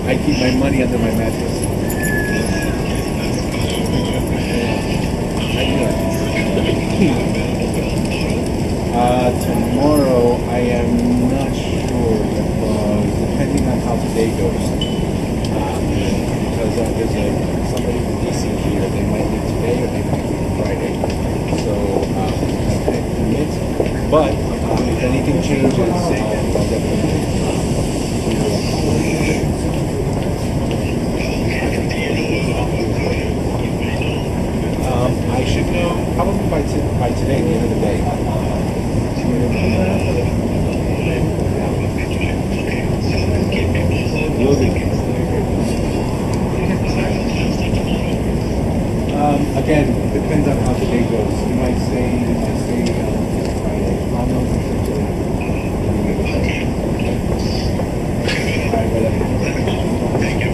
I keep my money under my mattress. Tomorrow, I am not sure, depending on how the day goes. Because there's somebody from DC here, they might leave today or they might leave Friday. So I can't commit. But if anything changes, I'll definitely I should know probably by today, the end of the day. Will do. Again, depends on how the day goes. You might say Friday. I'll know essentially. All right, brother. Thank you.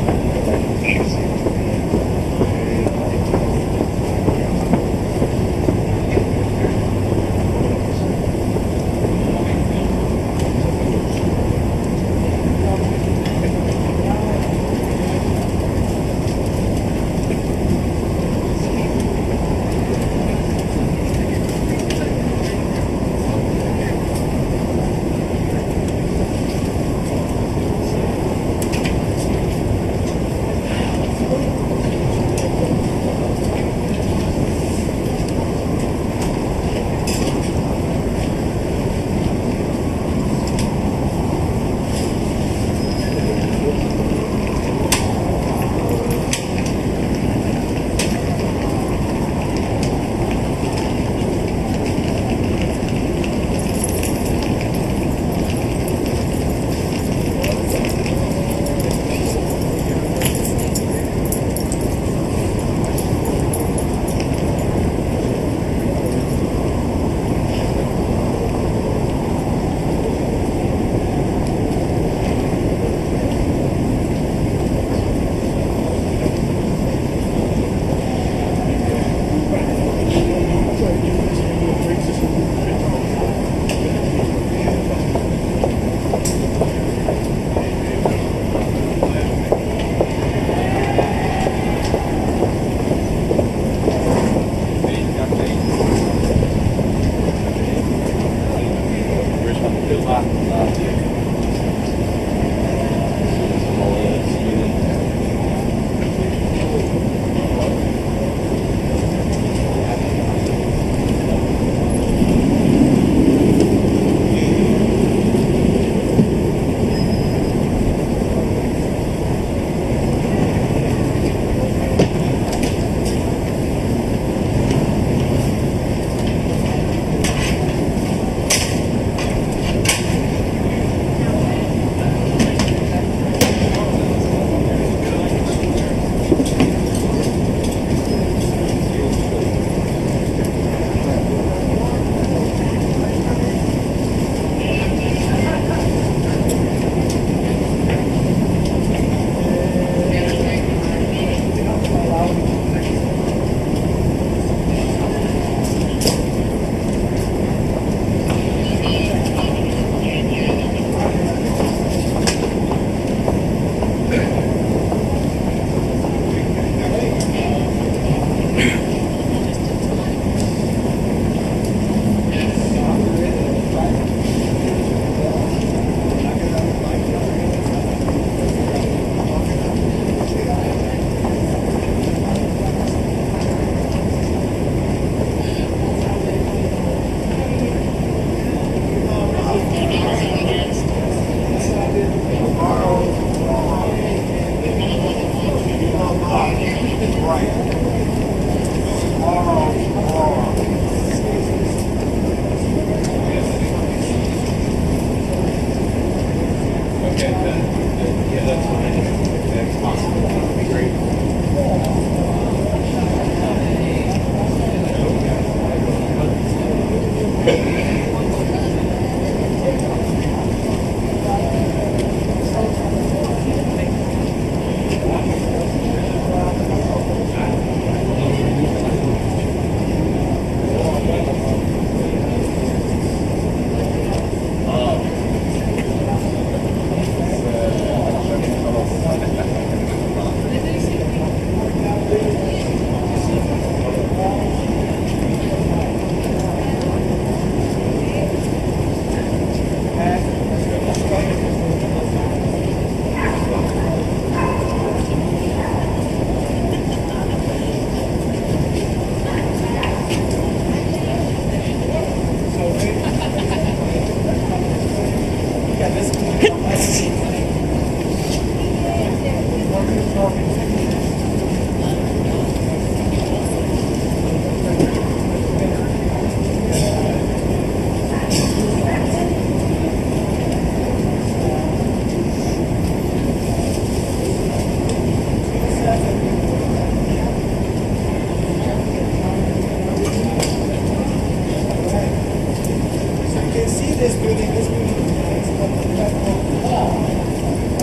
this building is called the federal law.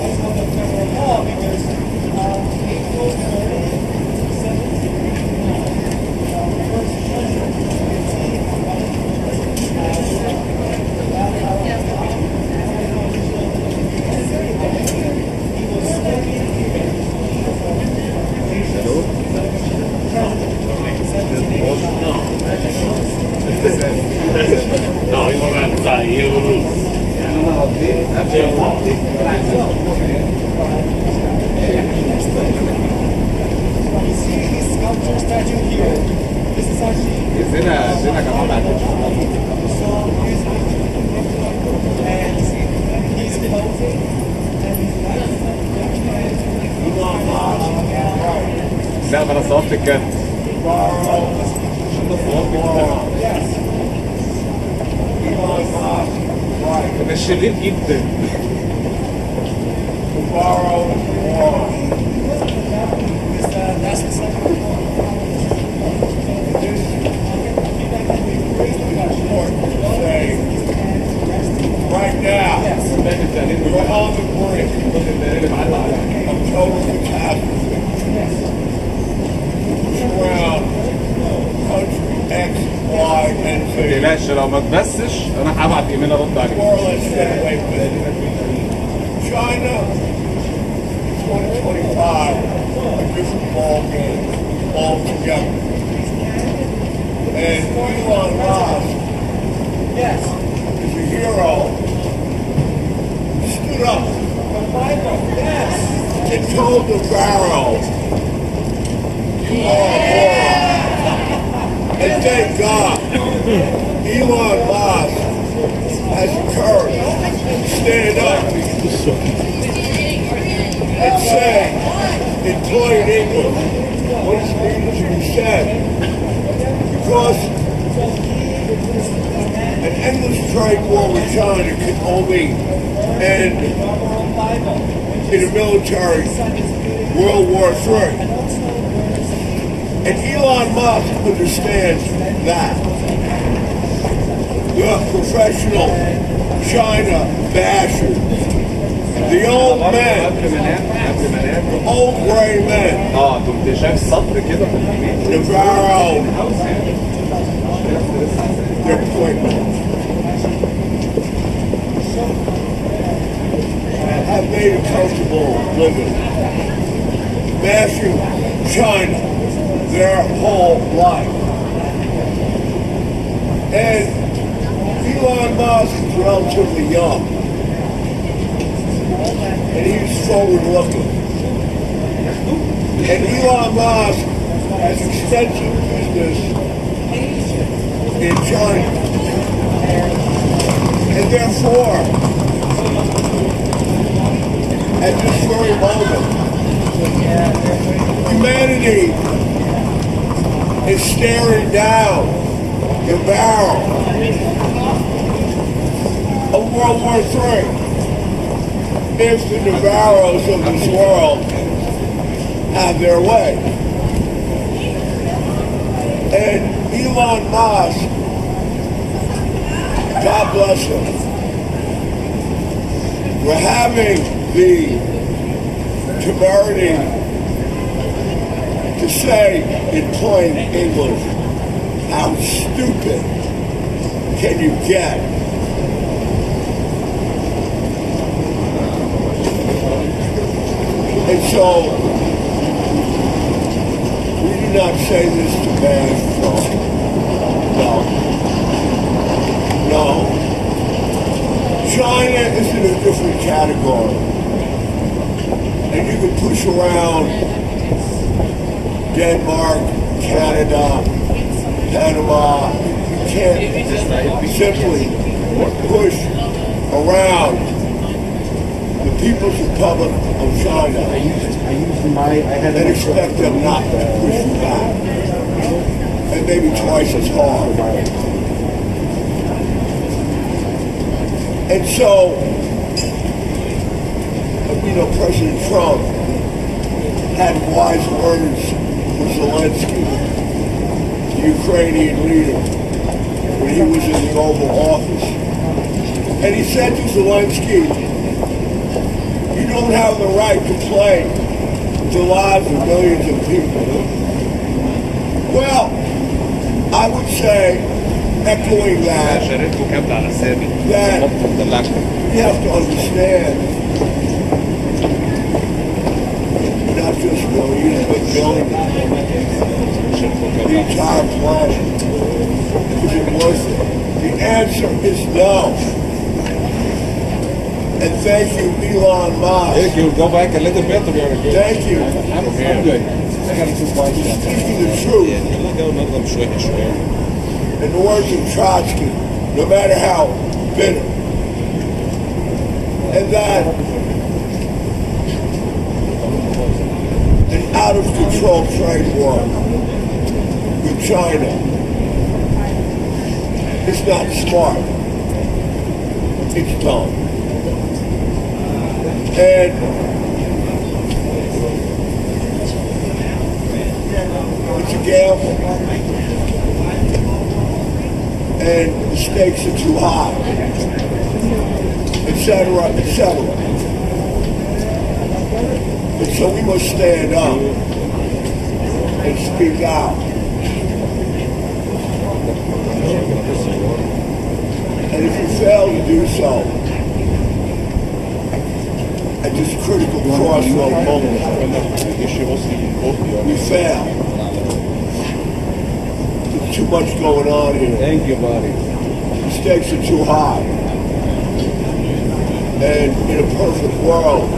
It's called the federal law because April 30th, 1789, first judgment, No, you want to try you lose. You see his sculpture statue here. This is actually ادينا كمان بعد and he's posing and لا ما انا صورت الكارت ده شرير جدا that's the second Right now, we're on the brink of total catastrophe. Around country X, Y, and ما Z. تقلقش لو ما تبسش انا هبعت ايميل ارد عليك More or less stay away from it. China, 2025, a different ball game altogether. And Elon Musk yes is a hero. Stood up the Bible yes and told the barrel, you are a moron. And thank God, Elon Musk has the courage to stand up and say, in plain English, what he needs to be said. Because an endless trade war with China can only end in a military World War III. And Elon Musk understands that. The professional China bashers, the old men, قبل ما انام the old gray men, كنت شايف سطر كده في الايميل Navarro, their point have made a comfortable living, bashing China their whole life. And Elon Musk is relatively young, and he's forward looking. And Elon Musk has extensive business in China. And therefore, at this very moment, humanity is staring down the barrel of World War III. If the Navarros of this world have their way. And Elon Musk, God bless him, for having the temerity to say in plain English, how stupid can you get? And so, we do not say this to bash Trump. No. No. China is in a different category. And you can push around Denmark, Canada, Panama. You can't simply push around the People's Republic of China and expect them not to push you back. And maybe twice as hard. And so, President Trump had wise words for Zelensky, the Ukrainian leader, when he was in the Oval Office. And he said to Zelensky, you don't have the right to play the lives of millions of people. Well, I would say, echoing that, شاركته كاملة على سامي that مطلب دلعكم you have to understand, not just millions, but billions, the entire planet. Is it worth it? The answer is no. And thank you, Elon Musk. Thank you. Go back a little bit to be honest. Thank you. I'm good. I got two points. Speaking the truth. يلا جو نضرب شوية شوية. In the words of Trotsky, no matter how bitter. And that an out-of-control trade war with China is not smart. It's dumb. And it's a gamble. And the stakes are too high, etc., etc. And so we must stand up and speak out. And if you fail to do so, at this critical crossroad moment, we fail. There's too much going on here. Thank you, buddy. The stakes are too high. And in a perfect world,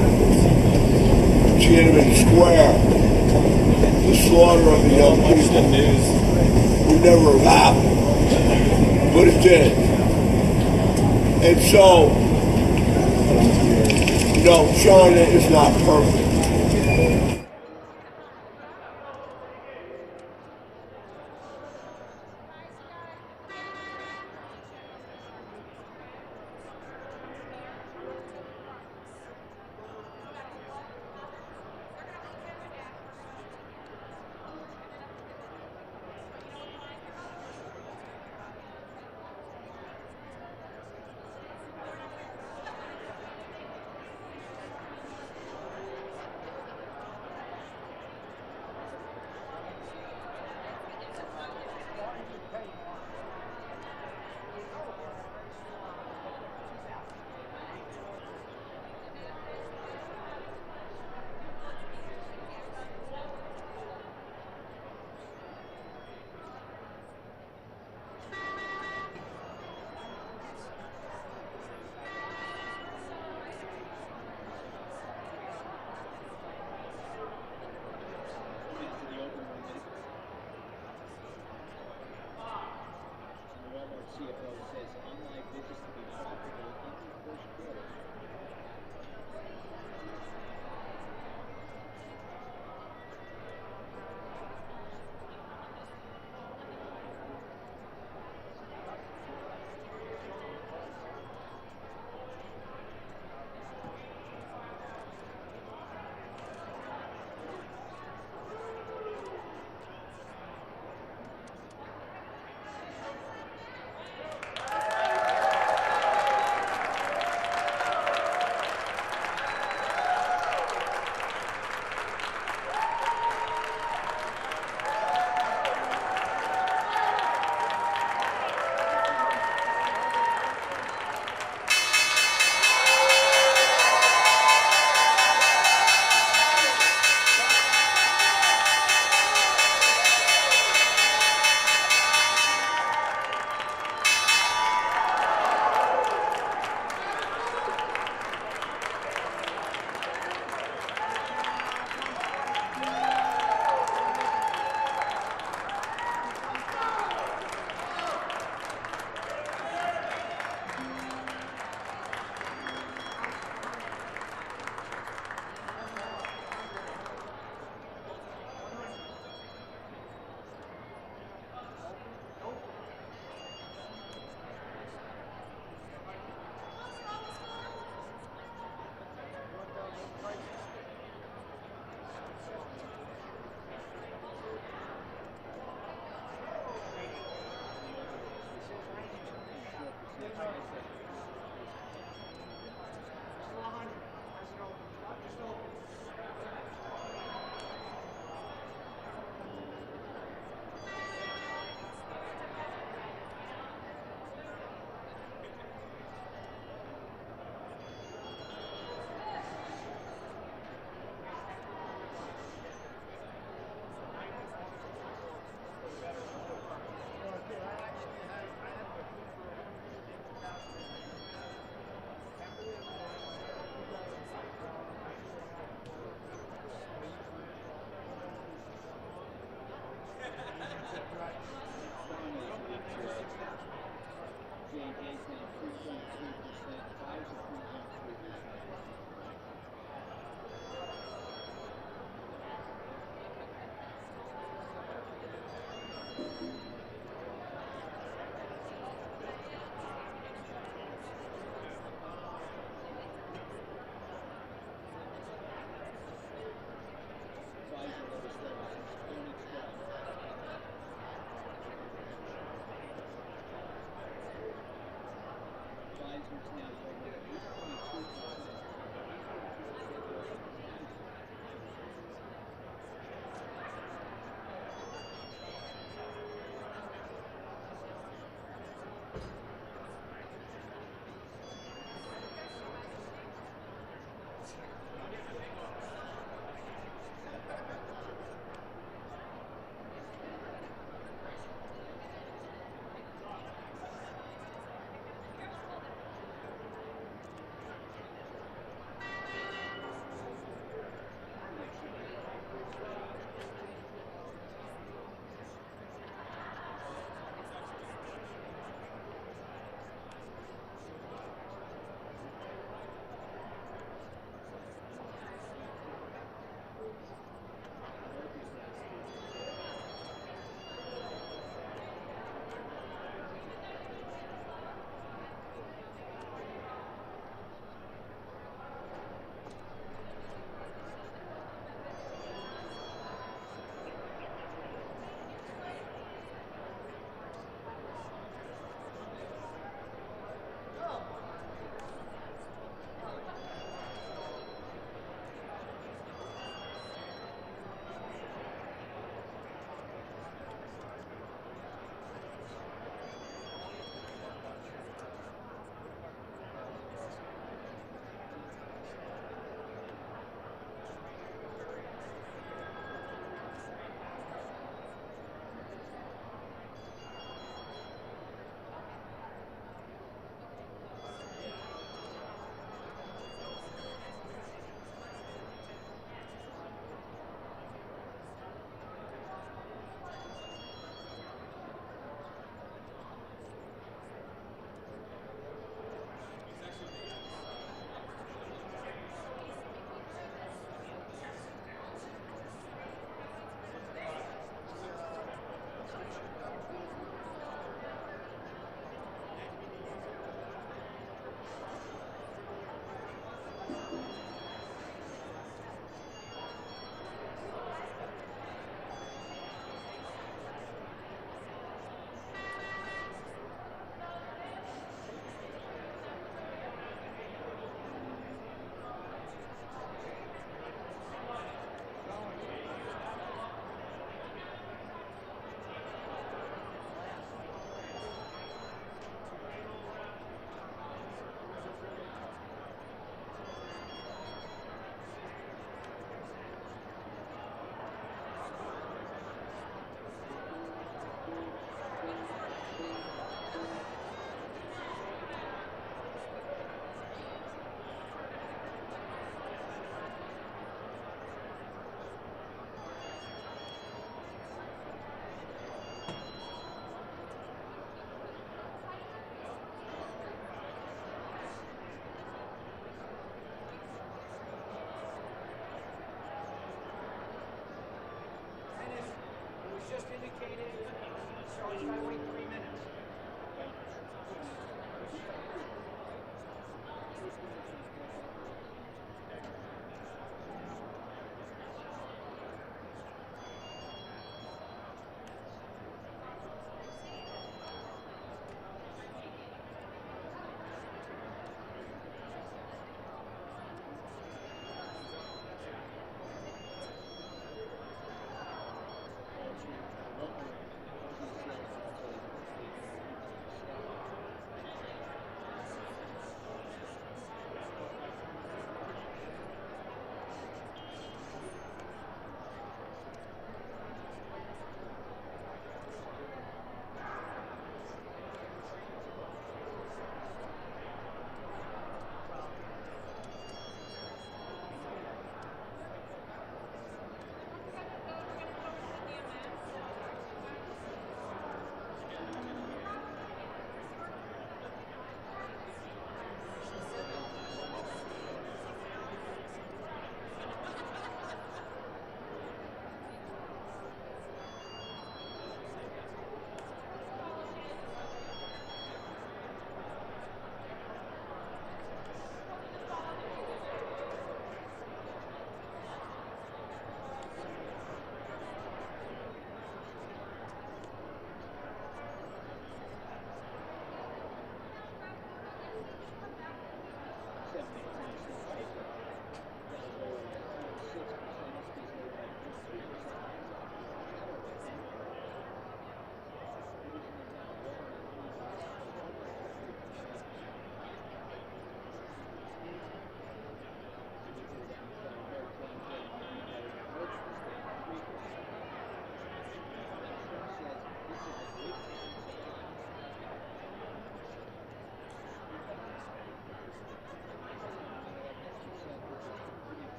Tiananmen Square, the slaughter of the young people would never have happened. But it did. And so, no, China is not perfect. Advisors now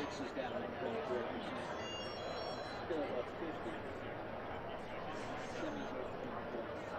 Wix is down 1.4%. Still above 50. Semis are up 1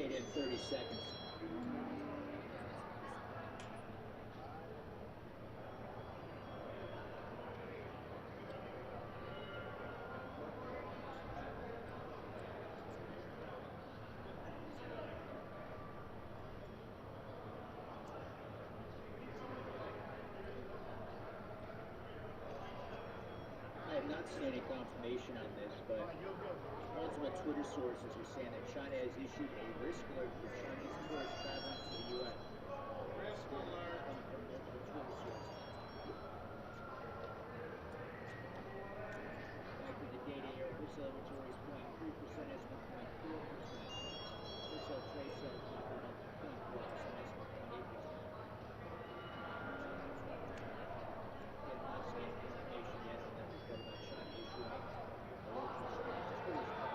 data in 30 seconds. I have not seen any confirmation on this, but multiple Twitter sources are saying that China has issued a risk alert for Chinese tourists traveling to the U.S. Risk alert coming from multiple Twitter sources. Back to the data here, wholesale inventory is 0.3% as of 0.4%. Wholesale trade sales dropping 0.4% as of 0.8%. Again, not seeing information yet on that report about China issuing a alert for Chinese tourists traveling to the U.S.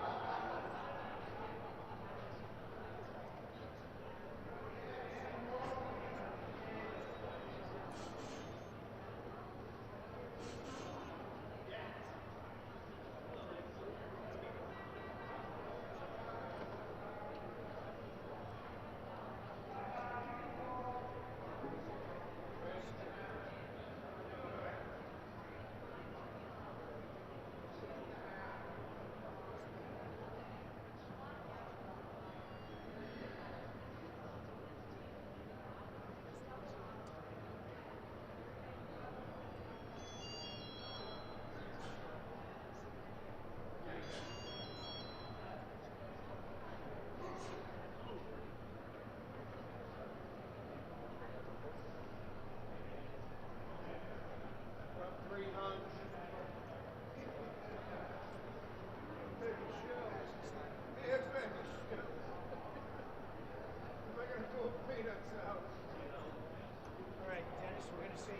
All right, Dennis, we're going to say,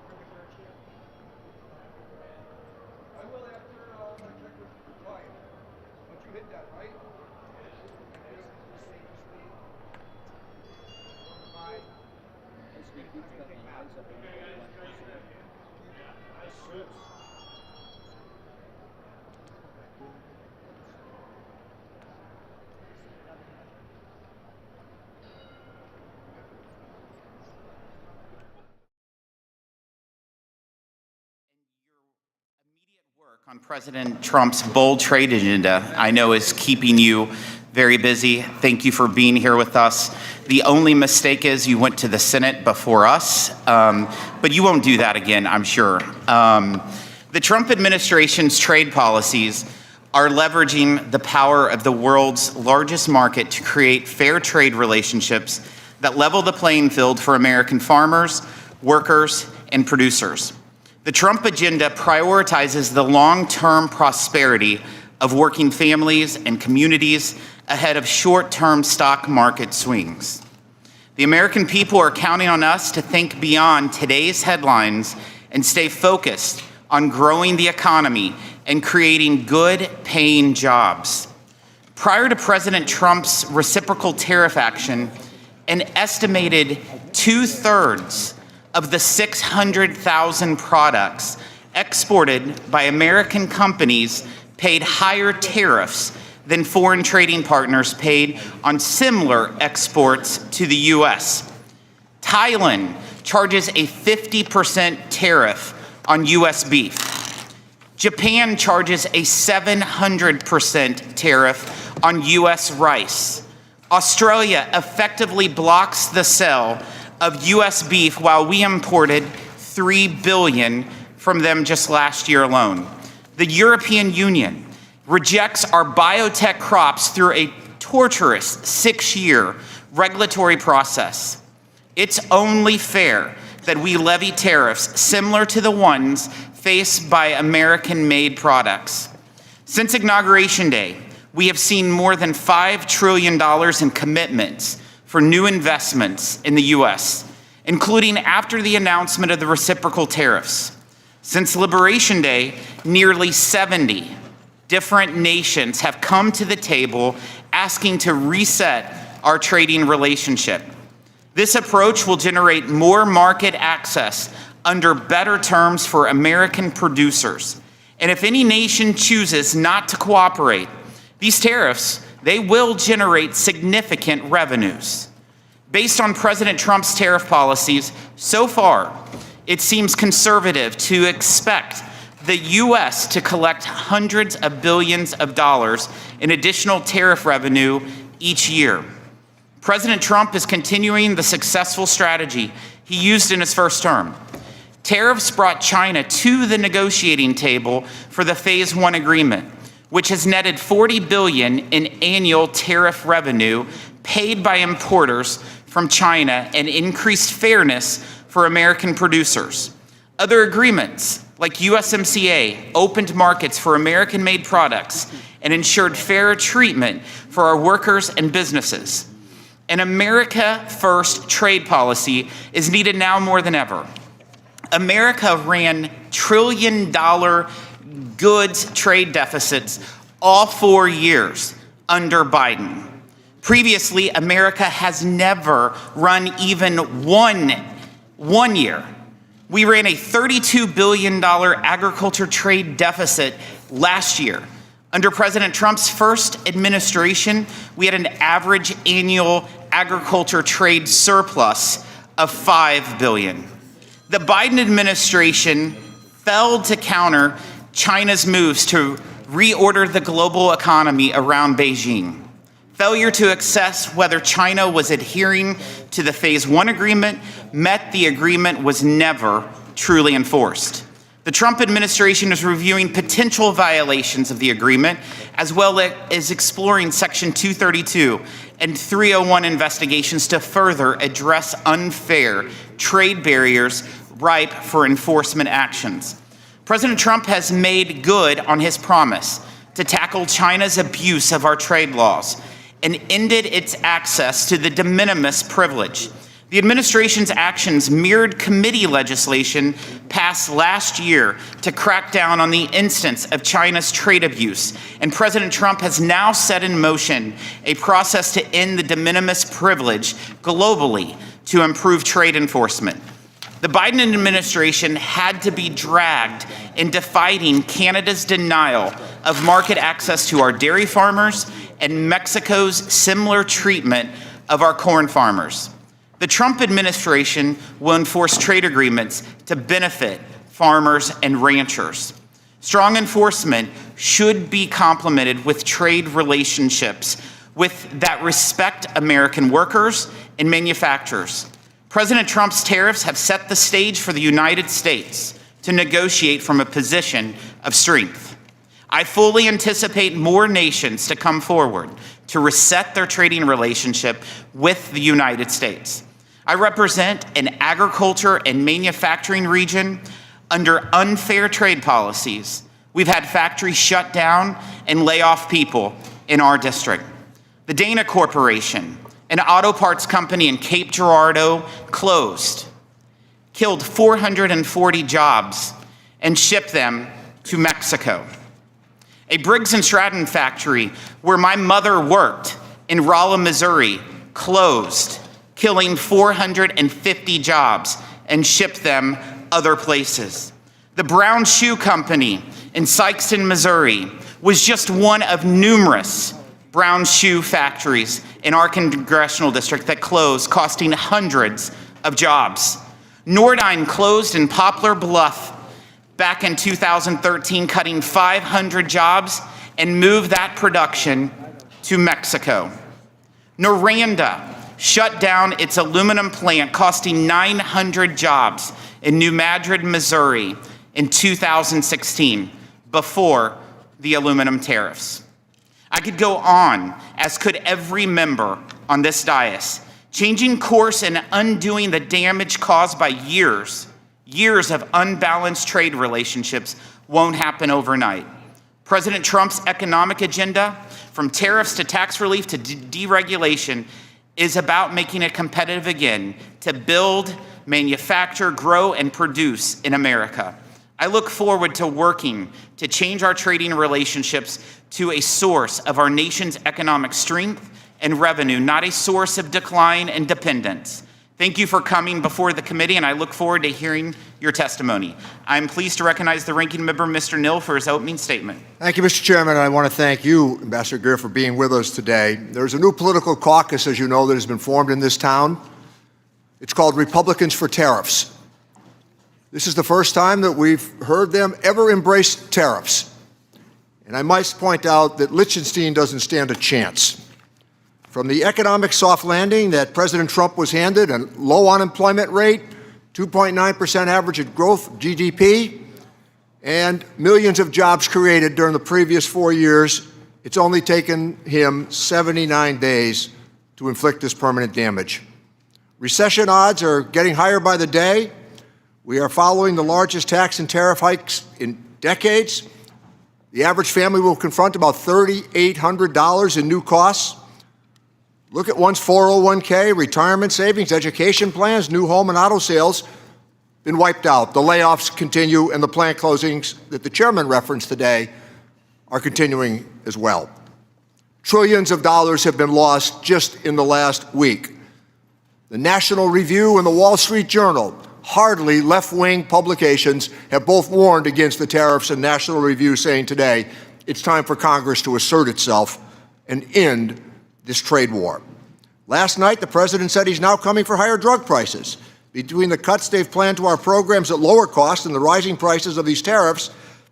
bring it back here. I will after I check with Wyatt. Once you hit that, right? S&P keeps coming highs up 1.1%. Work on President Trump's bold trade agenda, I know, is keeping you very busy. Thank you for being here with us. The only mistake is you went to the Senate before us, but you won't do that again, I'm sure. The Trump administration's trade policies are leveraging the power of the world's largest market to create fair trade relationships that level the playing field for American farmers, workers, and producers. The Trump agenda prioritizes the long-term prosperity of working families and communities ahead of short-term stock market swings. The American people are counting on us to think beyond today's headlines and stay focused on growing the economy and creating good-paying jobs. Prior to President Trump's reciprocal tariff action, an estimated 2/3 of the 600,000 products exported by American companies paid higher tariffs than foreign trading partners paid on similar exports to the U.S. Thailand charges a 50% tariff on U.S. beef. Japan charges a 700% tariff on U.S. rice. Australia effectively blocks the sale of U.S. beef while we imported $3 billion from them just last year alone. The European Union rejects our biotech crops through a torturous 6-year regulatory process. It's only fair that we levy tariffs similar to the ones faced by American-made products. Since Inauguration Day, we have seen more than $5 trillion in commitments for new investments in the U.S., including after the announcement of the reciprocal tariffs. Since Liberation Day, nearly 70 different nations have come to the table asking to reset our trading relationship. This approach will generate more market access under better terms for American producers. And if any nation chooses not to cooperate, these tariffs they will generate significant revenues. Based on President Trump's tariff policies, so far, it seems conservative to expect the U.S. to collect hundreds of billions of dollars in additional tariff revenue each year. President Trump is continuing the successful strategy he used in his first term. Tariffs brought China to the negotiating table for the Phase 1 agreement, which has netted $40 billion in annual tariff revenue paid by importers from China and increased fairness for American producers. Other agreements, like USMCA, opened markets for American-made products and ensured fairer treatment for our workers and businesses. An America First trade policy is needed now more than ever. America ran trillion-dollar goods trade deficits all 4 years under Biden. Previously, America has never run even one year. We ran a $32 billion agriculture trade deficit last year. Under President Trump's first administration, we had an average annual agriculture trade surplus of $5 billion. The Biden administration failed to counter China's moves to reorder the global economy around Beijing. Failure to assess whether China was adhering to the Phase 1 agreement meant the agreement was never truly enforced. The Trump administration is reviewing potential violations of the agreement, as well as exploring Section 232 and 301 investigations to further address unfair trade barriers ripe for enforcement actions. President Trump has made good on his promise to tackle China's abuse of our trade laws and ended its access to the de minimis privilege. The administration's actions mirrored committee legislation passed last year to crack down on the instance of China's trade abuse, and President Trump has now set in motion a process to end the de minimis privilege globally to improve trade enforcement. The Biden administration had to be dragged into fighting Canada's denial of market access to our dairy farmers and Mexico's similar treatment of our corn farmers. The Trump administration will enforce trade agreements to benefit farmers and ranchers. Strong enforcement should be complemented with trade relationships that respect American workers and manufacturers. President Trump's tariffs have set the stage for the United States to negotiate from a position of strength. I fully anticipate more nations to come forward to reset their trading relationship with the United States. I represent an agriculture and manufacturing region under unfair trade policies. We've had factories shut down and lay off people in our district. The Dana Corporation, an auto parts company in Cape Girardeau, closed, killed 440 jobs, and shipped them to Mexico. A Briggs & Stratton factory where my mother worked in Rolla, Missouri, closed, killing 450 jobs, and shipped them other places. The Brown Shoe Company in Sikeston, Missouri, was just one of numerous brown shoe factories in our congressional district that closed, costing hundreds of jobs. Nordine closed in Poplar Bluff back in 2013, cutting 500 jobs and moved that production to Mexico. Noranda shut down its aluminum plant, costing 900 jobs in New Madrid, Missouri in 2016, before the aluminum tariffs. I could go on, as could every member on this dais, changing course and undoing the damage caused by years of unbalanced trade relationships won't happen overnight. President Trump's economic agenda, from tariffs to tax relief to deregulation, is about making it competitive again to build, manufacture, grow, and produce in America. I look forward to working to change our trading relationships to a source of our nation's economic strength and revenue, not a source of decline and dependence. Thank you for coming before the committee, and I look forward to hearing your testimony. I'm pleased to recognize the ranking member, Mr. Nill, for his opening statement. Thank you, Mr. Chairman. And I want to thank you, Ambassador Greer, for being with us today. There's a new political caucus, as you know, that has been formed in this town. It's called Republicans for Tariffs. This is the first time that we've heard them ever embrace tariffs. And I might point out that Liechtenstein doesn't stand a chance. From the economic soft landing that President Trump was handed, a low unemployment rate, 2.9% average growth GDP, and millions of jobs created during the previous 4 years, it's only taken him 79 days to inflict this permanent damage. Recession odds are getting higher by the day. We are following the largest tax and tariff hikes in decades. The average family will confront about $3,800 in new costs. Look at one's 401k, retirement savings, education plans, new home and auto sales been wiped out. The layoffs continue, and the plant closings that the chairman referenced today are continuing as well. Trillions of dollars have been lost just in the last week. The National Review and the Wall Street Journal, hardly left-wing publications, have both warned against the tariffs, and National Review saying today it's time for Congress to assert itself and end this trade war. Last night, the president said he's now coming for higher drug prices. Between the cuts they've planned to our programs at lower cost and the rising prices of these tariffs,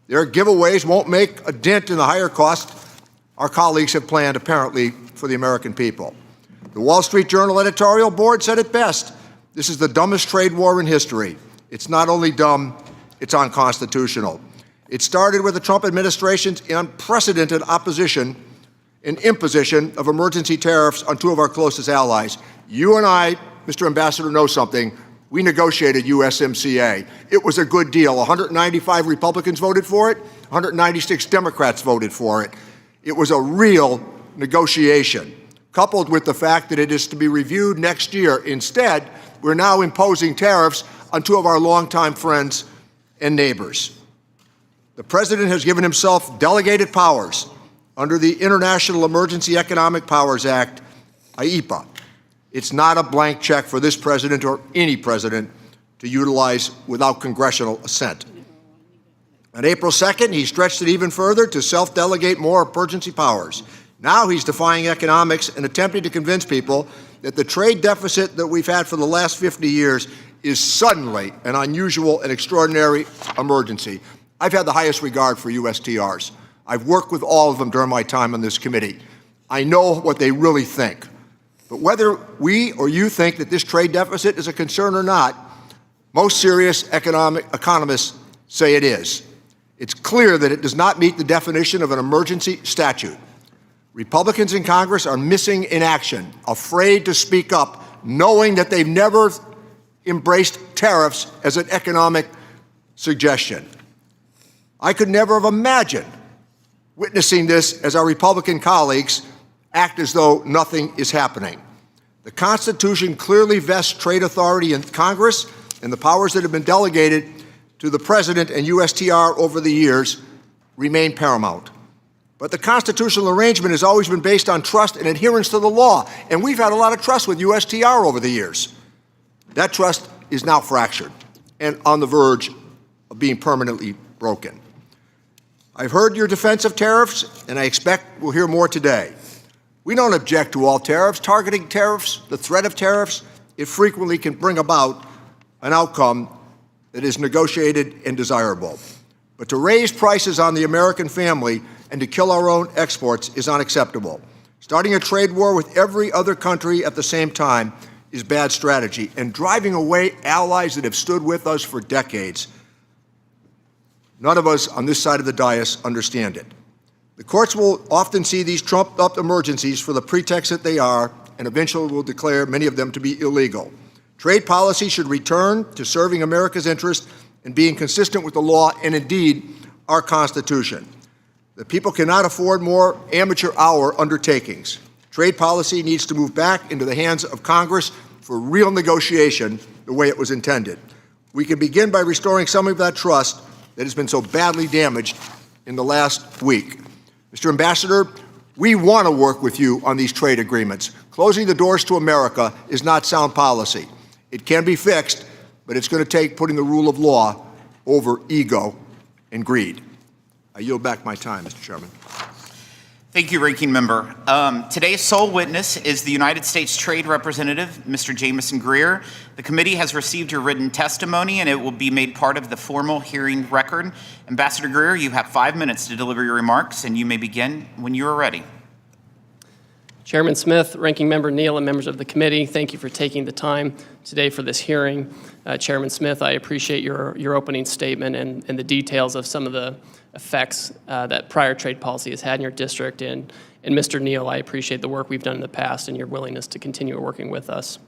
their giveaways won't make a dent in the higher cost our colleagues have planned, apparently, for the American people. The Wall Street Journal editorial board said it best. This is the dumbest trade war in history. It's not only dumb, it's unconstitutional. It started with the Trump administration's unprecedented opposition and imposition of emergency tariffs on two of our closest allies. You and I, Mr. Ambassador, know something. We negotiated USMCA. It was a good deal. 195 Republicans voted for it. 196 Democrats voted for it. It was a real negotiation, coupled with the fact that it is to be reviewed next year. Instead, we're now imposing tariffs on two of our longtime friends and neighbors. The president has given himself delegated powers under the International Emergency Economic Powers Act, IEPA. It's not a blank check for this president or any president to utilize without congressional assent. On April 2nd, he stretched it even further to self-delegate more emergency powers. Now he's defying economics and attempting to convince people that the trade deficit that we've had for the last 50 years is suddenly an unusual and extraordinary emergency. I've had the highest regard for USTRs. I've worked with all of them during my time on this committee. I know what they really think. But whether we or you think that this trade deficit is a concern or not, most serious economists say it is. It's clear that it does not meet the definition of an emergency statute. Republicans in Congress are missing in action, afraid to speak up, knowing that they've never embraced tariffs as an economic suggestion. I could never have imagined witnessing this as our Republican colleagues act as though nothing is happening. The Constitution clearly vests trade authority in Congress, and the powers that have been delegated to the President and USTR over the years remain paramount. But the constitutional arrangement has always been based on trust and adherence to the law, and we've had a lot of trust with USTR over the years. That trust is now fractured and on the verge of being permanently broken. I've heard your defense of tariffs, and I expect we'll hear more today. We don't object to all tariffs. Targeting tariffs, the threat of tariffs, it frequently can bring about an outcome that is negotiated and desirable. But to raise prices on the American family and to kill our own exports is unacceptable. Starting a trade war with every other country at the same time is bad strategy, and driving away allies that have stood with us for decades. None of us on this side of the dais understand it. The courts will often see these trumped-up emergencies for the pretext that they are, and eventually will declare many of them to be illegal. Trade policy should return to serving America's interests and being consistent with the law and, indeed, our Constitution. The people cannot afford more amateur-hour undertakings. Trade policy needs to move back into the hands of Congress for real negotiation the way it was intended. We can begin by restoring some of that trust that has been so badly damaged in the last week. Mr. Ambassador, we want to work with you on these trade agreements. Closing the doors to America is not sound policy. It can be fixed, but it's going to take putting the rule of law over ego and greed. I yield back my time, Mr. Chairman. Thank you, Ranking Member. Today's sole witness is the United States Trade Representative, Mr. Ambassador Greer. The committee has received your written testimony, and it will be made part of the formal hearing record. Ambassador Greer, you have 5 minutes to deliver your remarks, and you may begin when you are ready. Chairman Smith, Ranking Member Neal, and members of the committee, thank you for taking the time today for this hearing. Chairman Smith, I appreciate your opening statement and the details of some of the effects that prior trade policy has had in your district. And Mr. Neal, I appreciate the work we've done in the past and your willingness to continue working with us.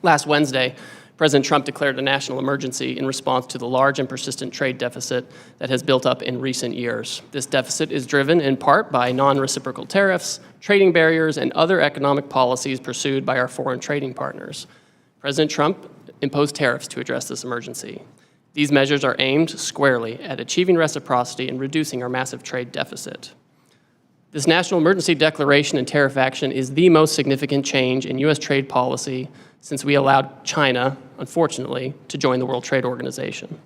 Last Wednesday, President Trump declared a national emergency in response to the large and persistent trade deficit that has built up in recent years. This deficit is driven in part by non-reciprocal tariffs, trading barriers, and other economic policies pursued by our foreign trading partners. President Trump imposed tariffs to address this emergency. These measures are aimed squarely at achieving reciprocity and reducing our massive trade deficit. This national emergency declaration and tariff action is the most significant change in U.S. trade policy since we allowed China, unfortunately, to join the World Trade Organization.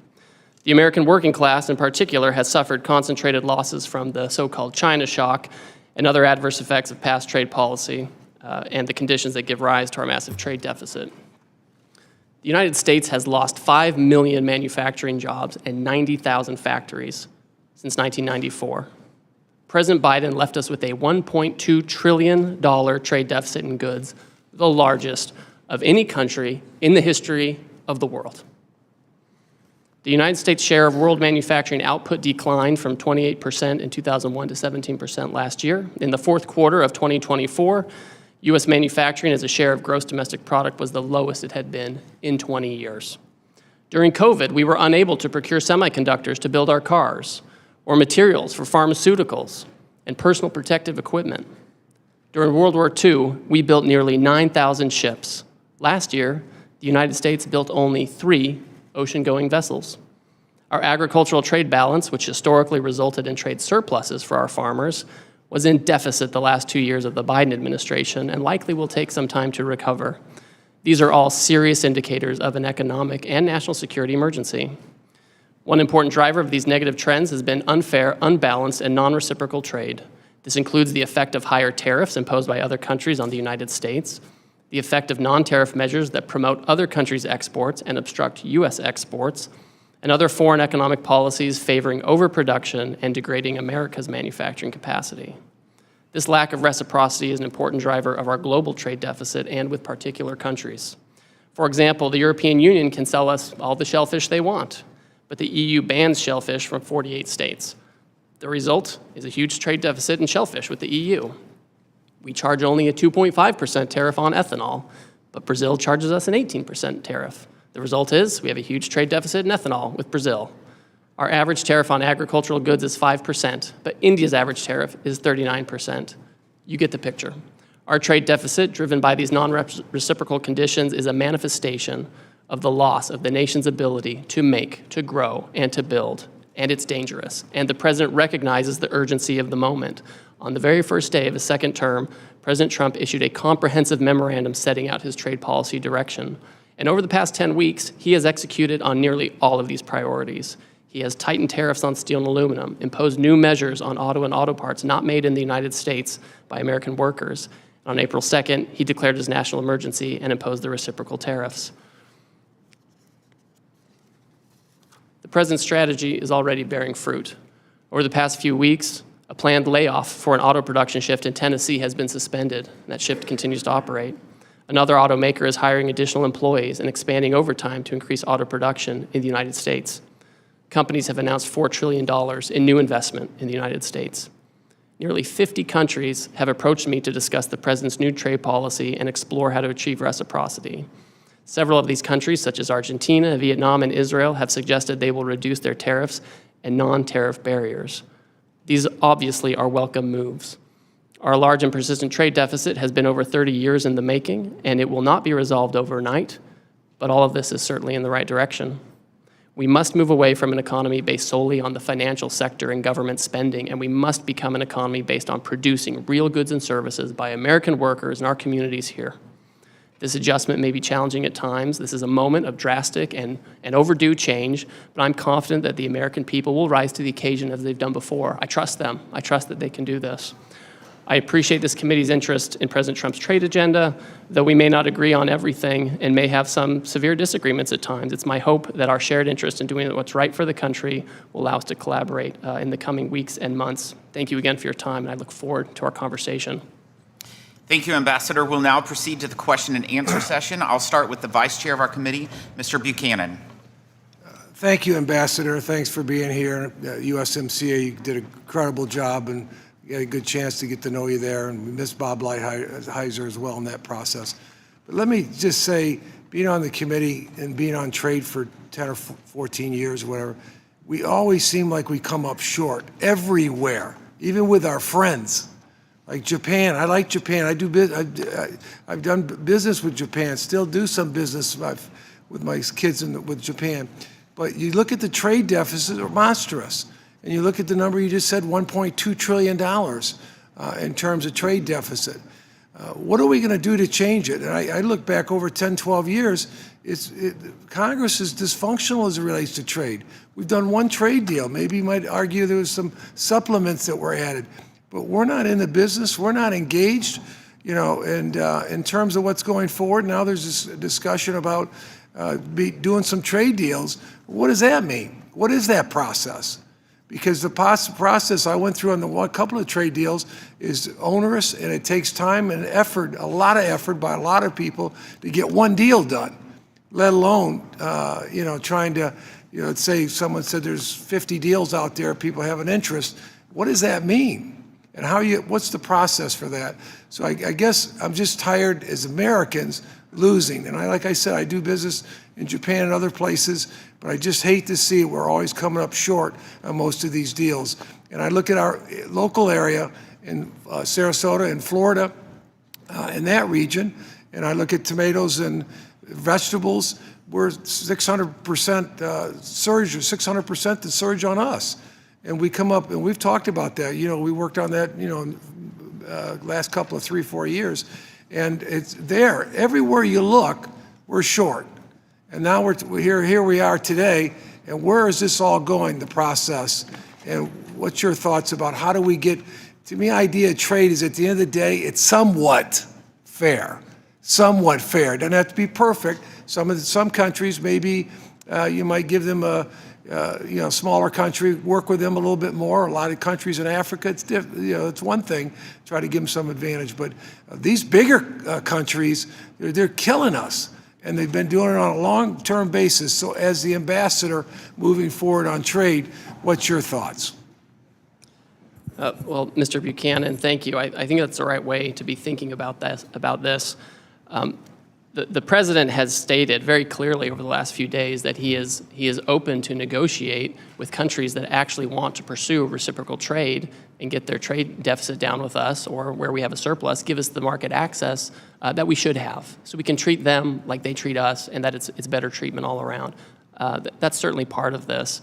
The American working class, in particular, has suffered concentrated losses from the so-called China shock and other adverse effects of past trade policy and the conditions that give rise to our massive trade deficit. The United States has lost 5 million manufacturing jobs and 90,000 factories since 1994. President Biden left us with a $1.2 trillion trade deficit in goods, the largest of any country in the history of the world. The United States share of world manufacturing output declined from 28% in 2001 to 17% last year. In the fourth quarter of 2024, U.S. manufacturing as a share of gross domestic product was the lowest it had been in 20 years. During COVID, we were unable to procure semiconductors to build our cars or materials for pharmaceuticals and personal protective equipment. During World War II, we built nearly 9,000 ships. Last year, the United States built only 3 ocean-going vessels. Our agricultural trade balance, which historically resulted in trade surpluses for our farmers, was in deficit the last 2 years of the Biden administration and likely will take some time to recover. These are all serious indicators of an economic and national security emergency. One important driver of these negative trends has been unfair, unbalanced, and non-reciprocal trade. This includes the effect of higher tariffs imposed by other countries on the United States, the effect of non-tariff measures that promote other countries' exports and obstruct U.S. exports, and other foreign economic policies favoring overproduction and degrading America's manufacturing capacity. This lack of reciprocity is an important driver of our global trade deficit and with particular countries. For example, the European Union can sell us all the shellfish they want, but the EU bans shellfish from 48 states. The result is a huge trade deficit in shellfish with the EU. We charge only a 2.5% tariff on ethanol, but Brazil charges us an 18% tariff. The result is we have a huge trade deficit in ethanol with Brazil. Our average tariff on agricultural goods is 5%, but India's average tariff is 39%. You get the picture. Our trade deficit, driven by these non-reciprocal conditions, is a manifestation of the loss of the nation's ability to make, to grow, and to build. And it's dangerous. And the president recognizes the urgency of the moment. On the very first day of his second term, President Trump issued a comprehensive memorandum setting out his trade policy direction. And over the past 10 weeks, he has executed on nearly all of these priorities. He has tightened tariffs on steel and aluminum, imposed new measures on auto and auto parts not made in the United States by American workers. On April 2nd, he declared his national emergency and imposed the reciprocal tariffs. The president's strategy is already bearing fruit. Over the past few weeks, a planned layoff for an auto production shift in Tennessee has been suspended, and that shift continues to operate. Another automaker is hiring additional employees and expanding overtime to increase auto production in the United States. Companies have announced $4 trillion in new investment in the United States. Nearly 50 countries have approached me to discuss the president's new trade policy and explore how to achieve reciprocity. Several of these countries, such as Argentina, Vietnam, and Israel, have suggested they will reduce their tariffs and non-tariff barriers. These obviously are welcome moves. Our large and persistent trade deficit has been over 30 years in the making, and it will not be resolved overnight, but all of this is certainly in the right direction. We must move away from an economy based solely on the financial sector and government spending, and we must become an economy based on producing real goods and services by American workers in our communities here. This adjustment may be challenging at times. This is a moment of drastic and overdue change, but I'm confident that the American people will rise to the occasion as they've done before. I trust them. I trust that they can do this. I appreciate this committee's interest in President Trump's trade agenda, though we may not agree on everything and may have some severe disagreements at times. It's my hope that our shared interest in doing what's right for the country will allow us to collaborate in the coming weeks and months. Thank you again for your time, and I look forward to our conversation. Thank you, Ambassador. We'll now proceed to the question and answer session. I'll start with the Vice Chair of our committee, Mr. Buchanan. Thank you, Ambassador. Thanks for being here. USMCA, you did an incredible job, and we had a good chance to get to know you there, and we miss Bob Lighthizer as well in that process. But let me just say, being on the committee and being on trade for 10 or 14 years or whatever, we always seem like we come up short everywhere, even with our friends. Like Japan, I like Japan. I've done business with Japan, still do some business with my kids with Japan. But you look at the trade deficit, they're monstrous. And you look at the number you just said, $1.2 trillion in terms of trade deficit. What are we going to do to change it? And I look back over 10, 12 years, Congress is dysfunctional as it relates to trade. We've done one trade deal. Maybe you might argue there was some supplements that were added. But we're not in the business. We're not engaged, and in terms of what's going forward. Now there's this discussion about doing some trade deals. What does that mean? What is that process? Because the process I went through on a couple of trade deals is onerous, and it takes time and effort, a lot of effort by a lot of people to get one deal done, let alone, trying to, let's say someone said there's 50 deals out there, people have an interest. What does that mean? And what's the process for that? So I guess I'm just tired as Americans losing. And like I said, I do business in Japan and other places, but I just hate to see we're always coming up short on most of these deals. And I look at our local area in Sarasota and Florida, in that region, and I look at tomatoes and vegetables, we're 600% surge, or 600% the surge on us. And we come up, and we've talked about that. We worked on that, last couple of 3-4 years. And it's there. Everywhere you look, we're short. And now here we are today. And where is this all going, the process? And what's your thoughts about how do we get, to me, idea of trade is at the end of the day, it's somewhat fair. Somewhat fair. It doesn't have to be perfect. Some countries, maybe you might give them a smaller country, work with them a little bit more. A lot of countries in Africa, it's one thing, try to give them some advantage. But these bigger countries, they're killing us. And they've been doing it on a long-term basis. So as the ambassador moving forward on trade, what's your thoughts? Well, Mr. Buchanan, thank you. I think that's the right way to be thinking about this. The president has stated very clearly over the last few days that he is open to negotiate with countries that actually want to pursue reciprocal trade and get their trade deficit down with us, or where we have a surplus, give us the market access that we should have, so we can treat them like they treat us, and that it's better treatment all around. That's certainly part of this.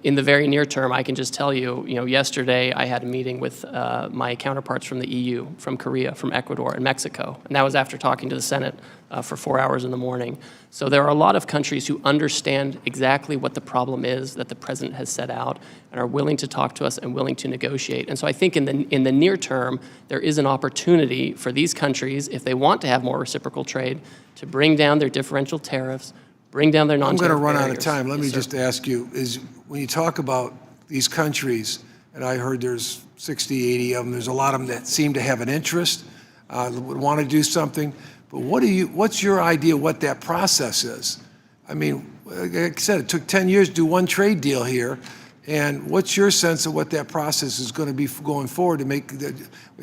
In the very near term, I can just tell you, yesterday I had a meeting with my counterparts from the EU, from Korea, from Ecuador, and Mexico. And that was after talking to the Senate for 4 hours in the morning. So there are a lot of countries who understand exactly what the problem is that the president has set out and are willing to talk to us and willing to negotiate. And so I think in the near term, there is an opportunity for these countries, if they want to have more reciprocal trade, to bring down their differential tariffs, bring down their non-tariff I'm going to run barriers. out of time. Let me sir. just ask you, is when you talk about these countries, and I heard there's 60, 80 of them, there's a lot of them that seem to have an interest, would want to do something, but what's your idea what that process is? I mean, like I said, it took 10 years to do one trade deal here, and what's your sense of what that process is going to be going forward to make,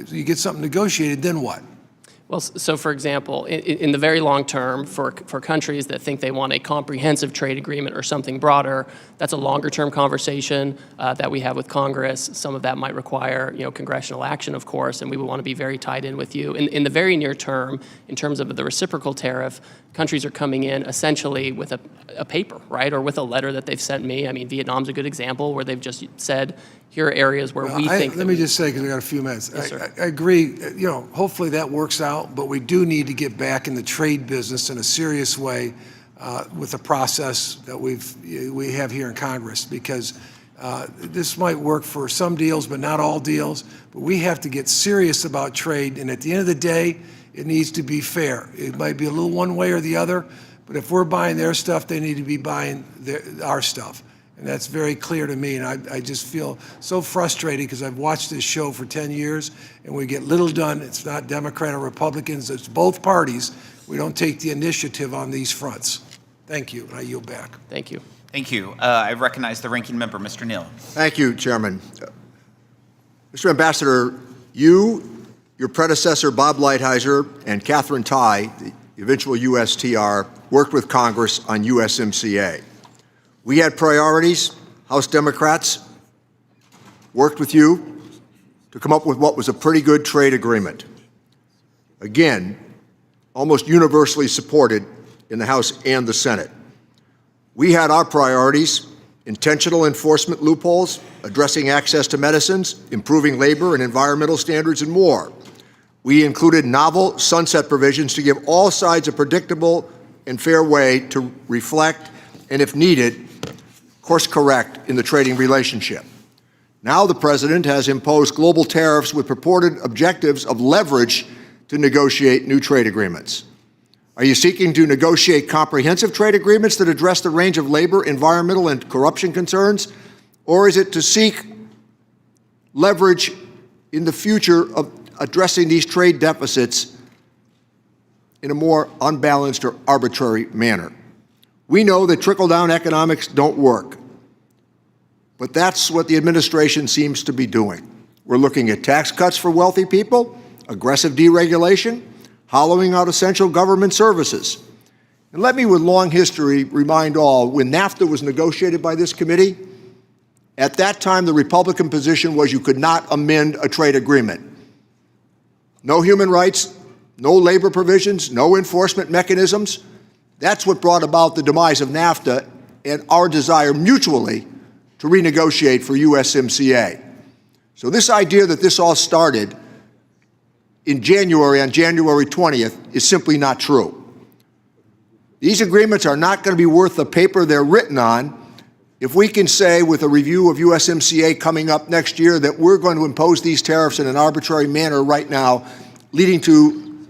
you get something negotiated, then what? Well, so for example, in the very long term, for countries that think they want a comprehensive trade agreement or something broader, that's a longer term conversation that we have with Congress. Some of that might require, congressional action, of course, and we would want to be very tied in with you. In the very near term, in terms of the reciprocal tariff, countries are coming in essentially with a paper, right, or with a letter that they've sent me. I mean, Vietnam's a good example where they've just said, here are areas where we think. Let me just say, because we got a few minutes. Yes, sir. I agree. You know, hopefully that works out, but we do need to get back in the trade business in a serious way with the process that we have here in Congress, because this might work for some deals, but not all deals. But we have to get serious about trade, and at the end of the day, it needs to be fair. It might be a little one way or the other, but if we're buying their stuff, they need to be buying our stuff. And that's very clear to me, and I just feel so frustrated because I've watched this show for 10 years, and we get little done. It's not Democrat or Republicans, it's both parties. We don't take the initiative on these fronts. Thank you, and I yield back. Thank you. Thank you. I recognize the ranking member, Mr. Neal. Thank you, Chairman. Mr. Ambassador, you, your predecessor, Bob Lighthizer, and Catherine Tai, the eventual USTR, worked with Congress on USMCA. We had priorities. House Democrats worked with you to come up with what was a pretty good trade agreement. Again, almost universally supported in the House and the Senate. We had our priorities: intentional enforcement loopholes, addressing access to medicines, improving labor and environmental standards, and more. We included novel sunset provisions to give all sides a predictable and fair way to reflect and, if needed, course correct in the trading relationship. Now the President has imposed global tariffs with purported objectives of leverage to negotiate new trade agreements. Are you seeking to negotiate comprehensive trade agreements that address the range of labor, environmental, and corruption concerns? Or is it to seek leverage in the future of addressing these trade deficits in a more unbalanced or arbitrary manner? We know that trickle-down economics don't work, but that's what the administration seems to be doing. We're looking at tax cuts for wealthy people, aggressive deregulation, hollowing out essential government services. And let me, with long history, remind all, when NAFTA was negotiated by this committee, at that time the Republican position was you could not amend a trade agreement. No human rights, no labor provisions, no enforcement mechanisms. That's what brought about the demise of NAFTA and our desire mutually to renegotiate for USMCA. So this idea that this all started in January, on January 20th, is simply not true. These agreements are not going to be worth the paper they're written on if we can say, with a review of USMCA coming up next year, that we're going to impose these tariffs in an arbitrary manner right now, leading to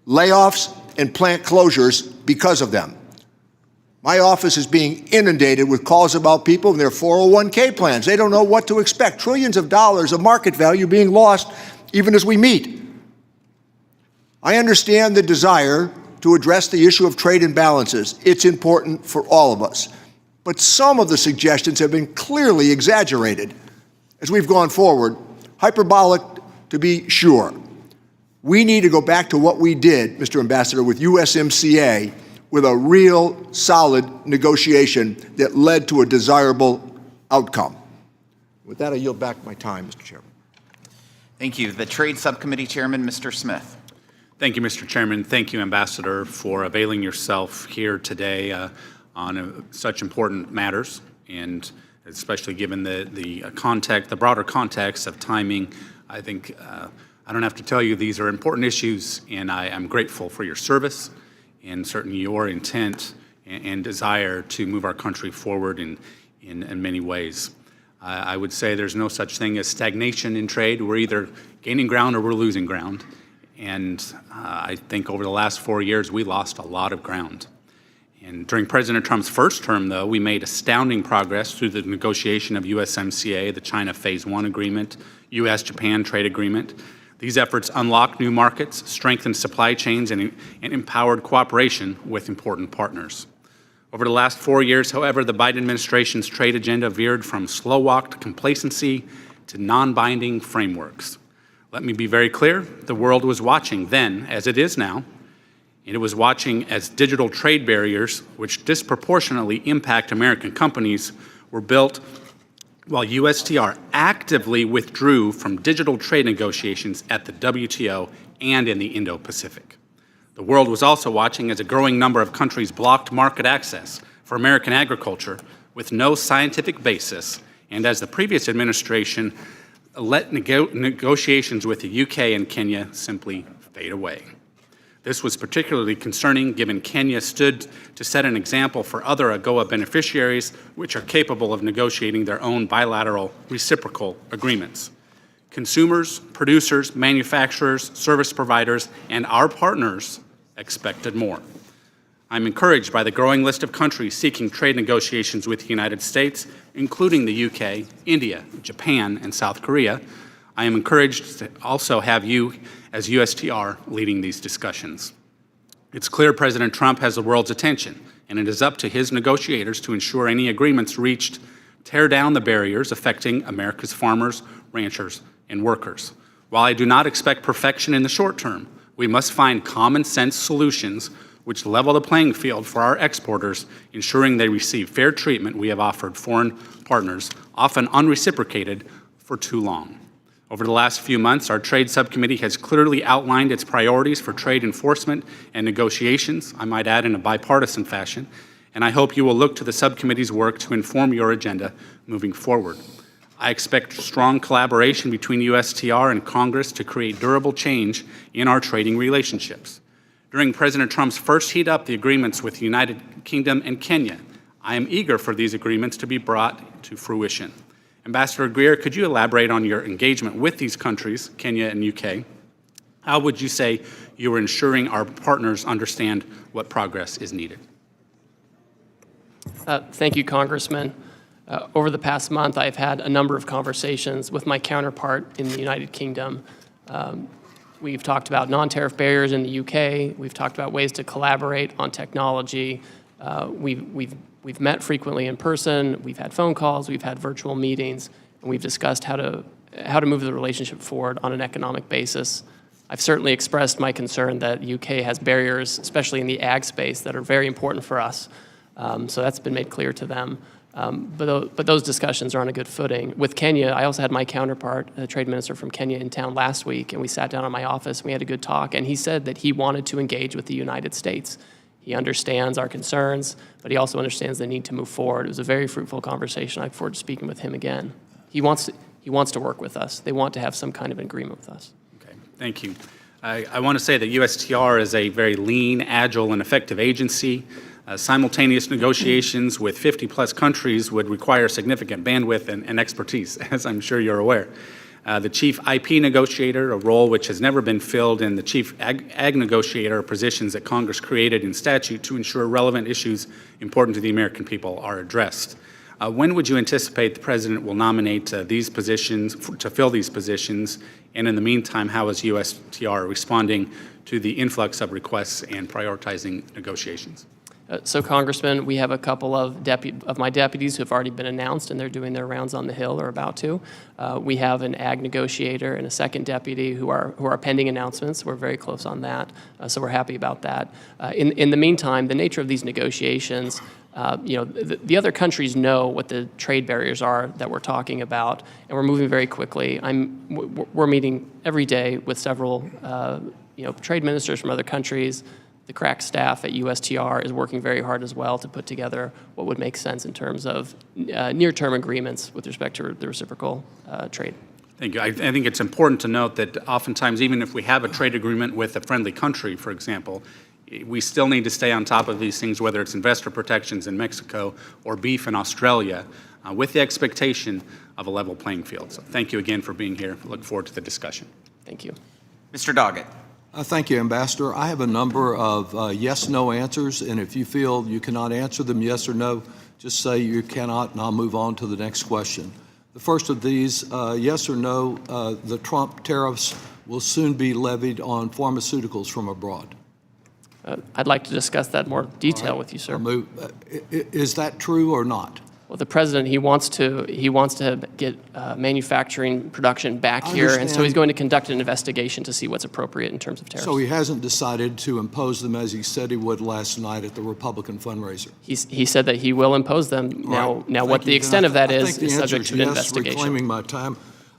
layoffs and plant closures because of them. My office is being inundated with calls about people and their 401k plans. They don't know what to expect. Trillions of dollars of market value being lost even as we meet. I understand the desire to address the issue of trade imbalances. It's important for all of us. But some of the suggestions have been clearly exaggerated as we've gone forward, hyperbolic to be sure. We need to go back to what we did, Mr. Ambassador, with USMCA, with a real solid negotiation that led to a desirable outcome. With that, I yield back my time, Mr. Chairman. Thank you. The Trade Subcommittee Chairman, Mr. Smith. Thank you, Mr. Chairman. Thank you, Ambassador, for availing yourself here today on such important matters, and especially given the context, the broader context of timing. I think I don't have to tell you these are important issues, and I am grateful for your service and certainly your intent and desire to move our country forward in many ways. I would say there's no such thing as stagnation in trade. We're either gaining ground or we're losing ground. And I think over the last 4 years, we lost a lot of ground. And during President Trump's first term, though, we made astounding progress through the negotiation of USMCA, the China Phase 1 agreement, U.S.-Japan trade agreement. These efforts unlocked new markets, strengthened supply chains, and empowered cooperation with important partners. Over the last 4 years, however, the Biden administration's trade agenda veered from slow-walked complacency to non-binding frameworks. Let me be very clear, the world was watching then, as it is now, and it was watching as digital trade barriers, which disproportionately impact American companies, were built while USTR actively withdrew from digital trade negotiations at the WTO and in the Indo-Pacific. The world was also watching as a growing number of countries blocked market access for American agriculture with no scientific basis and as the previous administration let negotiations with the UK and Kenya simply fade away. This was particularly concerning given Kenya stood to set an example for other AGOA beneficiaries which are capable of negotiating their own bilateral reciprocal agreements. Consumers, producers, manufacturers, service providers, and our partners expected more. I'm encouraged by the growing list of countries seeking trade negotiations with the United States, including the UK, India, Japan, and South Korea. I am encouraged to also have you as USTR leading these discussions. It's clear President Trump has the world's attention, and it is up to his negotiators to ensure any agreements reached tear down the barriers affecting America's farmers, ranchers, and workers. While I do not expect perfection in the short term, we must find common sense solutions which level the playing field for our exporters, ensuring they receive fair treatment we have offered foreign partners, often unreciprocated, for too long. Over the last few months, our Trade Subcommittee has clearly outlined its priorities for trade enforcement and negotiations, I might add in a bipartisan fashion, and I hope you will look to the subcommittee's work to inform your agenda moving forward. I expect strong collaboration between USTR and Congress to create durable change in our trading relationships. During President Trump's first heat up the agreements with the United Kingdom and Kenya, I am eager for these agreements to be brought to fruition. Ambassador Greer, could you elaborate on your engagement with these countries, Kenya and UK? How would you say you are ensuring our partners understand what progress is needed? Thank you, Congressman. Over the past month, I've had a number of conversations with my counterpart in the United Kingdom. We've talked about non-tariff barriers in the UK. We've talked about ways to collaborate on technology. We've met frequently in person. We've had phone calls. We've had virtual meetings, and we've discussed how to move the relationship forward on an economic basis. I've certainly expressed my concern that the UK has barriers, especially in the ag space, that are very important for us. So that's been made clear to them. But those discussions are on a good footing. With Kenya, I also had my counterpart, the trade minister from Kenya, in town last week, and we sat down in my office, and we had a good talk, and he said that he wanted to engage with the United States. He understands our concerns, but he also understands the need to move forward. It was a very fruitful conversation. I look forward to speaking with him again. He wants to work with us. They want to have some kind of agreement with us. Okay, thank you. I want to say that USTR is a very lean, agile, and effective agency. Simultaneous negotiations with 50-plus countries would require significant bandwidth and expertise, as I'm sure you're aware. The chief IP negotiator, a role which has never been filled, and the chief ag negotiator are positions that Congress created in statute to ensure relevant issues important to the American people are addressed. When would you anticipate the President will nominate these positions, to fill these positions? And in the meantime, how is USTR responding to the influx of requests and prioritizing negotiations? So, Congressman, we have a couple of my deputies who have already been announced, and they're doing their rounds on the Hill or about to. We have an ag negotiator and a second deputy who are pending announcements. We're very close on that, so we're happy about that. In the meantime, the nature of these negotiations, the other countries know what the trade barriers are that we're talking about, and we're moving very quickly. We're meeting every day with several trade ministers from other countries. The crack staff at USTR is working very hard as well to put together what would make sense in terms of near-term agreements with respect to the reciprocal trade. Thank you. I think it's important to note that oftentimes, even if we have a trade agreement with a friendly country, for example, we still need to stay on top of these things, whether it's investor protections in Mexico or beef in Australia, with the expectation of a level playing field. So thank you again for being here. I look forward to the discussion. Thank you. Mr. Doggett. Thank you, Ambassador. I have a number of yes-no answers, and if you feel you cannot answer them yes or no, just say you cannot, and I'll move on to the next question. The first of these, yes or no, the Trump tariffs will soon be levied on pharmaceuticals from abroad. I'd like to discuss that in more detail with you, sir. Is that true or not? Well, the president, he wants to get manufacturing production back here, and so he's going to conduct an investigation to see what's appropriate in terms of tariffs. So he hasn't decided to impose them as he said he would last night at the Republican fundraiser. He said that he will impose them. Now, what the extent of that is subject to an investigation. Reclaiming my time.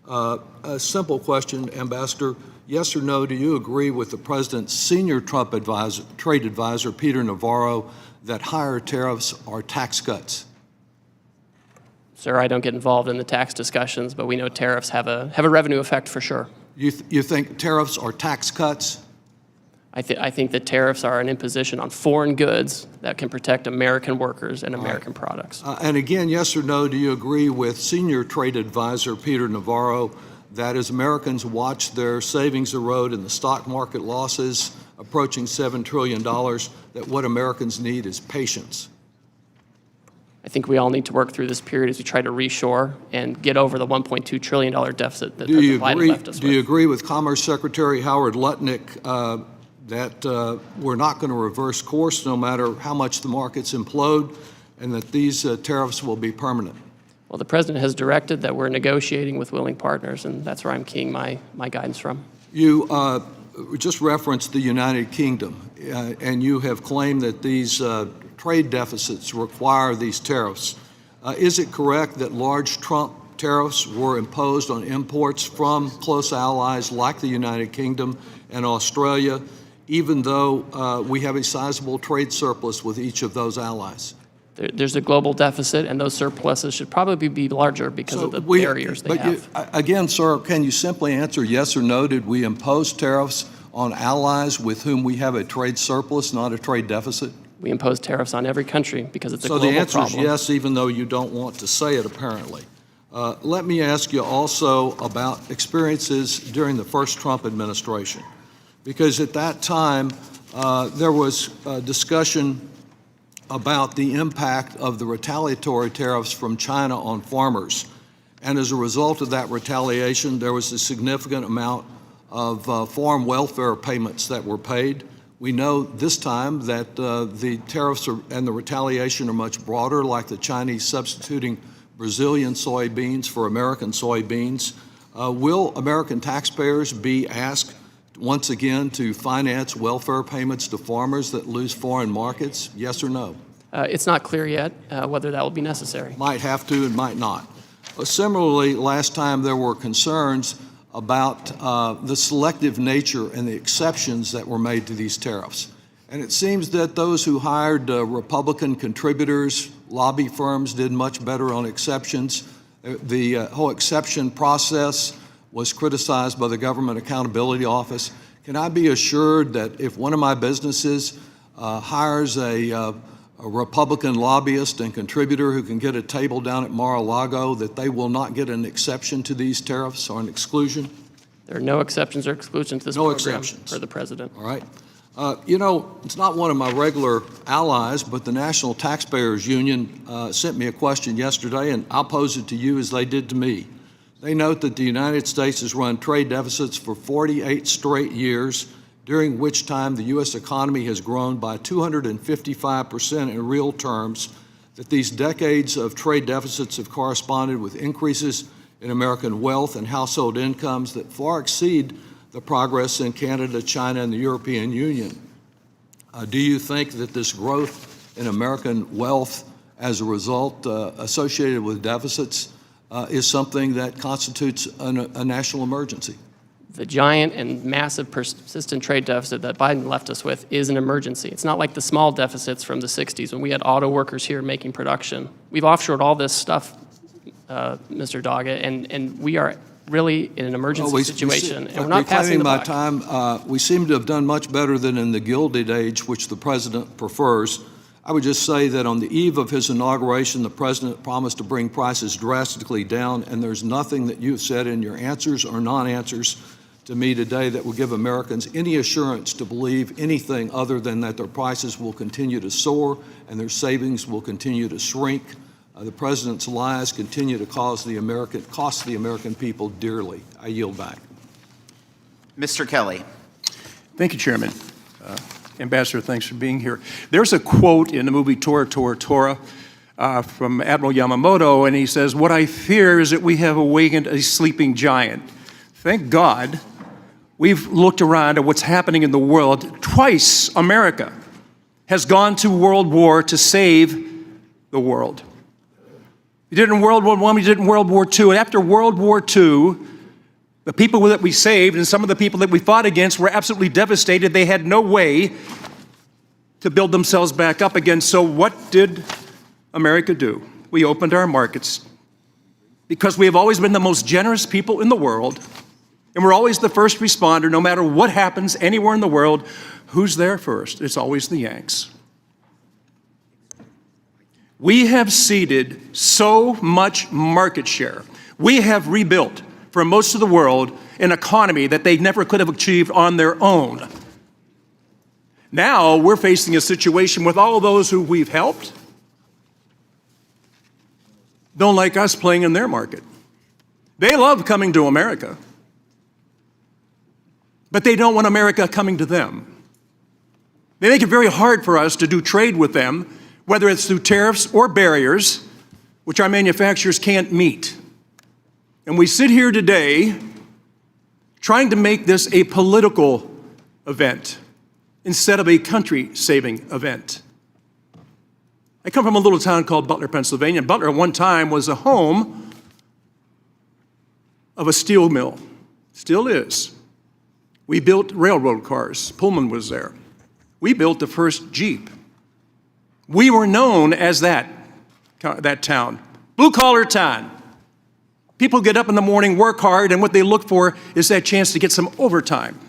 A simple question, Ambassador. Yes or no, do you agree with the president's senior Trump trade advisor, Peter Navarro, that higher tariffs are tax cuts? Sir, I don't get involved in the tax discussions, but we know tariffs have a revenue effect for sure. You think tariffs are tax cuts? I think that tariffs are an imposition on foreign goods that can protect American workers and American products. And again, yes or no, do you agree with senior trade advisor Peter Navarro that as Americans watch their savings erode and the stock market losses approaching $7 trillion, that what Americans need is patience? I think we all need to work through this period as we try to reshore and get over the $1.2 trillion deficit that President Biden left us with. Do you agree with Commerce Secretary Howard Lutnick that we're not going to reverse course no matter how much the markets implode, and that these tariffs will be permanent? Well, the President has directed that we're negotiating with willing partners, and that's where I'm keying my guidance from. You just referenced the United Kingdom, and you have claimed that these trade deficits require these tariffs. Is it correct that large Trump tariffs were imposed on imports from close allies like the United Kingdom and Australia, even though we have a sizable trade surplus with each of those allies? There's a global deficit, and those surpluses should probably be larger because of the barriers they have. Again, sir, can you simply answer yes or no? Did we impose tariffs on allies with whom we have a trade surplus, not a trade deficit? We impose tariffs on every country because it's a global problem. So the answer is yes, even though you don't want to say it, apparently. Let me ask you also about experiences during the first Trump administration, because at that time there was discussion about the impact of the retaliatory tariffs from China on farmers. And as a result of that retaliation, there was a significant amount of farm welfare payments that were paid. We know this time that the tariffs and the retaliation are much broader, like the Chinese substituting Brazilian soybeans for American soybeans. Will American taxpayers be asked once again to finance welfare payments to farmers that lose foreign markets? Yes or no? It's not clear yet whether that will be necessary. Might have to and might not. Similarly, last time there were concerns about the selective nature and the exceptions that were made to these tariffs. And it seems that those who hired Republican contributors, lobby firms, did much better on exceptions. The whole exception process was criticized by the Government Accountability Office. Can I be assured that if one of my businesses hires a Republican lobbyist and contributor who can get a table down at Mar-a-Lago, that they will not get an exception to these tariffs or an exclusion? There are no exceptions or exclusions to this program for the President. All right. You know, it's not one of my regular allies, but the National Taxpayers Union sent me a question yesterday, and I'll pose it to you as they did to me. They note that the United States has run trade deficits for 48 straight years, during which time the U.S. economy has grown by 255% in real terms, that these decades of trade deficits have corresponded with increases in American wealth and household incomes that far exceed the progress in Canada, China, and the European Union. Do you think that this growth in American wealth as a result associated with deficits is something that constitutes a national emergency? The giant and massive persistent trade deficit that Biden left us with is an emergency. It's not like the small deficits from the 60s when we had auto workers here making production. We've offshored all this stuff, Mr. Doggett, and we are really in an emergency situation, and we're not passing the buck. Time, we seem to have done much better than in the Gilded Age, which the President prefers. I would just say that on the eve of his inauguration, the President promised to bring prices drastically down, and there's nothing that you've said in your answers or non-answers to me today that will give Americans any assurance to believe anything other than that their prices will continue to soar and their savings will continue to shrink. The President's lies continue to cost the American people dearly. I yield back. Mr. Kelly. Thank you, Chairman. Ambassador, thanks for being here. There's a quote in the movie Tora, Tora, Tora from Admiral Yamamoto, and he says, "What I fear is that we have awakened a sleeping giant." Thank God we've looked around at what's happening in the world. Twice America has gone to World War to save the world. We did it in World War I, we did it in World War II, and after World War II, the people that we saved and some of the people that we fought against were absolutely devastated. They had no way to build themselves back up again. So what did America do? We opened our markets because we have always been the most generous people in the world, and we're always the first responder, no matter what happens anywhere in the world. Who's there first? It's always the Yanks. We have ceded so much market share. We have rebuilt, for most of the world, an economy that they never could have achieved on their own. Now we're facing a situation with all those who we've helped don't like us playing in their market. They love coming to America, but they don't want America coming to them. They make it very hard for us to do trade with them, whether it's through tariffs or barriers, which our manufacturers can't meet. And we sit here today trying to make this a political event instead of a country-saving event. I come from a little town called Butler, Pennsylvania. Butler at one time was a home of a steel mill. Still is. We built railroad cars. Pullman was there. We built the first Jeep. We were known as that town. Blue-collar town. People get up in the morning, work hard, and what they look for is that chance to get some overtime.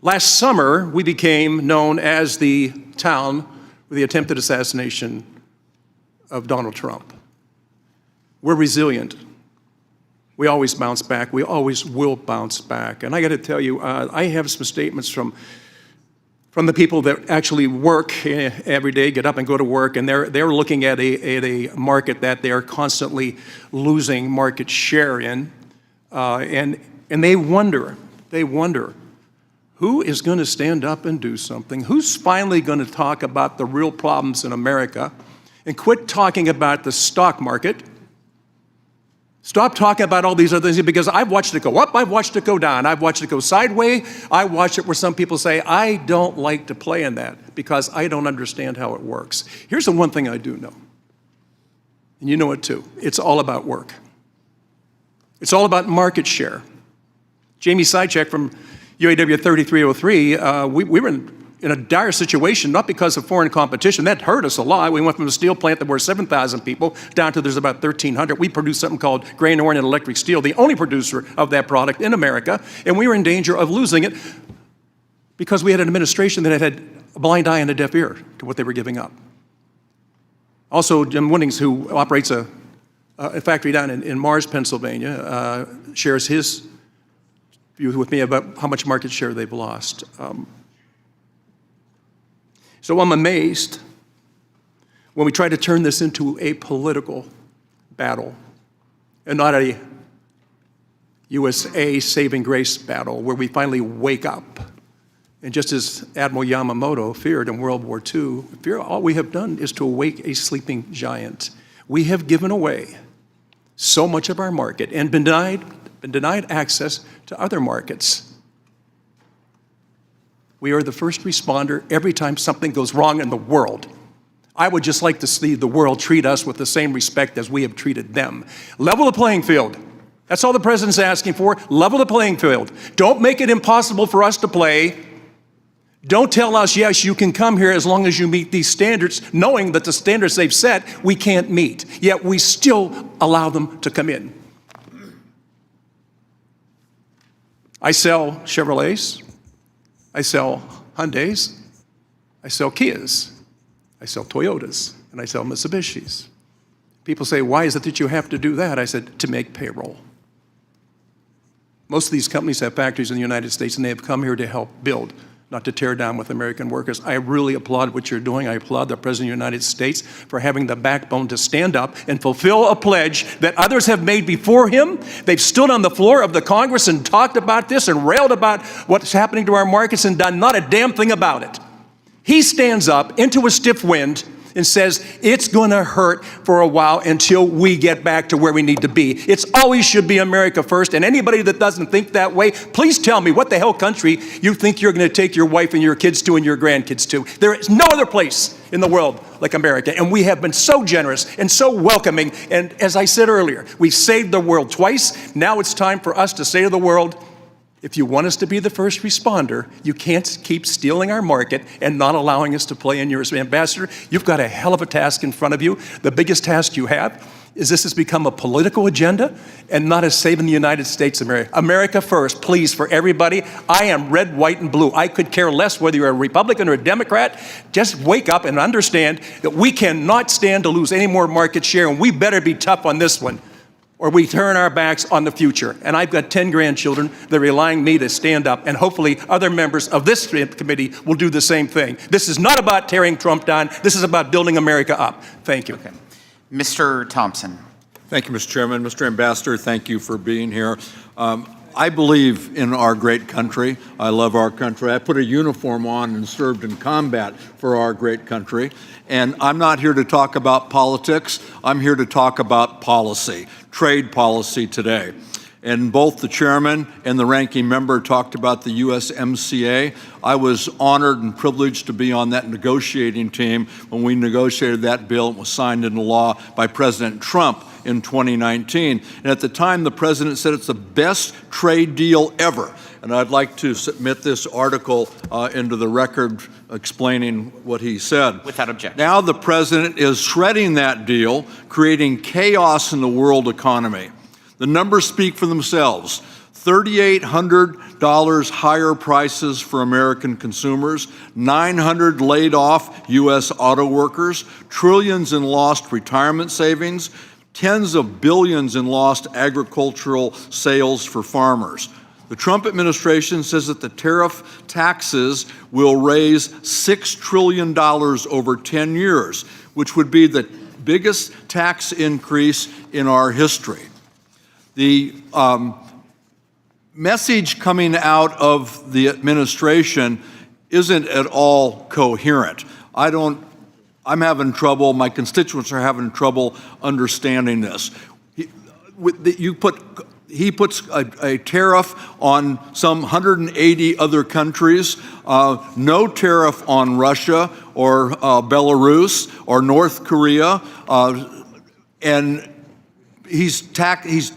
Last summer, we became known as the town with the attempted assassination of Donald Trump. We're resilient. We always bounce back. We always will bounce back. And I got to tell you, I have some statements from the people that actually work every day, get up and go to work, and they're looking at a market that they're constantly losing market share in, and they wonder, who is going to stand up and do something? Who's finally going to talk about the real problems in America and quit talking about the stock market? Stop talking about all these other things, because I've watched it go up, I've watched it go down, I've watched it go sideways, I watched it where some people say, I don't like to play in that because I don't understand how it works. Here's the one thing I do know, and you know it too. It's all about work. It's all about market share. Jamie Sychek from UAW 3303, we were in a dire situation, not because of foreign competition. That hurt us a lot. We went from a steel plant that were 7,000 people down to there's about 1,300. We produced something called grain-oriented electric steel, the only producer of that product in America, and we were in danger of losing it because we had an administration that had a blind eye and a deaf ear to what they were giving up. Also, Jim Winnings, who operates a factory down in Mars, Pennsylvania, shares his view with me about how much market share they've lost. So I'm amazed when we try to turn this into a political battle and not a USA saving grace battle where we finally wake up. And just as Admiral Yamamoto feared in World War II, all we have done is to awake a sleeping giant. We have given away so much of our market and been denied access to other markets. We are the first responder every time something goes wrong in the world. I would just like to see the world treat us with the same respect as we have treated them. Level the playing field. That's all the president's asking for. Level the playing field. Don't make it impossible for us to play. Don't tell us, yes, you can come here as long as you meet these standards, knowing that the standards they've set we can't meet. Yet we still allow them to come in. I sell Chevrolets. I sell Hyundais, I sell Kias, I sell Toyotas, and I sell Mitsubishis. People say, why is it that you have to do that? I said, to make payroll. Most of these companies have factories in the United States, and they have come here to help build, not to tear down with American workers. I really applaud what you're doing. I applaud the President of the United States for having the backbone to stand up and fulfill a pledge that others have made before him. They've stood on the floor of the Congress and talked about this and railed about what's happening to our markets and done not a damn thing about it. He stands up into a stiff wind and says, it's going to hurt for a while until we get back to where we need to be. It's always should be America first, and anybody that doesn't think that way, please tell me what the hell country you think you're going to take your wife and your kids to and your grandkids to. There is no other place in the world like America, and we have been so generous and so welcoming, and as I said earlier, we've saved the world twice. Now it's time for us to say to the world, If you want us to be the first responder, you can't keep stealing our market and not allowing us to play in yours. Ambassador, you've got a hell of a task in front of you. The biggest task you have is this has become a political agenda and not as saving the United States of America. America first, please, for everybody. I am red, white, and blue. I could care less whether you're a Republican or a Democrat. Just wake up and understand that we cannot stand to lose any more market share, and we better be tough on this one, or we turn our backs on the future. And I've got 10 grandchildren that are relying on me to stand up, and hopefully other members of this committee will do the same thing. This is not about tearing Trump down. This is about building America up. Thank you. Okay. Mr. Thompson. Thank you, Mr. Chairman. Mr. Ambassador, thank you for being here. I believe in our great country. I love our country. I put a uniform on and served in combat for our great country. And I'm not here to talk about politics. I'm here to talk about policy, trade policy today. And both the chairman and the ranking member talked about the USMCA. I was honored and privileged to be on that negotiating team when we negotiated that bill and was signed into law by President Trump in 2019. And at the time, the president said it's the best trade deal ever. And I'd like to submit this article into the record explaining what he said. Without objection. Now the president is shredding that deal, creating chaos in the world economy. The numbers speak for themselves. $3,800 higher prices for American consumers, 900 laid off U.S. auto workers, trillions in lost retirement savings, tens of billions in lost agricultural sales for farmers. The Trump administration says that the tariff taxes will raise $6 trillion over 10 years, which would be the biggest tax increase in our history. The message coming out of the administration isn't at all coherent. I'm having trouble, my constituents are having trouble understanding this. He puts a tariff on some 180 other countries, no tariff on Russia or Belarus or North Korea, and he's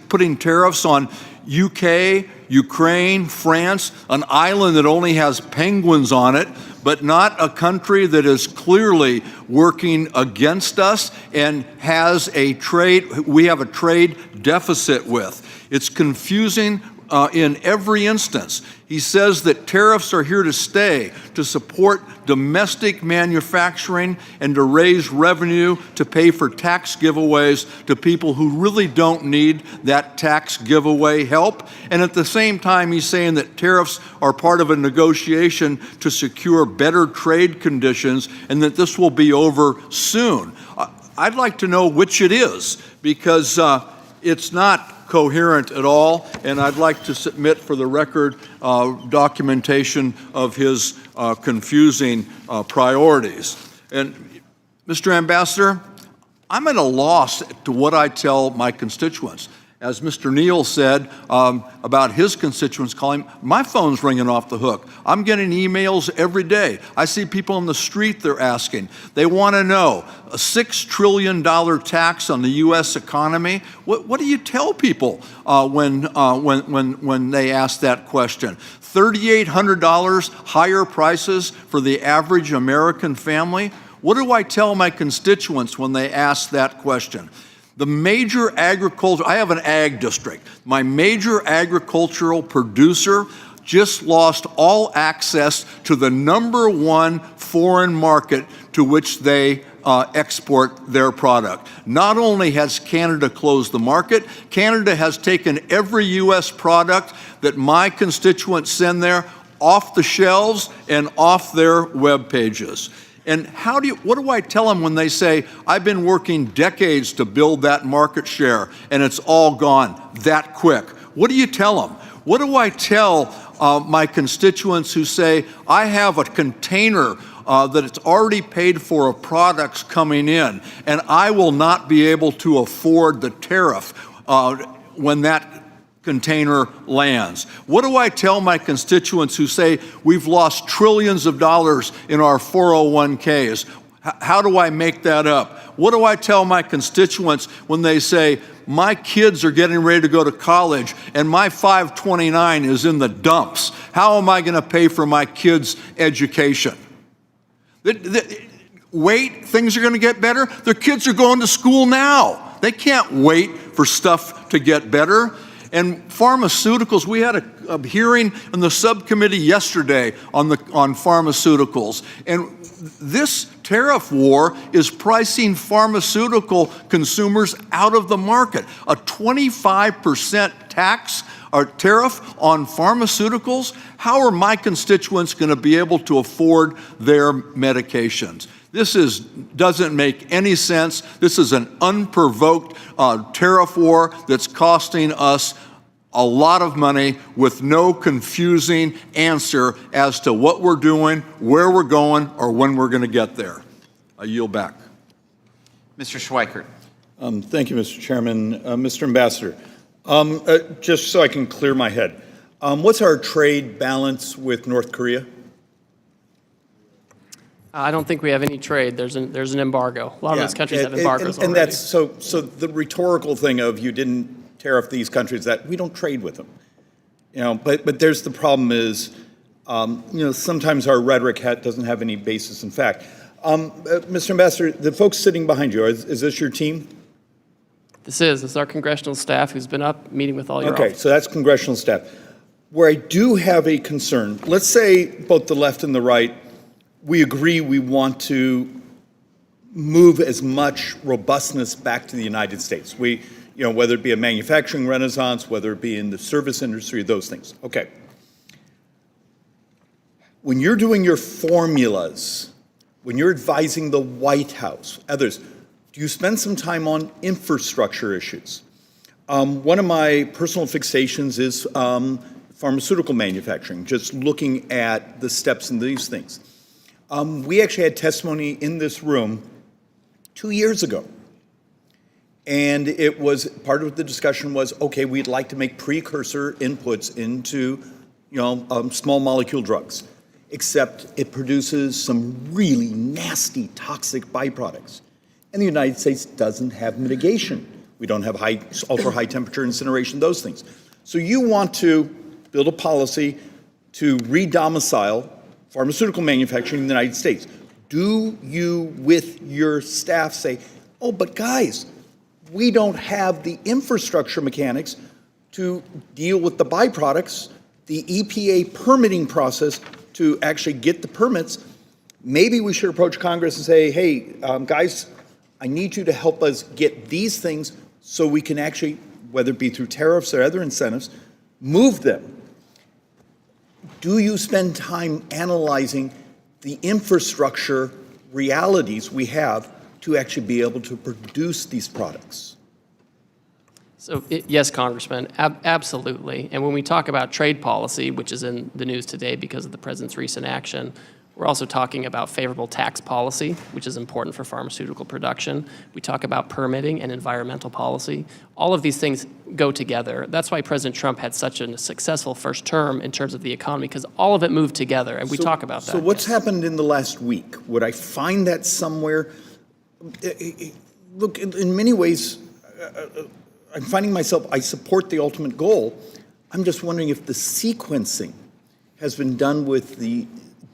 putting tariffs on UK, Ukraine, France, an island that only has penguins on it, but not a country that is clearly working against us and we have a trade deficit with. It's confusing in every instance. He says that tariffs are here to stay, to support domestic manufacturing and to raise revenue to pay for tax giveaways to people who really don't need that tax giveaway help. And at the same time, he's saying that tariffs are part of a negotiation to secure better trade conditions and that this will be over soon. I'd like to know which it is, because it's not coherent at all, and I'd like to submit for the record documentation of his confusing priorities. And Mr. Ambassador, I'm at a loss to what I tell my constituents. As Mr. Neal said about his constituents calling, my phone's ringing off the hook. I'm getting emails every day. I see people on the street, they're asking. They want to know, a $6 trillion tax on the U.S. economy? What do you tell people when they ask that question? $3,800 higher prices for the average American family? What do I tell my constituents when they ask that question? The major agriculture, I have an ag district. My major agricultural producer just lost all access to the #1 foreign market to which they export their product. Not only has Canada closed the market, Canada has taken every U.S. product that my constituents send there off the shelves and off their web pages. And what do I tell them when they say, I've been working decades to build that market share and it's all gone that quick? What do you tell them? What do I tell my constituents who say, I have a container that it's already paid for of products coming in, and I will not be able to afford the tariff when that container lands? What do I tell my constituents who say we've lost trillions of dollars in our 401ks? How do I make that up? What do I tell my constituents when they say, my kids are getting ready to go to college and my 529 is in the dumps? How am I going to pay for my kids' education? Wait, things are going to get better? Their kids are going to school now. They can't wait for stuff to get better. And pharmaceuticals, we had a hearing in the subcommittee yesterday on pharmaceuticals. And this tariff war is pricing pharmaceutical consumers out of the market. A 25% tax or tariff on pharmaceuticals? How are my constituents going to be able to afford their medications? This doesn't make any sense. This is an unprovoked tariff war that's costing us a lot of money with no confusing answer as to what we're doing, where we're going, or when we're going to get there. I yield back. Mr. Schweikert. Thank you, Mr. Chairman. Mr. Ambassador, just so I can clear my head, what's our trade balance with North Korea? I don't think we have any trade. There's an embargo. A lot of those countries have embargoes and already. that's so the rhetorical thing of you didn't tariff these countries, that we don't trade with them. But there's the problem is, sometimes our rhetoric doesn't have any basis in fact. Mr. Ambassador, the folks sitting behind you, is this your team? This is our congressional staff who's been up meeting with all your Okay, so that's congressional staff. Where I do have a concern, let's say both the left and the right, we agree we want to move as much robustness back to the United States. Whether it be a manufacturing renaissance, whether it be in the service industry, those things. Okay. When you're doing your formulas, when you're advising the White House, others, do you spend some time on infrastructure issues? One of my personal fixations is pharmaceutical manufacturing, just looking at the steps in these things. We actually had testimony in this room 2 years ago. And it was, part of the discussion was, okay, we'd like to make precursor inputs into, small molecule drugs, except it produces some really nasty, toxic byproducts. And the United States doesn't have mitigation. We don't have ultra high temperature incineration, those things. So you want to build a policy to re-domicile pharmaceutical manufacturing in the United States. Do you, with your staff, say, oh, but guys, we don't have the infrastructure mechanics to deal with the byproducts, the EPA permitting process to actually get the permits. Maybe we should approach Congress and say, hey, guys, I need you to help us get these things so we can actually, whether it be through tariffs or other incentives, move them. Do you spend time analyzing the infrastructure realities we have to actually be able to produce these products? So yes, Congressman, absolutely. And when we talk about trade policy, which is in the news today because of the president's recent action, we're also talking about favorable tax policy, which is important for pharmaceutical production. We talk about permitting and environmental policy. All of these things go together. That's why President Trump had such a successful first term in terms of the economy, because all of it moved together, and we talk about that. So what's happened in the last week? Would I find that somewhere? Look, in many ways, I'm finding myself, I support the ultimate goal. I'm just wondering if the sequencing has been done with the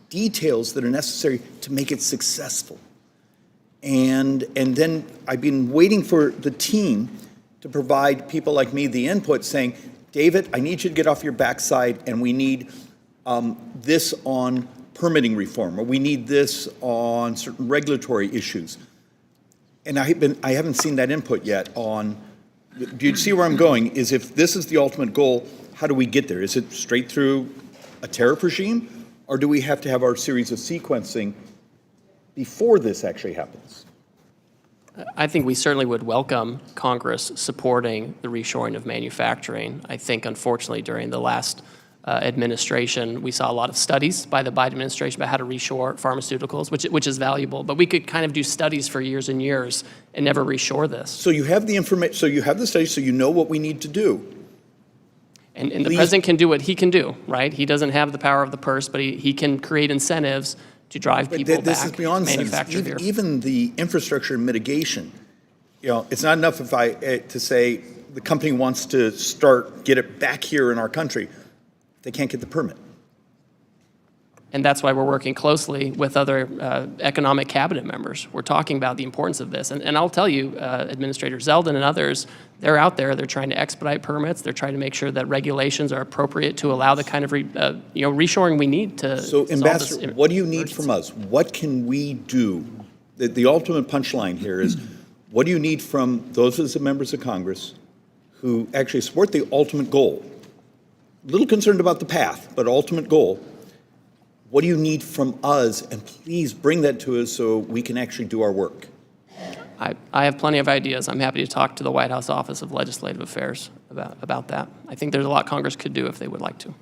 details that are necessary to make it successful. And then I've been waiting for the team to provide people like me the input saying, David, I need you to get off your backside and we need this on permitting reform, or we need this on certain regulatory issues. And I haven't seen that input yet on, do you see where I'm going? Is if this is the ultimate goal, how do we get there? Is it straight through a tariff regime? Or do we have to have our series of sequencing before this actually happens? I think we certainly would welcome Congress supporting the reshoring of manufacturing. I think, unfortunately, during the last administration, we saw a lot of studies by the Biden administration about how to reshore pharmaceuticals, which is valuable. But we could kind of do studies for years and years and never reshore this. So you have the information, so you have the studies, so you know what we need to do. And the president can do what he can do, right? He doesn't have the power of the purse, but he can create incentives to drive But people this back is beyond to manufacture sense. here. Even the infrastructure mitigation, it's not enough to say the company wants to get it back here in our country. They can't get the permit. And that's why we're working closely with other economic cabinet members. We're talking about the importance of this. And I'll tell you, Administrator Zeldin and others, they're out there. They're trying to expedite permits. They're trying to make sure that regulations are appropriate to allow the kind of reshoring we need to So, solve this Ambassador, what do you need from us? What can we do? The ultimate punchline here is, what do you need from those of us members of Congress who actually support the ultimate goal? A little concerned about the path, but ultimate goal. What do you need from us? And please bring that to us so we can actually do our work. I have plenty of ideas. I'm happy to talk to the White House Office of Legislative Affairs about that. I think there's a lot Congress could do if they would like to.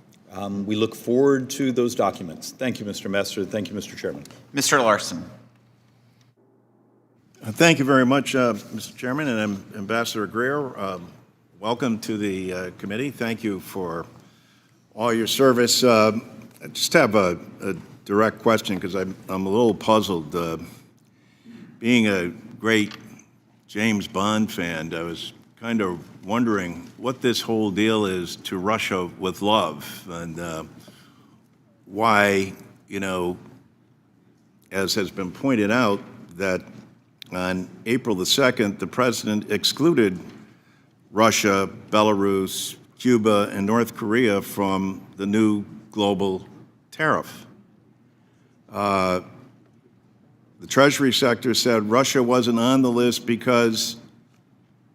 We look forward to those documents. Thank you, Mr. Ambassador. Thank you, Mr. Chairman. Mr. Larson. Thank you very much, Mr. Chairman, and Ambassador Greer. Welcome to the committee. Thank you for all your service. I just have a direct question because I'm a little puzzled. Being a great James Bond fan, I was kind of wondering what this whole deal is to Russia with love and why, as has been pointed out, that on April the 2nd, the president excluded Russia, Belarus, Cuba, and North Korea from the new global tariff. The Treasury sector said Russia wasn't on the list because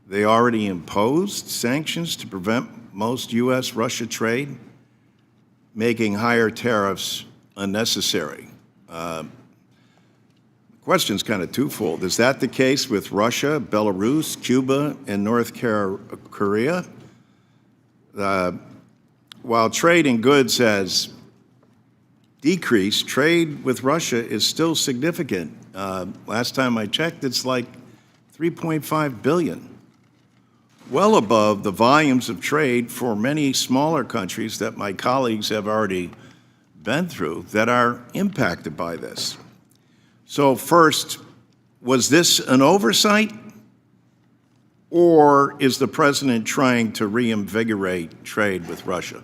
they already imposed sanctions to prevent most U.S.-Russia trade, making higher tariffs unnecessary. The question's kind of twofold. Is that the case with Russia, Belarus, Cuba, and North Korea? While trade in goods has decreased, trade with Russia is still significant. Last time I checked, it's like $3.5 billion. Well above the volumes of trade for many smaller countries that my colleagues have already been through that are impacted by this. So first, was this an oversight, or is the president trying to reinvigorate trade with Russia?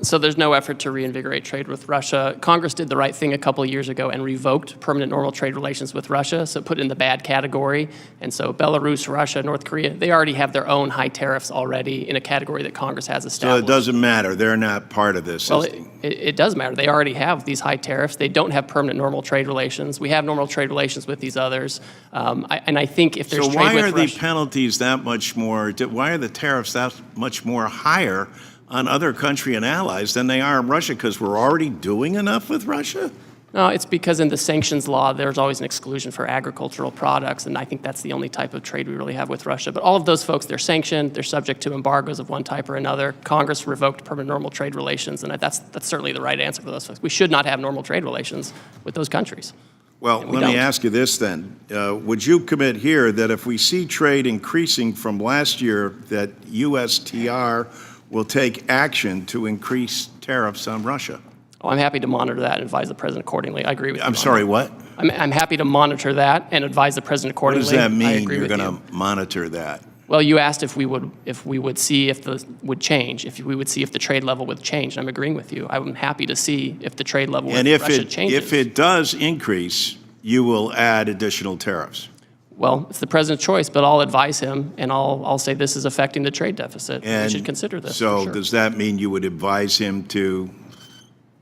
So there's no effort to reinvigorate trade with Russia. Congress did the right thing a couple of years ago and revoked permanent normal trade relations with Russia, so put it in the bad category. And so Belarus, Russia, North Korea, they already have their own high tariffs already in a category that Congress has established. So it doesn't matter. They're not part of this Well, system. it does matter. They already have these high tariffs. They don't have permanent normal trade relations. We have normal trade relations with these others. And I think if there's So trade why with are the Russia, penalties that much more, why are the tariffs that much more higher on other country and allies than they are in Russia? Because we're already doing enough with Russia? No, it's because in the sanctions law, there's always an exclusion for agricultural products, and I think that's the only type of trade we really have with Russia. But all of those folks, they're sanctioned, they're subject to embargoes of one type or another. Congress revoked permanent normal trade relations, and that's certainly the right answer for those folks. We should not have normal trade relations with those countries. Well, let me ask you this then. Would you commit here that if we see trade increasing from last year, that USTR will take action to increase tariffs on Russia? Oh, I'm happy to monitor that and advise the president accordingly. I agree with you. I'm sorry, what? I'm happy to monitor that and advise the president What accordingly. does that I mean, agree you're with going you. to monitor that? Well, you asked if we would see if the would change, if we would see if the trade level would change. I'm agreeing with you. I'm happy to see if the trade level with Russia changes. If it does increase, you will add additional tariffs. Well, it's the president's choice, but I'll advise him, and I'll say this is affecting the trade deficit. And we should consider this. So for sure. does that mean you would advise him to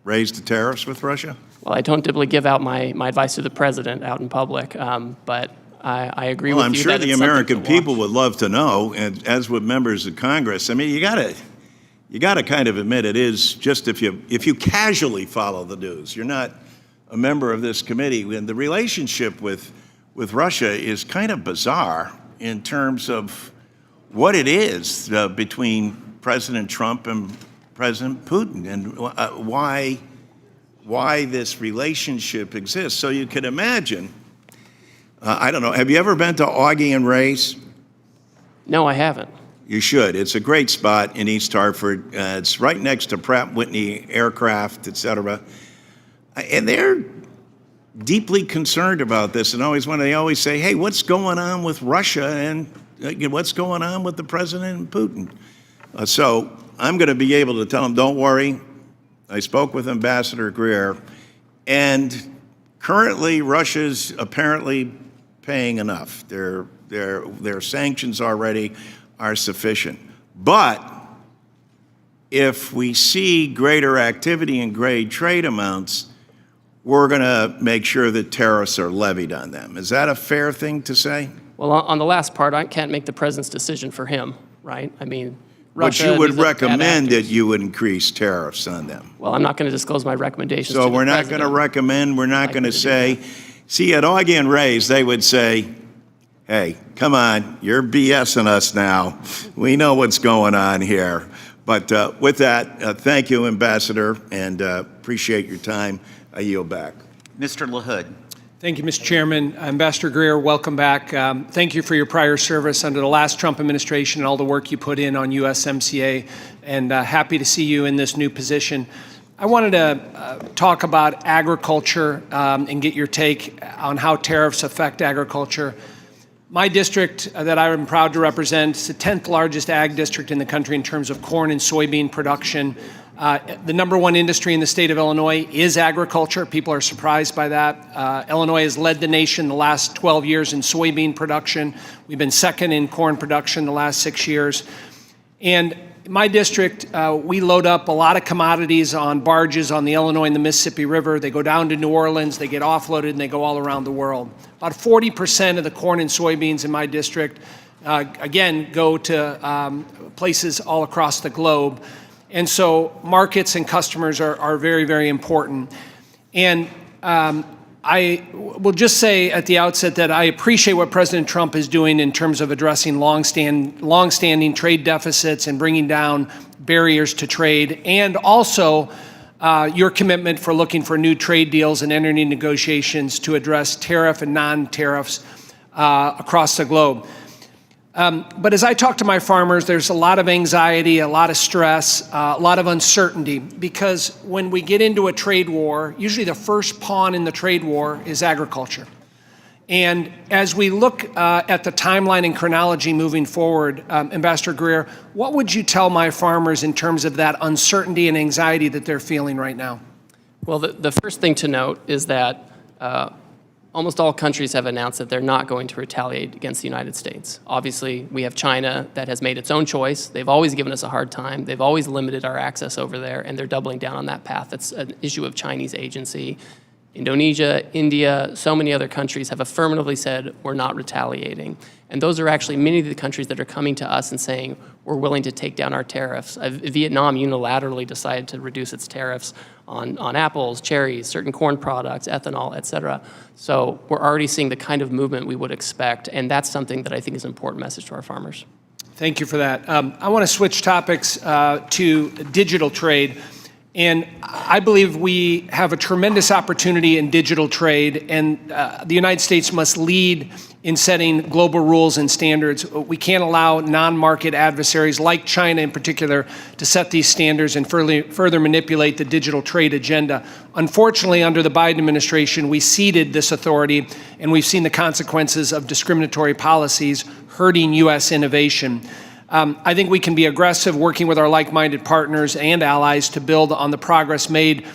raise the tariffs with Russia? Well, I don't typically give out my advice to the president out in public, but I agree Well, with I'm you sure that the it's something American to people watch. would love to know, and as would members of Congress. I mean, you gotta kind of admit it is just if you casually follow the news, you're not a member of this committee, and the relationship with Russia is kind of bizarre in terms of what it is between President Trump and President Putin, and why this relationship exists. So you can imagine. I don't know. Have you ever been to Augie and Ray's? No, I haven't. You should. It's a great spot in East Hartford. It's right next to Pratt Whitney Aircraft, et cetera. And they're deeply concerned about this, and they always say, hey, what's going on with Russia and what's going on with the president and Putin? So I'm going to be able to tell them, don't worry. I spoke with Ambassador Greer, and currently Russia's apparently paying enough. Their sanctions already are sufficient. But if we see greater activity and great trade amounts, we're going to make sure that tariffs are levied on them. Is that a fair thing to say? Well, on the last part, I can't make the president's decision for him, right? I mean, Russia. But you would recommend that you would increase tariffs on them. Well, I'm not going to disclose my recommendations. So we're not going to recommend, we're not going to say, see, at all getting raised, they would say, hey, come on, you're BSing us now. We know what's going on here. But with that, thank you, Ambassador, and appreciate your time. I yield back. Mr. LaHood. Thank you, Mr. Chairman. Ambassador Greer, welcome back. Thank you for your prior service under the last Trump administration and all the work you put in on USMCA, and happy to see you in this new position. I wanted to talk about agriculture and get your take on how tariffs affect agriculture. My district that I am proud to represent is the 10th largest ag district in the country in terms of corn and soybean production. The number one industry in the state of Illinois is agriculture. People are surprised by that. Illinois has led the nation the last 12 years in soybean production. We've been second in corn production the last 6 years. And in my district, we load up a lot of commodities on barges on the Illinois and the Mississippi River. They go down to New Orleans, they get offloaded, and they go all around the world. About 40% of the corn and soybeans in my district, again, go to places all across the globe. And so markets and customers are very, very important. And I will just say at the outset that I appreciate what President Trump is doing in terms of addressing long-standing trade deficits and bringing down barriers to trade, and also your commitment for looking for new trade deals and entering negotiations to address tariff and non-tariffs across the globe. But as I talk to my farmers, there's a lot of anxiety, a lot of stress, a lot of uncertainty, because when we get into a trade war, usually the first pawn in the trade war is agriculture. And as we look at the timeline and chronology moving forward, Ambassador Greer, what would you tell my farmers in terms of that uncertainty and anxiety that they're feeling right now? Well, the first thing to note is that almost all countries have announced that they're not going to retaliate against the United States. Obviously, we have China that has made its own choice. They've always given us a hard time. They've always limited our access over there, and they're doubling down on that path. It's an issue of Chinese agency. Indonesia, India, so many other countries have affirmatively said we're not retaliating. And those are actually many of the countries that are coming to us and saying we're willing to take down our tariffs. Vietnam unilaterally decided to reduce its tariffs on apples, cherries, certain corn products, ethanol, et cetera. So we're already seeing the kind of movement we would expect, and that's something that I think is an important message to our farmers. Thank you for that. I want to switch topics to digital trade. And I believe we have a tremendous opportunity in digital trade, and the United States must lead in setting global rules and standards. We can't allow non-market adversaries like China in particular to set these standards and further manipulate the digital trade agenda. Unfortunately, under the Biden administration, we ceded this authority, and we've seen the consequences of discriminatory policies hurting U.S. innovation. I think we can be aggressive working with our like-minded partners and allies to build on the progress made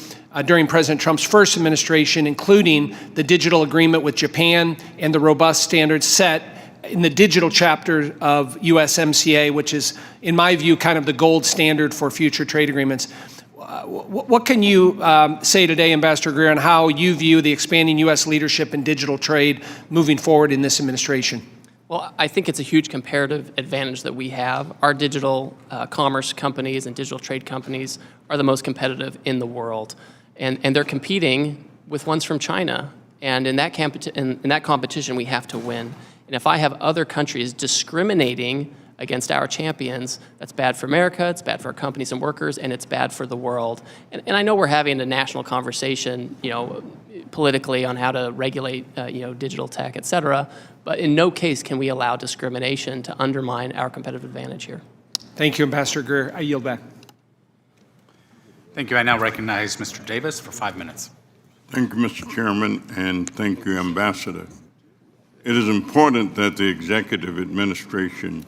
during President Trump's first administration, including the digital agreement with Japan and the robust standards set in the digital chapter of USMCA, which is, in my view, kind of the gold standard for future trade agreements. What can you say today, Ambassador Greer, on how you view the expanding U.S. leadership in digital trade moving forward in this administration? Well, I think it's a huge comparative advantage that we have. Our digital commerce companies and digital trade companies are the most competitive in the world. And they're competing with ones from China. And in that competition, we have to win. And if I have other countries discriminating against our champions, that's bad for America, it's bad for our companies and workers, and it's bad for the world. And I know we're having a national conversation, politically on how to regulate, digital tech, et cetera, but in no case can we allow discrimination to undermine our competitive advantage here. Thank you, Ambassador Greer. I yield back. Thank you. I now recognize Mr. Davis for 5 minutes. Thank you, Mr. Chairman, and thank you, Ambassador. It is important that the executive administration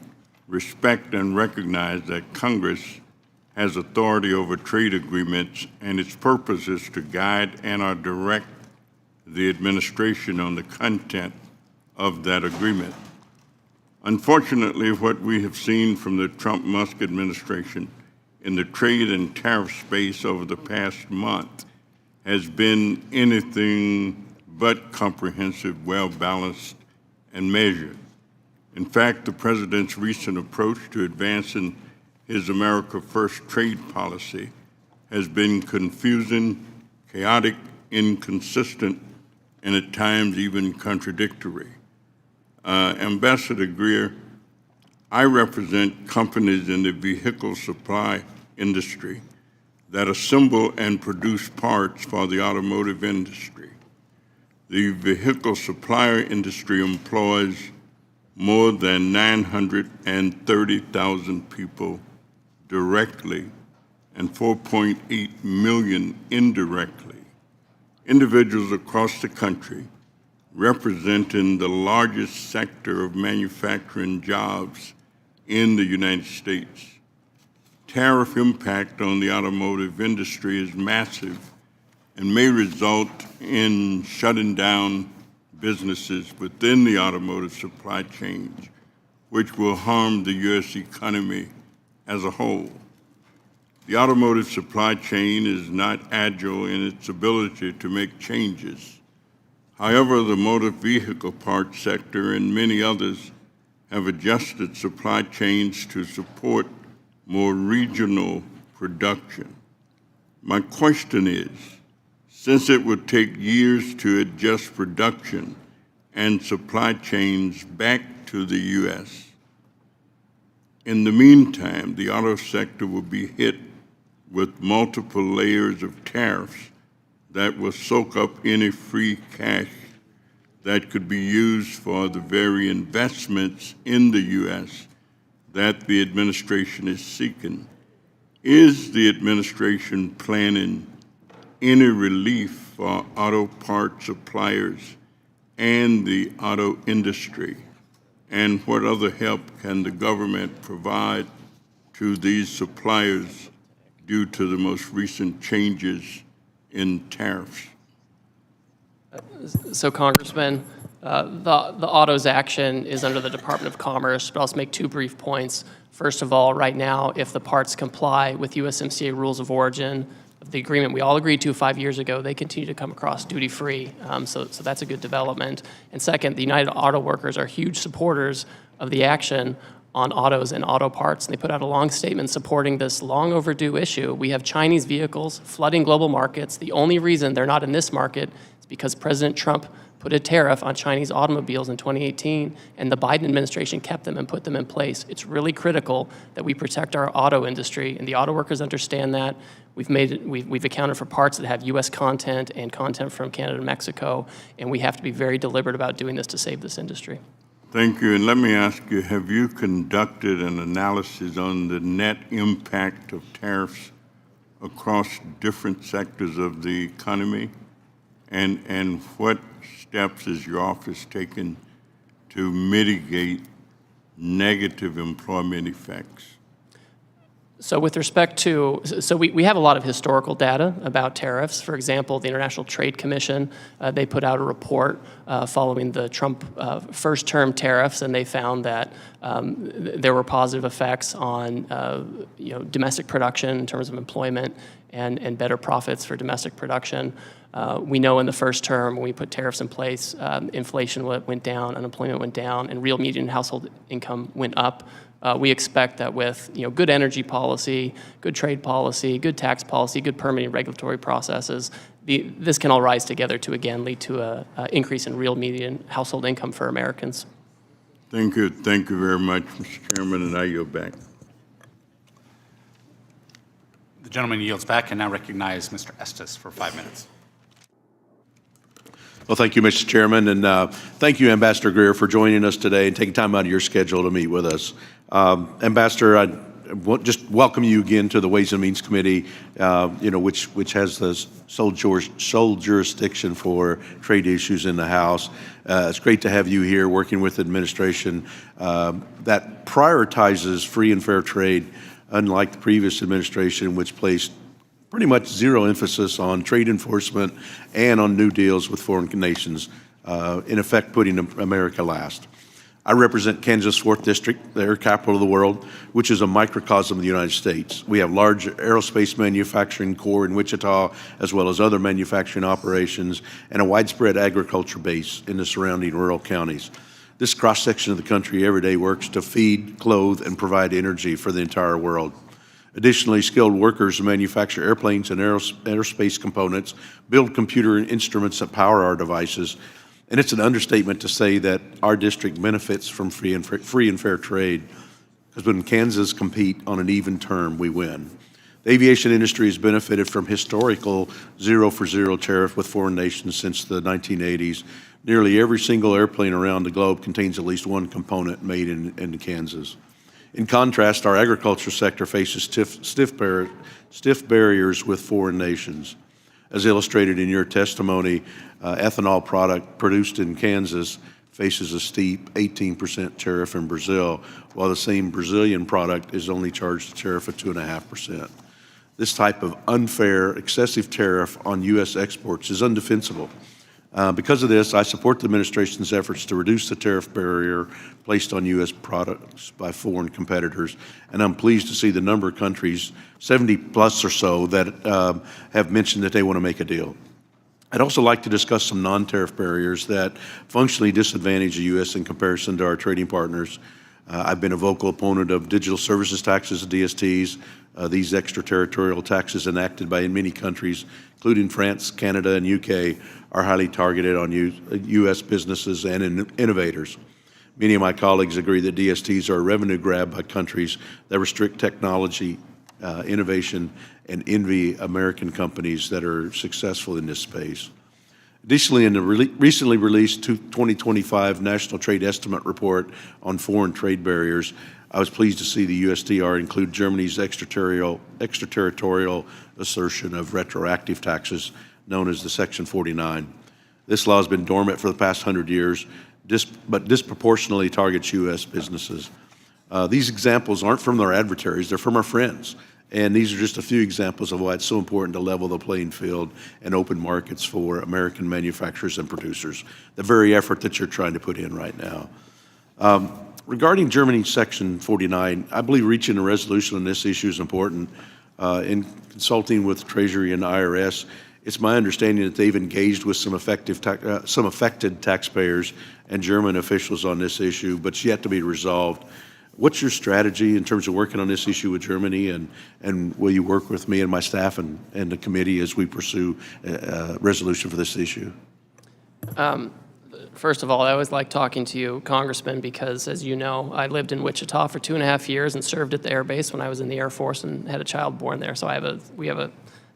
respect and recognize that Congress has authority over trade agreements, and its purpose is to guide and/or direct the administration on the content of that agreement. Unfortunately, what we have seen from the Trump-Musk administration in the trade and tariff space over the past month has been anything but comprehensive, well-balanced, and measured. In fact, the President's recent approach to advancing his America First trade policy has been confusing, chaotic, inconsistent, and at times even contradictory. Ambassador Greer, I represent companies in the vehicle supply industry that assemble and produce parts for the automotive industry. The vehicle supplier industry employs more than 930,000 people directly and 4.8 million indirectly. Individuals across the country representing the largest sector of manufacturing jobs in the United States. Tariff impact on the automotive industry is massive and may result in shutting down businesses within the automotive supply chains, which will harm the U.S. economy as a whole. The automotive supply chain is not agile in its ability to make changes. However, the motor vehicle parts sector and many others have adjusted supply chains to support more regional production. My question is, since it would take years to adjust production and supply chains back to the U.S., in the meantime, the auto sector will be hit with multiple layers of tariffs that will soak up any free cash that could be used for the very investments in the U.S. that the administration is seeking. Is the administration planning any relief for auto part suppliers and the auto industry? And what other help can the government provide to these suppliers due to the most recent changes in tariffs? So, Congressman, the autos action is under the Department of Commerce, but I'll just make two brief points. First of all, right now, if the parts comply with USMCA rules of origin, the agreement we all agreed to 5 years ago, they continue to come across duty-free. So that's a good development. And second, the United Auto Workers are huge supporters of the action on autos and auto parts. And they put out a long statement supporting this long overdue issue. We have Chinese vehicles flooding global markets. The only reason they're not in this market is because President Trump put a tariff on Chinese automobiles in 2018, and the Biden administration kept them and put them in place. It's really critical that we protect our auto industry, and the auto workers understand that. We've accounted for parts that have U.S. content and content from Canada and Mexico, and we have to be very deliberate about doing this to save this industry. Thank you. And let me ask you, have you conducted an analysis on the net impact of tariffs across different sectors of the economy? And what steps is your office taking to mitigate negative employment effects? So with respect to, we have a lot of historical data about tariffs. For example, the International Trade Commission, they put out a report following the Trump first term tariffs, and they found that there were positive effects on domestic production in terms of employment and better profits for domestic production. We know in the first term, when we put tariffs in place, inflation went down, unemployment went down, and real median household income went up. We expect that with good energy policy, good trade policy, good tax policy, good permitting regulatory processes, this can all rise together to again lead to an increase in real median household income for Americans. Thank you. Thank you very much, Mr. Chairman, and I yield back. The gentleman yields back and now recognize Mr. Estes for 5 minutes. Well, thank you, Mr. Chairman, and thank you, Ambassador Greer, for joining us today and taking time out of your schedule to meet with us. Ambassador, just welcome you again to the Ways and Means Committee, which has the sole jurisdiction for trade issues in the House. It's great to have you here working with the administration that prioritizes free and fair trade, unlike the previous administration, which placed pretty much zero emphasis on trade enforcement and on new deals with foreign nations, in effect putting America last. I represent Kansas 4th District, the air capital of the world, which is a microcosm of the United States. We have large aerospace manufacturing core in Wichita, as well as other manufacturing operations, and a widespread agriculture base in the surrounding rural counties. This cross-section of the country every day works to feed, clothe, and provide energy for the entire world. Additionally, skilled workers manufacture airplanes and aerospace components, build computer instruments that power our devices, and it's an understatement to say that our district benefits from free and fair trade, because when Kansas compete on an even term, we win. The aviation industry has benefited from historical zero-for-zero tariff with foreign nations since the 1980s. Nearly every single airplane around the globe contains at least one component made in Kansas. In contrast, our agriculture sector faces stiff barriers with foreign nations. As illustrated in your testimony, ethanol product produced in Kansas faces a steep 18% tariff in Brazil, while the same Brazilian product is only charged a tariff of 2.5%. This type of unfair, excessive tariff on U.S. exports is undefensible. Because of this, I support the administration's efforts to reduce the tariff barrier placed on U.S. products by foreign competitors, and I'm pleased to see the number of countries, 70 plus or so, that have mentioned that they want to make a deal. I'd also like to discuss some non-tariff barriers that functionally disadvantage the U.S. in comparison to our trading partners. I've been a vocal opponent of digital services taxes, DSTs. These extraterritorial taxes enacted by many countries, including France, Canada, and UK, are highly targeted on U.S. businesses and innovators. Many of my colleagues agree that DSTs are a revenue grab by countries that restrict technology, innovation, and envy American companies that are successful in this space. Additionally, in the recently released 2025 National Trade Estimate Report on foreign trade barriers, I was pleased to see the USTR include Germany's extraterritorial assertion of retroactive taxes, known as the Section 49. This law has been dormant for the past 100 years, but disproportionately targets U.S. businesses. These examples aren't from our adversaries, they're from our friends. And these are just a few examples of why it's so important to level the playing field and open markets for American manufacturers and producers, the very effort that you're trying to put in right now. Regarding Germany's Section 49, I believe reaching a resolution on this issue is important. In consulting with Treasury and IRS, it's my understanding that they've engaged with some affected taxpayers and German officials on this issue, but it's yet to be resolved. What's your strategy in terms of working on this issue with Germany, and will you work with me and my staff and the committee as we pursue a resolution for this issue? First of all, I always like talking to you, Congressman, because as you know, I lived in Wichita for 2.5 years and served at the Air Base when I was in the Air Force and had a child born there, so we have a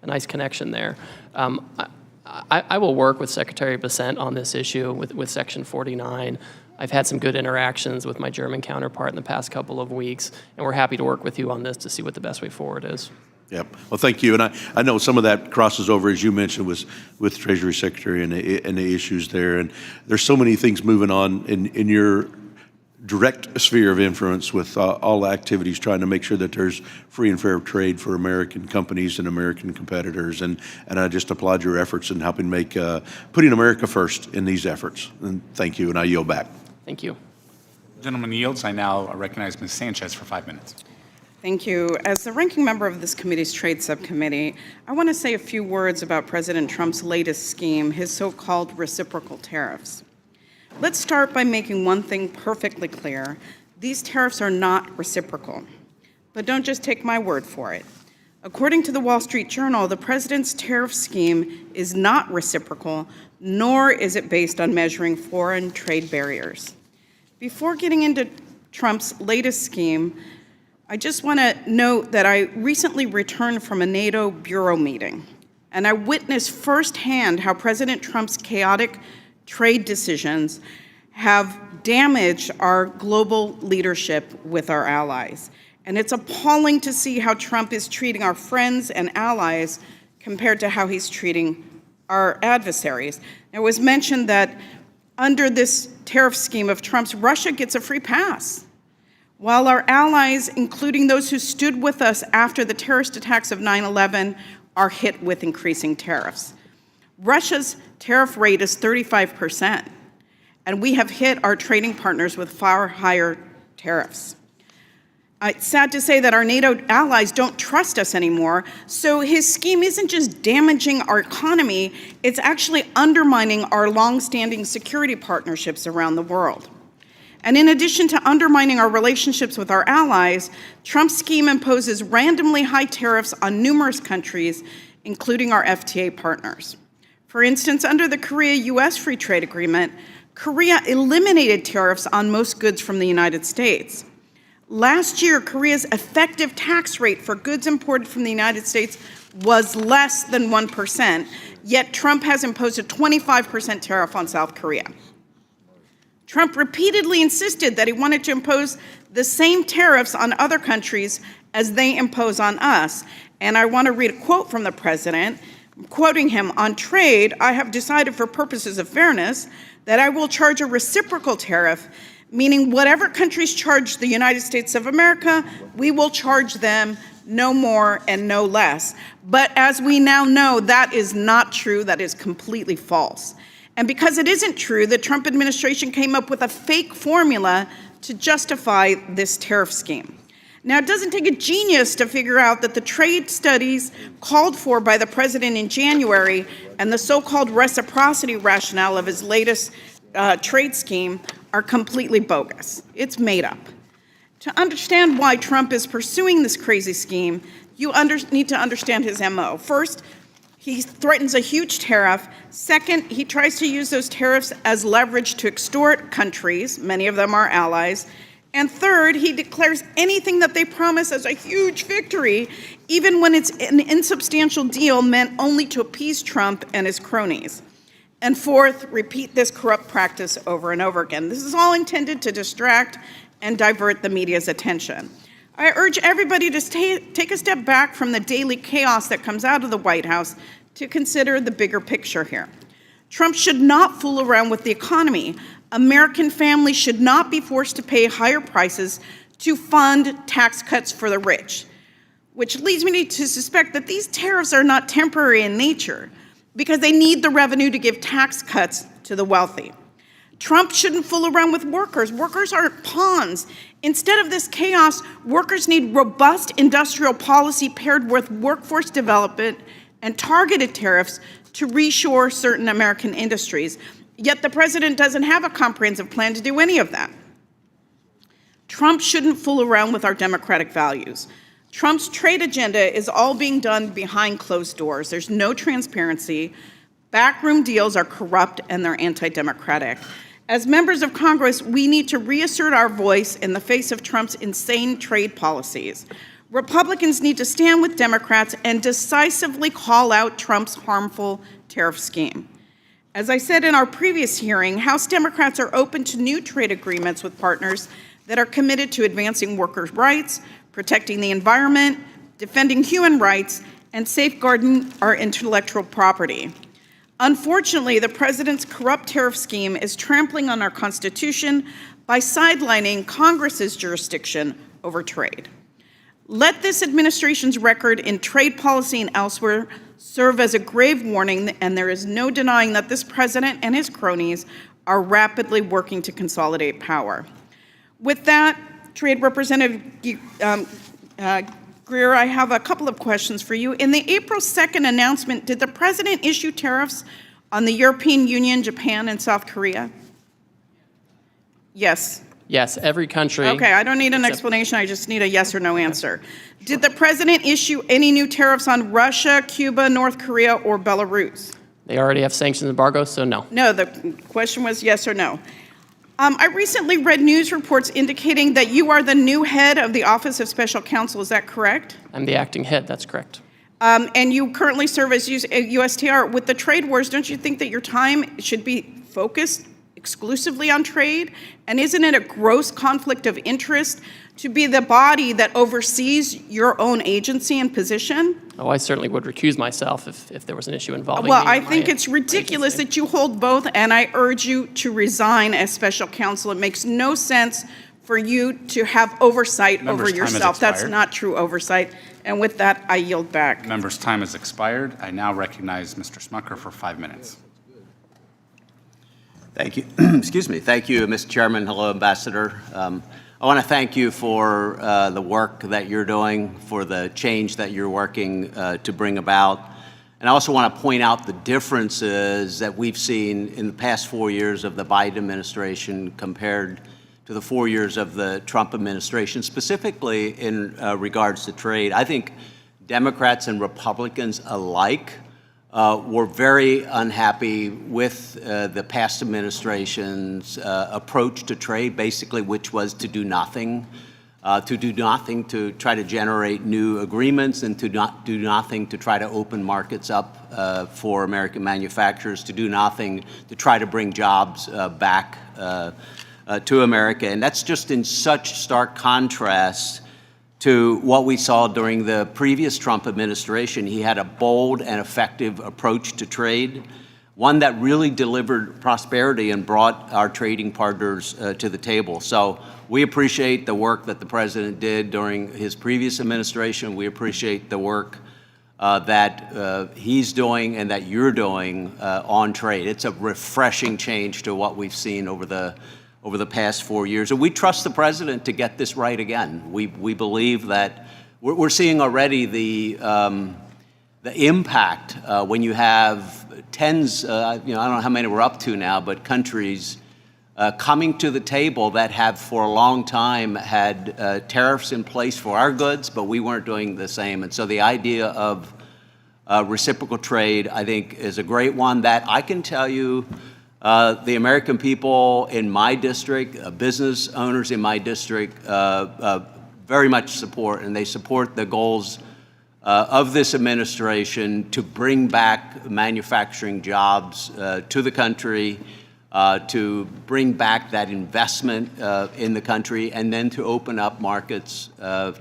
nice connection there. I will work with Secretary Bessent on this issue with Section 49. I've had some good interactions with my German counterpart in the past couple of weeks, and we're happy to work with you on this to see what the best way forward is. Yep. Well, thank you. And I know some of that crosses over, as you mentioned, with Treasury Secretary and the issues there. And there's so many things moving on in your direct sphere of influence with all activities trying to make sure that there's free and fair trade for American companies and American competitors. And I just applaud your efforts in helping make putting America first in these efforts. And thank you. And I yield back. Thank you. Gentleman yields. I now recognize Ms. Sanchez for 5 minutes. Thank you. As the ranking member of this committee's Trade Subcommittee, I want to say a few words about President Trump's latest scheme, his so-called reciprocal tariffs. Let's start by making one thing perfectly clear. These tariffs are not reciprocal. But don't just take my word for it. According to the Wall Street Journal, the president's tariff scheme is not reciprocal, nor is it based on measuring foreign trade barriers. Before getting into Trump's latest scheme, I just want to note that I recently returned from a NATO bureau meeting, and I witnessed firsthand how President Trump's chaotic trade decisions have damaged our global leadership with our allies. And it's appalling to see how Trump is treating our friends and allies compared to how he's treating our adversaries. It was mentioned that under this tariff scheme of Trump's, Russia gets a free pass, while our allies, including those who stood with us after the terrorist attacks of 9/11, are hit with increasing tariffs. Russia's tariff rate is 35%, and we have hit our trading partners with far higher tariffs. It's sad to say that our NATO allies don't trust us anymore, so his scheme isn't just damaging our economy, it's actually undermining our long-standing security partnerships around the world. And in addition to undermining our relationships with our allies, Trump's scheme imposes randomly high tariffs on numerous countries, including our FTA partners. For instance, under the Korea-US Free Trade Agreement, Korea eliminated tariffs on most goods from the United States. Last year, Korea's effective tax rate for goods imported from the United States was less than 1%, yet Trump has imposed a 25% tariff on South Korea. Trump repeatedly insisted that he wanted to impose the same tariffs on other countries as they impose on us. And I want to read a quote from the president, quoting him, "On trade, I have decided for purposes of fairness that I will charge a reciprocal tariff, meaning whatever countries charge the United States of America, we will charge them no more and no less." But as we now know, that is not true. That is completely false. And because it isn't true, the Trump administration came up with a fake formula to justify this tariff scheme. Now, it doesn't take a genius to figure out that the trade studies called for by the president in January and the so-called reciprocity rationale of his latest trade scheme are completely bogus. It's made up. To understand why Trump is pursuing this crazy scheme, you need to understand his MO. First, he threatens a huge tariff. Second, he tries to use those tariffs as leverage to extort countries, many of them are allies. And third, he declares anything that they promise as a huge victory, even when it's an insubstantial deal meant only to appease Trump and his cronies. And fourth, repeat this corrupt practice over and over again. This is all intended to distract and divert the media's attention. I urge everybody to take a step back from the daily chaos that comes out of the White House to consider the bigger picture here. Trump should not fool around with the economy. American families should not be forced to pay higher prices to fund tax cuts for the rich, which leads me to suspect that these tariffs are not temporary in nature because they need the revenue to give tax cuts to the wealthy. Trump shouldn't fool around with workers. Workers aren't pawns. Instead of this chaos, workers need robust industrial policy paired with workforce development and targeted tariffs to reshore certain American industries. Yet the president doesn't have a comprehensive plan to do any of that. Trump shouldn't fool around with our democratic values. Trump's trade agenda is all being done behind closed doors. There's no transparency. Backroom deals are corrupt and they're anti-democratic. As members of Congress, we need to reassert our voice in the face of Trump's insane trade policies. Republicans need to stand with Democrats and decisively call out Trump's harmful tariff scheme. As I said in our previous hearing, House Democrats are open to new trade agreements with partners that are committed to advancing workers' rights, protecting the environment, defending human rights, and safeguarding our intellectual property. Unfortunately, the president's corrupt tariff scheme is trampling on our Constitution by sidelining Congress's jurisdiction over trade. Let this administration's record in trade policy and elsewhere serve as a grave warning, and there is no denying that this president and his cronies are rapidly working to consolidate power. With that, Trade Representative Greer, I have a couple of questions for you. In the April 2nd announcement, did the president issue tariffs on the European Union, Japan, and South Korea? Yes. Yes, every country. Okay, I don't need an explanation. I just need a yes or no answer. Did the president issue any new tariffs on Russia, Cuba, North Korea, or Belarus? They already have sanctions embargo, so no. No, the question was yes or no. I recently read news reports indicating that you are the new head of the Office of Special Counsel. Is that correct? I'm the acting head. That's correct. And you currently serve as USTR. With the trade wars, don't you think that your time should be focused exclusively on trade? And isn't it a gross conflict of interest to be the body that oversees your own agency and position? Oh, I certainly would recuse myself if there was an issue involving Well, me I and my think it's ridiculous that you hold both, and I urge you to resign as special counsel. It makes no sense for you to have oversight Member's over time has yourself. That's expired. not true oversight. And with that, I yield back. Member's time has expired. I now recognize Mr. Smucker for 5 minutes. Thank you. Excuse me. Thank you, Mr. Chairman. Hello, Ambassador. I want to thank you for the work that you're doing, for the change that you're working to bring about. And I also want to point out the differences that we've seen in the past 4 years of the Biden administration compared to the 4 years of the Trump administration, specifically in regards to trade. I think Democrats and Republicans alike were very unhappy with the past administration's approach to trade, basically, which was to do nothing, to try to generate new agreements, and to not do nothing to try to open markets up for American manufacturers, to do nothing to try to bring jobs back to America. And that's just in such stark contrast to what we saw during the previous Trump administration. He had a bold and effective approach to trade, one that really delivered prosperity and brought our trading partners to the table. So we appreciate the work that the president did during his previous administration. We appreciate the work that he's doing and that you're doing on trade. It's a refreshing change to what we've seen over the past 4 years. And we trust the president to get this right again. We believe that we're seeing already the impact when you have tens, I don't know how many we're up to now, but countries coming to the table that have for a long time had tariffs in place for our goods, but we weren't doing the same. And so the idea of reciprocal trade, I think, is a great one that I can tell you the American people in my district, business owners in my district, very much support, and they support the goals of this administration to bring back manufacturing jobs to the country, to bring back that investment in the country, and then to open up markets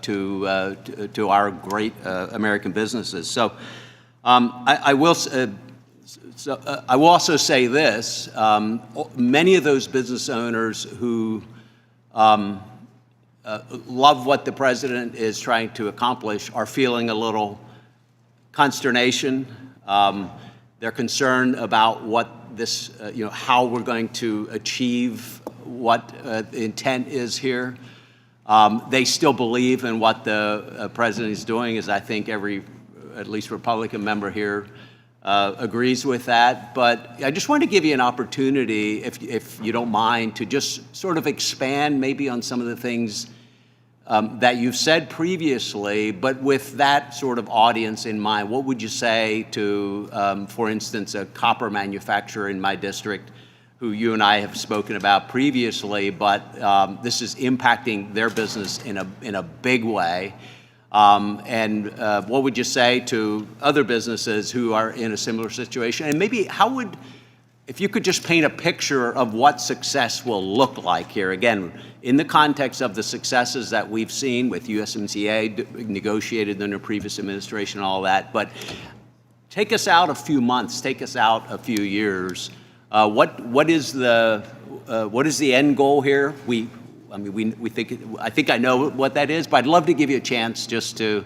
to our great American businesses. So I will also say this, many of those business owners who love what the president is trying to accomplish are feeling a little consternation. They're concerned about what this, how we're going to achieve what the intent is here. They still believe in what the president is doing, as I think every, at least Republican member here, agrees with that. But I just want to give you an opportunity, if you don't mind, to just sort of expand maybe on some of the things that you've said previously, but with that sort of audience in mind. What would you say to, for instance, a copper manufacturer in my district who you and I have spoken about previously, but this is impacting their business in a big way? And what would you say to other businesses who are in a similar situation? And maybe if you could just paint a picture of what success will look like here, again, in the context of the successes that we've seen with USMCA negotiated under previous administration and all that, but take us out a few months, take us out a few years. What is the end goal here? I think I know what that is, but I'd love to give you a chance just to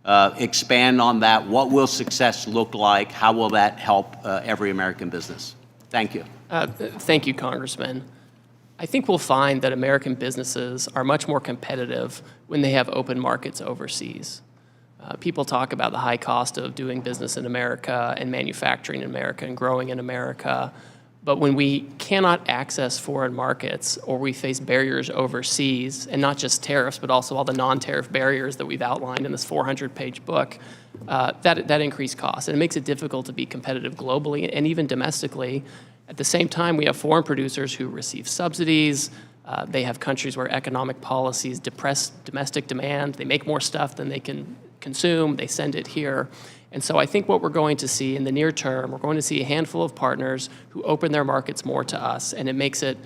expand on that. What will success look like? How will that help every American business? Thank you. Thank you, Congressman. I think we'll find that American businesses are much more competitive when they have open markets overseas. People talk about the high cost of doing business in America and manufacturing in America and growing in America. But when we cannot access foreign markets or we face barriers overseas, and not just tariffs, but also all the non-tariff barriers that we've outlined in this 400-page book, that increased costs. And it makes it difficult to be competitive globally and even domestically. At the same time, we have foreign producers who receive subsidies. They have countries where economic policies depress domestic demand. They make more stuff than they can consume. They send it here. And so I think what we're going to see in the near term, we're going to see a handful of partners who open their markets more to us, and it makes it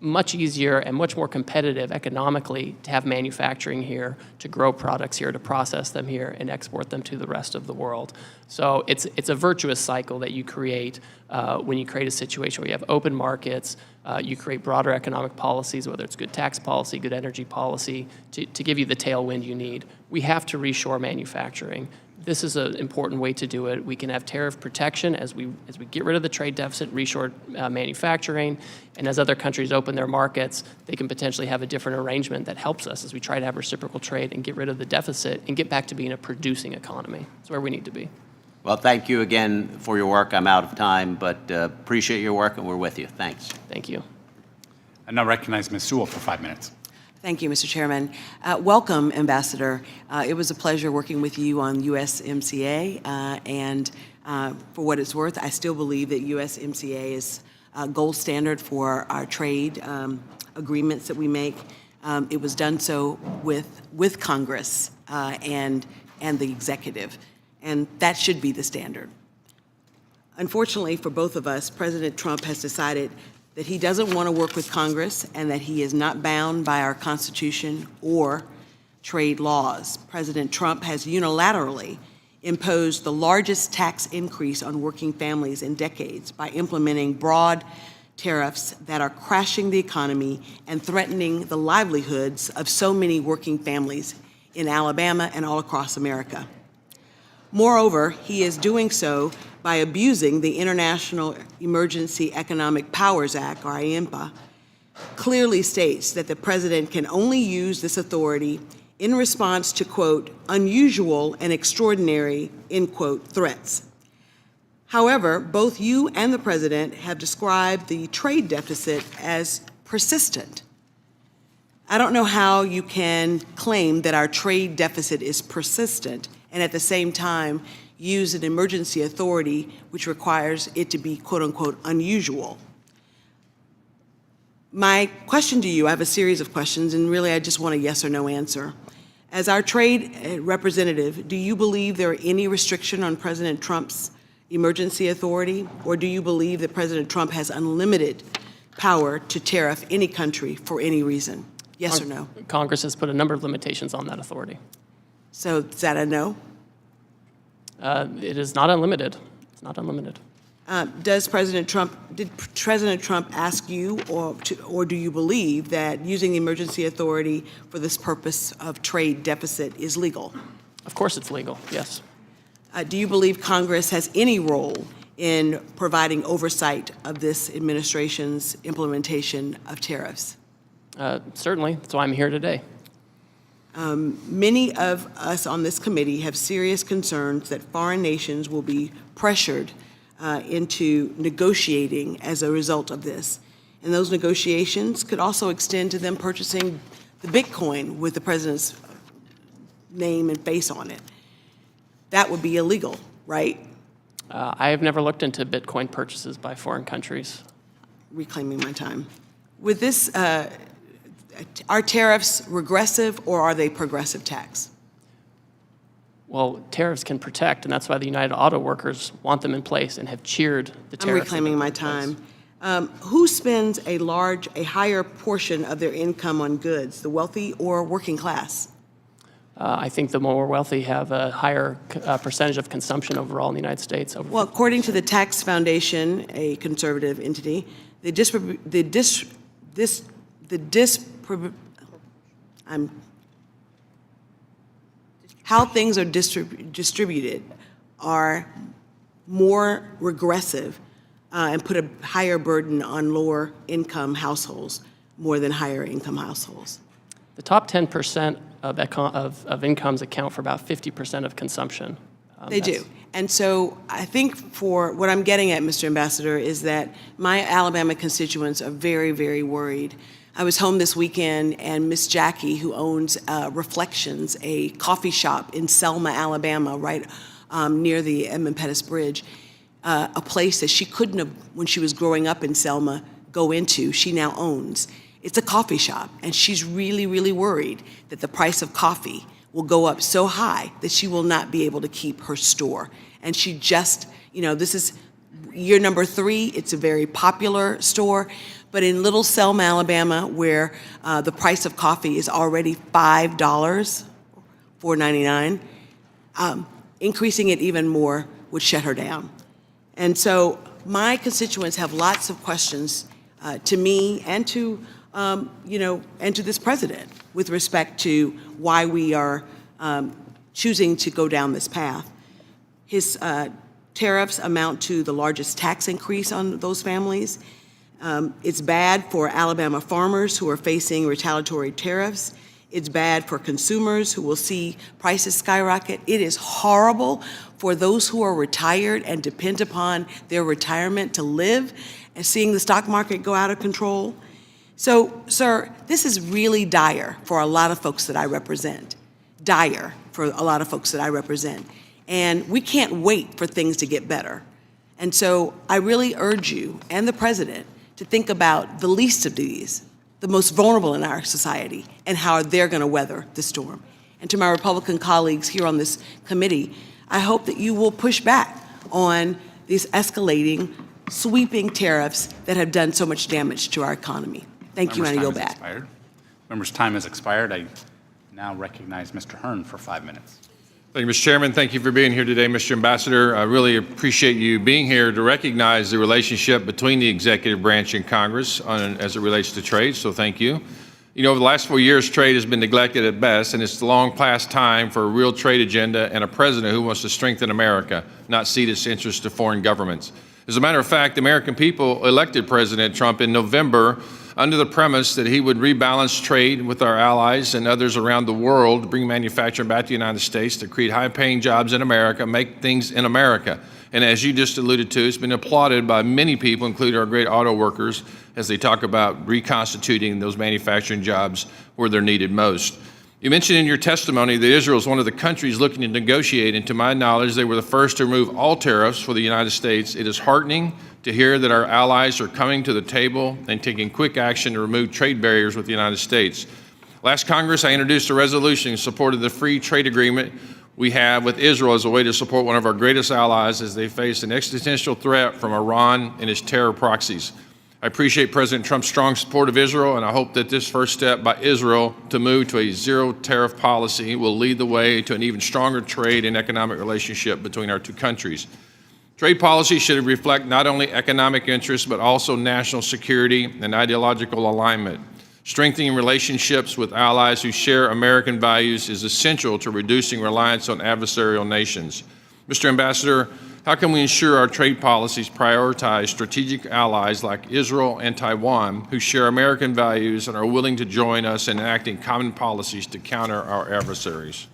much easier and much more competitive economically to have manufacturing here, to grow products here, to process them here, and export them to the rest of the world. So it's a virtuous cycle that you create when you create a situation where you have open markets, you create broader economic policies, whether it's good tax policy, good energy policy, to give you the tailwind you need. We have to reshore manufacturing. This is an important way to do it. We can have tariff protection as we get rid of the trade deficit, reshore manufacturing, and as other countries open their markets, they can potentially have a different arrangement that helps us as we try to have reciprocal trade and get rid of the deficit and get back to being a producing economy. That's where we need to be. Well, thank you again for your work. I'm out of time, but appreciate your work, and we're with you. Thanks. Thank you. I now recognize Ms. Sewell for 5 minutes. Thank you, Mr. Chairman. Welcome, Ambassador. It was a pleasure working with you on USMCA, and for what it's worth, I still believe that USMCA is a gold standard for our trade agreements that we make. It was done so with Congress and the executive, and that should be the standard. Unfortunately for both of us, President Trump has decided that he doesn't want to work with Congress and that he is not bound by our Constitution or trade laws. President Trump has unilaterally imposed the largest tax increase on working families in decades by implementing broad tariffs that are crashing the economy and threatening the livelihoods of so many working families in Alabama and all across America. Moreover, he is doing so by abusing the International Emergency Economic Powers Act, or IEMPA, clearly states that the president can only use this authority in response to, quote, unusual and extraordinary, end quote, threats. However, both you and the president have described the trade deficit as persistent. I don't know how you can claim that our trade deficit is persistent and at the same time use an emergency authority which requires it to be, quote unquote, unusual. My question to you, I have a series of questions, and really I just want a yes or no answer. As our trade representative, do you believe there are any restriction on President Trump's emergency authority, or do you believe that President Trump has unlimited power to tariff any country for any reason? Yes or no? Congress has put a number of limitations on that authority. So is that a no? It is not unlimited. It's not unlimited. Did President Trump ask you, or do you believe that using the emergency authority for this purpose of trade deficit is legal? Of course it's legal, yes. Do you believe Congress has any role in providing oversight of this administration's implementation of tariffs? Certainly, that's why I'm here today. Many of us on this committee have serious concerns that foreign nations will be pressured into negotiating as a result of this. And those negotiations could also extend to them purchasing the Bitcoin with the president's name and face on it. That would be illegal, right? I have never looked into Bitcoin purchases by foreign countries. Reclaiming my time. With this, are tariffs regressive or are they progressive tax? Well, tariffs can protect, and that's why the United Auto Workers want them in place and have cheered the tariffs. I'm reclaiming my time. Who spends a higher portion of their income on goods, the wealthy or working class? I think the more wealthy have a higher percentage of consumption overall in the United States. Well, according to the Tax Foundation, a conservative entity, how things are distributed are more regressive and put a higher burden on lower income households more than higher income households. The top 10% of incomes account for about 50% of consumption. They do. And so I think for what I'm getting at, Mr. Ambassador, is that my Alabama constituents are very, very worried. I was home this weekend, and Miss Jackie, who owns Reflections, a coffee shop in Selma, Alabama, right near the Edmund Pettus Bridge, a place that she couldn't have, when she was growing up in Selma, go into, she now owns. It's a coffee shop, and she's really, really worried that the price of coffee will go up so high that she will not be able to keep her store. And she just, this is year number 3. It's a very popular store. But in Little Selma, Alabama, where the price of coffee is already $5, $4.99, increasing it even more would shut her down. And so my constituents have lots of questions to me and to, and to this president with respect to why we are choosing to go down this path. His tariffs amount to the largest tax increase on those families. It's bad for Alabama farmers who are facing retaliatory tariffs. It's bad for consumers who will see prices skyrocket. It is horrible for those who are retired and depend upon their retirement to live, and seeing the stock market go out of control. So, sir, this is really dire for a lot of folks that I represent. Dire for a lot of folks that I represent. And we can't wait for things to get better. And so I really urge you and the president to think about the least of these, the most vulnerable in our society, and how they're going to weather the storm. And to my Republican colleagues here on this committee, I hope that you will push back on these escalating, sweeping tariffs that have done so much damage to our economy. Thank you, and I yield back. Members' time has expired. I now recognize Mr. Hearn for 5 minutes. Thank you, Mr. Chairman. Thank you for being here today, Mr. Ambassador. I really appreciate you being here to recognize the relationship between the executive branch and Congress as it relates to trade, so thank you. Over the last 4 years, trade has been neglected at best, and it's long past time for a real trade agenda and a president who wants to strengthen America, not cede its interests to foreign governments. As a matter of fact, the American people elected President Trump in November under the premise that he would rebalance trade with our allies and others around the world to bring manufacturing back to the United States, to create high-paying jobs in America, make things in America. And as you just alluded to, it's been applauded by many people, including our great auto workers, as they talk about reconstituting those manufacturing jobs where they're needed most. You mentioned in your testimony that Israel is one of the countries looking to negotiate, and to my knowledge, they were the first to remove all tariffs for the United States. It is heartening to hear that our allies are coming to the table and taking quick action to remove trade barriers with the United States. Last Congress, I introduced a resolution in support of the free trade agreement we have with Israel as a way to support one of our greatest allies as they face an existential threat from Iran and its terror proxies. I appreciate President Trump's strong support of Israel, and I hope that this first step by Israel to move to a zero tariff policy will lead the way to an even stronger trade and economic relationship between our two countries. Trade policy should reflect not only economic interests, but also national security and ideological alignment. Strengthening relationships with allies who share American values is essential to reducing reliance on adversarial nations. Mr. Ambassador, how can we ensure our trade policies prioritize strategic allies like Israel and Taiwan who share American values and are willing to join us in enacting common policies to counter our adversaries?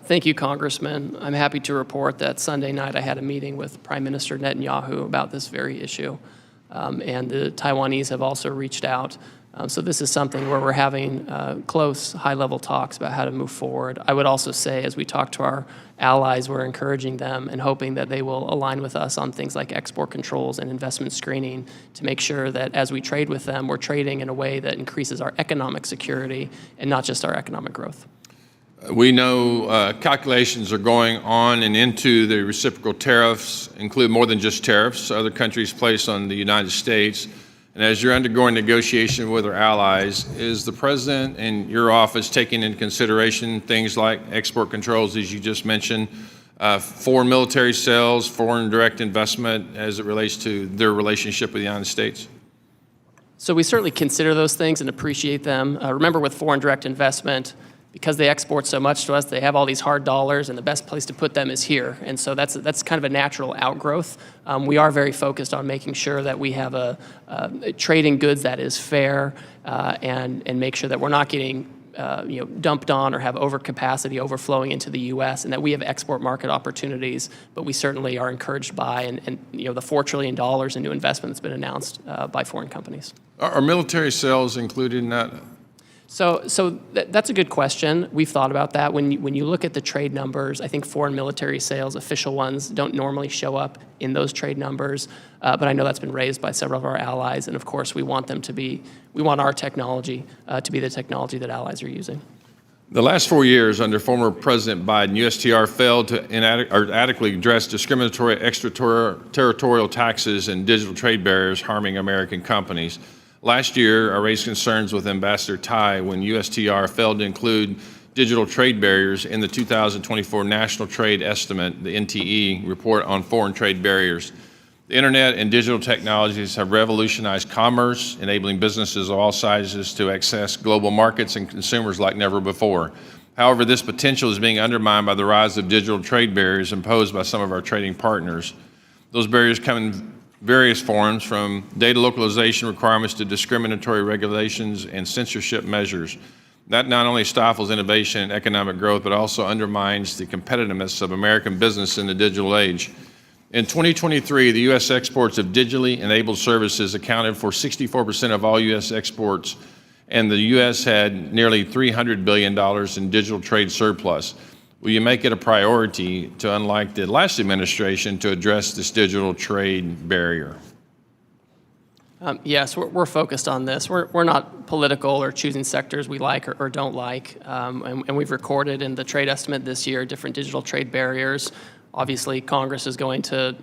Thank you, Congressman. I'm happy to report that Sunday night I had a meeting with Prime Minister Netanyahu about this very issue, and the Taiwanese have also reached out. So this is something where we're having close, high-level talks about how to move forward. I would also say, as we talk to our allies, we're encouraging them and hoping that they will align with us on things like export controls and investment screening to make sure that as we trade with them, we're trading in a way that increases our economic security and not just our economic growth. We know calculations are going on and into the reciprocal tariffs, include more than just tariffs other countries place on the United States. And as you're undergoing negotiation with our allies, is the President and your office taking into consideration things like export controls, as you just mentioned, foreign military sales, foreign direct investment as it relates to their relationship with the United States? So we certainly consider those things and appreciate them. Remember, with foreign direct investment, because they export so much to us, they have all these hard dollars, and the best place to put them is here. And so that's kind of a natural outgrowth. We are very focused on making sure that we have a trading goods that is fair and make sure that we're not getting dumped on or have overcapacity overflowing into the U.S. and that we have export market opportunities. But we certainly are encouraged by and the $4 trillion in new investment that's been announced by foreign companies. Are military sales included in that? So that's a good question. We've thought about that. When you look at the trade numbers, I think foreign military sales, official ones, don't normally show up in those trade numbers. But I know that's been raised by several of our allies, and of course we want our technology to be the technology that allies are using. The last 4 years under former President Biden, USTR failed to adequately address discriminatory extraterritorial taxes and digital trade barriers harming American companies. Last year, I raised concerns with Ambassador Tai when USTR failed to include digital trade barriers in the 2024 National Trade Estimate, the NTE, report on foreign trade barriers. The internet and digital technologies have revolutionized commerce, enabling businesses of all sizes to access global markets and consumers like never before. However, this potential is being undermined by the rise of digital trade barriers imposed by some of our trading partners. Those barriers come in various forms, from data localization requirements to discriminatory regulations and censorship measures. That not only stifles innovation and economic growth, but also undermines the competitiveness of American business in the digital age. In 2023, the U.S. exports of digitally enabled services accounted for 64% of all U.S. exports, and the U.S. had nearly $300 billion in digital trade surplus. Will you make it a priority to, unlike the last administration, to address this digital trade barrier? Yes, we're focused on this. We're not political or choosing sectors we like or don't like, and we've recorded in the trade estimate this year different digital trade barriers. Obviously, Congress is going to,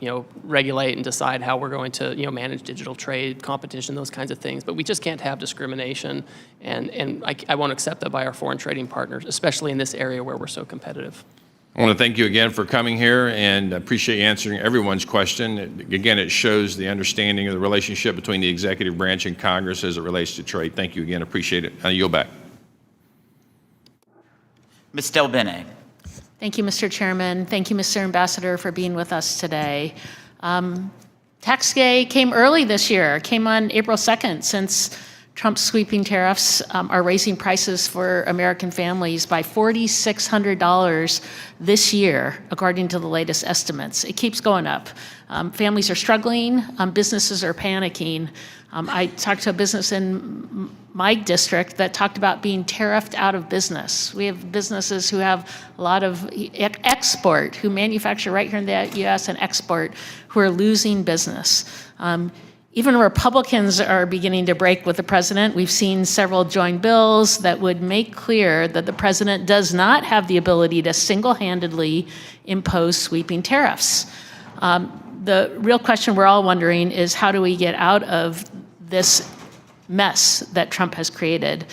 regulate and decide how we're going to, manage digital trade, competition, those kinds of things. But we just can't have discrimination, and I won't accept that by our foreign trading partners, especially in this area where we're so competitive. I want to thank you again for coming here, and I appreciate you answering everyone's question. Again, it shows the understanding of the relationship between the executive branch and Congress as it relates to trade. Thank you again. Appreciate it. I yield back. Ms. Del Bene. Thank you, Mr. Chairman. Thank you, Mr. Ambassador, for being with us today. Tax day came early this year, came on April 2nd, since Trump's sweeping tariffs are raising prices for American families by $4,600 this year, according to the latest estimates. It keeps going up. Families are struggling, businesses are panicking. I talked to a business in my district that talked about being tariffed out of business. We have businesses who have a lot of export, who manufacture right here in the U.S. and export, who are losing business. Even Republicans are beginning to break with the president. We've seen several joint bills that would make clear that the president does not have the ability to single-handedly impose sweeping tariffs. The real question we're all wondering is, how do we get out of this mess that Trump has created?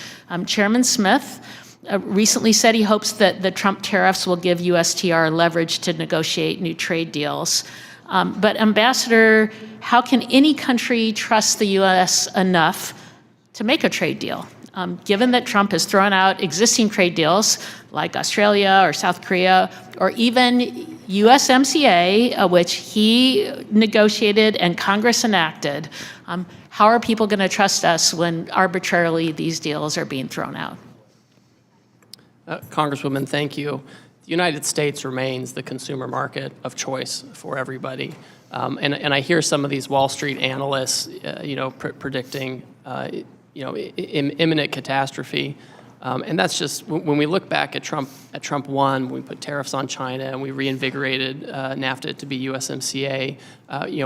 Chairman Smith recently said he hopes that the Trump tariffs will give USTR leverage to negotiate new trade deals. But Ambassador, how can any country trust the U.S. enough to make a trade deal? Given that Trump has thrown out existing trade deals like Australia or South Korea, or even USMCA, which he negotiated and Congress enacted, how are people going to trust us when arbitrarily these deals are being thrown out? Congresswoman, thank you. The United States remains the consumer market of choice for everybody. And I hear some of these Wall Street analysts, predicting, imminent catastrophe. And that's just, when we look back at Trump 1, we put tariffs on China and we reinvigorated NAFTA to be USMCA,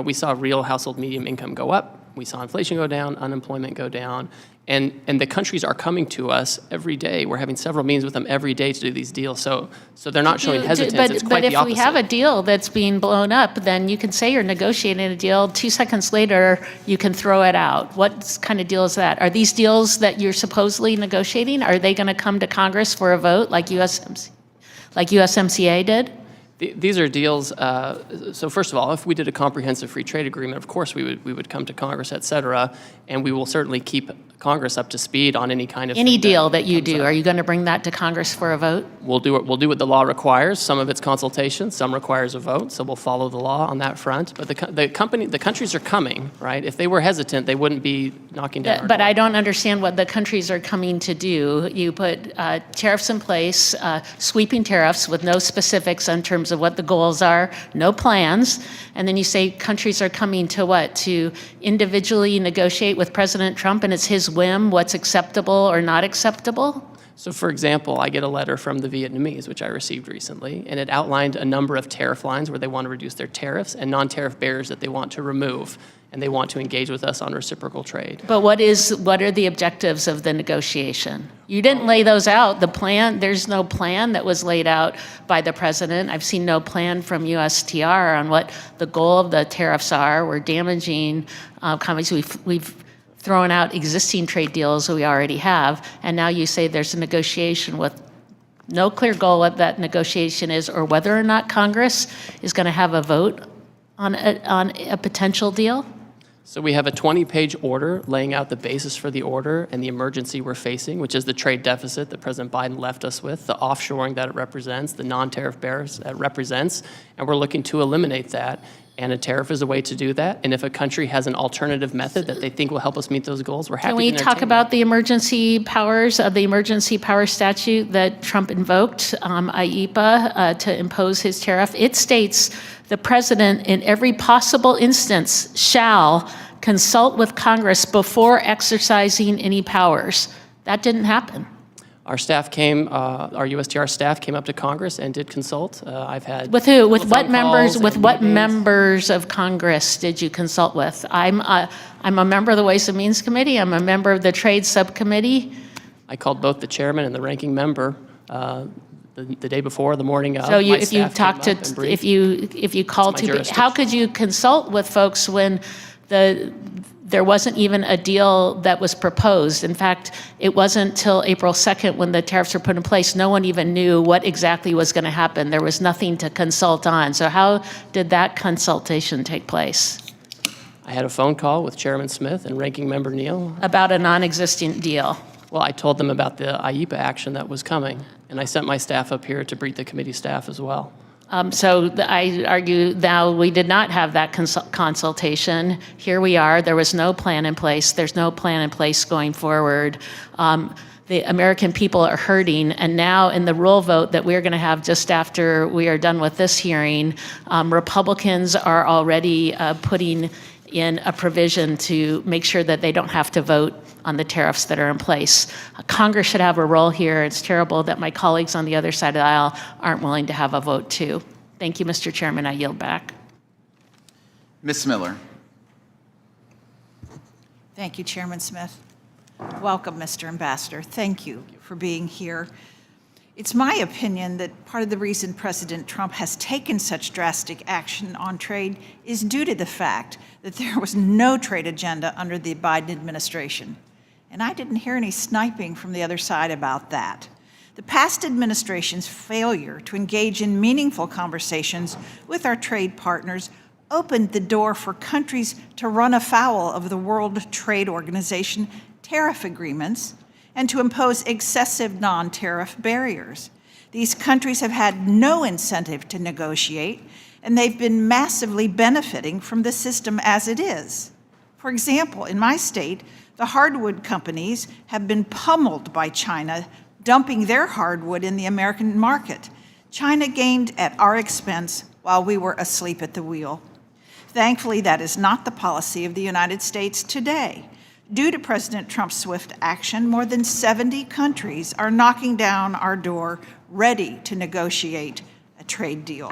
we saw real household medium income go up. We saw inflation go down, unemployment go down. And the countries are coming to us every day. We're having several meetings with them every day to do these deals. So they're not showing hesitance. It's quite the opposite. But if we have a deal that's being blown up, then you can say you're negotiating a deal. 2 seconds later, you can throw it out. What kind of deal is that? Are these deals that you're supposedly negotiating, are they going to come to Congress for a vote like USMCA did? These are deals, so first of all, if we did a comprehensive free trade agreement, of course we would come to Congress, et cetera, and we will certainly keep Congress up to speed on any kind of any deal that you do. Are you going to bring that to Congress for a vote? We'll do what the law requires. Some of it's consultation, some requires a vote, so we'll follow the law on that front. But the countries are coming, right? If they were hesitant, they wouldn't be knocking down our door. But I don't understand what the countries are coming to do. You put tariffs in place, sweeping tariffs with no specifics in terms of what the goals are, no plans, and then you say countries are coming to what? To individually negotiate with President Trump, and it's his whim what's acceptable or not acceptable? So for example, I get a letter from the Vietnamese, which I received recently, and it outlined a number of tariff lines where they want to reduce their tariffs and non-tariff barriers that they want to remove. and they want to engage with us on reciprocal trade. But what are the objectives of the negotiation? You didn't lay those out. The plan, there's no plan that was laid out by the president. I've seen no plan from USTR on what the goal of the tariffs are. We're damaging companies. We've thrown out existing trade deals that we already have, and now you say there's a negotiation with no clear goal what that negotiation is or whether or not Congress is going to have a vote on a potential deal? So we have a 20-page order laying out the basis for the order and the emergency we're facing, which is the trade deficit that President Biden left us with, the offshoring that it represents, the non-tariff barriers that it represents, and we're looking to eliminate that. And a tariff is a way to do that. And if a country has an alternative method that they think will help us meet those goals, we're happy to entertain Can we talk about the emergency powers of the emergency power statute that Trump invoked, IEPA, to impose his tariff? It states the president in every possible instance shall consult with Congress before exercising any powers. That didn't happen. Our staff came, our USTR staff came up to Congress and did consult. I've had With who? With what telephone members? calls With and what meetings. members of Congress did you consult with? I'm a member of the Ways and Means Committee. I'm a member of the Trade Subcommittee. I called both the chairman and the ranking member the day before, the morning of. So My if you staff talked came to, up and briefed. if you called my to, jurisdiction. how could you consult with folks when there wasn't even a deal that was proposed? In fact, it wasn't until April 2nd when the tariffs were put in place, no one even knew what exactly was going to happen. There was nothing to consult on. So how did that consultation take place? I had a phone call with Chairman Smith and Ranking Member Neal. About a non-existent deal. Well, I told them about the IEPA action that was coming, and I sent my staff up here to brief the committee staff as well. I argue now we did not have that consultation. Here we are. There was no plan in place. There's no plan in place going forward. The American people are hurting, and now in the rule vote that we're going to have just after we are done with this hearing, Republicans are already putting in a provision to make sure that they don't have to vote on the tariffs that are in place. Congress should have a role here. It's terrible that my colleagues on the other side of the aisle aren't willing to have a vote too. Thank you, Mr. Chairman. I yield back. Ms. Miller. Thank you, Chairman Smith. Welcome, Mr. Ambassador. Thank you for being here. It's my opinion that part of the reason President Trump has taken such drastic action on trade is due to the fact that there was no trade agenda under the Biden administration. And I didn't hear any sniping from the other side about that. The past administration's failure to engage in meaningful conversations with our trade partners opened the door for countries to run afoul of the World Trade Organization tariff agreements and to impose excessive non-tariff barriers. These countries have had no incentive to negotiate, and they've been massively benefiting from the system as it is. For example, in my state, the hardwood companies have been pummeled by China, dumping their hardwood in the American market. China gained at our expense while we were asleep at the wheel. Thankfully, that is not the policy of the United States today. Due to President Trump's swift action, more than 70 countries are knocking down our door, ready to negotiate a trade deal.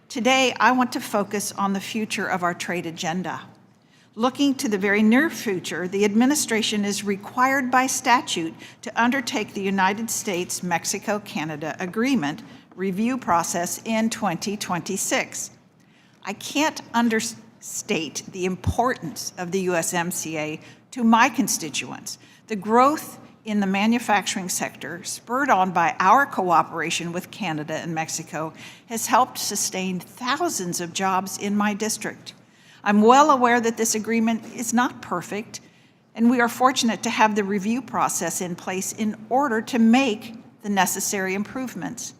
Today, I want to focus on the future of our trade agenda. Looking to the very near future, the administration is required by statute to undertake the United States-Mexico-Canada Agreement review process in 2026. I can't understate the importance of the USMCA to my constituents. The growth in the manufacturing sector, spurred on by our cooperation with Canada and Mexico, has helped sustain thousands of jobs in my district. I'm well aware that this agreement is not perfect, and we are fortunate to have the review process in place in order to make the necessary improvements.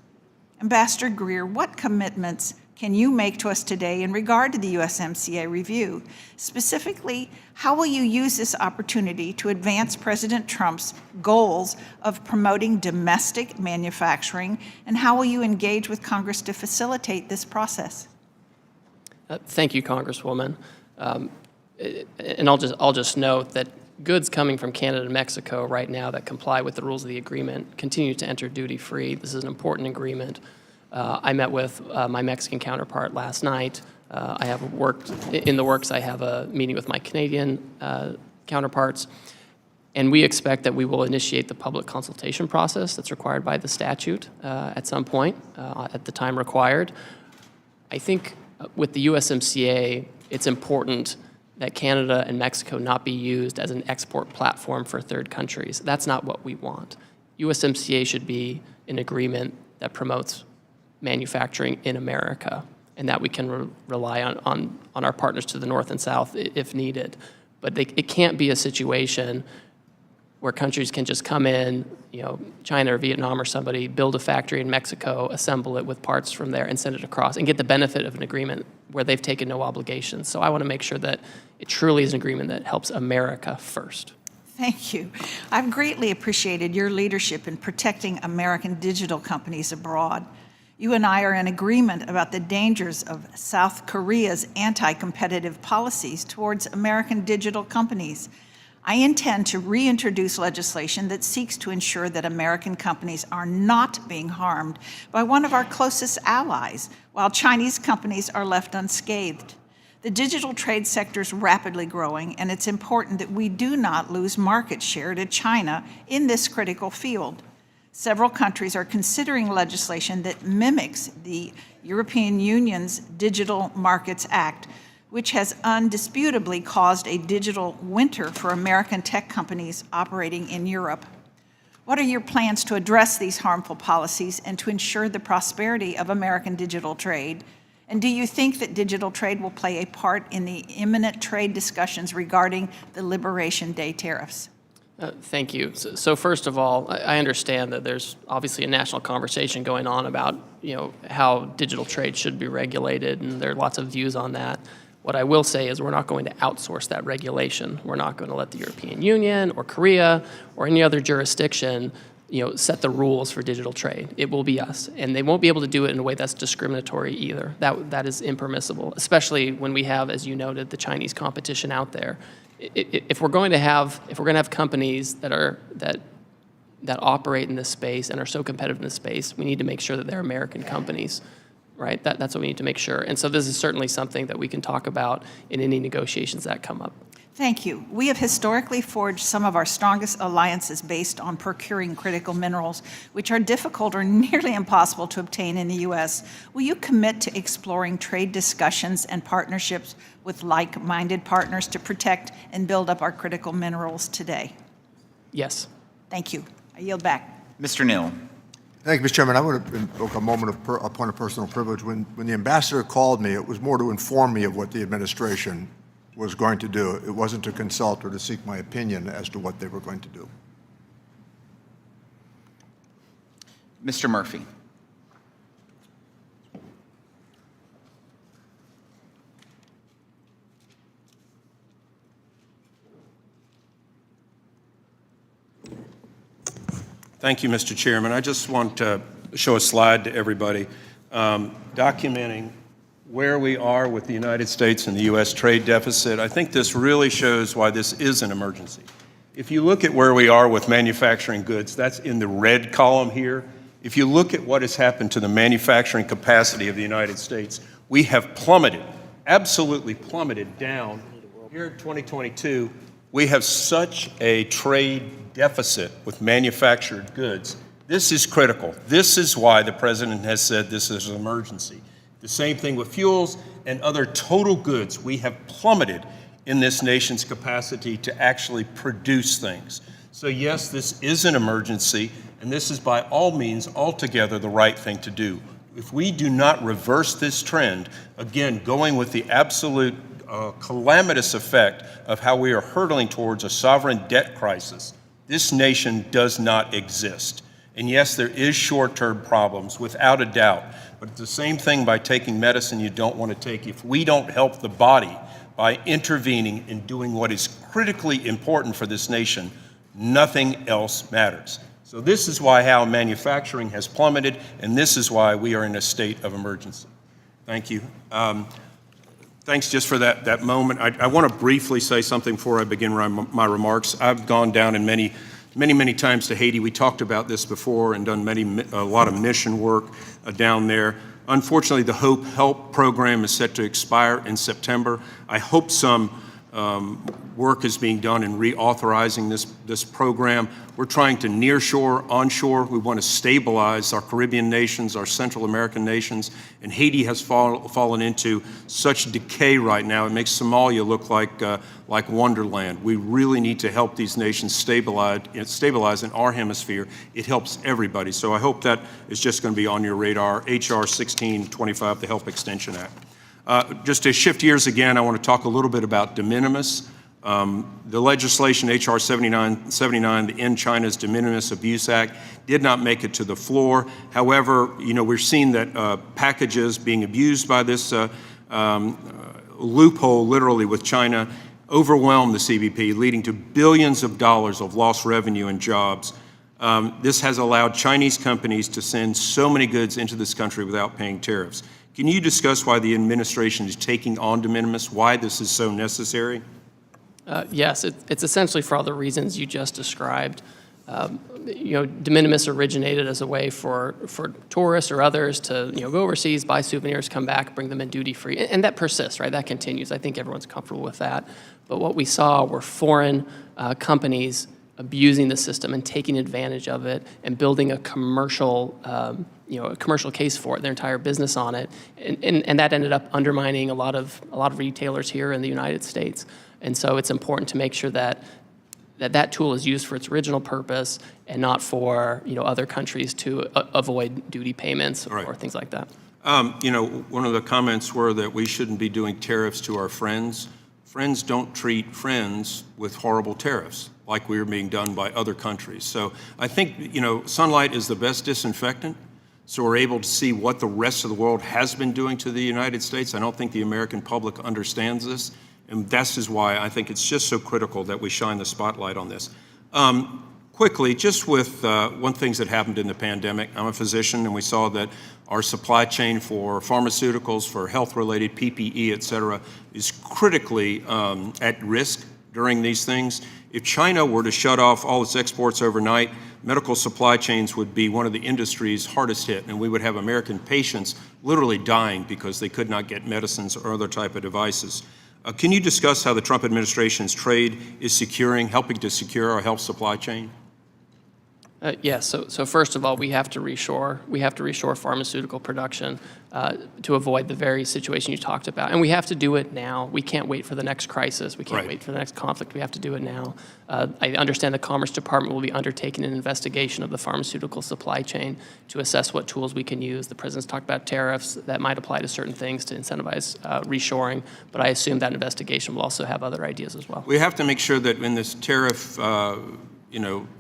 Ambassador Greer, what commitments can you make to us today in regard to the USMCA review? Specifically, how will you use this opportunity to advance President Trump's goals of promoting domestic manufacturing, and how will you engage with Congress to facilitate this process? Thank you, Congresswoman. And I'll just note that goods coming from Canada and Mexico right now that comply with the rules of the agreement continue to enter duty-free. This is an important agreement. I met with my Mexican counterpart last night. I have worked in the works. I have a meeting with my Canadian counterparts, and we expect that we will initiate the public consultation process that's required by the statute at some point at the time required. I think with the USMCA, it's important that Canada and Mexico not be used as an export platform for third countries. That's not what we want. USMCA should be an agreement that promotes manufacturing in America, and that we can rely on our partners to the north and south if needed. But it can't be a situation where countries can just come in, China or Vietnam or somebody, build a factory in Mexico, assemble it with parts from there, and send it across, and get the benefit of an agreement where they've taken no obligations. So I want to make sure that it truly is an agreement that helps America first. Thank you. I've greatly appreciated your leadership in protecting American digital companies abroad. You and I are in agreement about the dangers of South Korea's anti-competitive policies towards American digital companies. I intend to reintroduce legislation that seeks to ensure that American companies are not being harmed by one of our closest allies, while Chinese companies are left unscathed. The digital trade sector is rapidly growing, and it's important that we do not lose market share to China in this critical field. Several countries are considering legislation that mimics the European Union's Digital Markets Act, which has undisputably caused a digital winter for American tech companies operating in Europe. What are your plans to address these harmful policies and to ensure the prosperity of American digital trade? And do you think that digital trade will play a part in the imminent trade discussions regarding the Liberation Day tariffs? Thank you. So first of all, I understand that there's obviously a national conversation going on about how digital trade should be regulated, and there are lots of views on that. What I will say is we're not going to outsource that regulation. We're not going to let the European Union or Korea or any other jurisdiction set the rules for digital trade. It will be us, and they won't be able to do it in a way that's discriminatory either. That is impermissible, especially when we have, as you noted, the Chinese competition out there. If we're going to have companies that operate in this space and are so competitive in this space, we need to make sure that they're American companies, right? That's what we need to make sure. And so this is certainly something that we can talk about in any negotiations that come up. Thank you. We have historically forged some of our strongest alliances based on procuring critical minerals, which are difficult or nearly impossible to obtain in the U.S. Will you commit to exploring trade discussions and partnerships with like-minded partners to protect and build up our critical minerals today? Yes. Thank you. I yield back. Mr. Neal. Thank you, Mr. Chairman. I would have invoke a moment of a point of personal privilege. When the ambassador called me, it was more to inform me of what the administration was going to do. It wasn't to consult or to seek my opinion as to what they were going to do. Mr. Murphy. Thank you, Mr. Chairman. I just want to show a slide to everybody documenting where we are with the United States and the U.S. trade deficit. I think this really shows why this is an emergency. If you look at where we are with manufacturing goods, that's in the red column here. If you look at what has happened to the manufacturing capacity of the United States, we have plummeted, absolutely plummeted down. Here in 2022, we have such a trade deficit with manufactured goods. This is critical. This is why the president has said this is an emergency. The same thing with fuels and other total goods. We have plummeted in this nation's capacity to actually produce things. So yes, this is an emergency, and this is by all means altogether the right thing to do. If we do not reverse this trend, again, going with the absolute calamitous effect of how we are hurtling towards a sovereign debt crisis, this nation does not exist. And yes, there is short-term problems, without a doubt. But it's the same thing by taking medicine you don't want to take. If we don't help the body by intervening and doing what is critically important for this nation, nothing else matters. So this is why how manufacturing has plummeted, and this is why we are in a state of emergency. Thank you. Thanks just for that moment. I want to briefly say something before I begin my remarks. I've gone down in many times to Haiti. We talked about this before and done a lot of mission work down there. Unfortunately, the Hope Help program is set to expire in September. I hope some work is being done in reauthorizing this program. We're trying to nearshore, onshore. We want to stabilize our Caribbean nations, our Central American nations, and Haiti has fallen into such decay right now. It makes Somalia look like Wonderland. We really need to help these nations stabilize in our hemisphere. It helps everybody. So I hope that is just going to be on your radar. HR 1625, the Help Extension Act. Just to shift gears again, I want to talk a little bit about de minimis. The legislation, HR 7979, the End China's De Minimis Abuse Act, did not make it to the floor. However, we're seeing that packages being abused by this loophole, literally with China, overwhelm the CBP, leading to billions of dollars of lost revenue and jobs. This has allowed Chinese companies to send so many goods into this country without paying tariffs. Can you discuss why the administration is taking on de minimis, why this is so necessary? Yes, it's essentially for all the reasons you just described. De minimis originated as a way for tourists or others to go overseas, buy souvenirs, come back, bring them in duty-free, and that persists, right? That continues. I think everyone's comfortable with that. But what we saw were foreign companies abusing the system and taking advantage of it and building a commercial case for it, their entire business on it, and that ended up undermining a lot of retailers here in the United States. And so it's important to make sure that tool is used for its original purpose and not for other countries to avoid duty payments or things like that. One of the comments were that we shouldn't be doing tariffs to our friends. Friends don't treat friends with horrible tariffs like we're being done by other countries. So I think, sunlight is the best disinfectant. So we're able to see what the rest of the world has been doing to the United States. I don't think the American public understands this. And this is why I think it's just so critical that we shine the spotlight on this. Quickly, just with one thing that happened in the pandemic, I'm a physician, and we saw that our supply chain for pharmaceuticals, for health-related PPE, et cetera, is critically at risk during these things. If China were to shut off all its exports overnight, medical supply chains would be one of the industries hardest hit, and we would have American patients literally dying because they could not get medicines or other type of devices. Can you discuss how the Trump administration's trade is helping to secure our health supply chain? Yes. So first of all, we have to reshore. We have to reshore pharmaceutical production to avoid the very situation you talked about, and we have to do it now. We can't wait for the next crisis. We can't wait for the next conflict. We have to do it now. I understand the Commerce Department will be undertaking an investigation of the pharmaceutical supply chain to assess what tools we can use. The president's talked about tariffs that might apply to certain things to incentivize reshoring, but I assume that investigation will also have other ideas as well. We have to make sure that in this tariff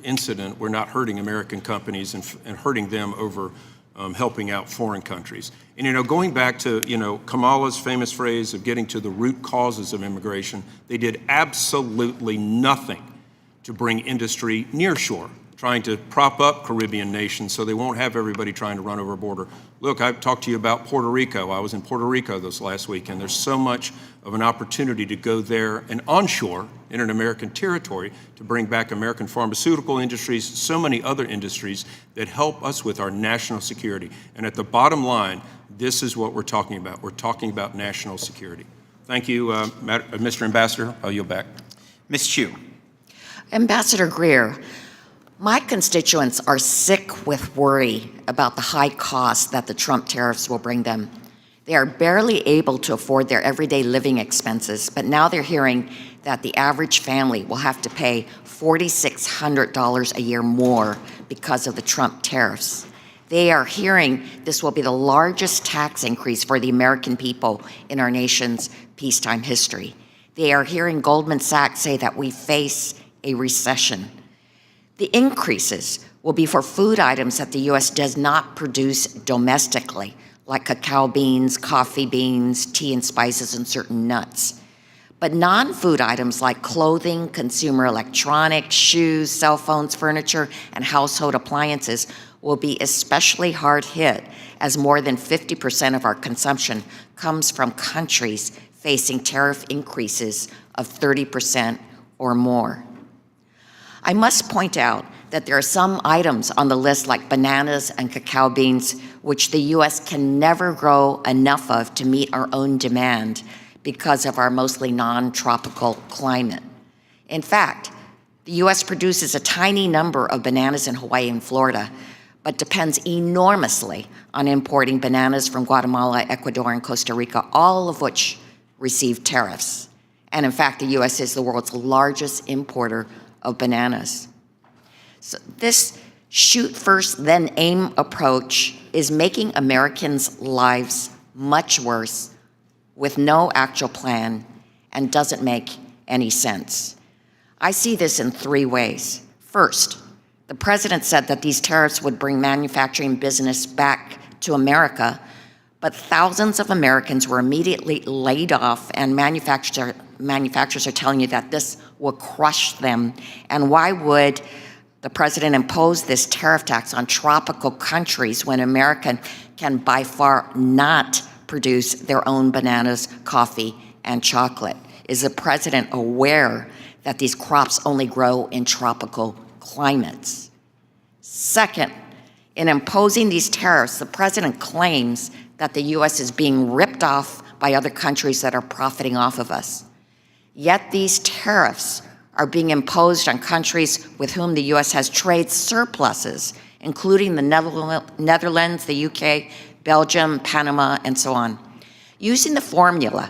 incident, we're not hurting American companies and hurting them over helping out foreign countries. And, going back to, Kamala's famous phrase of getting to the root causes of immigration, they did absolutely nothing to bring industry nearshore, trying to prop up Caribbean nations so they won't have everybody trying to run over a border. Look, I've talked to you about Puerto Rico. I was in Puerto Rico this last week, and there's so much of an opportunity to go there and onshore in an American territory to bring back American pharmaceutical industries, so many other industries that help us with our national security. And at the bottom line, this is what we're talking about. We're talking about national security. Thank you, Mr. Ambassador. I'll yield back. Ms. Chu. Ambassador Greer, my constituents are sick with worry about the high costs that the Trump tariffs will bring them. They are barely able to afford their everyday living expenses, but now they're hearing that the average family will have to pay $4,600 a year more because of the Trump tariffs. They are hearing this will be the largest tax increase for the American people in our nation's peacetime history. They are hearing Goldman Sachs say that we face a recession. The increases will be for food items that the U.S. does not produce domestically, like cacao beans, coffee beans, tea and spices, and certain nuts. But non-food items like clothing, consumer electronics, shoes, cell phones, furniture, and household appliances will be especially hard hit, as more than 50% of our consumption comes from countries facing tariff increases of 30% or more. I must point out that there are some items on the list like bananas and cacao beans, which the U.S. can never grow enough of to meet our own demand because of our mostly non-tropical climate. In fact, the U.S. produces a tiny number of bananas in Hawaii and Florida, but depends enormously on importing bananas from Guatemala, Ecuador, and Costa Rica, all of which receive tariffs. And in fact, the U.S. is the world's largest importer of bananas. So this shoot first, then aim approach is making Americans' lives much worse with no actual plan and doesn't make any sense. I see this in three ways. First, the president said that these tariffs would bring manufacturing business back to America, but thousands of Americans were immediately laid off, and manufacturers are telling you that this will crush them. And why would the president impose this tariff tax on tropical countries when America can by far not produce their own bananas, coffee, and chocolate? Is the president aware that these crops only grow in tropical climates? Second, in imposing these tariffs, the president claims that the U.S. is being ripped off by other countries that are profiting off of us. Yet these tariffs are being imposed on countries with whom the U.S. has trade surpluses, including the Netherlands, the UK, Belgium, Panama, and so on. Using the formula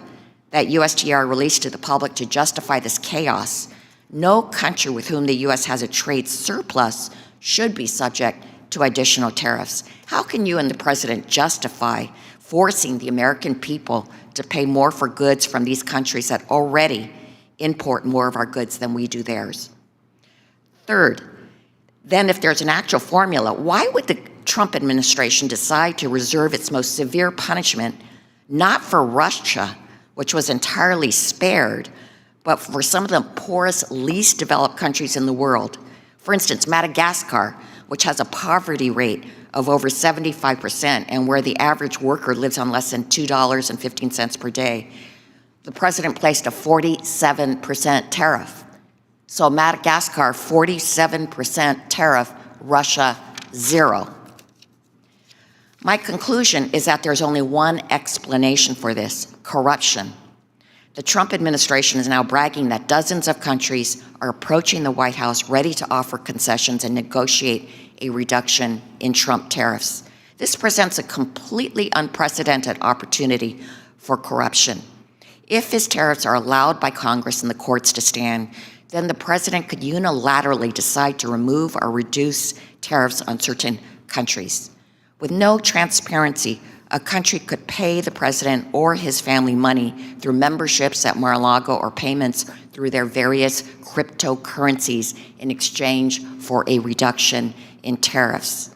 that USTR released to the public to justify this chaos, no country with whom the U.S. has a trade surplus should be subject to additional tariffs. How can you and the president justify forcing the American people to pay more for goods from these countries that already import more of our goods than we do theirs? Third, then if there's an actual formula, why would the Trump administration decide to reserve its most severe punishment not for Russia, which was entirely spared, but for some of the poorest, least developed countries in the world? For instance, Madagascar, which has a poverty rate of over 75% and where the average worker lives on less than $2.15 per day. The president placed a 47% tariff. So Madagascar, 47% tariff, Russia, 0. My conclusion is that there's only one explanation for this: corruption. The Trump administration is now bragging that dozens of countries are approaching the White House ready to offer concessions and negotiate a reduction in Trump tariffs. This presents a completely unprecedented opportunity for corruption. If his tariffs are allowed by Congress and the courts to stand, then the president could unilaterally decide to remove or reduce tariffs on certain countries. With no transparency, a country could pay the president or his family money through memberships at Mar-a-Lago or payments through their various cryptocurrencies in exchange for a reduction in tariffs.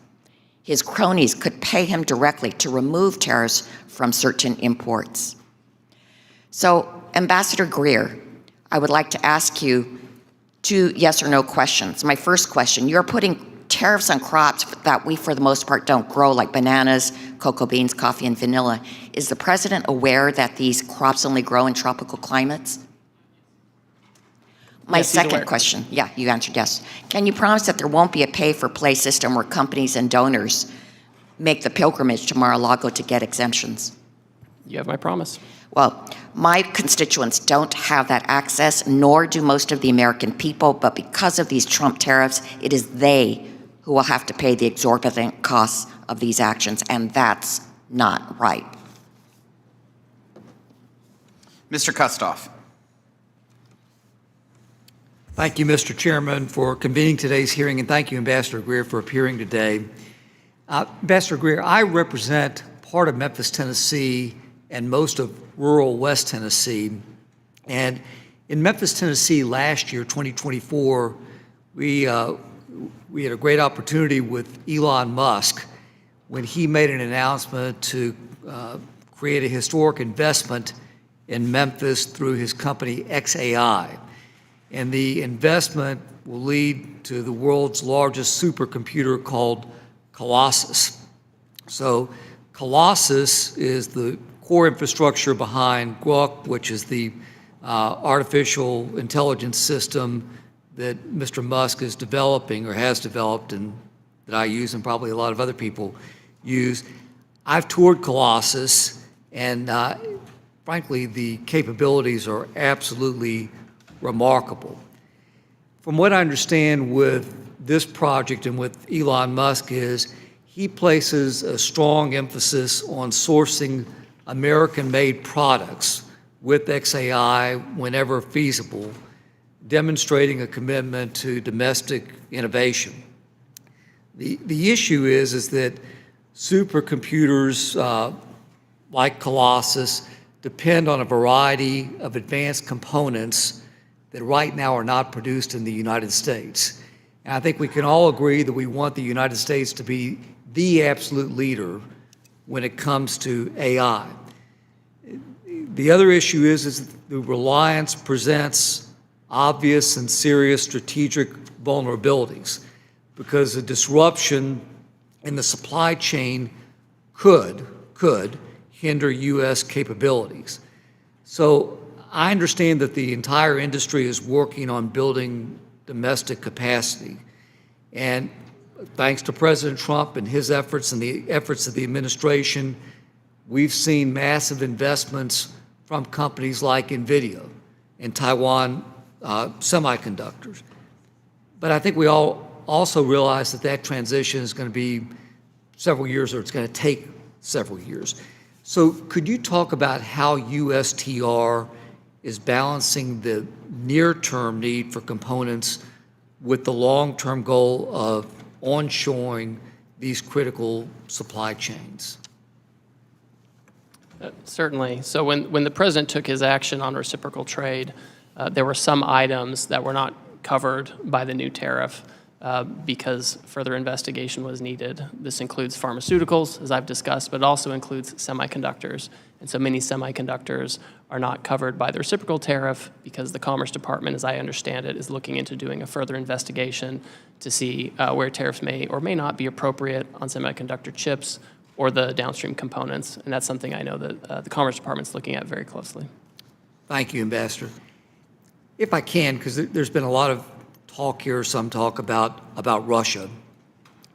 His cronies could pay him directly to remove tariffs from certain imports. So, Ambassador Greer, I would like to ask you two yes or no questions. My first question: you're putting tariffs on crops that we, for the most part, don't grow, like bananas, cocoa beans, coffee, and vanilla. Is the president aware that these crops only grow in tropical climates? My second question, yeah, you answered yes. Can you promise that there won't be a pay-for-play system where companies and donors make the pilgrimage to Mar-a-Lago to get exemptions? You have my promise. Well, my constituents don't have that access, nor do most of the American people, but because of these Trump tariffs, it is they who will have to pay the exorbitant costs of these actions, and that's not right. Mr. Kustoff. Thank you, Mr. Chairman, for convening today's hearing, and thank you, Ambassador Greer, for appearing today. Ambassador Greer, I represent part of Memphis, Tennessee, and most of rural West Tennessee. And in Memphis, Tennessee, last year, 2024, we had a great opportunity with Elon Musk when he made an announcement to create a historic investment in Memphis through his company XAI. And the investment will lead to the world's largest supercomputer called Colossus. So Colossus is the core infrastructure behind Grok, which is the artificial intelligence system that Mr. Musk is developing or has developed and that I use and probably a lot of other people use. I've toured Colossus, and frankly, the capabilities are absolutely remarkable. From what I understand with this project and with Elon Musk is he places a strong emphasis on sourcing American-made products with XAI whenever feasible, demonstrating a commitment to domestic innovation. The issue is that supercomputers like Colossus depend on a variety of advanced components that right now are not produced in the United States. And I think we can all agree that we want the United States to be the absolute leader when it comes to AI. The other issue is the reliance presents obvious and serious strategic vulnerabilities because a disruption in the supply chain could hinder U.S. capabilities. So I understand that the entire industry is working on building domestic capacity. And thanks to President Trump and his efforts and the efforts of the administration, we've seen massive investments from companies like NVIDIA and Taiwan Semiconductors. But I think we all also realize that that transition is going to be several years, or it's going to take several years. So could you talk about how USTR is balancing the near-term need for components with the long-term goal of onshoring these critical supply chains? Certainly. So when the president took his action on reciprocal trade, there were some items that were not covered by the new tariff because further investigation was needed. This includes pharmaceuticals, as I've discussed, but it also includes semiconductors. And so many semiconductors are not covered by the reciprocal tariff because the Commerce Department, as I understand it, is looking into doing a further investigation to see where tariffs may or may not be appropriate on semiconductor chips or the downstream components. And that's something I know that the Commerce Department is looking at very closely. Thank you, Ambassador. If I can, because there's been a lot of talk here, some talk about Russia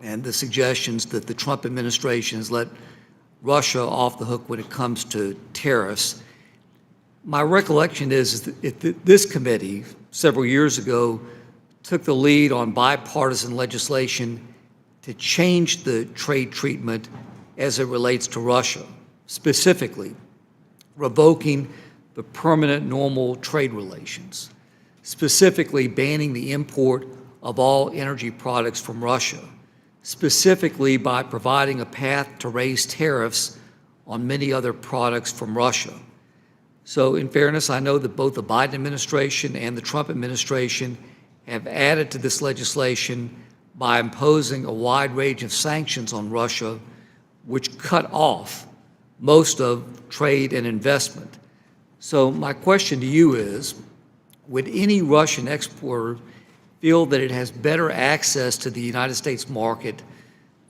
and the suggestions that the Trump administration has let Russia off the hook when it comes to tariffs. My recollection is that this committee, several years ago, took the lead on bipartisan legislation to change the trade treatment as it relates to Russia, specifically revoking the permanent normal trade relations, specifically banning the import of all energy products from Russia, specifically by providing a path to raise tariffs on many other products from Russia. So in fairness, I know that both the Biden administration and the Trump administration have added to this legislation by imposing a wide range of sanctions on Russia, which cut off most of trade and investment. So my question to you is, would any Russian exporter feel that it has better access to the United States market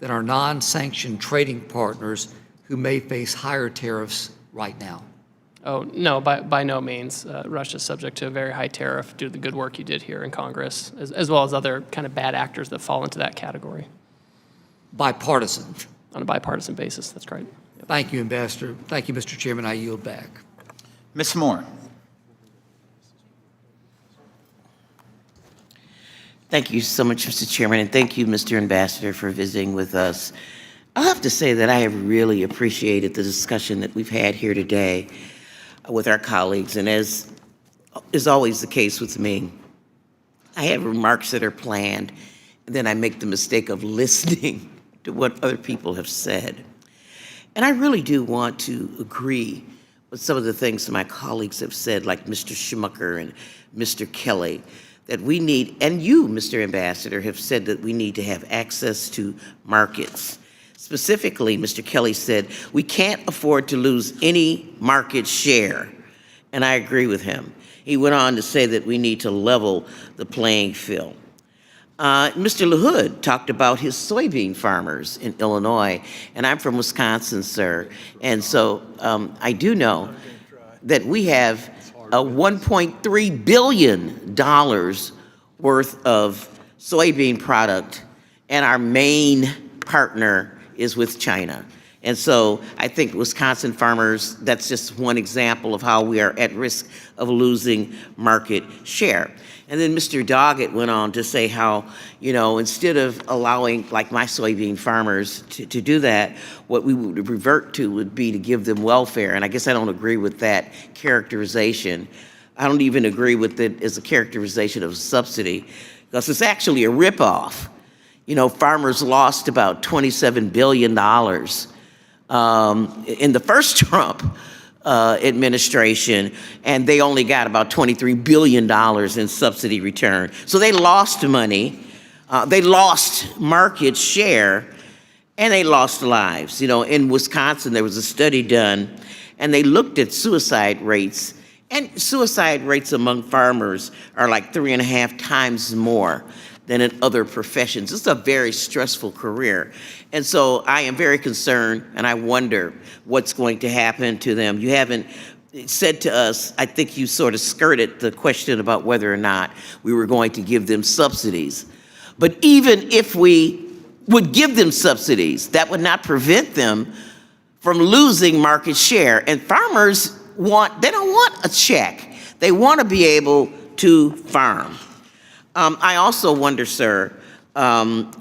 than our non-sanctioned trading partners who may face higher tariffs right now? Oh, no, by no means. Russia is subject to a very high tariff due to the good work you did here in Congress, as well as other kind of bad actors that fall into that category. Bipartisan. On a bipartisan basis, that's correct. Yep. Thank you, Ambassador. Thank you, Mr. Chairman. I yield back. Ms. Moore. Thank you so much, Mr. Chairman, and thank you, Mr. Ambassador, for visiting with us. I'll have to say that I have really appreciated the discussion that we've had here today with our colleagues, and as is always the case with me, I have remarks that are planned, and then I make the mistake of listening to what other people have said. And I really do want to agree with some of the things that my colleagues have said, like Mr. Schmucker and Mr. Kelly, that we need, and you, Mr. Ambassador, have said that we need to have access to markets. Specifically, Mr. Kelly said, we can't afford to lose any market share, and I agree with him. He went on to say that we need to level the playing field. Mr. LaHood talked about his soybean farmers in Illinois, and I'm from Wisconsin, sir, and so I do know that we have $1.3 billion worth of soybean product, and our main partner is with China. And so I think Wisconsin farmers, that's just one example of how we are at risk of losing market share. And then Mr. Doggett went on to say how, instead of allowing, like my soybean farmers, to do that, what we would revert to would be to give them welfare. And I guess I don't agree with that characterization. I don't even agree with it as a characterization of a subsidy, because it's actually a ripoff. Farmers lost about $27 billion in the first Trump administration, and they only got about $23 billion in subsidy return. So they lost money, they lost market share, and they lost lives. In Wisconsin, there was a study done, and they looked at suicide rates, and suicide rates among farmers are like 3.5 times more than in other professions. It's a very stressful career. And so I am very concerned, and I wonder what's going to happen to them. You haven't said to us, I think you sort of skirted the question about whether or not we were going to give them subsidies. But even if we would give them subsidies, that would not prevent them from losing market share. And farmers they don't want a check. They want to be able to farm. I also wonder, sir, I'm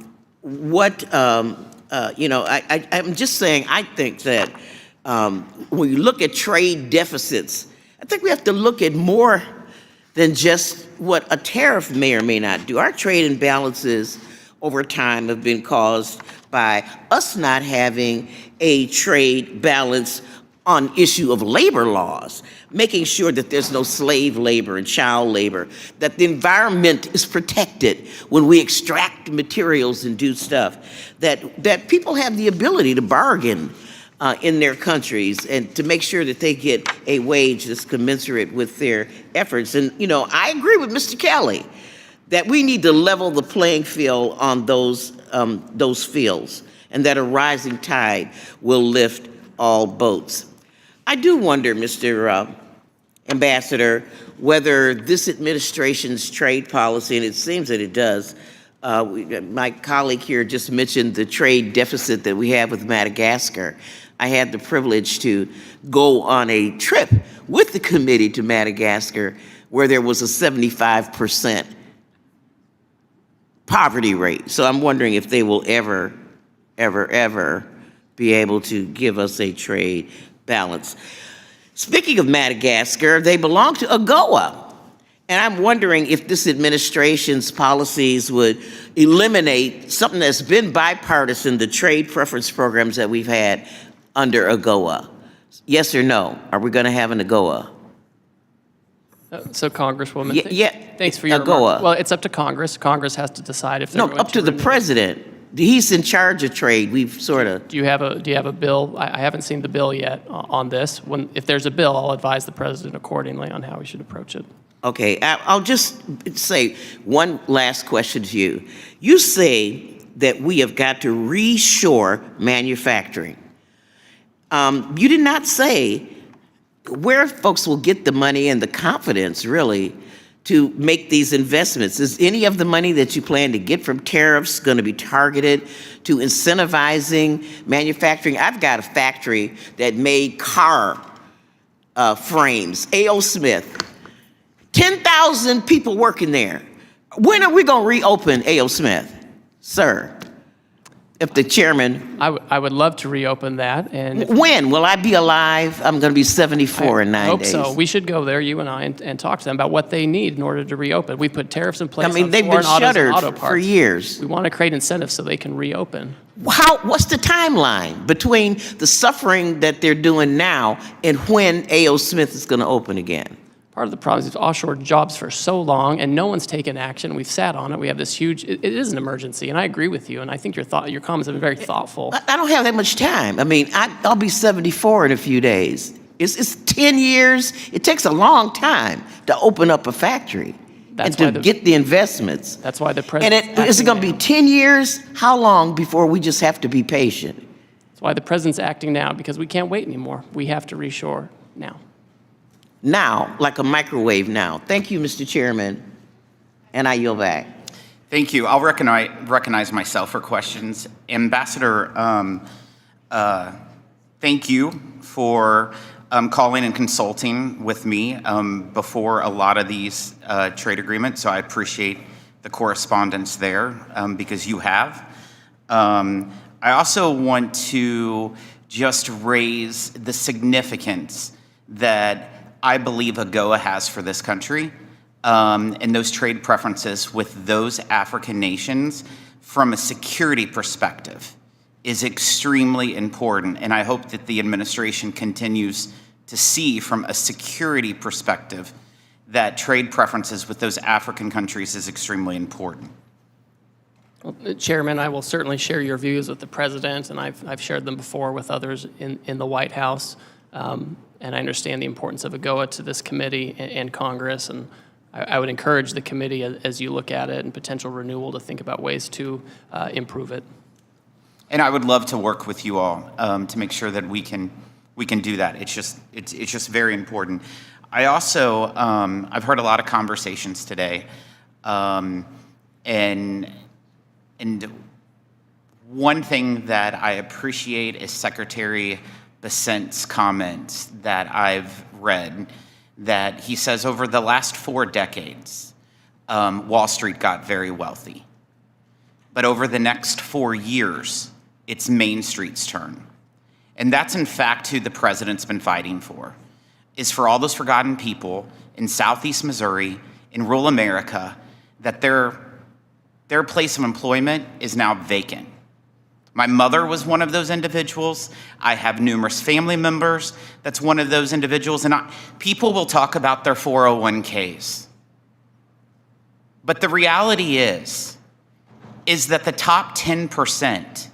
just saying, I think that when you look at trade deficits, I think we have to look at more than just what a tariff may or may not do. Our trade imbalances over time have been caused by us not having a trade balance on issue of labor laws, making sure that there's no slave labor and child labor, that the environment is protected when we extract materials and do stuff, that people have the ability to bargain in their countries and to make sure that they get a wage that's commensurate with their efforts. And, I agree with Mr. Kelly that we need to level the playing field on those fields, and that a rising tide will lift all boats. I do wonder, Mr. Ambassador, whether this administration's trade policy, and it seems that it does, my colleague here just mentioned the trade deficit that we have with Madagascar. I had the privilege to go on a trip with the committee to Madagascar where there was a 75% poverty rate. So I'm wondering if they will ever be able to give us a trade balance. Speaking of Madagascar, they belong to AGOA. And I'm wondering if this administration's policies would eliminate something that's been bipartisan, the trade preference programs that we've had under AGOA. Yes or no? Are we going to have an AGOA? So, Congresswoman, thanks for your AGOA. remarks. Well, it's up to Congress. Congress has to decide if they're No, going up to the president. He's in charge of trade. We've sort of. Do you have a bill? I haven't seen the bill yet on this. If there's a bill, I'll advise the president accordingly on how we should approach it. Okay, I'll just say one last question to you. You say that we have got to reshore manufacturing. You did not say where folks will get the money and the confidence, really, to make these investments. Is any of the money that you plan to get from tariffs going to be targeted to incentivizing manufacturing? I've got a factory that made car frames, A.O. Smith. 10,000 people working there. When are we going to reopen A.O. Smith, sir? If the chairman. I would love to reopen that. And when? Will I be alive? I'm going to be 74 in 9 days. I hope so. We should go there, you and I, and talk to them about what they need in order to reopen. We put tariffs in place. I mean, they've been shuttered for years. We want to create incentives so they can reopen. What's the timeline between the suffering that they're doing now and when A.O. Smith is going to open again? Part of the problem is we've offshored jobs for so long, and no one's taken action. We've sat on it. We have this huge. It is an emergency, and I agree with you. And I think your comments have been very thoughtful. I don't have that much time. I mean, I'll be 74 in a few days. It's 10 years. It takes a long time to open up a factory and to get the investments. That's why the president. And is it going to be 10 years? How long before we just have to be patient? That's why the president's acting now, because we can't wait anymore. We have to reshore now. Now, like a microwave now. Thank you, Mr. Chairman. And I yield back. Thank you. I'll recognize myself for questions. Ambassador, thank you for calling and consulting with me before a lot of these trade agreements. So I appreciate the correspondence there because you have. I also want to just raise the significance that I believe AGOA has for this country and those trade preferences with those African nations from a security perspective is extremely important. And I hope that the administration continues to see from a security perspective that trade preferences with those African countries is extremely important. Well, Chairman, I will certainly share your views with the President, and I've shared them before with others in the White House. And I understand the importance of AGOA to this committee and Congress, and I would encourage the committee, as you look at it and potential renewal, to think about ways to improve it. And I would love to work with you all to make sure that we can do that. It's just very important. I also I've heard a lot of conversations today, and one thing that I appreciate is Secretary Bessent's comments that I've read, that he says over the last 4 decades, Wall Street got very wealthy. But over the next 4 years, it's Main Street's turn. And that's in fact who the president's been fighting for, is for all those forgotten people in Southeast Missouri, in rural America, that their place of employment is now vacant. My mother was one of those individuals. I have numerous family members that's one of those individuals. And people will talk about their 401ks. But the reality is that the top 10%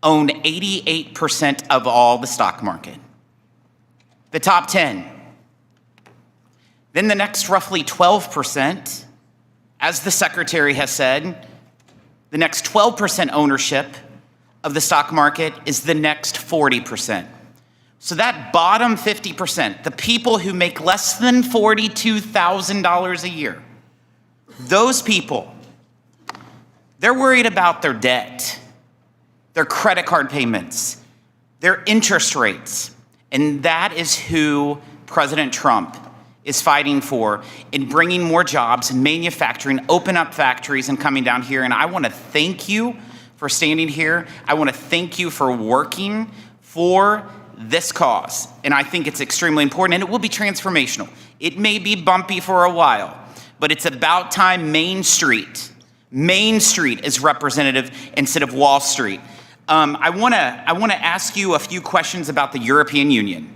own 88% of all the stock market. The top 10. Then the next roughly 12%, as the Secretary has said, the next 12% ownership of the stock market is the next 40%. So that bottom 50%, the people who make less than $42,000 a year, those people, they're worried about their debt, their credit card payments, their interest rates. And that is who President Trump is fighting for in bringing more jobs and manufacturing, open up factories and coming down here. And I want to thank you for standing here. I want to thank you for working for this cause. And I think it's extremely important, and it will be transformational. It may be bumpy for a while, but it's about time Main Street is representative instead of Wall Street. I want to ask you a few questions about the European Union.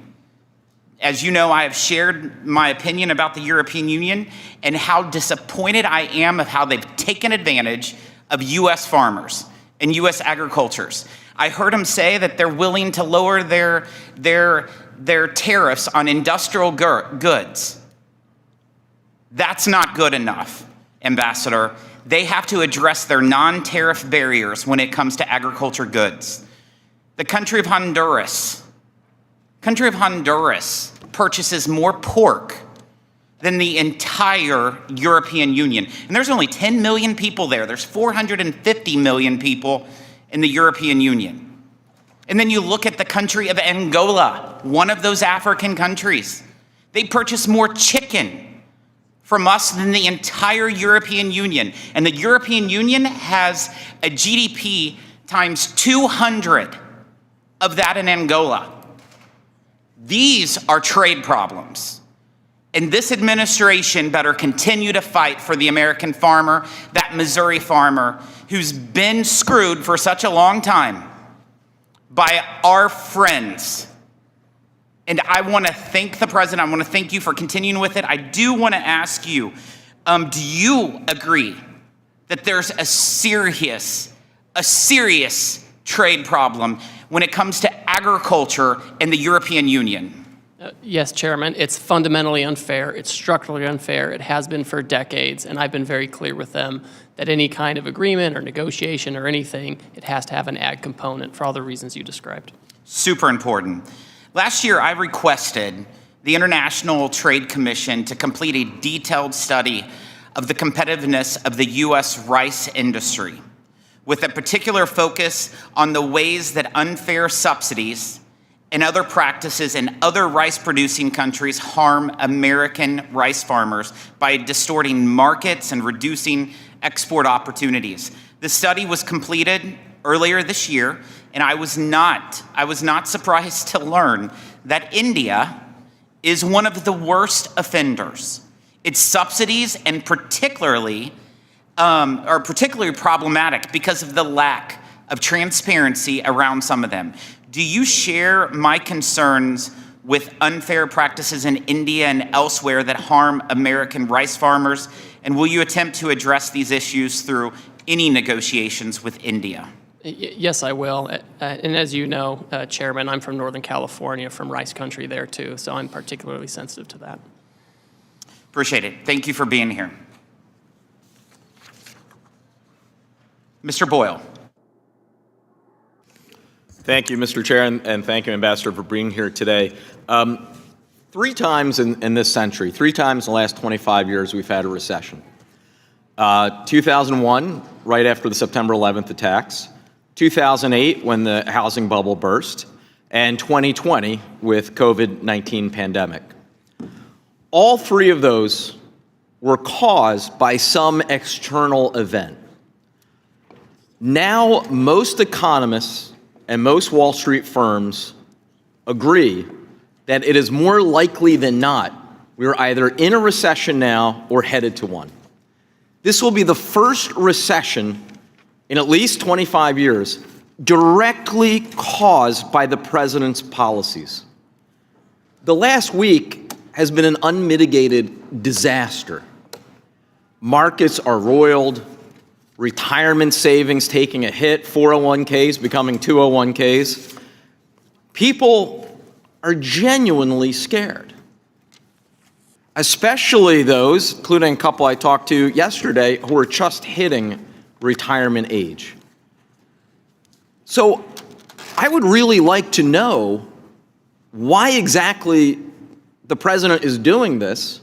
As you know, I have shared my opinion about the European Union and how disappointed I am of how they've taken advantage of U.S. farmers and U.S. agricultures. I heard him say that they're willing to lower their tariffs on industrial goods. That's not good enough, Ambassador. They have to address their non-tariff barriers when it comes to agriculture goods. The country of Honduras purchases more pork than the entire European Union. And there's only 10 million people there. There's 450 million people in the European Union. And then you look at the country of Angola, one of those African countries. They purchase more chicken from us than the entire European Union. And the European Union has a GDP times 200 of that in Angola. These are trade problems. And this administration better continue to fight for the American farmer, that Missouri farmer who's been screwed for such a long time by our friends. And I want to thank the president. I want to thank you for continuing with it. I do want to ask you, do you agree that there's a serious trade problem when it comes to agriculture in the European Union? Yes, Chairman. It's fundamentally unfair. It's structurally unfair. It has been for decades, and I've been very clear with them that any kind of agreement or negotiation or anything, it has to have an ag component for all the reasons you described. Super important. Last year, I requested the International Trade Commission to complete a detailed study of the competitiveness of the U.S. rice industry, with a particular focus on the ways that unfair subsidies and other practices in other rice-producing countries harm American rice farmers by distorting markets and reducing export opportunities. The study was completed earlier this year, and I was not surprised to learn that India is one of the worst offenders. Its subsidies and are particularly problematic because of the lack of transparency around some of them. Do you share my concerns with unfair practices in India and elsewhere that harm American rice farmers? And will you attempt to address these issues through any negotiations with India? Yes, I will. And as you know, Chairman, I'm from Northern California, from rice country there too, so I'm particularly sensitive to that. Appreciate it. Thank you for being here. Mr. Boyle. Thank you, Mr. Chair, and thank you, Ambassador, for being here today. 3 times in this century, 3 times in the last 25 years, we've had a recession. 2001, right after the September 11th attacks, 2008, when the housing bubble burst, and 2020 with COVID-19 pandemic. All 3 of those were caused by some external event. Now, most economists and most Wall Street firms agree that it is more likely than not we're either in a recession now or headed to one. This will be the first recession in at least 25 years directly caused by the president's policies. The last week has been an unmitigated disaster. Markets are roiled, retirement savings taking a hit, 401ks becoming 201ks. People are genuinely scared, especially those, including a couple I talked to yesterday, who are just hitting retirement age. So I would really like to know why exactly the president is doing this.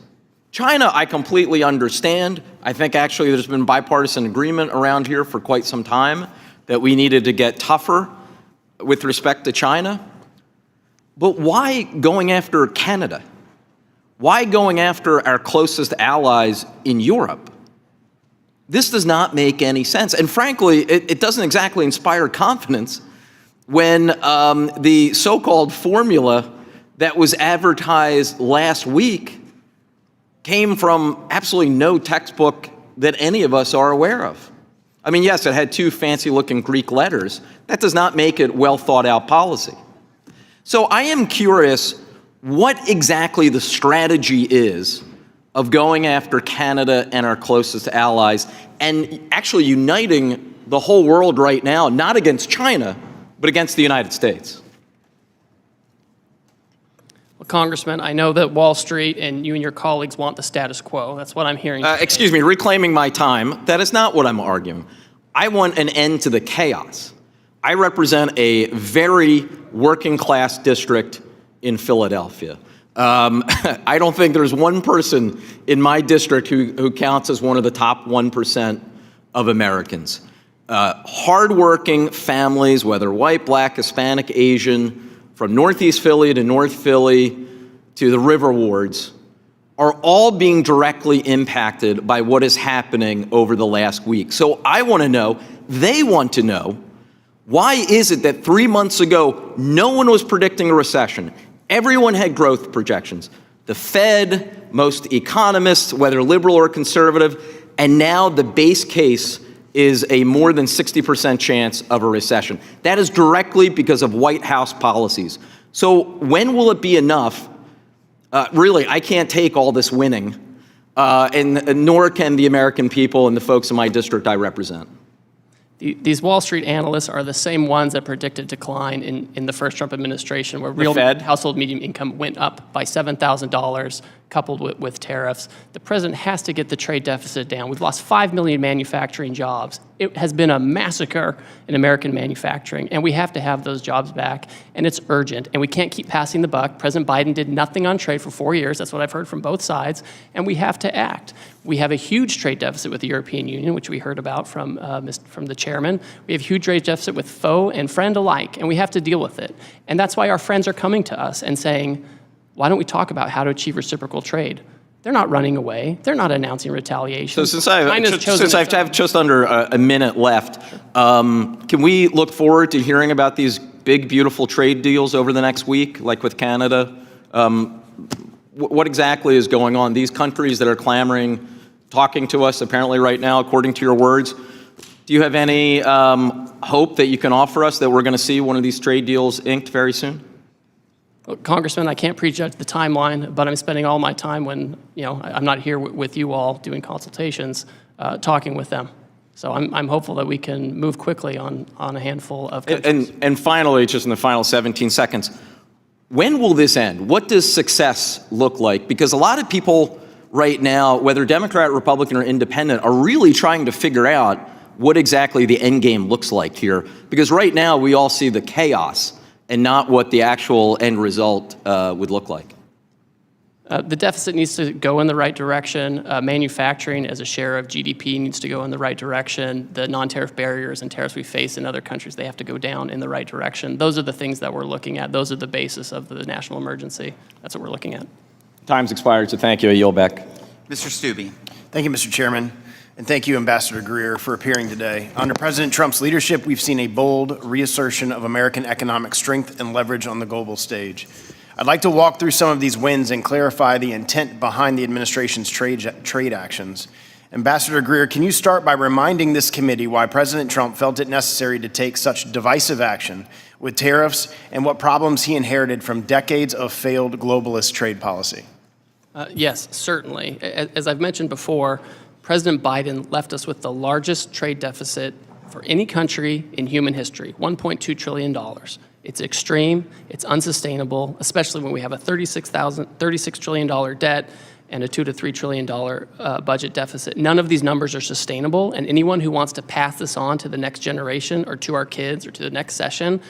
China, I completely understand. I think actually there's been bipartisan agreement around here for quite some time that we needed to get tougher with respect to China. But why going after Canada? Why going after our closest allies in Europe? This does not make any sense. And frankly, it doesn't exactly inspire confidence when the so-called formula that was advertised last week came from absolutely no textbook that any of us are aware of. I mean, yes, it had 2 fancy-looking Greek letters. That does not make it well-thought-out policy. So I am curious what exactly the strategy is of going after Canada and our closest allies and actually uniting the whole world right now, not against China, but against the United States. Well, Congressman, I know that Wall Street and you and your colleagues want the status quo. That's what I'm hearing. Excuse me, reclaiming my time. That is not what I'm arguing. I want an end to the chaos. I represent a very working-class district in Philadelphia. I don't think there's one person in my district who counts as one of the top 1% of Americans. Hardworking families, whether white, black, Hispanic, Asian, from Northeast Philly to North Philly to the River Wards, are all being directly impacted by what is happening over the last week. So I want to know, they want to know, why is it that 3 months ago, no one was predicting a recession? Everyone had growth projections. The Fed, most economists, whether liberal or conservative, and now the base case is a more than 60% chance of a recession. That is directly because of White House policies. So when will it be enough? Really, I can't take all this winning, and nor can the American people and the folks in my district I represent. These Wall Street analysts are the same ones that predicted decline in the first Trump administration, where real household median income went up by $7,000 coupled with tariffs. The president has to get the trade deficit down. We've lost 5 million manufacturing jobs. It has been a massacre in American manufacturing, and we have to have those jobs back, and it's urgent, and we can't keep passing the buck. President Biden did nothing on trade for 4 years. That's what I've heard from both sides, and we have to act. We have a huge trade deficit with the European Union, which we heard about from the chairman. We have a huge trade deficit with foe and friend alike, and we have to deal with it. And that's why our friends are coming to us and saying, why don't we talk about how to achieve reciprocal trade? They're not running away. They're not announcing retaliation. So since I have just under a minute left, can we look forward to hearing about these big, beautiful trade deals over the next week, like with Canada? What exactly is going on? These countries that are clamoring, talking to us apparently right now, according to your words, do you have any hope that you can offer us that we're going to see one of these trade deals inked very soon? Congressman, I can't prejudge the timeline, but I'm spending all my time when, I'm not here with you all doing consultations, talking with them. So I'm hopeful that we can move quickly on a handful of countries. And finally, just in the final 17 seconds, when will this end? What does success look like? Because a lot of people right now, whether Democrat, Republican, or Independent, are really trying to figure out what exactly the end game looks like here. Because right now, we all see the chaos and not what the actual end result would look like. The deficit needs to go in the right direction. Manufacturing as a share of GDP needs to go in the right direction. The non-tariff barriers and tariffs we face in other countries, they have to go down in the right direction. Those are the things that we're looking at. Those are the basis of the national emergency. That's what we're looking at. Time's expired, so thank you. I yield back. Mr. Stubbe. Thank you, Mr. Chairman. And thank you, Ambassador Greer, for appearing today. Under President Trump's leadership, we've seen a bold reassertion of American economic strength and leverage on the global stage. I'd like to walk through some of these wins and clarify the intent behind the administration's trade actions. Ambassador Greer, can you start by reminding this committee why President Trump felt it necessary to take such divisive action with tariffs and what problems he inherited from decades of failed globalist trade policy? Yes, certainly. As I've mentioned before, President Biden left us with the largest trade deficit for any country in human history, $1.2 trillion. It's extreme, it's unsustainable, especially when we have a $36 trillion debt and a $2 to $3 trillion budget deficit. None of these numbers are sustainable, and anyone who wants to pass this on to the next generation or to our kids or to the next session,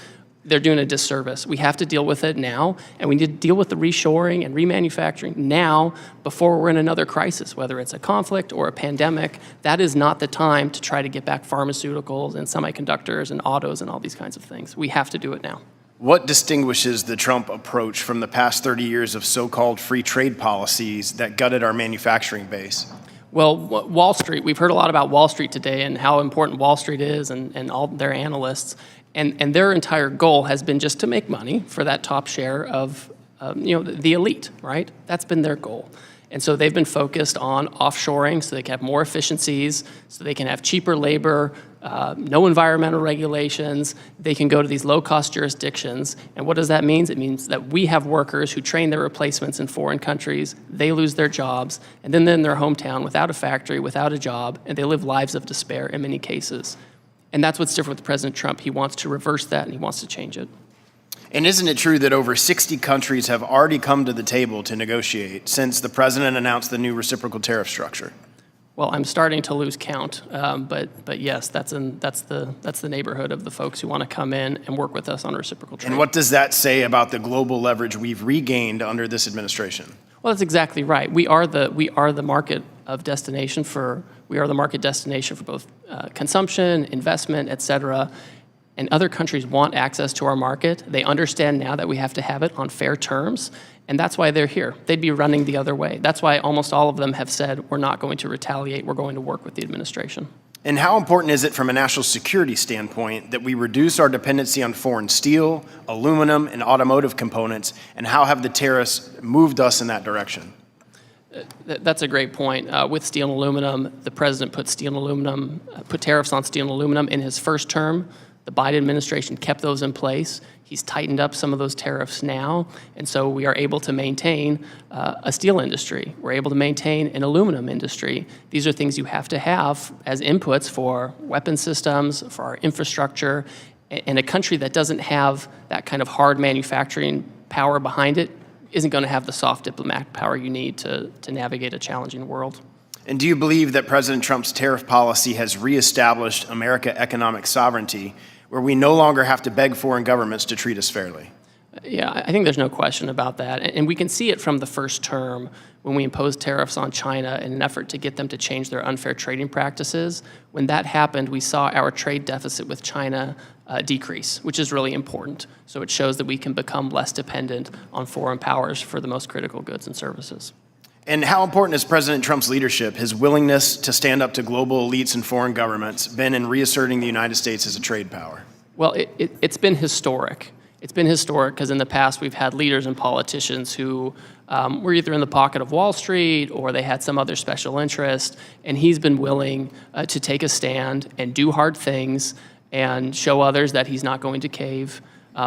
they're doing a disservice. We have to deal with it now, and we need to deal with the reshoring and remanufacturing now before we're in another crisis, whether it's a conflict or a pandemic. That is not the time to try to get back pharmaceuticals and semiconductors and autos and all these kinds of things. We have to do it now. What distinguishes the Trump approach from the past 30 years of so-called free trade policies that gutted our manufacturing base? Well, Wall Street, we've heard a lot about Wall Street today and how important Wall Street is and all their analysts. And their entire goal has been just to make money for that top share of the elite, right? That's been their goal. And so they've been focused on offshoring so they can have more efficiencies, so they can have cheaper labor, no environmental regulations. They can go to these low-cost jurisdictions. And what does that mean? It means that we have workers who train their replacements in foreign countries. They lose their jobs, and then they're in their hometown without a factory, without a job, and they live lives of despair in many cases. And that's what's different with President Trump. He wants to reverse that, and he wants to change it. And isn't it true that over 60 countries have already come to the table to negotiate since the president announced the new reciprocal tariff structure? Well, I'm starting to lose count, but yes, that's the neighborhood of the folks who want to come in and work with us on reciprocal trade. And what does that say about the global leverage we've regained under this administration? Well, that's exactly right. We are the market destination for both consumption, investment, et cetera. And other countries want access to our market. They understand now that we have to have it on fair terms, and that's why they're here. They'd be running the other way. That's why almost all of them have said, we're not going to retaliate, we're going to work with the administration. And how important is it from a national security standpoint that we reduce our dependency on foreign steel, aluminum, and automotive components, and how have the tariffs moved us in that direction? That's a great point. With steel and aluminum, the president put tariffs on steel and aluminum in his first term. The Biden administration kept those in place. He's tightened up some of those tariffs now, and so we are able to maintain a steel industry. We're able to maintain an aluminum industry. These are things you have to have as inputs for weapon systems, for our infrastructure, and a country that doesn't have that kind of hard manufacturing power behind it isn't going to have the soft diplomatic power you need to navigate a challenging world. And do you believe that President Trump's tariff policy has reestablished American economic sovereignty, where we no longer have to beg foreign governments to treat us fairly? Yeah, I think there's no question about that. And we can see it from the first term when we imposed tariffs on China in an effort to get them to change their unfair trading practices. When that happened, we saw our trade deficit with China decrease, which is really important. So it shows that we can become less dependent on foreign powers for the most critical goods and services. And how important has President Trump's leadership, his willingness to stand up to global elites and foreign governments, been in reasserting the United States as a trade power? Well, it's been historic. It's been historic because in the past we've had leaders and politicians who were either in the pocket of Wall Street or they had some other special interest, and he's been willing to take a stand and do hard things and show others that he's not going to cave.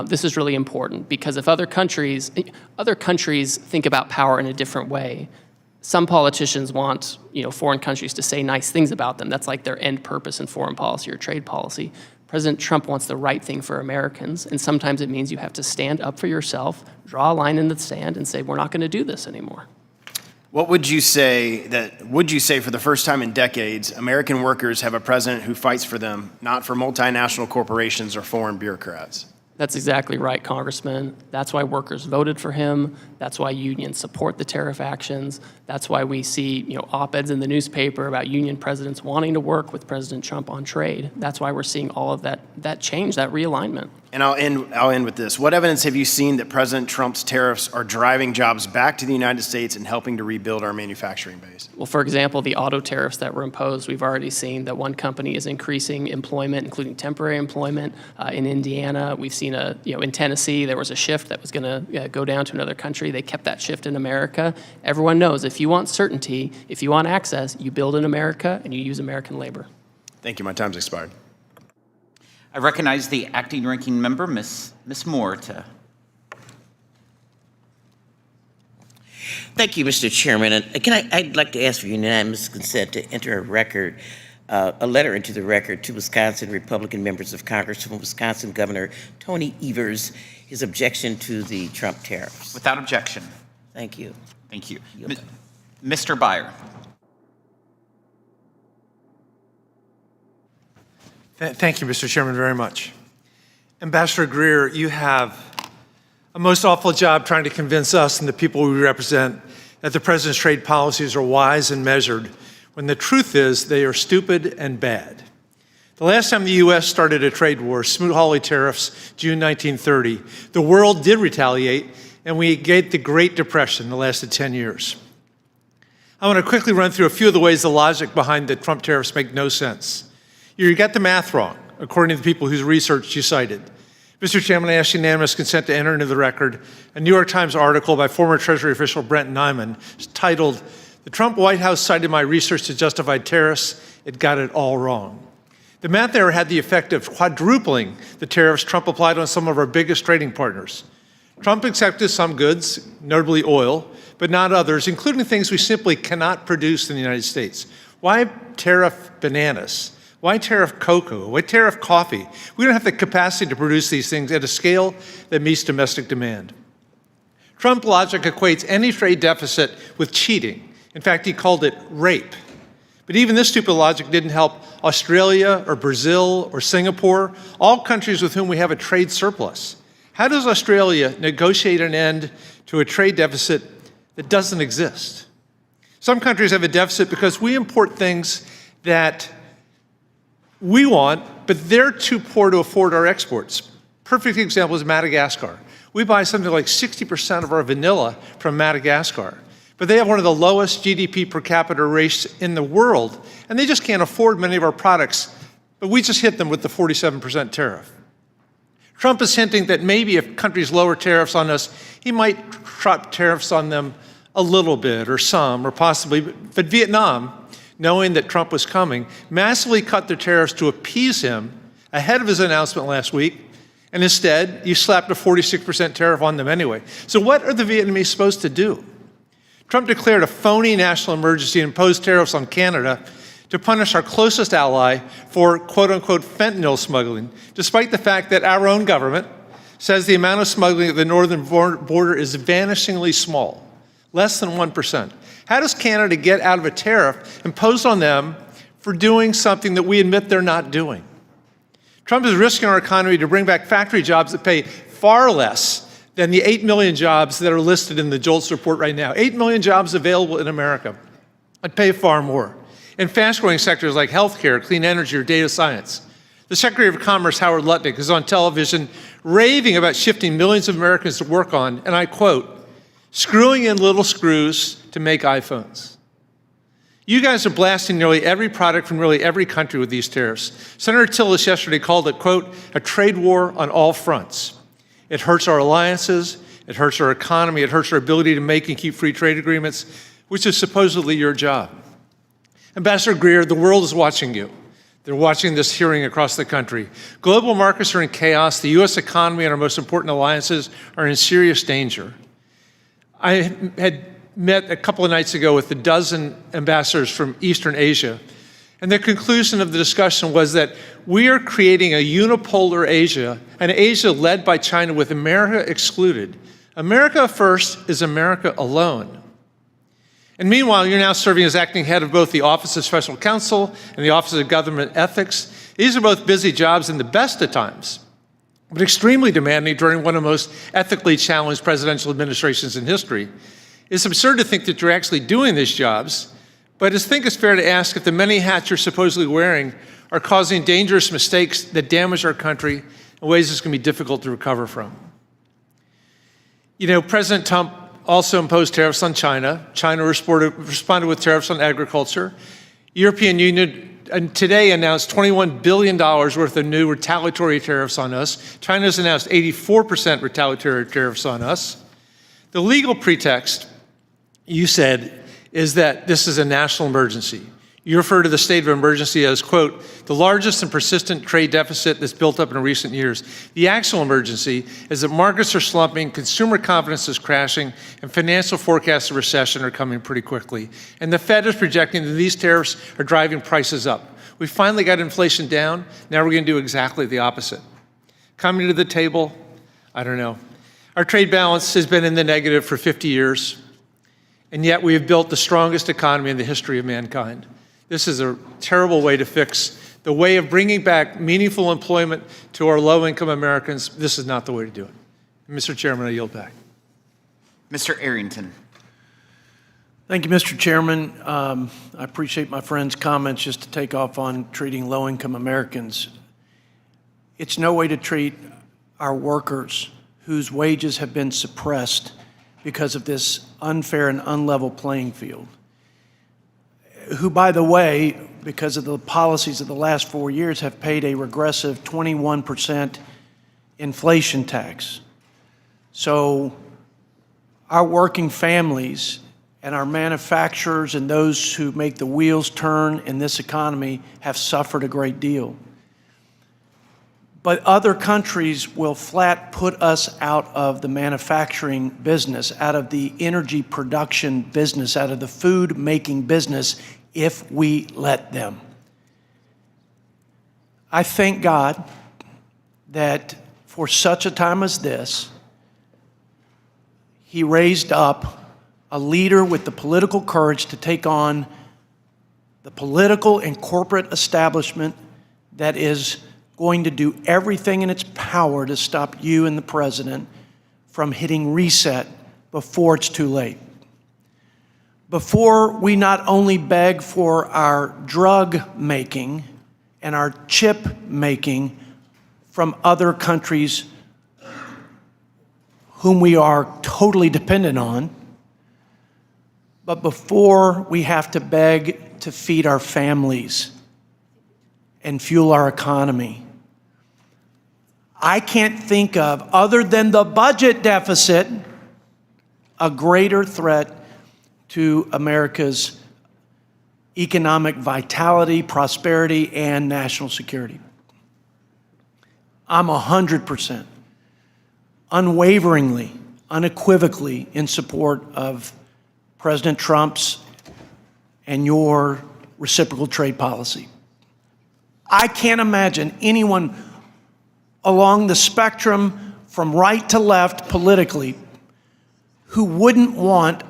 This is really important because if other countries think about power in a different way, some politicians want foreign countries to say nice things about them. That's like their end purpose in foreign policy or trade policy. President Trump wants the right thing for Americans, and sometimes it means you have to stand up for yourself, draw a line in the sand, and say, we're not going to do this anymore. What would you say for the first time in decades, American workers have a president who fights for them, not for multinational corporations or foreign bureaucrats? That's exactly right, Congressman. That's why workers voted for him. That's why unions support the tariff actions. That's why we see, op-eds in the newspaper about union presidents wanting to work with President Trump on trade. That's why we're seeing all of that change, that realignment. And I'll end with this. What evidence have you seen that President Trump's tariffs are driving jobs back to the United States and helping to rebuild our manufacturing base? Well, for example, the auto tariffs that were imposed, we've already seen that one company is increasing employment, including temporary employment in Indiana. We've seen in Tennessee, there was a shift that was going to go down to another country. They kept that shift in America. Everyone knows if you want certainty, if you want access, you build in America and you use American labor. Thank you. My time's expired. I recognize the acting ranking member, Ms. Moore, to. Thank you, Mr. Chairman. And I'd like to ask for unanimous consent to enter a letter into the record to Wisconsin Republican members of Congress from Wisconsin Governor Tony Evers, his objection to the Trump tariffs. Without objection. Thank you. Thank you. Mr. Byer. Thank you, Mr. Chairman, very much. Ambassador Greer, you have a most awful job trying to convince us and the people we represent that the president's trade policies are wise and measured, when the truth is they are stupid and bad. The last time the U.S. started a trade war, Smoot-Hawley tariffs, June 1930, the world did retaliate, and we get the Great Depression that lasted 10 years. I want to quickly run through a few of the ways the logic behind the Trump tariffs make no sense. You got the math wrong, according to the people whose research you cited. Mr. Chairman, I ask unanimous consent to enter into the record a New York Times article by former Treasury official Brent Nyman titled, "The Trump White House cited my research to justify tariffs. It got it all wrong." The math error had the effect of quadrupling the tariffs Trump applied on some of our biggest trading partners. Trump accepted some goods, notably oil, but not others, including things we simply cannot produce in the United States. Why tariff bananas? Why tariff cocoa? Why tariff coffee? We don't have the capacity to produce these things at a scale that meets domestic demand. Trump logic equates any trade deficit with cheating. In fact, he called it rape. But even this stupid logic didn't help Australia or Brazil or Singapore, all countries with whom we have a trade surplus. How does Australia negotiate an end to a trade deficit that doesn't exist? Some countries have a deficit because we import things that we want, but they're too poor to afford our exports. Perfect example is Madagascar. We buy something like 60% of our vanilla from Madagascar, but they have one of the lowest GDP per capita rates in the world, and they just can't afford many of our products, but we just hit them with the 47% tariff. Trump is hinting that maybe if countries lower tariffs on us, he might drop tariffs on them a little bit or some or possibly, but Vietnam, knowing that Trump was coming, massively cut their tariffs to appease him ahead of his announcement last week, and instead, you slapped a 46% tariff on them anyway. So what are the Vietnamese supposed to do? Trump declared a phony national emergency and imposed tariffs on Canada to punish our closest ally for quote-unquote fentanyl smuggling, despite the fact that our own government says the amount of smuggling at the northern border is vanishingly small, less than 1%. How does Canada get out of a tariff imposed on them for doing something that we admit they're not doing? Trump is risking our economy to bring back factory jobs that pay far less than the 8 million jobs that are listed in the JOLTS report right now. 8 million jobs available in America that pay far more in fast-growing sectors like healthcare, clean energy, or data science. The Secretary of Commerce, Howard Lutnick, is on television raving about shifting millions of Americans to work on, and I quote, screwing in little screws to make iPhones. You guys are blasting nearly every product from nearly every country with these tariffs. Senator Tillis yesterday called it, quote, a trade war on all fronts. It hurts our alliances, it hurts our economy, it hurts our ability to make and keep free trade agreements, which is supposedly your job. Ambassador Greer, the world is watching you. They're watching this hearing across the country. Global markets are in chaos. The U.S. economy and our most important alliances are in serious danger. I had met a couple of nights ago with a dozen ambassadors from Eastern Asia, and the conclusion of the discussion was that we are creating a unipolar Asia, an Asia led by China with America excluded. America first is America alone. And meanwhile, you're now serving as acting head of both the Office of Special Counsel and the Office of Government Ethics. These are both busy jobs in the best of times, but extremely demanding during one of the most ethically challenged presidential administrations in history. It's absurd to think that you're actually doing these jobs, but I think it's fair to ask if the many hats you're supposedly wearing are causing dangerous mistakes that damage our country in ways that's going to be difficult to recover from. You know, President Trump also imposed tariffs on China. China responded with tariffs on agriculture. European Union today announced $21 billion worth of new retaliatory tariffs on us. China's announced 84% retaliatory tariffs on us. The legal pretext, you said, is that this is a national emergency. You refer to the state of emergency as, quote, the largest and persistent trade deficit that's built up in recent years. The actual emergency is that markets are slumping, consumer confidence is crashing, and financial forecasts of recession are coming pretty quickly. And the Fed is projecting that these tariffs are driving prices up. We finally got inflation down. Now we're going to do exactly the opposite. Coming to the table, I don't know. Our trade balance has been in the negative for 50 years, and yet we have built the strongest economy in the history of mankind. This is a terrible way to fix the way of bringing back meaningful employment to our low-income Americans. This is not the way to do it. Mr. Chairman, I yield back. Mr. Arrington. Thank you, Mr. Chairman. I appreciate my friend's comments. Just to take off on treating low-income Americans, it's no way to treat our workers whose wages have been suppressed because of this unfair and unlevel playing field, who, by the way, because of the policies of the last 4 years, have paid a regressive 21% inflation tax. So our working families and our manufacturers and those who make the wheels turn in this economy have suffered a great deal. But other countries will flat put us out of the manufacturing business, out of the energy production business, out of the food making business if we let them. I thank God that for such a time as this, He raised up a leader with the political courage to take on the political and corporate establishment that is going to do everything in its power to stop you and the president from hitting reset before it's too late. Before we not only beg for our drug making and our chip making from other countries whom we are totally dependent on, but before we have to beg to feed our families and fuel our economy. I can't think of, other than the budget deficit, a greater threat to America's economic vitality, prosperity, and national security. I'm 100%, unwaveringly, unequivocally in support of President Trump's and your reciprocal trade policy. I can't imagine anyone along the spectrum from right to left politically who wouldn't want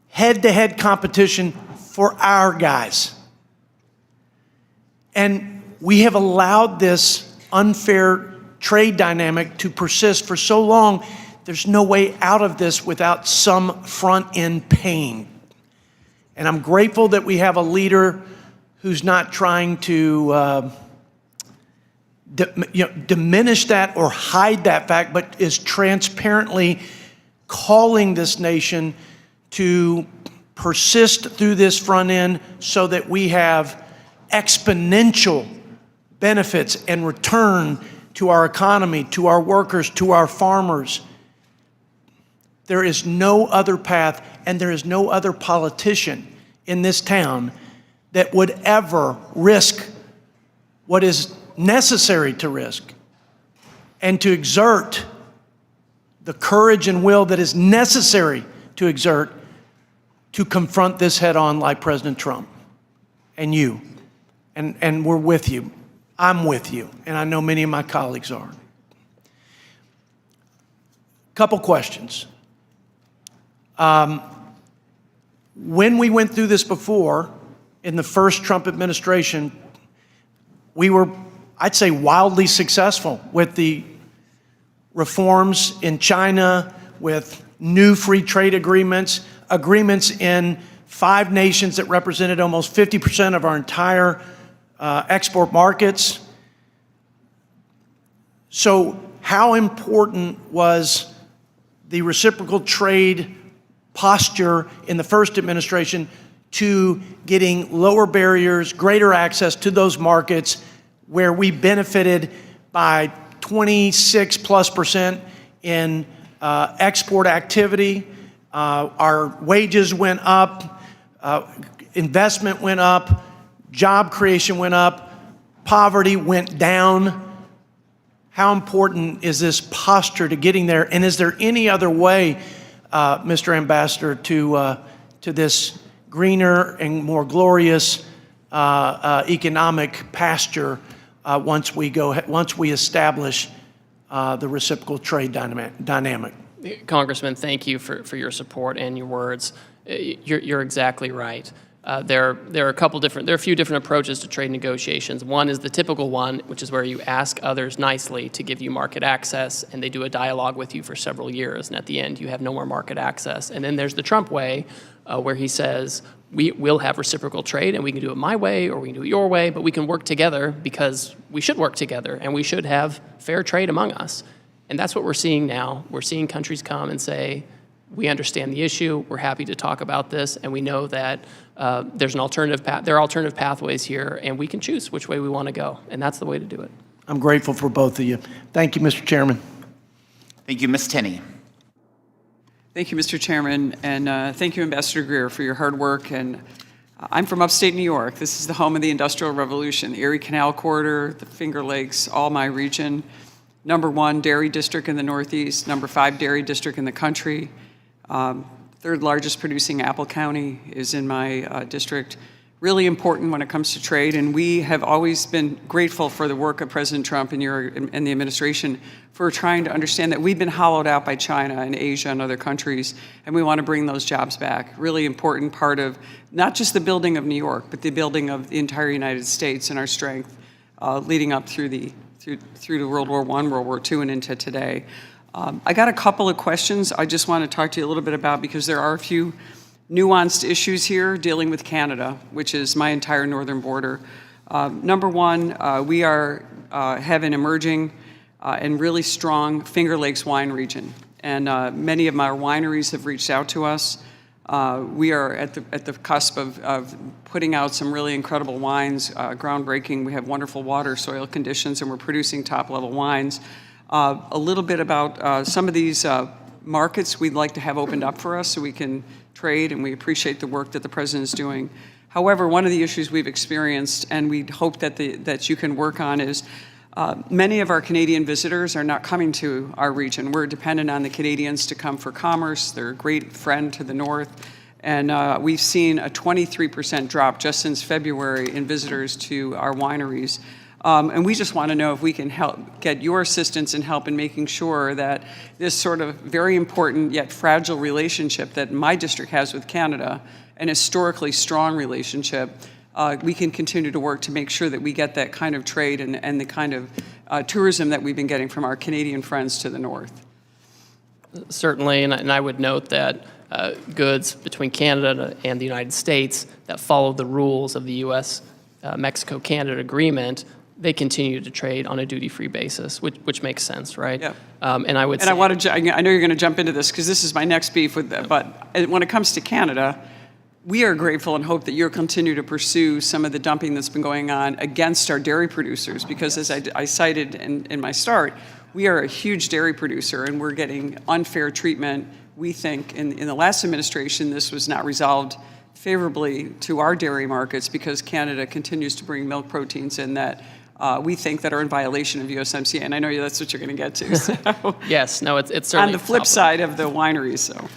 head-to-head competition for our guys. And we have allowed this unfair trade dynamic to persist for so long, there's no way out of this without some front-end pain. And I'm grateful that we have a leader who's not trying to diminish that or hide that fact, but is transparently calling this nation to persist through this front end so that we have exponential benefits and return to our economy, to our workers, to our farmers. There is no other path, and there is no other politician in this town that would ever risk what is necessary to risk and to exert the courage and will that is necessary to exert to confront this head on like President Trump and you. And we're with you. I'm with you, and I know many of my colleagues are. Couple questions. When we went through this before, in the first Trump administration, we were, I'd say, wildly successful with the reforms in China, with new free trade agreements, agreements in 5 nations that represented almost 50% of our entire export markets. So how important was the reciprocal trade posture in the first administration to getting lower barriers, greater access to those markets where we benefited by 26+% in export activity? Our wages went up, investment went up, job creation went up, poverty went down. How important is this posture to getting there? And is there any other way, Mr. Ambassador, to this greener and more glorious economic pasture once we establish the reciprocal trade dynamic? Congressman, thank you for your support and your words. You're exactly right. There are a few different approaches to trade negotiations. One is the typical one, which is where you ask others nicely to give you market access, and they do a dialogue with you for several years, and at the end you have no more market access. And then there's the Trump way, where he says, we'll have reciprocal trade, and we can do it my way, or we can do it your way, but we can work together because we should work together, and we should have fair trade among us. And that's what we're seeing now. We're seeing countries come and say, we understand the issue, we're happy to talk about this, and we know that there's an alternative path. There are alternative pathways here, and we can choose which way we want to go, and that's the way to do it. I'm grateful for both of you. Thank you, Mr. Chairman. Thank you, Ms. Tenney. Thank you, Mr. Chairman, and thank you, Ambassador Greer, for your hard work. And I'm from upstate New York. This is the home of the Industrial Revolution, the Erie Canal Corridor, the Finger Lakes, all my region. #1 dairy district in the Northeast, #5 dairy district in the country. Third largest producing apple county is in my district. Really important when it comes to trade, and we have always been grateful for the work of President Trump and the administration for trying to understand that we've been hollowed out by China and Asia and other countries, and we want to bring those jobs back. Really important part of not just the building of New York, but the building of the entire United States and our strength leading up through to World War I, World War II, and into today. I got a couple of questions I just want to talk to you a little bit about because there are a few nuanced issues here dealing with Canada, which is my entire northern border. #1, we have an emerging and really strong Finger Lakes wine region, and many of our wineries have reached out to us. We are at the cusp of putting out some really incredible wines, groundbreaking. We have wonderful water, soil conditions, and we're producing top-level wines. A little bit about some of these markets we'd like to have opened up for us so we can trade, and we appreciate the work that the President is doing. However, one of the issues we've experienced, and we hope that you can work on, is many of our Canadian visitors are not coming to our region. We're dependent on the Canadians to come for commerce. They're a great friend to the north. And we've seen a 23% drop just since February in visitors to our wineries. And we just want to know if we can help get your assistance and help in making sure that this sort of very important yet fragile relationship that my district has with Canada, an historically strong relationship, we can continue to work to make sure that we get that kind of trade and the kind of tourism that we've been getting from our Canadian friends to the north. Certainly, and I would note that goods between Canada and the United States that follow the rules of the U.S.-Mexico-Canada agreement, they continue to trade on a duty-free basis, which makes sense, right? Yeah. And I would say, I know you're going to jump into this because this is my next beef with that. But when it comes to Canada, we are grateful and hope that you'll continue to pursue some of the dumping that's been going on against our dairy producers, because as I cited in my start, we are a huge dairy producer and we're getting unfair treatment. We think in the last administration this was not resolved favorably to our dairy markets because Canada continues to bring milk proteins in that we think that are in violation of USMCA, and I know that's what you're going to get to. So. Yes, no, it's certainly on the flip side of the wineries. So,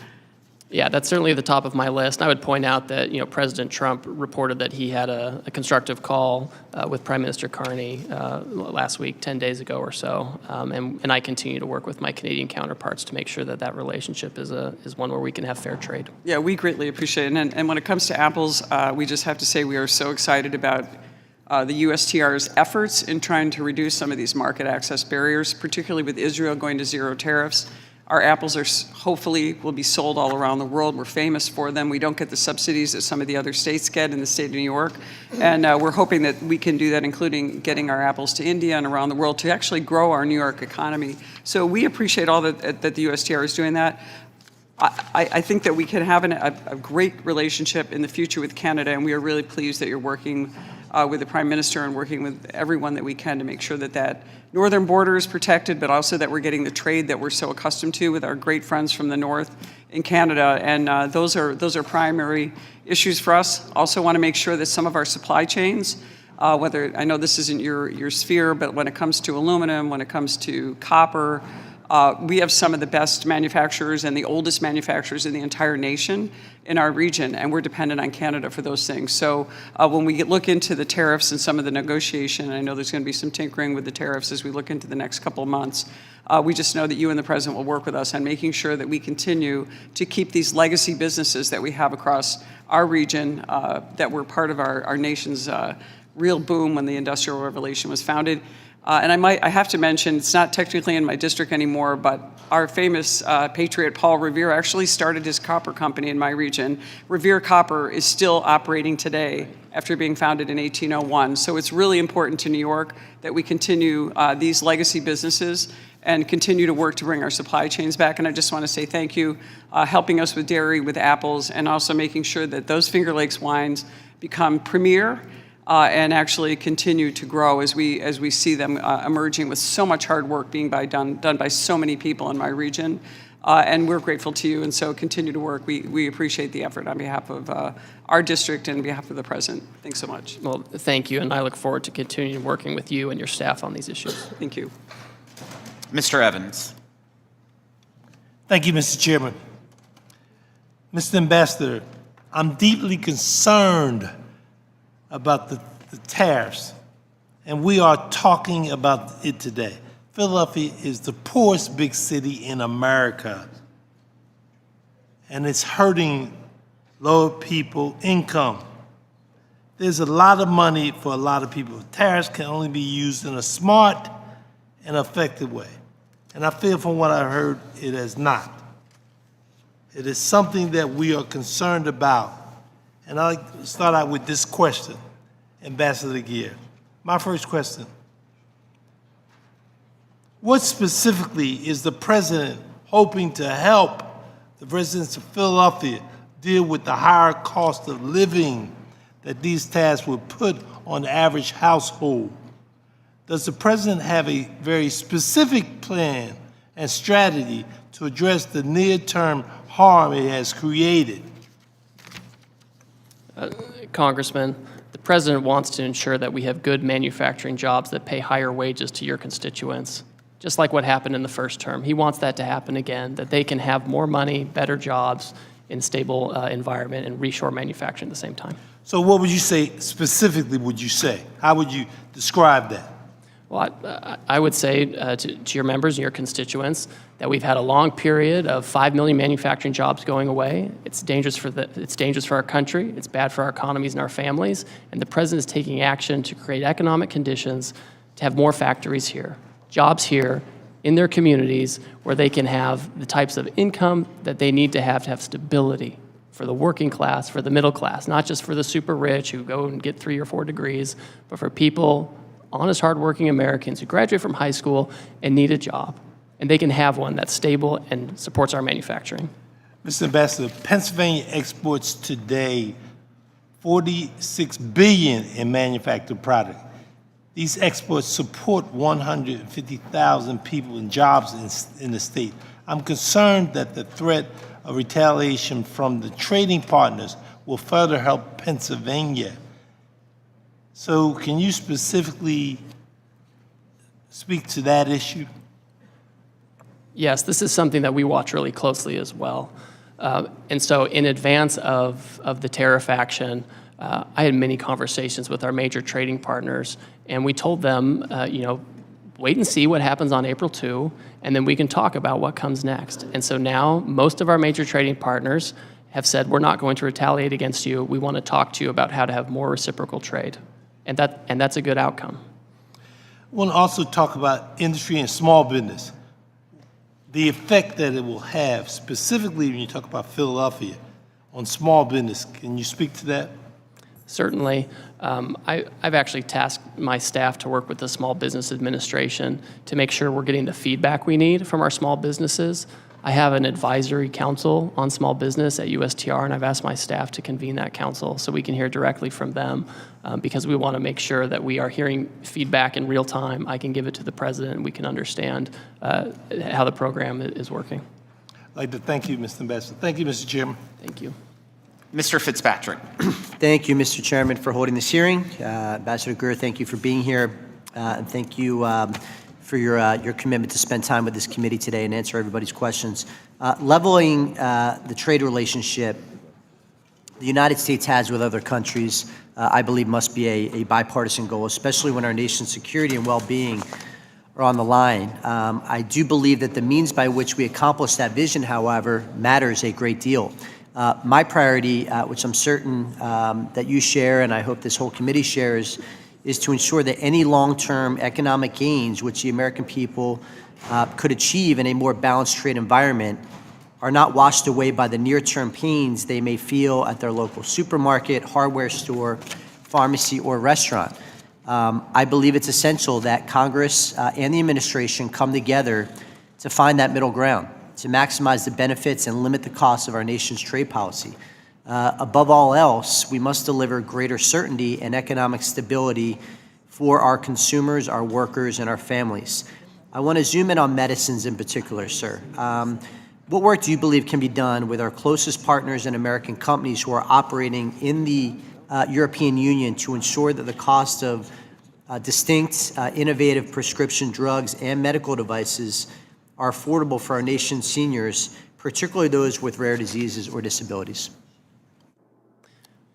yeah, that's certainly at the top of my list. I would point out that President Trump reported that he had a constructive call with Prime Minister Carney last week, 10 days ago or so, and I continue to work with my Canadian counterparts to make sure that that relationship is one where we can have fair trade. Yeah, we greatly appreciate it, and when it comes to apples, we just have to say we are so excited about the USTR's efforts in trying to reduce some of these market access barriers, particularly with Israel going to zero tariffs. Our apples hopefully will be sold all around the world. We're famous for them. We don't get the subsidies that some of the other states get in the state of New York. And we're hoping that we can do that, including getting our apples to India and around the world to actually grow our New York economy. So we appreciate all that the USTR is doing that. I think that we can have a great relationship in the future with Canada, and we are really pleased that you're working with the Prime Minister and working with everyone that we can to make sure that northern border is protected, but also that we're getting the trade that we're so accustomed to with our great friends from the north in Canada. And those are primary issues for us. Also want to make sure that some of our supply chains, whether, I know this isn't your sphere, but when it comes to aluminum, when it comes to copper, we have some of the best manufacturers and the oldest manufacturers in the entire nation in our region, and we're dependent on Canada for those things. So when we look into the tariffs and some of the negotiation, I know there's going to be some tinkering with the tariffs as we look into the next couple of months, we just know that you and the President will work with us on making sure that we continue to keep these legacy businesses that we have across our region that were part of our nation's real boom when the Industrial Revolution was founded. And I have to mention, it's not technically in my district anymore, but our famous patriot Paul Revere actually started his copper company in my region. Revere Copper is still operating today after being founded in 1801. So it's really important to New York that we continue these legacy businesses and continue to work to bring our supply chains back. And I just want to say thank you, helping us with dairy, with apples, and also making sure that those Finger Lakes wines become premier and actually continue to grow as we see them emerging with so much hard work being done by so many people in my region. And we're grateful to you, and so continue to work. We appreciate the effort on behalf of our district and on behalf of the President. Thanks so much. Well, thank you, and I look forward to continuing working with you and your staff on these issues. Thank you. Mr. Evans. Thank you, Mr. Chairman. Mr. Ambassador, I'm deeply concerned about the tariffs, and we are talking about it today. Philadelphia is the poorest big city in America, and it's hurting lower people income. There's a lot of money for a lot of people. Tariffs can only be used in a smart and effective way, and I feel from what I heard it is not. It is something that we are concerned about. And I'd like to start out with this question, Ambassador Greer. My first question, what specifically is the President hoping to help the residents of Philadelphia deal with the higher cost of living that these tariffs would put on the average household? Does the President have a very specific plan and strategy to address the near-term harm it has created? Congressman, the President wants to ensure that we have good manufacturing jobs that pay higher wages to your constituents, just like what happened in the first term. He wants that to happen again, that they can have more money, better jobs in a stable environment and reshore manufacturing at the same time. So what would you say specifically would you say? How would you describe that? Well, I would say to your members and your constituents that we've had a long period of 5 million manufacturing jobs going away. It's dangerous for our country. It's bad for our economies and our families. And the president is taking action to create economic conditions to have more factories here, jobs here in their communities where they can have the types of income that they need to have stability for the working class, for the middle class, not just for the super rich who go and get 3 or 4 degrees, but for people, honest, hardworking Americans who graduate from high school and need a job. And they can have one that's stable and supports our manufacturing. Mr. Ambassador, Pennsylvania exports today $46 billion in manufactured product. These exports support 150,000 people and jobs in the state. I'm concerned that the threat of retaliation from the trading partners will further help Pennsylvania. So can you specifically speak to that issue? Yes, this is something that we watch really closely as well. And so in advance of the tariff action, I had many conversations with our major trading partners, and we told them, wait and see what happens on April 2, and then we can talk about what comes next. And so now most of our major trading partners have said, we're not going to retaliate against you. We want to talk to you about how to have more reciprocal trade. And that's a good outcome. I want to also talk about industry and small business, the effect that it will have, specifically when you talk about Philadelphia, on small business. Can you speak to that? Certainly. I've actually tasked my staff to work with the Small Business Administration to make sure we're getting the feedback we need from our small businesses. I have an advisory council on small business at USTR, and I've asked my staff to convene that council so we can hear directly from them because we want to make sure that we are hearing feedback in real time. I can give it to the president, and we can understand how the program is working. I'd like to thank you, Mr. Ambassador. Thank you, Mr. Chairman. Thank you. Mr. Fitzpatrick. Thank you, Mr. Chairman, for holding this hearing. Ambassador Greer, thank you for being here, and thank you for your commitment to spend time with this committee today and answer everybody's questions. Leveling the trade relationship the United States has with other countries, I believe must be a bipartisan goal, especially when our nation's security and well-being are on the line. I do believe that the means by which we accomplish that vision, however, matters a great deal. My priority, which I'm certain that you share and I hope this whole committee shares, is to ensure that any long-term economic gains which the American people could achieve in a more balanced trade environment are not washed away by the near-term pains they may feel at their local supermarket, hardware store, pharmacy, or restaurant. I believe it's essential that Congress and the administration come together to find that middle ground, to maximize the benefits and limit the costs of our nation's trade policy. Above all else, we must deliver greater certainty and economic stability for our consumers, our workers, and our families. I want to zoom in on medicines in particular, sir. What work do you believe can be done with our closest partners and American companies who are operating in the European Union to ensure that the cost of distinct, innovative prescription drugs and medical devices are affordable for our nation's seniors, particularly those with rare diseases or disabilities?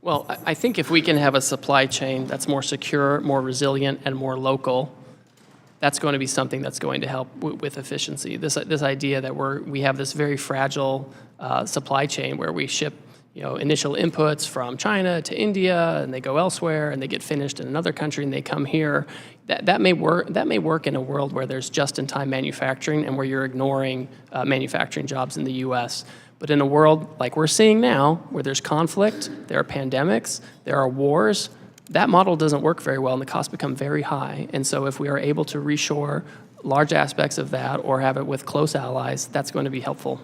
Well, I think if we can have a supply chain that's more secure, more resilient, and more local, that's going to be something that's going to help with efficiency. This idea that we have this very fragile supply chain where we ship initial inputs from China to India, and they go elsewhere, and they get finished in another country, and they come here. That may work in a world where there's just-in-time manufacturing and where you're ignoring manufacturing jobs in the U.S. But in a world like we're seeing now, where there's conflict, there are pandemics, there are wars, that model doesn't work very well, and the costs become very high. And so if we are able to reshore large aspects of that or have it with close allies, that's going to be helpful.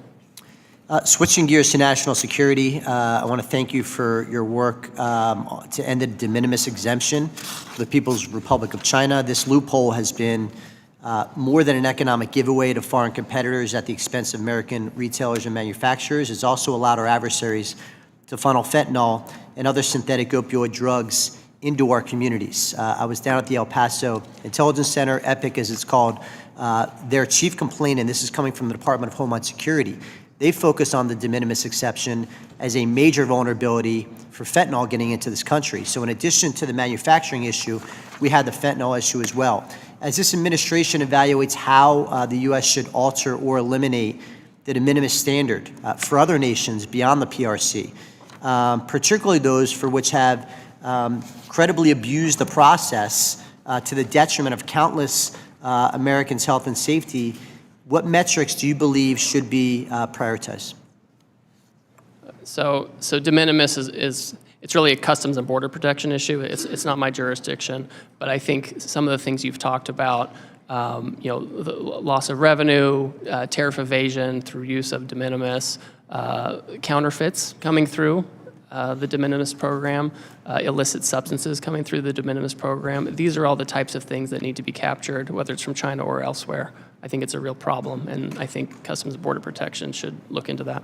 Switching gears to national security, I want to thank you for your work to end the de minimis exemption for the People's Republic of China. This loophole has been more than an economic giveaway to foreign competitors at the expense of American retailers and manufacturers. It's also allowed our adversaries to funnel fentanyl and other synthetic opioid drugs into our communities. I was down at the El Paso Intelligence Center, EPIC as it's called. Their chief complaint, and this is coming from the Department of Homeland Security, they focus on the de minimis exception as a major vulnerability for fentanyl getting into this country. So in addition to the manufacturing issue, we had the fentanyl issue as well. as this administration evaluates how the U.S. should alter or eliminate the de minimis standard for other nations beyond the PRC, particularly those for which have credibly abused the process to the detriment of countless Americans' health and safety, what metrics do you believe should be prioritized? So de minimis is it's really a customs and border protection issue. It's not my jurisdiction, but I think some of the things you've talked about, the loss of revenue, tariff evasion through use of de minimis, counterfeits coming through the de minimis program, illicit substances coming through the de minimis program. These are all the types of things that need to be captured, whether it's from China or elsewhere. I think it's a real problem, and I think Customs and Border Protection should look into that.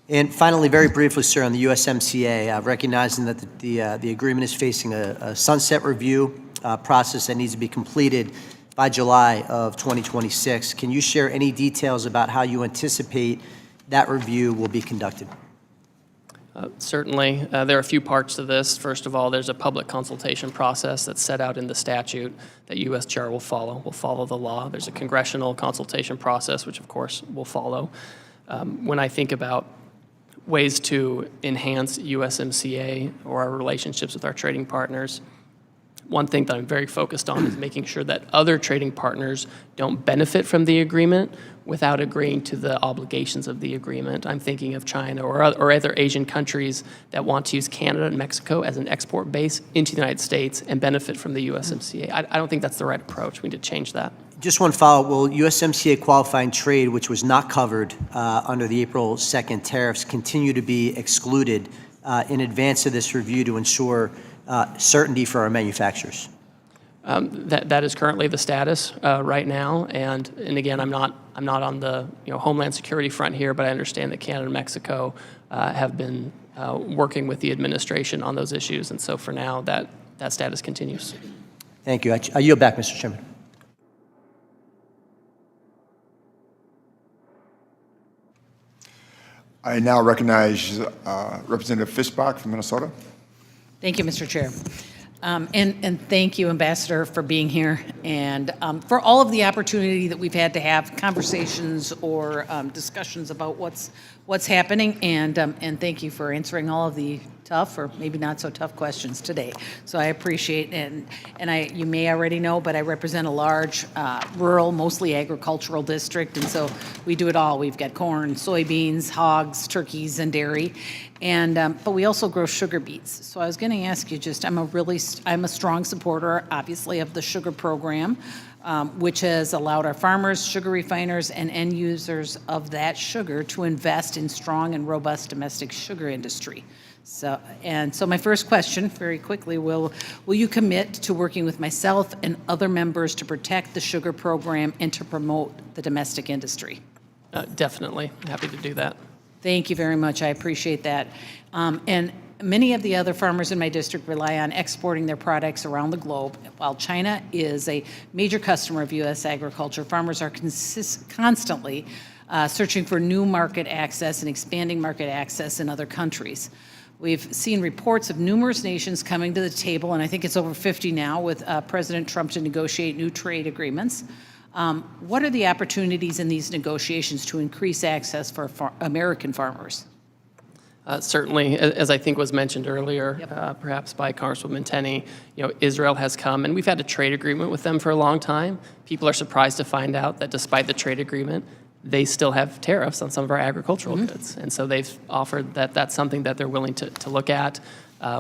And finally, very briefly, sir, on the USMCA, recognizing that the agreement is facing a sunset review process that needs to be completed by July of 2026, can you share any details about how you anticipate that review will be conducted? Certainly. There are a few parts to this. First of all, there's a public consultation process that's set out in the statute that USTR will follow. Will follow the law. There's a congressional consultation process, which of course will follow. When I think about ways to enhance USMCA or our relationships with our trading partners, one thing that I'm very focused on is making sure that other trading partners don't benefit from the agreement without agreeing to the obligations of the agreement. I'm thinking of China or other Asian countries that want to use Canada and Mexico as an export base into the United States and benefit from the USMCA. I don't think that's the right approach. We need to change that. Just one follow-up. Will USMCA qualifying trade, which was not covered under the April 2nd tariffs, continue to be excluded in advance of this review to ensure certainty for our manufacturers? That is currently the status right now, and again, I'm not on the homeland security front here, but I understand that Canada and Mexico have been working with the administration on those issues, and so for now, that status continues. Thank you. I yield back, Mr. Chairman. I now recognize Representative Fischbach from Minnesota. Thank you, Mr. Chair. And thank you, Ambassador, for being here and for all of the opportunity that we've had to have conversations or discussions about what's happening. And thank you for answering all of the tough or maybe not so tough questions today. So I appreciate it. And you may already know, but I represent a large rural, mostly agricultural district. And so we do it all. We've got corn, soybeans, hogs, turkeys, and dairy. And but we also grow sugar beets. So I was going to ask you I'm a strong supporter, obviously, of the sugar program, which has allowed our farmers, sugar refiners, and end users of that sugar to invest in strong and robust domestic sugar industry. So my first question, very quickly, will you commit to working with myself and other members to protect the sugar program and to promote the domestic industry? Definitely. Happy to do that. Thank you very much. I appreciate that. And many of the other farmers in my district rely on exporting their products around the globe. While China is a major customer of U.S. agriculture, farmers are constantly searching for new market access and expanding market access in other countries. We've seen reports of numerous nations coming to the table, and I think it's over 50 now, with President Trump to negotiate new trade agreements. What are the opportunities in these negotiations to increase access for American farmers? Certainly, as I think was mentioned earlier, perhaps by Congresswoman Tenney, Israel has come, and we've had a trade agreement with them for a long time. People are surprised to find out that despite the trade agreement, they still have tariffs on some of our agricultural goods. And so they've offered that that's something that they're willing to look at.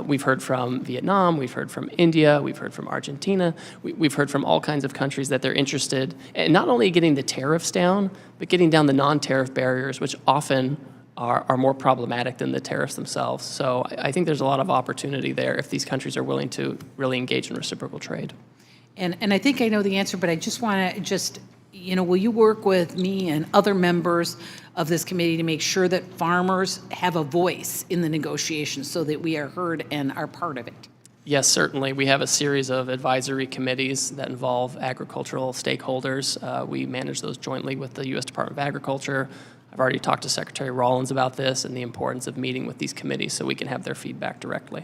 We've heard from Vietnam, we've heard from India, we've heard from Argentina, we've heard from all kinds of countries that they're interested in not only getting the tariffs down, but getting down the non-tariff barriers, which often are more problematic than the tariffs themselves. So I think there's a lot of opportunity there if these countries are willing to really engage in reciprocal trade. And I think I know the answer, but I just want to will you work with me and other members of this committee to make sure that farmers have a voice in the negotiations so that we are heard and are part of it? Yes, certainly. We have a series of advisory committees that involve agricultural stakeholders. We manage those jointly with the U.S. Department of Agriculture. I've already talked to Secretary Rollins about this and the importance of meeting with these committees so we can have their feedback directly.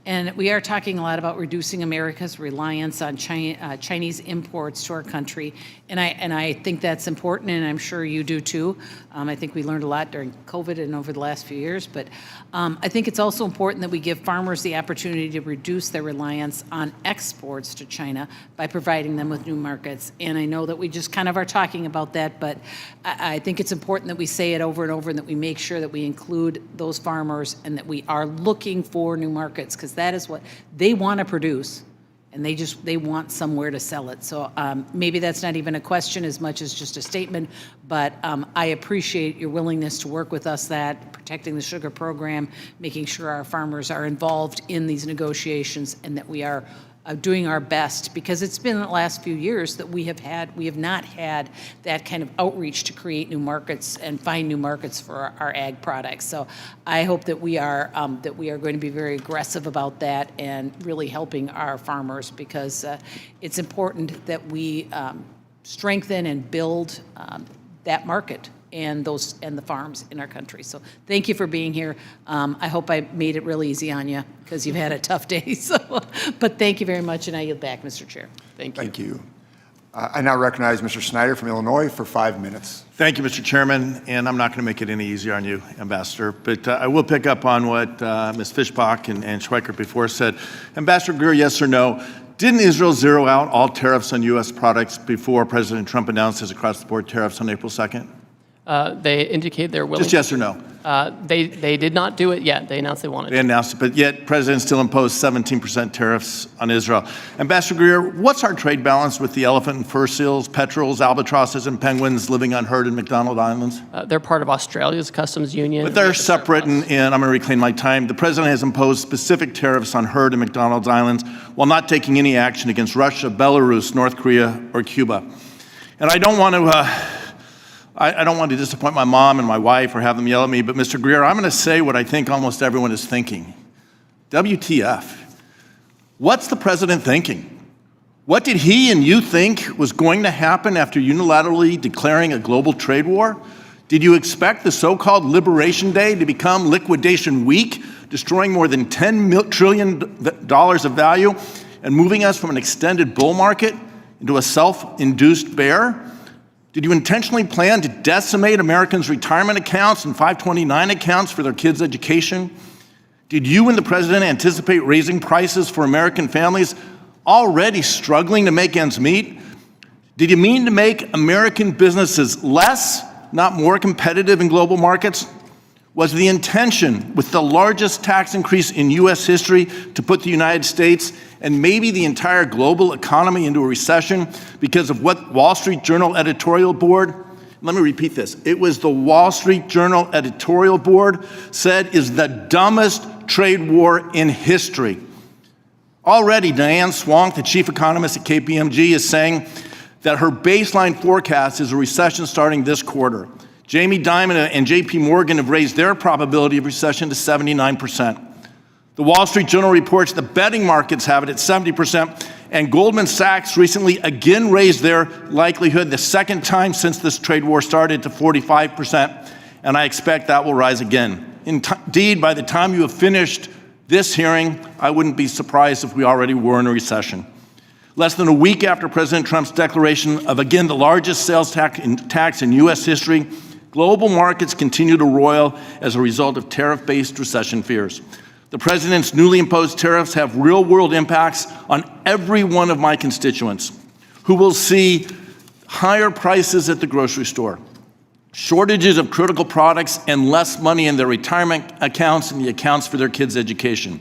And we are talking a lot about reducing America's reliance on Chinese imports to our country. And I think that's important, and I'm sure you do too. I think we learned a lot during COVID and over the last few years. But I think it's also important that we give farmers the opportunity to reduce their reliance on exports to China by providing them with new markets. And I know that we just kind of are talking about that, but I think it's important that we say it over and over and that we make sure that we include those farmers and that we are looking for new markets, because that is what they want to produce, and they want somewhere to sell it. So maybe that's not even a question as much as just a statement, but I appreciate your willingness to work with us, that protecting the sugar program, making sure our farmers are involved in these negotiations, and that we are doing our best, because it's been the last few years that we have not had that kind of outreach to create new markets and find new markets for our ag products. So I hope that we are going to be very aggressive about that and really helping our farmers, because it's important that we strengthen and build that market and the farms in our country. So thank you for being here. I hope I made it real easy on you, because you've had a tough day. So, but thank you very much, and I yield back, Mr. Chair. Thank you. Thank you. I now recognize Mr. Snyder from Illinois for 5 minutes. Thank you, Mr. Chairman, and I'm not going to make it any easier on you, Ambassador, but I will pick up on what Ms. Fischbach and Schweikert before said. Ambassador Greer, yes or no? Didn't Israel zero out all tariffs on U.S. products before President Trump announced his across-the-board tariffs on April 2nd? They indicate they're willing. Just yes or no? They did not do it yet. They announced they wanted They to. announced it, but yet President still imposed 17% tariffs on Israel. Ambassador Greer, what's our trade balance with the elephant and fur seals, petrels, albatrosses, and penguins living unhurt in McDonald Islands? They're part of Australia's customs union. But they're separate, and I'm going to reclaim my time. The president has imposed specific tariffs on herd and McDonald's Islands while not taking any action against Russia, Belarus, North Korea, or Cuba. And I don't want to disappoint my mom and my wife or have them yell at me, but Mr. Greer, I'm going to say what I think almost everyone is thinking. WTF? What's the president thinking? What did he and you think was going to happen after unilaterally declaring a global trade war? Did you expect the so-called Liberation Day to become Liquidation Week, destroying more than $10 trillion of value and moving us from an extended bull market into a self-induced bear? Did you intentionally plan to decimate Americans' retirement accounts and 529 accounts for their kids' education? Did you and the president anticipate raising prices for American families already struggling to make ends meet? Did you mean to make American businesses less, not more competitive in global markets? Was the intention, with the largest tax increase in U.S. history, to put the United States and maybe the entire global economy into a recession because of what Wall Street Journal editorial board, let me repeat this, it was the Wall Street Journal editorial board said is the dumbest trade war in history. Already, Diane Swank, the chief economist at KPMG, is saying that her baseline forecast is a recession starting this quarter. Jamie Dimon and JP Morgan have raised their probability of recession to 79%. The Wall Street Journal reports the betting markets have it at 70%, and Goldman Sachs recently again raised their likelihood, the second time since this trade war started, to 45%, and I expect that will rise again. Indeed, by the time you have finished this hearing, I wouldn't be surprised if we already were in a recession. Less than a week after President Trump's declaration of, again, the largest sales tax in U.S. history, global markets continue to roil as a result of tariff-based recession fears. The president's newly imposed tariffs have real-world impacts on every one of my constituents, who will see higher prices at the grocery store, shortages of critical products, and less money in their retirement accounts and the accounts for their kids' education.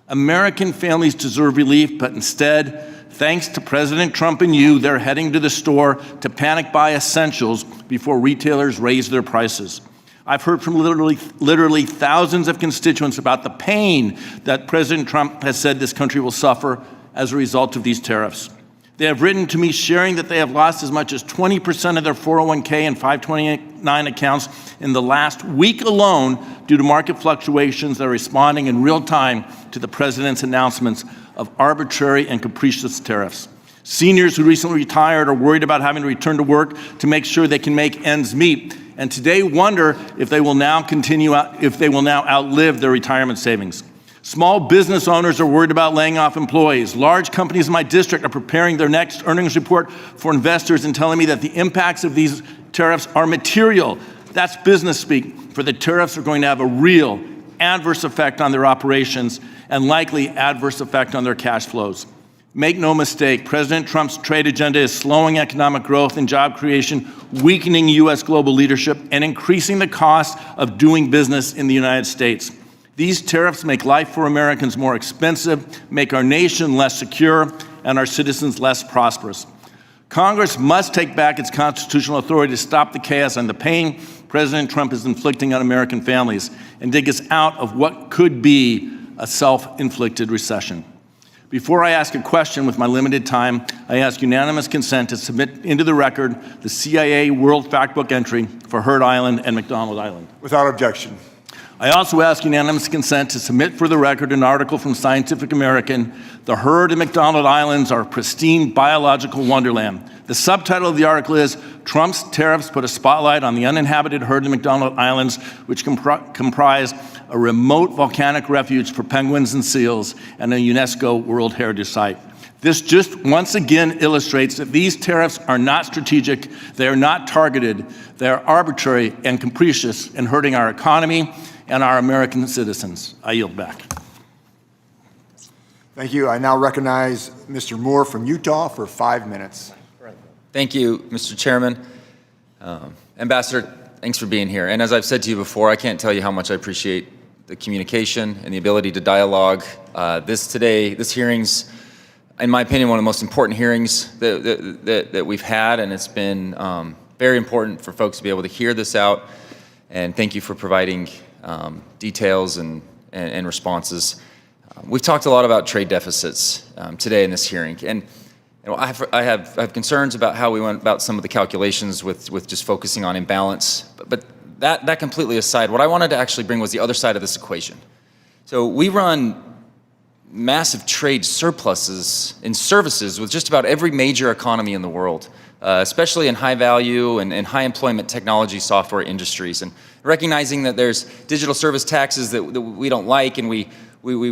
American families deserve relief, but instead, thanks to President Trump and you, they're heading to the store to panic buy essentials before retailers raise their prices. I've heard from literally thousands of constituents about the pain that President Trump has said this country will suffer as a result of these tariffs. They have written to me sharing that they have lost as much as 20% of their 401k and 529 accounts in the last week alone due to market fluctuations that are responding in real time to the president's announcements of arbitrary and capricious tariffs. Seniors who recently retired are worried about having to return to work to make sure they can make ends meet, and today wonder if they will now outlive their retirement savings. Small business owners are worried about laying off employees. Large companies in my district are preparing their next earnings report for investors and telling me that the impacts of these tariffs are material. That's business speak, for the tariffs are going to have a real adverse effect on their operations and likely adverse effect on their cash flows. Make no mistake, President Trump's trade agenda is slowing economic growth and job creation, weakening U.S. global leadership, and increasing the cost of doing business in the United States. These tariffs make life for Americans more expensive, make our nation less secure, and our citizens less prosperous. Congress must take back its constitutional authority to stop the chaos and the pain President Trump is inflicting on American families and dig us out of what could be a self-inflicted recession. Before I ask a question with my limited time, I ask unanimous consent to submit into the record the CIA World Factbook entry for Heard Island and McDonald Island. Without objection. I also ask unanimous consent to submit for the record an article from Scientific American, The Heard and McDonald Islands Are Pristine Biological Wonderland. The subtitle of the article is, Trump's Tariffs Put a Spotlight on the Uninhabited Heard and McDonald Islands, which comprise a remote volcanic refuge for penguins and seals and a UNESCO World Heritage Site. This just once again illustrates that these tariffs are not strategic, they are not targeted, they are arbitrary and capricious in hurting our economy and our American citizens. I yield back. Thank you. I now recognize Mr. Moore from Utah for 5 minutes. Thank you, Mr. Chairman. Ambassador, thanks for being here. And as I've said to you before, I can't tell you how much I appreciate the communication and the ability to dialogue. This hearing's, in my opinion, one of the most important hearings that we've had, and it's been very important for folks to be able to hear this out. And thank you for providing details and responses. We've talked a lot about trade deficits today in this hearing, and I have concerns about how we went about some of the calculations with just focusing on imbalance. But that completely aside, what I wanted to actually bring was the other side of this equation. So we run massive trade surpluses in services with just about every major economy in the world, especially in high value and high employment technology software industries. And recognizing that there's digital service taxes that we don't like, and we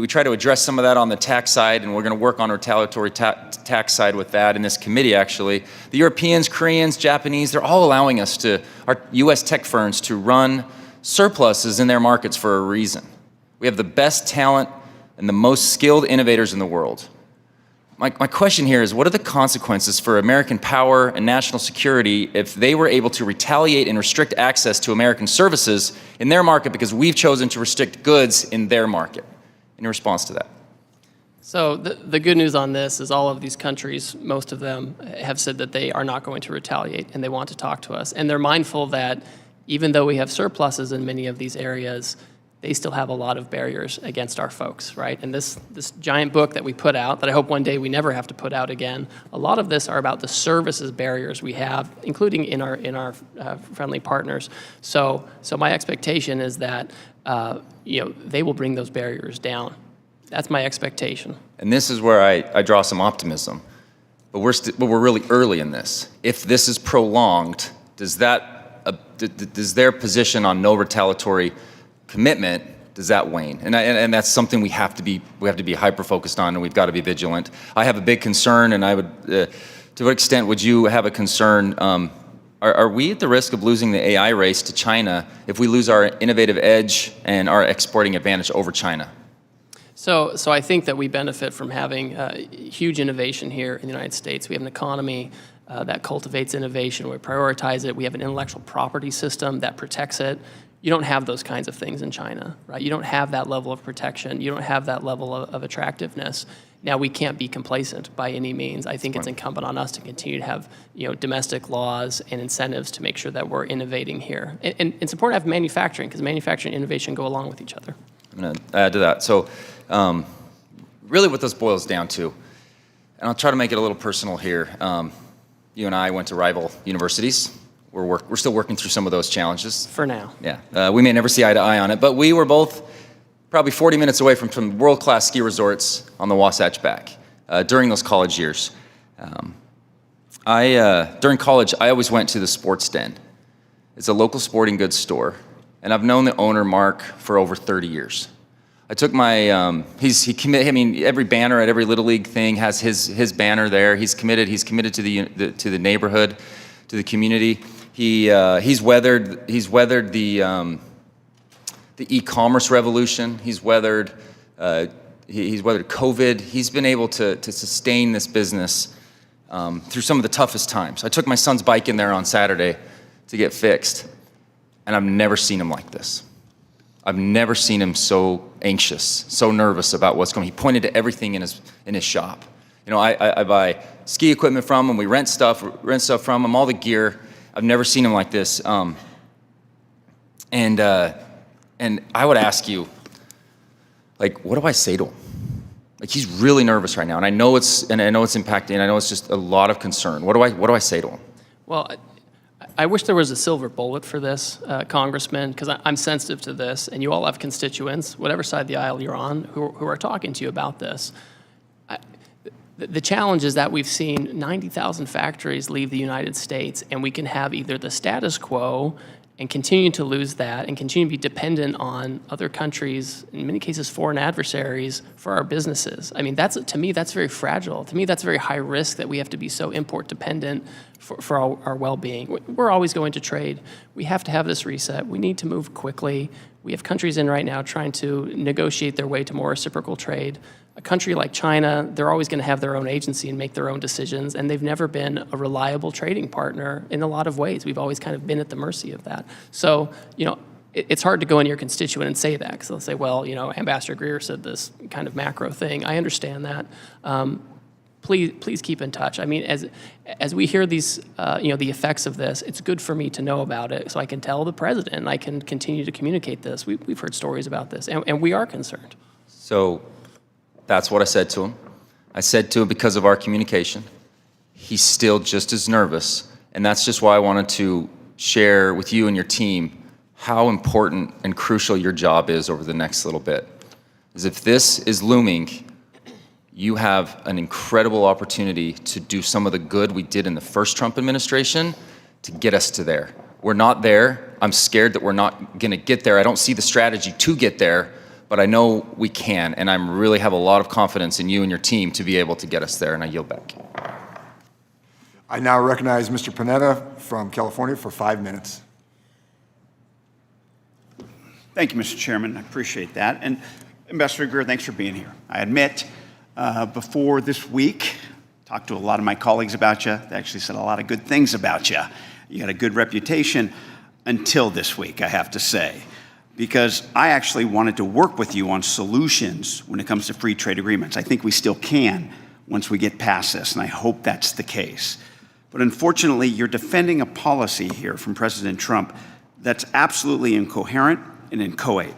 try to address some of that on the tax side, and we're going to work on retaliatory tax side with that in this committee, actually. The Europeans, Koreans, Japanese, they're all allowing us our U.S. tech firms to run surpluses in their markets for a reason. We have the best talent and the most skilled innovators in the world. My question here is, what are the consequences for American power and national security if they were able to retaliate and restrict access to American services in their market because we've chosen to restrict goods in their market? In response to that. So the good news on this is all of these countries, most of them have said that they are not going to retaliate and they want to talk to us. And they're mindful that even though we have surpluses in many of these areas, they still have a lot of barriers against our folks, right? And this giant book that we put out, that I hope one day we never have to put out again, a lot of this are about the services barriers we have, including in our friendly partners. So my expectation is that they will bring those barriers down. That's my expectation. And this is where I draw some optimism. But we're really early in this. If this is prolonged, does their position on no retaliatory commitment, does that wane? And that's something we have to be hyper focused on, and we've got to be vigilant. I have a big concern, and I would, to what extent would you have a concern? Are we at the risk of losing the AI race to China if we lose our innovative edge and our exporting advantage over China? So I think that we benefit from having huge innovation here in the United States. We have an economy that cultivates innovation. We prioritize it. We have an intellectual property system that protects it. You don't have those kinds of things in China, right? You don't have that level of protection. You don't have that level of attractiveness. Now, we can't be complacent by any means. I think it's incumbent on us to continue to have domestic laws and incentives to make sure that we're innovating here. And it's important to have manufacturing, because manufacturing and innovation go along with each other. I'm going to add to that. So really what this boils down to, and I'll try to make it a little personal here. You and I went to rival universities. We're still working through some of those challenges. For now. Yeah. We may never see eye to eye on it, but we were both probably 40 minutes away from world-class ski resorts on the Wasatch Back during those college years. During college, I always went to the Sports Den. It's a local sporting goods store, and I've known the owner, Mark, for over 30 years. I took my, he committed, I mean, every banner at every Little League thing has his banner there. He's committed to the neighborhood, to the community. He's weathered the e-commerce revolution. He's weathered COVID. He's been able to sustain this business through some of the toughest times. I took my son's bike in there on Saturday to get fixed, and I've never seen him like this. I've never seen him so anxious, so nervous about what's going on. He pointed to everything in his shop. You know, I buy ski equipment from him. We rent stuff from him, all the gear. I've never seen him like this. And I would ask you, like, what do I say to him? Like, he's really nervous right now, and I know it's impacting, and I know it's just a lot of concern. What do I say to him? Well, I wish there was a silver bullet for this, Congressman, because I'm sensitive to this, and you all have constituents, whatever side of the aisle you're on, who are talking to you about this. The challenge is that we've seen 90,000 factories leave the United States, and we can have either the status quo and continue to lose that and continue to be dependent on other countries, in many cases foreign adversaries, for our businesses. I mean, to me, that's very fragile. To me, that's very high risk that we have to be so import dependent for our well-being. We're always going to trade. We have to have this reset. We need to move quickly. We have countries in right now trying to negotiate their way to more reciprocal trade. A country like China, they're always going to have their own agency and make their own decisions, and they've never been a reliable trading partner in a lot of ways. We've always kind of been at the mercy of that. So, you know, it's hard to go into your constituent and say that, because they'll say, well, you know, Ambassador Greer said this kind of macro thing. I understand that. Please keep in touch. I mean, as we hear these, you know, the effects of this, it's good for me to know about it so I can tell the president and I can continue to communicate this. We've heard stories about this, and we are concerned. So that's what I said to him. I said to him, because of our communication, he's still just as nervous, and that's just why I wanted to share with you and your team how important and crucial your job is over the next little bit. Is if this is looming, you have an incredible opportunity to do some of the good we did in the first Trump administration to get us to there. We're not there. I'm scared that we're not going to get there. I don't see the strategy to get there, but I know we can, and I really have a lot of confidence in you and your team to be able to get us there, and I yield back. I now recognize Mr. Panetta from California for 5 minutes. Thank you, Mr. Chairman. I appreciate that. And Ambassador Greer, thanks for being here. I admit, before this week, talked to a lot of my colleagues about you. They actually said a lot of good things about you. You got a good reputation until this week, I have to say, because I actually wanted to work with you on solutions when it comes to free trade agreements. I think we still can once we get past this, and I hope that's the case. But unfortunately, you're defending a policy here from President Trump that's absolutely incoherent and inchoate.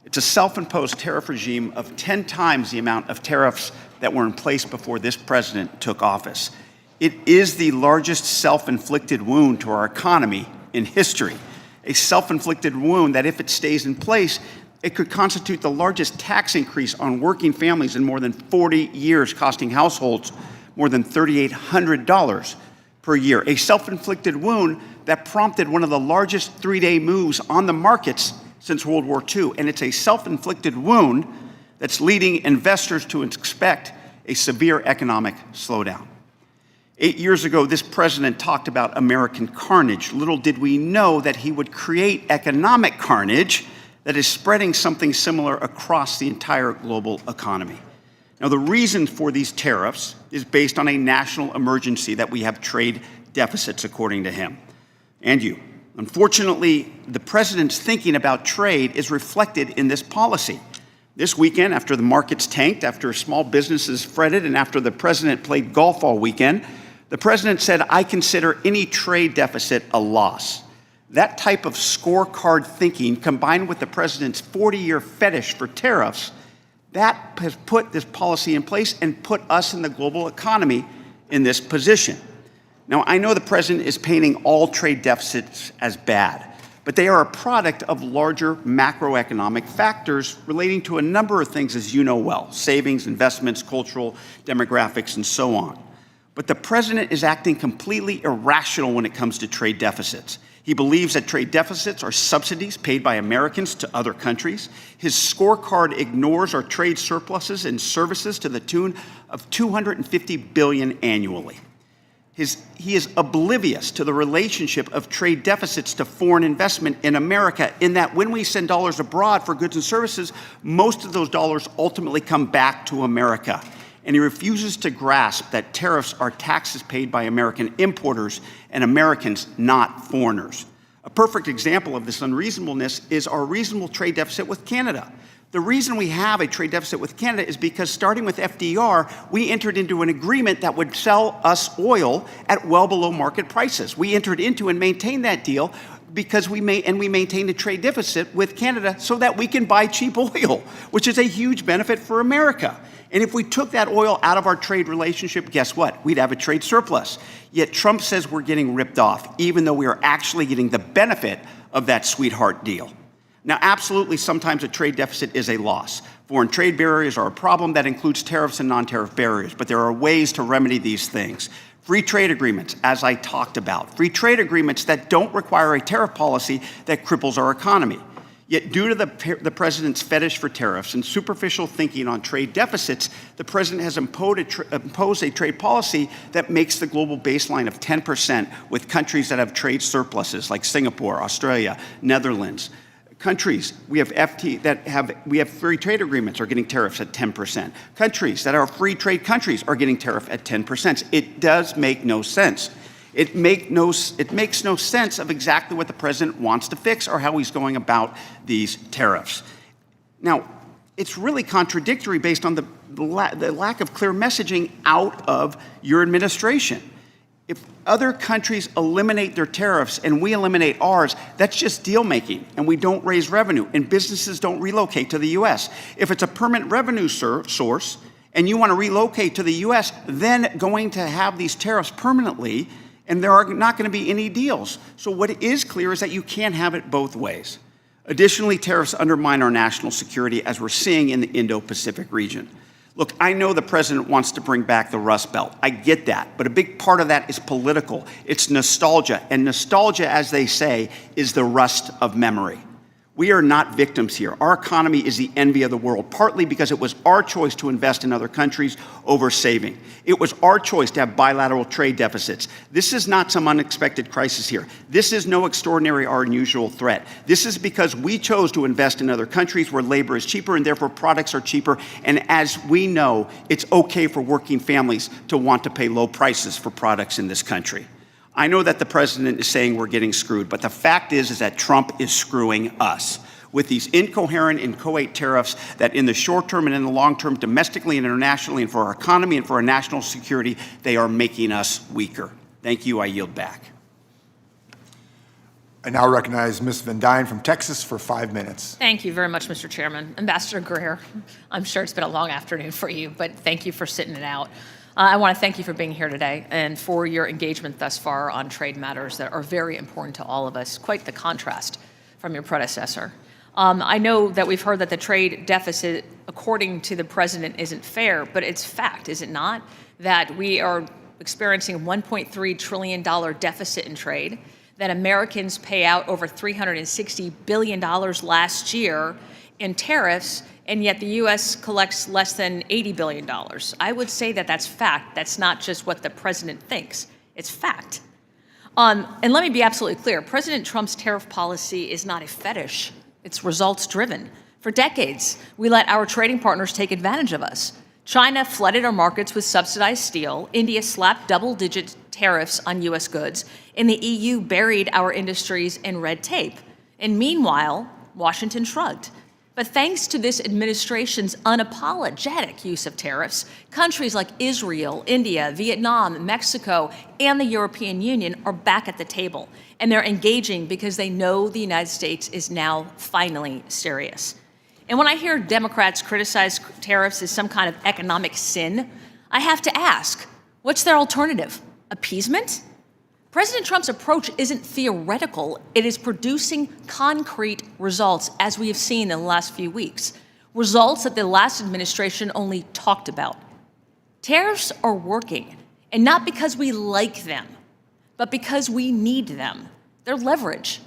It's a self-imposed tariff regime of 10 times the amount of tariffs that were in place before this president took office. It is the largest self-inflicted wound to our economy in history, a self-inflicted wound that, if it stays in place, it could constitute the largest tax increase on working families in more than 40 years, costing households more than $3,800 per year, a self-inflicted wound that prompted one of the largest three-day moves on the markets since World War II, and it's a self-inflicted wound that's leading investors to expect a severe economic slowdown. 8 years ago, this president talked about American carnage. Little did we know that he would create economic carnage that is spreading something similar across the entire global economy. Now, the reason for these tariffs is based on a national emergency that we have trade deficits, according to him and you. Unfortunately, the president's thinking about trade is reflected in this policy. This weekend, after the markets tanked, after small businesses fretted, and after the president played golf all weekend, the president said, "I consider any trade deficit a loss." That type of scorecard thinking, combined with the president's 40-year fetish for tariffs, that has put this policy in place and put us in the global economy in this position. Now, I know the president is painting all trade deficits as bad, but they are a product of larger macroeconomic factors relating to a number of things, as you know well: savings, investments, cultural, demographics, and so on. But the president is acting completely irrational when it comes to trade deficits. He believes that trade deficits are subsidies paid by Americans to other countries. His scorecard ignores our trade surpluses and services to the tune of $250 billion annually. He is oblivious to the relationship of trade deficits to foreign investment in America, in that when we send dollars abroad for goods and services, most of those dollars ultimately come back to America. And he refuses to grasp that tariffs are taxes paid by American importers and Americans, not foreigners. A perfect example of this unreasonableness is our reasonable trade deficit with Canada. The reason we have a trade deficit with Canada is because, starting with FDR, we entered into an agreement that would sell us oil at well below market prices. We entered into and maintained that deal because we maintained a trade deficit with Canada so that we can buy cheap oil, which is a huge benefit for America. And if we took that oil out of our trade relationship, guess what? We'd have a trade surplus. Yet Trump says we're getting ripped off, even though we are actually getting the benefit of that sweetheart deal. Now, absolutely, sometimes a trade deficit is a loss. Foreign trade barriers are a problem. That includes tariffs and non-tariff barriers, but there are ways to remedy these things. Free trade agreements, as I talked about. Free trade agreements that don't require a tariff policy that cripples our economy. Yet, due to the president's fetish for tariffs and superficial thinking on trade deficits, the president has imposed a trade policy that makes the global baseline of 10% with countries that have trade surpluses like Singapore, Australia, Netherlands. Countries we have free trade agreements are getting tariffs at 10%. Countries that are free trade countries are getting tariff at 10%. It does make no sense. It makes no sense of exactly what the president wants to fix or how he's going about these tariffs. Now, it's really contradictory based on the lack of clear messaging out of your administration. If other countries eliminate their tariffs and we eliminate ours, that's just deal making, and we don't raise revenue, and businesses don't relocate to the U.S. If it's a permanent revenue source and you want to relocate to the U.S., then going to have these tariffs permanently, and there are not going to be any deals. So what is clear is that you can't have it both ways. Additionally, tariffs undermine our national security, as we're seeing in the Indo-Pacific region. Look, I know the president wants to bring back the Rust Belt. I get that. But a big part of that is political. It's nostalgia. And nostalgia, as they say, is the rust of memory. We are not victims here. Our economy is the envy of the world, partly because it was our choice to invest in other countries over saving. It was our choice to have bilateral trade deficits. This is not some unexpected crisis here. This is no extraordinary or unusual threat. This is because we chose to invest in other countries where labor is cheaper and therefore products are cheaper. And as we know, it's okay for working families to want to pay low prices for products in this country. I know that the president is saying we're getting screwed, but the fact is that Trump is screwing us with these incoherent, inchoate tariffs that in the short term and in the long term, domestically and internationally, and for our economy and for our national security, they are making us weaker. Thank you. I yield back. I now recognize Ms. Van Dyne from Texas for 5 minutes. Thank you very much, Mr. Chairman. Ambassador Greer, I'm sure it's been a long afternoon for you, but thank you for sitting it out. I want to thank you for being here today and for your engagement thus far on trade matters that are very important to all of us. Quite the contrast from your predecessor. I know that we've heard that the trade deficit, according to the president, isn't fair, but it's fact, is it not? That we are experiencing a $1.3 trillion deficit in trade, that Americans pay out over $360 billion last year in tariffs, and yet the U.S. collects less than $80 billion. I would say that that's fact. That's not just what the president thinks. It's fact. And let me be absolutely clear. President Trump's tariff policy is not a fetish. It's results-driven. For decades, we let our trading partners take advantage of us. China flooded our markets with subsidized steel. India slapped double-digit tariffs on U.S. goods. And the EU buried our industries in red tape. And meanwhile, Washington shrugged. But thanks to this administration's unapologetic use of tariffs, countries like Israel, India, Vietnam, Mexico, and the European Union are back at the table. And they're engaging because they know the United States is now finally serious. And when I hear Democrats criticize tariffs as some kind of economic sin, I have to ask, what's their alternative? Appeasement? President Trump's approach isn't theoretical. It is producing concrete results, as we have seen in the last few weeks. Results that the last administration only talked about. Tariffs are working, and not because we like them, but because we need them. They're leverage.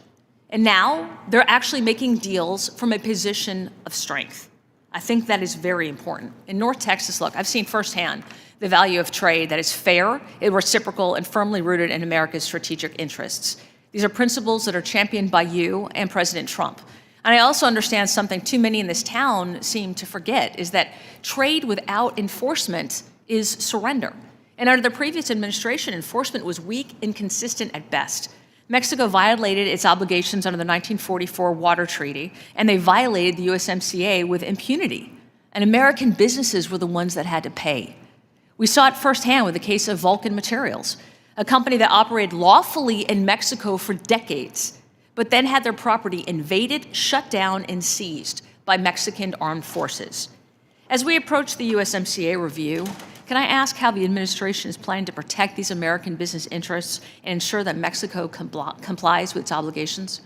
And now they're actually making deals from a position of strength. I think that is very important. In North Texas, look, I've seen firsthand the value of trade that is fair, reciprocal, and firmly rooted in America's strategic interests. These are principles that are championed by you and President Trump. And I also understand something too many in this town seem to forget, is that trade without enforcement is surrender. And under the previous administration, enforcement was weak, inconsistent at best. Mexico violated its obligations under the 1944 Water Treaty, and they violated the USMCA with impunity. And American businesses were the ones that had to pay. We saw it firsthand with the case of Vulcan Materials, a company that operated lawfully in Mexico for decades, but then had their property invaded, shut down, and seized by Mexican armed forces. As we approach the USMCA review, can I ask how the administration is planning to protect these American business interests and ensure that Mexico complies with its obligations?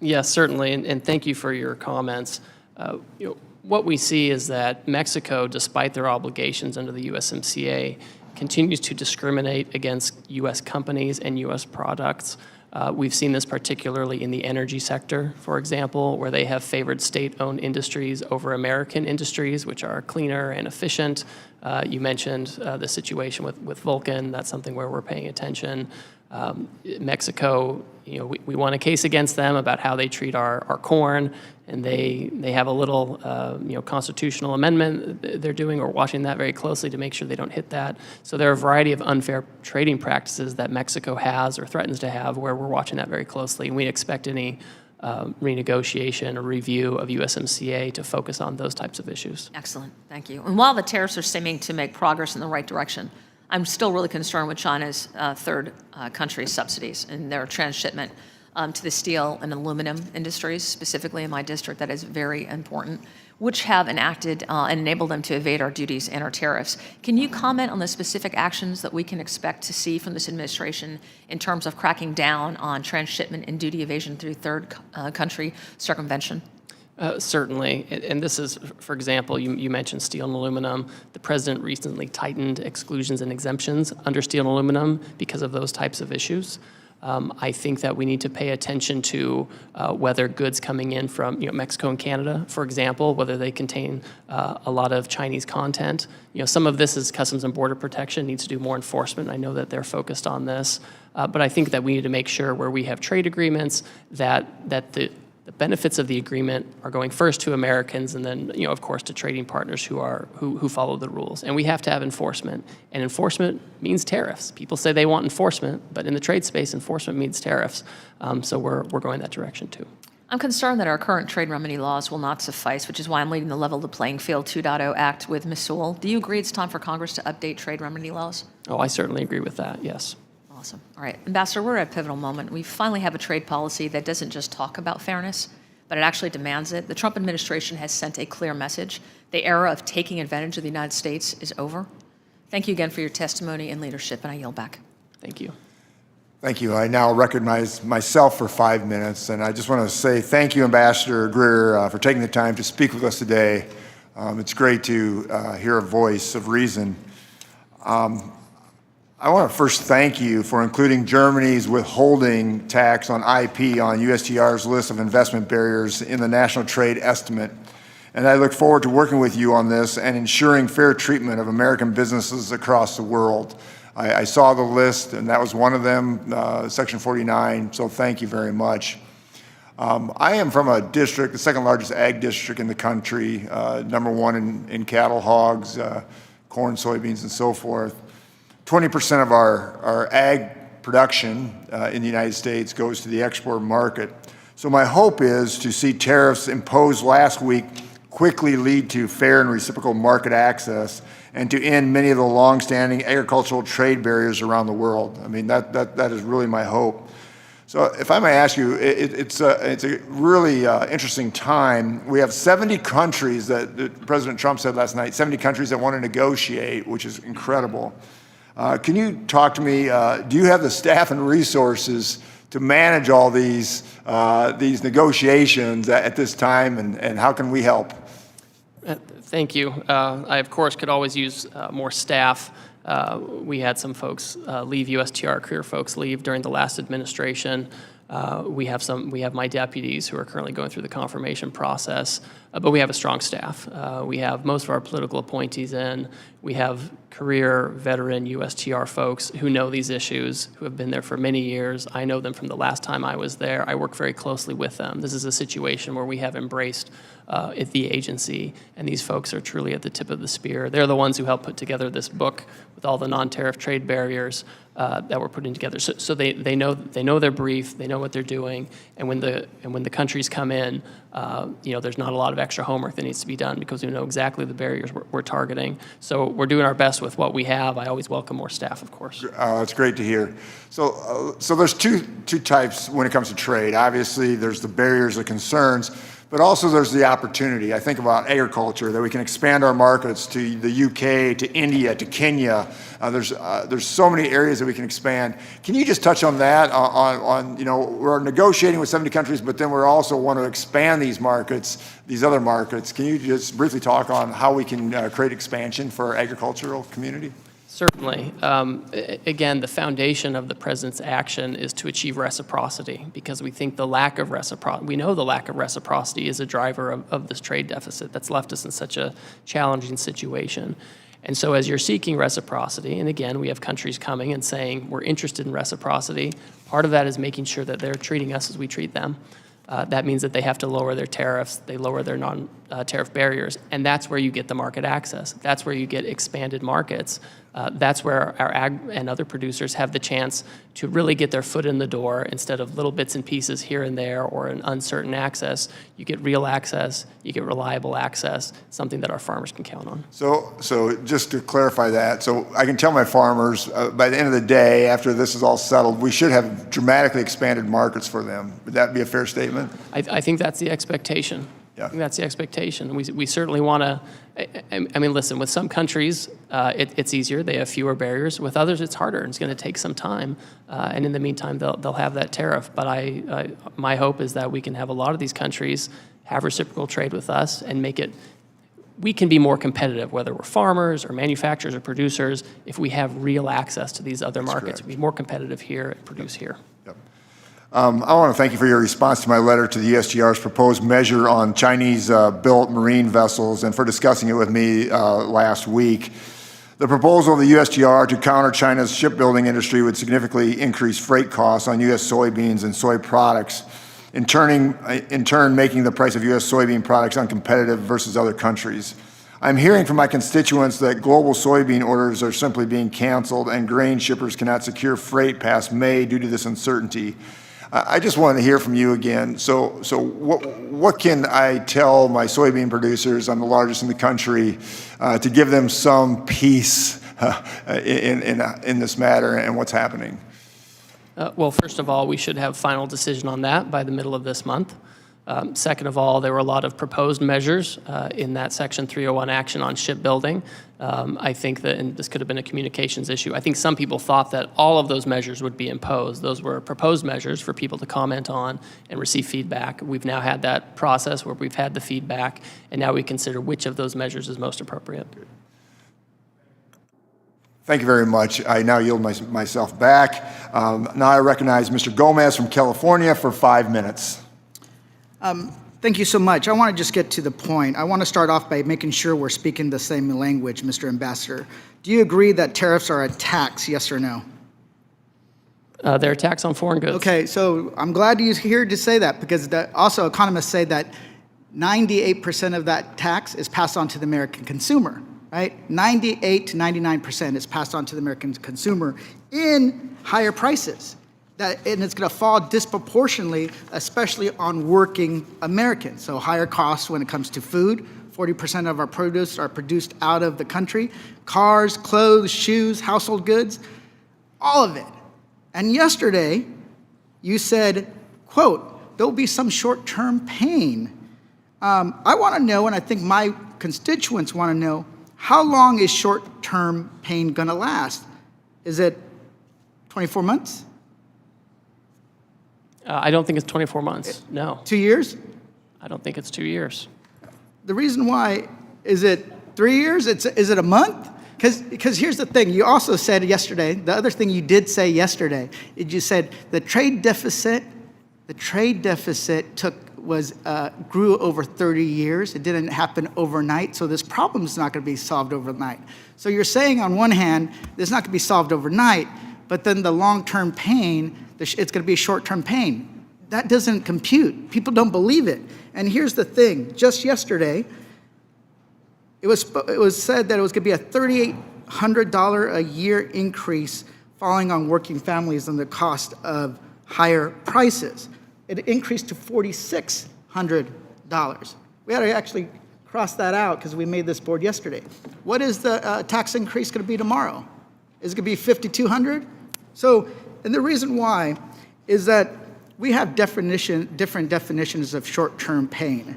Yes, certainly, and thank you for your comments. What we see is that Mexico, despite their obligations under the USMCA, continues to discriminate against U.S. companies and U.S. products. We've seen this particularly in the energy sector, for example, where they have favored state-owned industries over American industries, which are cleaner and efficient. You mentioned the situation with Vulcan. That's something where we're paying attention. Mexico, we won a case against them about how they treat our corn, and they have a little constitutional amendment they're doing. We're watching that very closely to make sure they don't hit that. So there are a variety of unfair trading practices that Mexico has or threatens to have, where we're watching that very closely. And we expect any renegotiation or review of USMCA to focus on those types of issues. Excellent, thank you. And while the tariffs are seeming to make progress in the right direction, I'm still really concerned with China's third country subsidies and their transshipment to the steel and aluminum industries, specifically in my district. That is very important, which have enacted and enabled them to evade our duties and our tariffs. Can you comment on the specific actions that we can expect to see from this administration in terms of cracking down on transshipment and duty evasion through third country circumvention? Certainly, and this is, for example, you mentioned steel and aluminum. The president recently tightened exclusions and exemptions under steel and aluminum because of those types of issues. I think that we need to pay attention to whether goods coming in from Mexico and Canada, for example, whether they contain a lot of Chinese content. Some of this is Customs and Border Protection needs to do more enforcement. I know that they're focused on this, but I think that we need to make sure where we have trade agreements that the benefits of the agreement are going first to Americans and then, of course, to trading partners who follow the rules. And we have to have enforcement. And enforcement means tariffs. People say they want enforcement, but in the trade space, enforcement means tariffs. So we're going that direction too. I'm concerned that our current trade remedy laws will not suffice, which is why I'm leading the Level the Playing Field 2.0 Act with Ms. Sewell. Do you agree it's time for Congress to update trade remedy laws? Oh, I certainly agree with that, yes. Awesome. All right, Ambassador, we're at a pivotal moment. We finally have a trade policy that doesn't just talk about fairness, but it actually demands it. The Trump administration has sent a clear message. The era of taking advantage of the United States is over. Thank you again for your testimony and leadership, and I yield back. Thank you. Thank you. I now recognize myself for 5 minutes, and I just want to say thank you, Ambassador Greer, for taking the time to speak with us today. It's great to hear a voice of reason. I want to first thank you for including Germany's withholding tax on IP on USTR's list of investment barriers in the National Trade Estimate. And I look forward to working with you on this and ensuring fair treatment of American businesses across the world. I saw the list, and that was one of them, Section 49, so thank you very much. I am from a district, the second largest ag district in the country, #1 in cattle, hogs, corn, soybeans, and so forth. 20% of our ag production in the United States goes to the export market. So my hope is to see tariffs imposed last week quickly lead to fair and reciprocal market access and to end many of the long-standing agricultural trade barriers around the world. I mean, that is really my hope. So if I may ask you, it's a really interesting time. We have 70 countries that President Trump said last night, 70 countries that want to negotiate, which is incredible. Can you talk to me, do you have the staff and resources to manage all these negotiations at this time, and how can we help? Thank you. I, of course, could always use more staff. We had some folks leave, USTR career folks leave during the last administration. We have my deputies who are currently going through the confirmation process, but we have a strong staff. We have most of our political appointees in. We have career veteran USTR folks who know these issues, who have been there for many years. I know them from the last time I was there. I work very closely with them. This is a situation where we have embraced the agency, and these folks are truly at the tip of the spear. They're the ones who helped put together this book with all the non-tariff trade barriers that we're putting together. So they know their brief, they know what they're doing, and when the countries come in, there's not a lot of extra homework that needs to be done because we know exactly the barriers we're targeting. So we're doing our best with what we have. I always welcome more staff, of course. That's great to hear. So there's two types when it comes to trade. Obviously, there's the barriers, the concerns, but also there's the opportunity. I think about agriculture, that we can expand our markets to the UK, to India, to Kenya. There's so many areas that we can expand. Can you just touch on that? We're negotiating with 70 countries, but then we also want to expand these markets, these other markets. Can you just briefly talk on how we can create expansion for our agricultural community? Certainly. Again, the foundation of the president's action is to achieve reciprocity because we think the lack of reciprocity, we know the lack of reciprocity is a driver of this trade deficit that's left us in such a challenging situation. And so as you're seeking reciprocity, and again, we have countries coming and saying we're interested in reciprocity, part of that is making sure that they're treating us as we treat them. That means that they have to lower their tariffs, they lower their non-tariff barriers, and that's where you get the market access. That's where you get expanded markets. That's where our ag and other producers have the chance to really get their foot in the door instead of little bits and pieces here and there or an uncertain access. You get real access, you get reliable access, something that our farmers can count on. So just to clarify that, so I can tell my farmers by the end of the day, after this is all settled, we should have dramatically expanded markets for them. Would that be a fair statement? I think that's the expectation. Yeah. I think that's the expectation. We certainly want to, I mean, listen, with some countries, it's easier. They have fewer barriers. With others, it's harder. It's going to take some time. And in the meantime, they'll have that tariff. But my hope is that we can have a lot of these countries have reciprocal trade with us and make it, we can be more competitive, whether we're farmers or manufacturers or producers, if we have real access to these other markets. Be more competitive here and produce here. Yep. I want to thank you for your response to my letter to the USTR's proposed measure on Chinese-built marine vessels and for discussing it with me last week. The proposal of the USTR to counter China's shipbuilding industry would significantly increase freight costs on U.S. soybeans and soy products, in turn making the price of U.S. soybean products uncompetitive versus other countries. I'm hearing from my constituents that global soybean orders are simply being canceled and grain shippers cannot secure freight past May due to this uncertainty. I just wanted to hear from you again. So what can I tell my soybean producers, I'm the largest in the country, to give them some peace in this matter and what's happening? Well, first of all, we should have final decision on that by the middle of this month. Second of all, there were a lot of proposed measures in that Section 301 action on shipbuilding. I think that, and this could have been a communications issue, I think some people thought that all of those measures would be imposed. Those were proposed measures for people to comment on and receive feedback. We've now had that process where we've had the feedback, and now we consider which of those measures is most appropriate. Thank you very much. I now yield myself back. Now I recognize Mr. Gomez from California for 5 minutes. Thank you so much. I want to just get to the point. I want to start off by making sure we're speaking the same language, Mr. Ambassador. Do you agree that tariffs are a tax, yes or no? They're a tax on foreign goods. Okay, so I'm glad you're here to say that because also economists say that 98% of that tax is passed on to the American consumer, right? 98 to 99% is passed on to the American consumer in higher prices. And it's going to fall disproportionately, especially on working Americans. So higher costs when it comes to food. 40% of our produce are produced out of the country. Cars, clothes, shoes, household goods, all of it. And yesterday, you said, quote, there'll be some short-term pain. I want to know, and I think my constituents want to know, how long is short-term pain going to last? Is it 24 months? I don't think it's 24 months, no. 2 years? I don't think it's 2 years. The reason why Is it 3 years? Is it a month? Because here's the thing. You also said yesterday, the other thing you did say yesterday, is you said the trade deficit grew over 30 years. It didn't happen overnight, so this problem is not going to be solved overnight. So you're saying on one hand, it's not going to be solved overnight, but then the long-term pain, it's going to be short-term pain. That doesn't compute. People don't believe it. And here's the thing. Just yesterday, it was said that it was going to be a $3,800 a year increase falling on working families and the cost of higher prices. It increased to $4,600. We had to actually cross that out because we made this board yesterday. What is the tax increase going to be tomorrow? Is it going to be $5,200? So, and the reason why is that we have different definitions of short-term pain.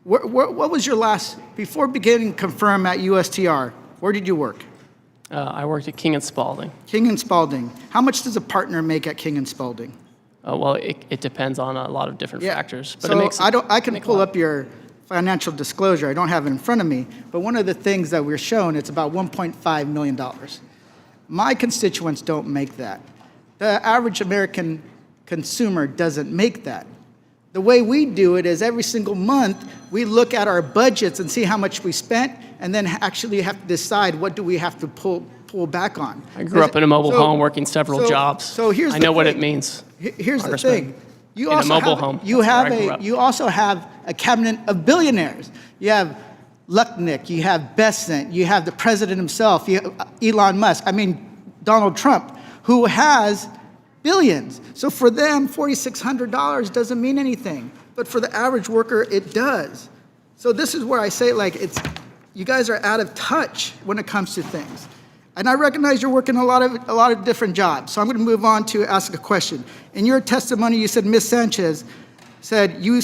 What was your last, before beginning confirm at USTR, where did you work? I worked at King & Spalding. King & Spalding. How much does a partner make at King & Spalding? Well, it depends on a lot of different factors. But so I can pull up your financial disclosure. I don't have it in front of me. But one of the things that we're shown, it's about $1.5 million. My constituents don't make that. The average American consumer doesn't make that. The way we do it is every single month, we look at our budgets and see how much we spent, and then actually have to decide what do we have to pull back on. I grew up in a mobile home working several jobs. So here's I know what it means. Here's the thing. You in also a mobile have, home. You also have a cabinet of billionaires. You have Lucknick, you have Bessent, you have the president himself, you have Elon Musk, Donald Trump, who has billions. So for them, $4,600 doesn't mean anything. But for the average worker, it does. So this is where I say, you guys are out of touch when it comes to things. And I recognize you're working a lot of different jobs. So I'm going to move on to ask a question. In your testimony, you said Ms. Sanchez said you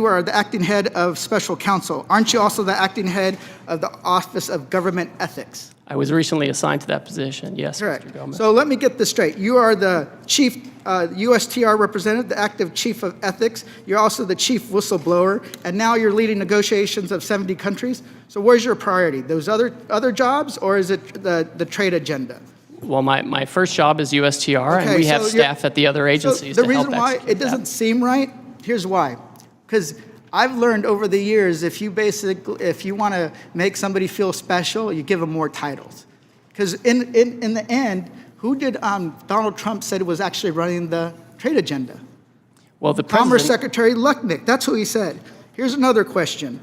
are the acting head of special counsel. Aren't you also the acting head of the Office of Government Ethics? I was recently assigned to that position, yes, Correct. Mr. Gomez. So let me get this straight. You are the chief USTR representative, the active chief of ethics. You're also the chief whistleblower, and now you're leading negotiations of 70 countries. So where's your priority? Those other jobs, or is it the trade agenda? Well, my first job is USTR, and we have staff at the other agencies So to the help reason why execute it doesn't seem right, here's why. Because I've learned over the years, if you want to make somebody feel special, you give them more titles. Because in the end, who did Donald Trump said was actually running the trade agenda? Well, the Commerce president, Secretary Lucknick. That's who he said. Here's another question.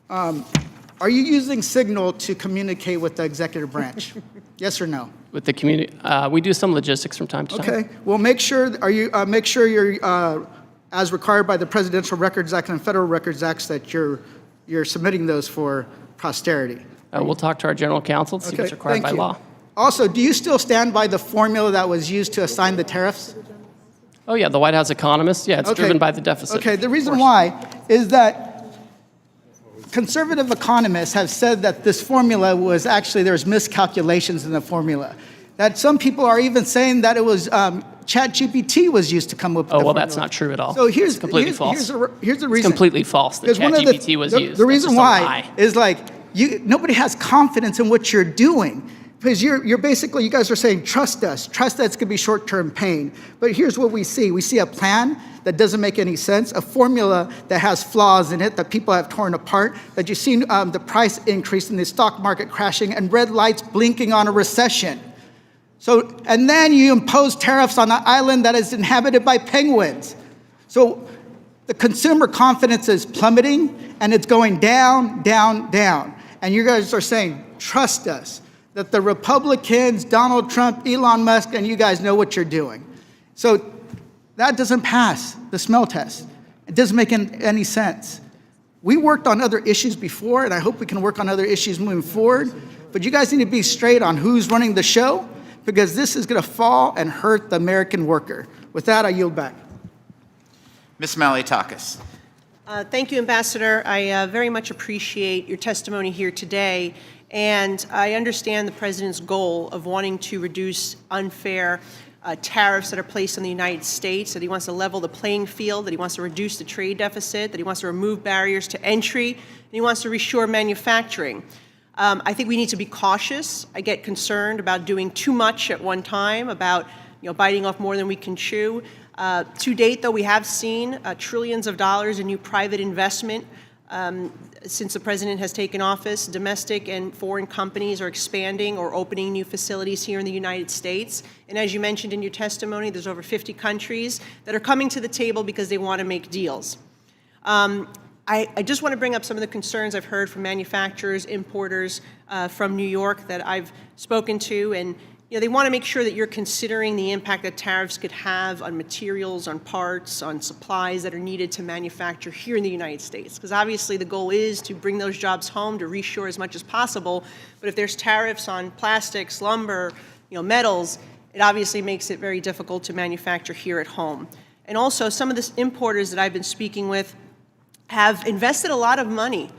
Are you using Signal to communicate with the executive branch? Yes or no? with the community, we do some logistics from time to time. Okay. Well, make sure you're as required by the Presidential Records Act and Federal Records Acts that you're submitting those for posterity. We'll talk to our general counsel to see what's required by law. Also, do you still stand by the formula that was used to assign the tariffs? Oh yeah, the White House economist. Yeah, it's driven by the deficit. Okay, the reason why is that conservative economists have said that this formula was actually, there's miscalculations in the formula. That some people are even saying that it was ChatGPT was used to come up with the formula. That's not true at all. So it's completely false. Here's the reason. It's completely false that ChatGPT was used. The reason why is nobody has confidence in what you're doing. Because you're basically, you guys are saying, trust us. Trust that's going to be short-term pain. But here's what we see. We see a plan that doesn't make any sense, a formula that has flaws in it that people have torn apart, that you've seen the price increase in the stock market crashing and red lights blinking on a recession. So, and then you impose tariffs on an island that is inhabited by penguins. So the consumer confidence is plummeting and it's going down, down, down. And you guys are saying, trust us. That the Republicans, Donald Trump, Elon Musk, and you guys know what you're doing. So that doesn't pass the smell test. It doesn't make any sense. We worked on other issues before, and I hope we can work on other issues moving forward. But you guys need to be straight on who's running the show, because this is going to fall and hurt the American worker. With that, I yield back. Ms. Malliotakis. Thank you, Ambassador. I very much appreciate your testimony here today. And I understand the President's goal of wanting to reduce unfair tariffs that are placed on the United States, that he wants to level the playing field, that he wants to reduce the trade deficit, that he wants to remove barriers to entry, and he wants to reshore manufacturing. I think we need to be cautious. I get concerned about doing too much at one time, about biting off more than we can chew. To date, though, we have seen trillions of dollars in new private investment since the president has taken office. Domestic and foreign companies are expanding or opening new facilities here in the United States. And as you mentioned in your testimony, there's over 50 countries that are coming to the table because they want to make deals. I just want to bring up some of the concerns I've heard from manufacturers, importers from New York that I've spoken to, and they want to make sure that you're considering the impact that tariffs could have on materials, on parts, on supplies that are needed to manufacture here in the United States. Because obviously the goal is to bring those jobs home, to reshore as much as possible. But if there's tariffs on plastics, lumber, metals, it obviously makes it very difficult to manufacture here at home. And also, some of the importers that I've been speaking with have invested a lot of money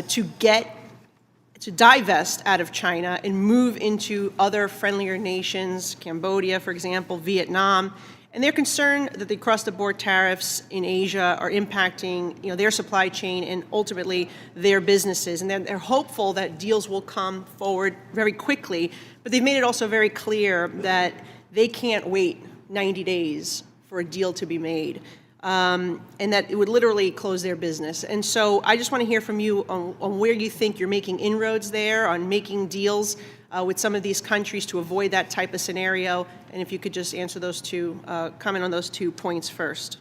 to divest out of China and move into other friendlier nations, Cambodia, for example, Vietnam. And they're concerned that the across-the-board tariffs in Asia are impacting their supply chain and ultimately their businesses. And they're hopeful that deals will come forward very quickly. But they've made it also very clear that they can't wait 90 days for a deal to be made. And that it would literally close their business. And so I just want to hear from you on where you think you're making inroads there, on making deals with some of these countries to avoid that type of scenario. And if you could just answer those two, comment on those 2 points first.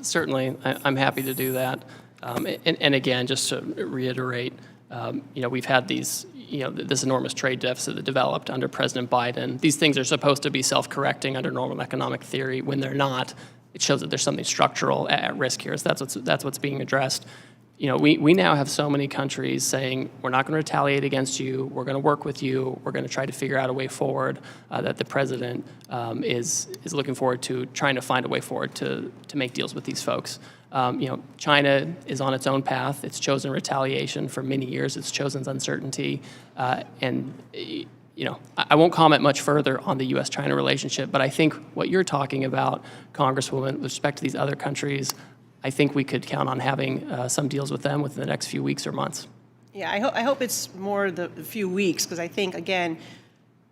Certainly, I'm happy to do that. And again, just to reiterate, we've had these, this enormous trade deficit that developed under President Biden. These things are supposed to be self-correcting under normal economic theory. When they're not, it shows that there's something structural at risk here. So that's what's being addressed. We now have so many countries saying, we're not going to retaliate against you, we're going to work with you, we're going to try to figure out a way forward, that the president is looking forward to trying to find a way forward to make deals with these folks. China is on its own path. It's chosen retaliation for many years. It's chosen uncertainty. I won't comment much further on the U.S.-China relationship, but I think what you're talking about, Congresswoman, with respect to these other countries, I think we could count on having some deals with them within the next few weeks or months. Yeah, I hope it's more the few weeks, because I think, again,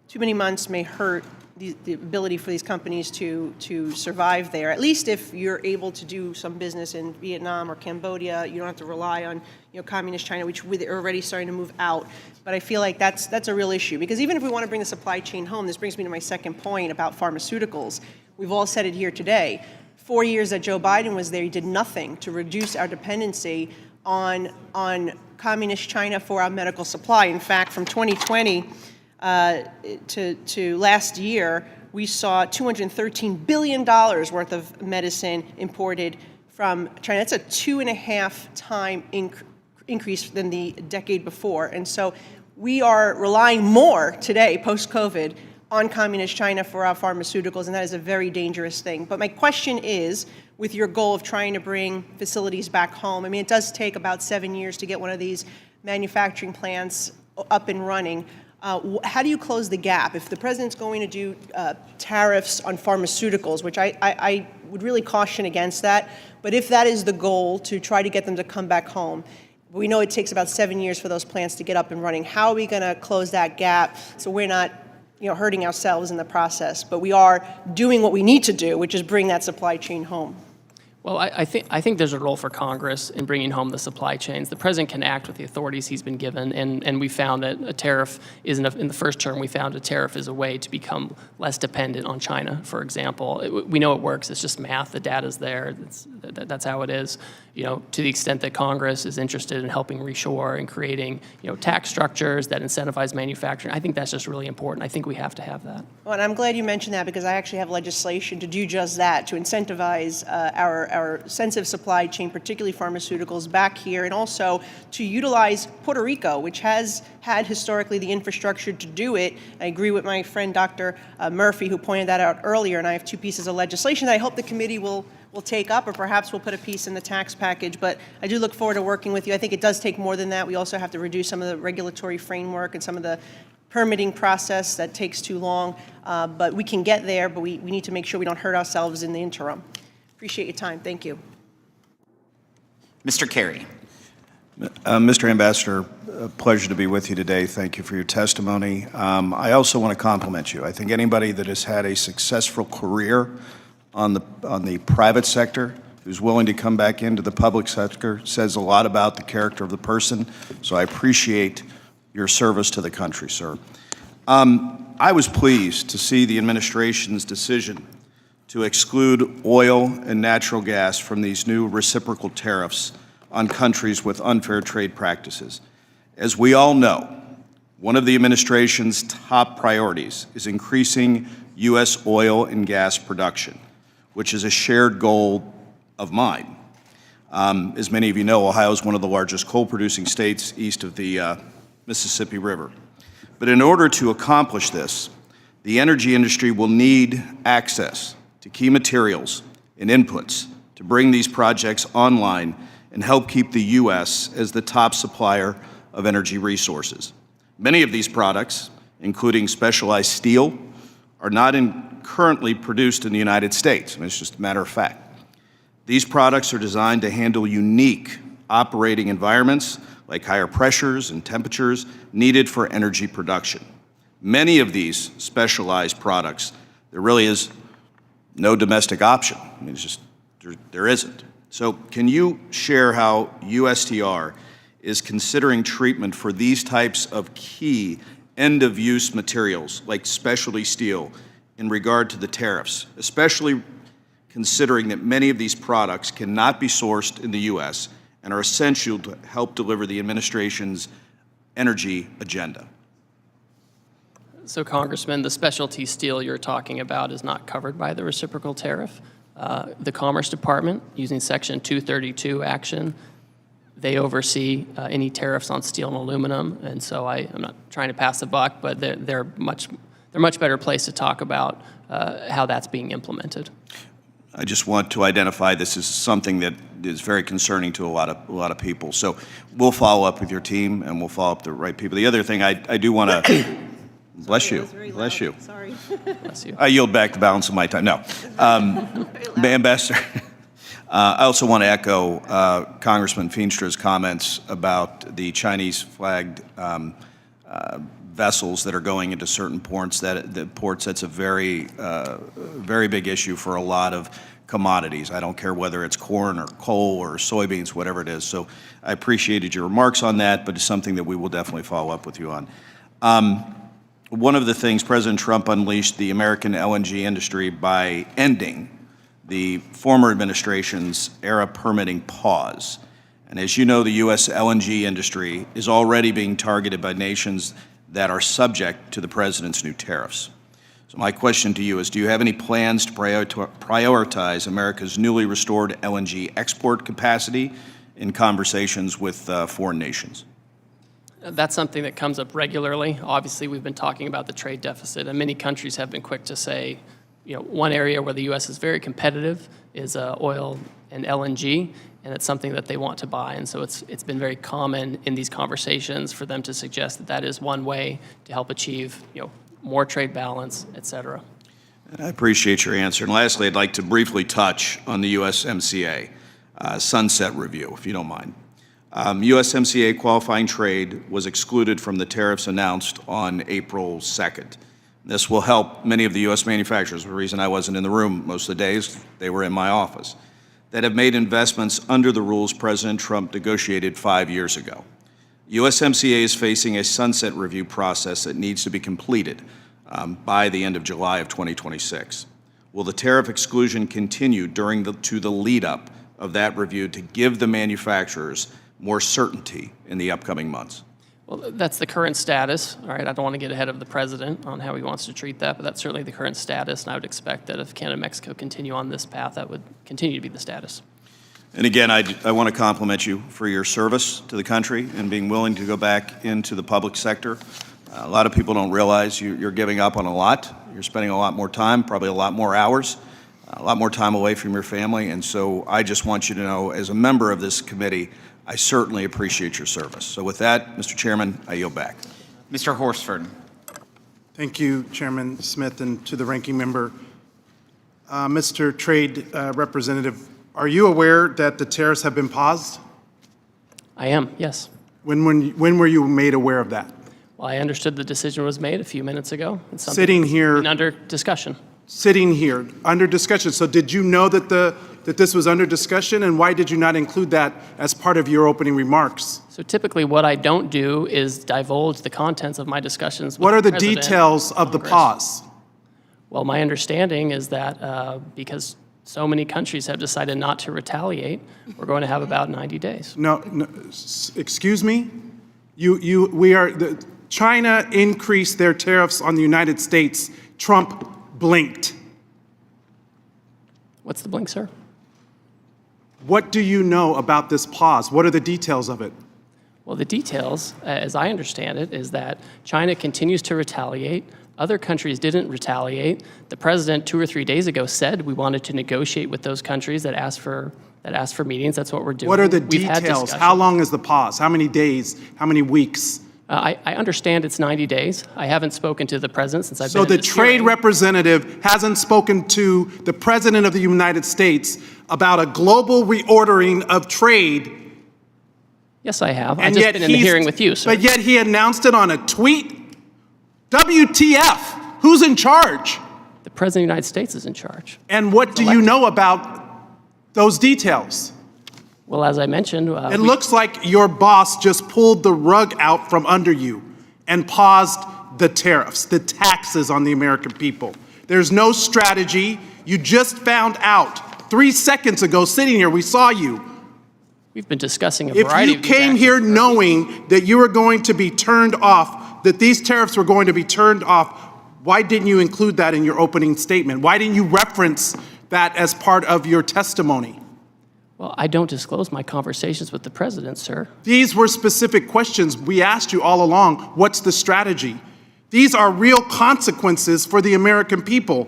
too many months may hurt the ability for these companies to survive there. At least if you're able to do some business in Vietnam or Cambodia, you don't have to rely on communist China, which they're already starting to move out. But I feel like that's a real issue, because even if we want to bring the supply chain home, this brings me to my second point about pharmaceuticals. We've all said it here today. 4 years that Joe Biden was there, he did nothing to reduce our dependency on communist China for our medical supply. In fact, from 2020 to last year, we saw $213 billion worth of medicine imported from China. That's a 2.5 time increase than the decade before. And so we are relying more today, post-COVID, on communist China for our pharmaceuticals, and that is a very dangerous thing. But my question is, with your goal of trying to bring facilities back home, I mean, it does take about 7 years to get one of these manufacturing plants up and running. How do you close the gap? If the president's going to do tariffs on pharmaceuticals, which I would really caution against that, but if that is the goal, to try to get them to come back home, we know it takes about 7 years for those plants to get up and running. How are we going to close that gap so we're not hurting ourselves in the process, but we are doing what we need to do, which is bring that supply chain home? Well, I think there's a role for Congress in bringing home the supply chains. The president can act with the authorities he's been given, and we found that a tariff isn't, in the first term, we found a tariff is a way to become less dependent on China, for example. We know it works. It's just math. The data's there. That's how it is. To the extent that Congress is interested in helping reshore and creating, tax structures that incentivize manufacturing, I think that's just really important. I think we have to have that. Well, and I'm glad you mentioned that, because I actually have legislation to do just that, to incentivize our sensitive supply chain, particularly pharmaceuticals, back here, and also to utilize Puerto Rico, which has had historically the infrastructure to do it. I agree with my friend Dr. Murphy, who pointed that out earlier, and I have 2 pieces of legislation that I hope the committee will take up, or perhaps we'll put a piece in the tax package. But I do look forward to working with you. I think it does take more than that. We also have to reduce some of the regulatory framework and some of the permitting process that takes too long. But we can get there, but we need to make sure we don't hurt ourselves in the interim. Appreciate your time. Thank you. Mr. Kerry. Mr. Ambassador, a pleasure to be with you today. Thank you for your testimony. I also want to compliment you. I think anybody that has had a successful career on the private sector, who's willing to come back into the public sector, says a lot about the character of the person. So I appreciate your service to the country, sir. I was pleased to see the administration's decision to exclude oil and natural gas from these new reciprocal tariffs on countries with unfair trade practices. As we all know, one of the administration's top priorities is increasing U.S. oil and gas production, which is a shared goal of mine. As many of you know, Ohio is one of the largest coal-producing states east of the Mississippi River. But in order to accomplish this, the energy industry will need access to key materials and inputs to bring these projects online and help keep the U.S. as the top supplier of energy resources. Many of these products, including specialized steel, are not currently produced in the United States. I mean, it's just a matter of fact. These products are designed to handle unique operating environments like higher pressures and temperatures needed for energy production. Many of these specialized products, there really is no domestic option. I mean, it's just, there isn't. So can you share how USTR is considering treatment for these types of key end-of-use materials like specialty steel in regard to the tariffs, especially considering that many of these products cannot be sourced in the U.S. and are essential to help deliver the administration's energy agenda? So, Congressman, the specialty steel you're talking about is not covered by the reciprocal tariff. The Commerce Department, using Section 232 action, they oversee any tariffs on steel and aluminum, and so I'm not trying to pass the buck, but they're much better placed to talk about how that's being implemented. I just want to identify this as something that is very concerning to a lot of people. So we'll follow up with your team, and we'll follow up the right people. The other thing I do want to bless you, bless you. Sorry. Bless you. I yield back the balance of my time. No, Ambassador. I also want to echo Congressman Feenstra's comments about the Chinese-flagged vessels that are going into certain ports. That's a very big issue for a lot of commodities. I don't care whether it's corn or coal or soybeans, whatever it is. So I appreciated your remarks on that, but it's something that we will definitely follow up with you on. One of the things, President Trump unleashed the American LNG industry by ending the former administration's era permitting pause. And as you know, the U.S. LNG industry is already being targeted by nations that are subject to the president's new tariffs. So my question to you is, do you have any plans to prioritize America's newly restored LNG export capacity in conversations with foreign nations? That's something that comes up regularly. Obviously, we've been talking about the trade deficit, and many countries have been quick to say, one area where the U.S. is very competitive is oil and LNG, and it's something that they want to buy. And so it's been very common in these conversations for them to suggest that that is one way to help achieve, more trade balance, et cetera. I appreciate your answer. And lastly, I'd like to briefly touch on the USMCA sunset review, if you don't mind. USMCA qualifying trade was excluded from the tariffs announced on April 2nd. This will help many of the U.S. manufacturers. The reason I wasn't in the room most of the days, they were in my office, that have made investments under the rules President Trump negotiated 5 years ago. USMCA is facing a sunset review process that needs to be completed by the end of July of 2026. Will the tariff exclusion continue to the lead-up of that review to give the manufacturers more certainty in the upcoming months? Well, that's the current status, all right? I don't want to get ahead of the president on how he wants to treat that, but that's certainly the current status, and I would expect that if Canada and Mexico continue on this path, that would continue to be the status. And again, I want to compliment you for your service to the country and being willing to go back into the public sector. A lot of people don't realize you're giving up on a lot. You're spending a lot more time, probably a lot more hours, a lot more time away from your family, and so I just want you to know, as a member of this committee, I certainly appreciate your service. So with that, Mr. Chairman, I yield back. Mr. Horsford. Thank you, Chairman Smith, and to the ranking member. Mr. Trade Representative, are you aware that the tariffs have been paused? I am, yes. When were you made aware of that? Well, I understood the decision was made a few minutes ago. It's something Sitting here. that's under discussion. Sitting here, under discussion. So did you know that that this was under discussion, and why did you not include that as part of your opening remarks? So typically what I don't do is divulge the contents of my discussions with What are the President details of the Congress. pause? Well, my understanding is that because so many countries have decided not to retaliate, we're going to have about 90 days. No, excuse me? China increased their tariffs on the United States. Trump blinked. What's the blink, sir? What do you know about this pause? What are the details of it? Well, the details, as I understand it, is that China continues to retaliate. Other countries didn't retaliate. The president 2 or 3 days ago said we wanted to negotiate with those countries that asked for meetings. That's what we're doing. What are the We've had details? discussions. How long is the pause? How many days? How many weeks? I understand it's 90 days. I haven't spoken to the president since I've So been in the this trade hearing. representative hasn't spoken to the president of the United States about a global reordering of trade. Yes, I have. I've And just yet been in the hearing with you, sir. But yet he announced it on a tweet. WTF? Who's in charge? The president of the United States is in charge. And what do you know about those details? Well, as I mentioned, It looks like your boss just pulled the rug out from under you and paused the tariffs, the taxes on the American people. There's no strategy. You just found out 3 seconds ago, sitting here, we saw you. We've been discussing a If variety you of these came actions here for- knowing that you were going to be turned off, that these tariffs were going to be turned off, why didn't you include that in your opening statement? Why didn't you reference that as part of your testimony? Well, I don't disclose my conversations with the president, sir. These were specific questions we asked you all along. What's the strategy? These are real consequences for the American people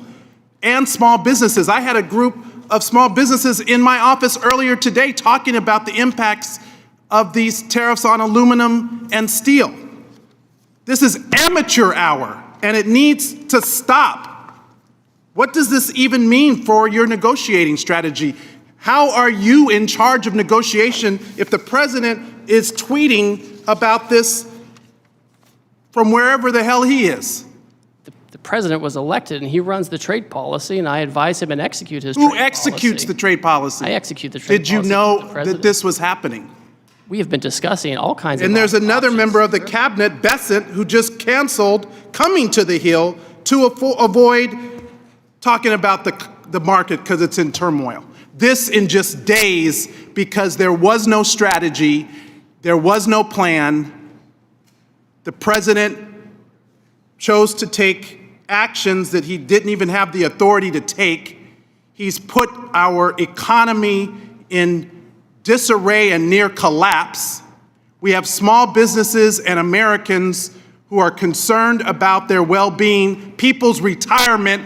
and small businesses. I had a group of small businesses in my office earlier today talking about the impacts of these tariffs on aluminum and steel. This is amateur hour, and it needs to stop. What does this even mean for your negotiating strategy? How are you in charge of negotiation if the president is tweeting about this from wherever the hell he is? The president was elected, and he runs the trade policy, and I advise him and execute his trade policy. Who executes the trade policy? I execute the trade Did you policy. know The that this was happening? We have been discussing all kinds of And there's another options. member of the cabinet, Bessent, who just canceled coming to the Hill to avoid talking about the market because it's in turmoil. This in just days because there was no strategy, there was no plan. The president chose to take actions that he didn't even have the authority to take. He's put our economy in disarray and near collapse. We have small businesses and Americans who are concerned about their well-being, people's retirement,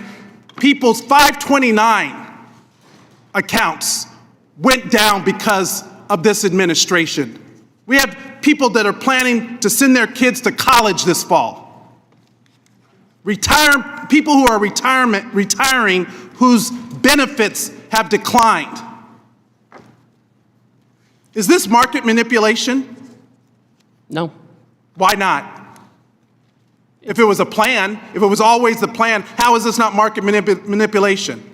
people's 529 accounts went down because of this administration. We have people that are planning to send their kids to college this fall. People who are retiring whose benefits have declined. Is this market manipulation? No. Why not? If it was a plan, if it was always the plan, how is this not market manipulation?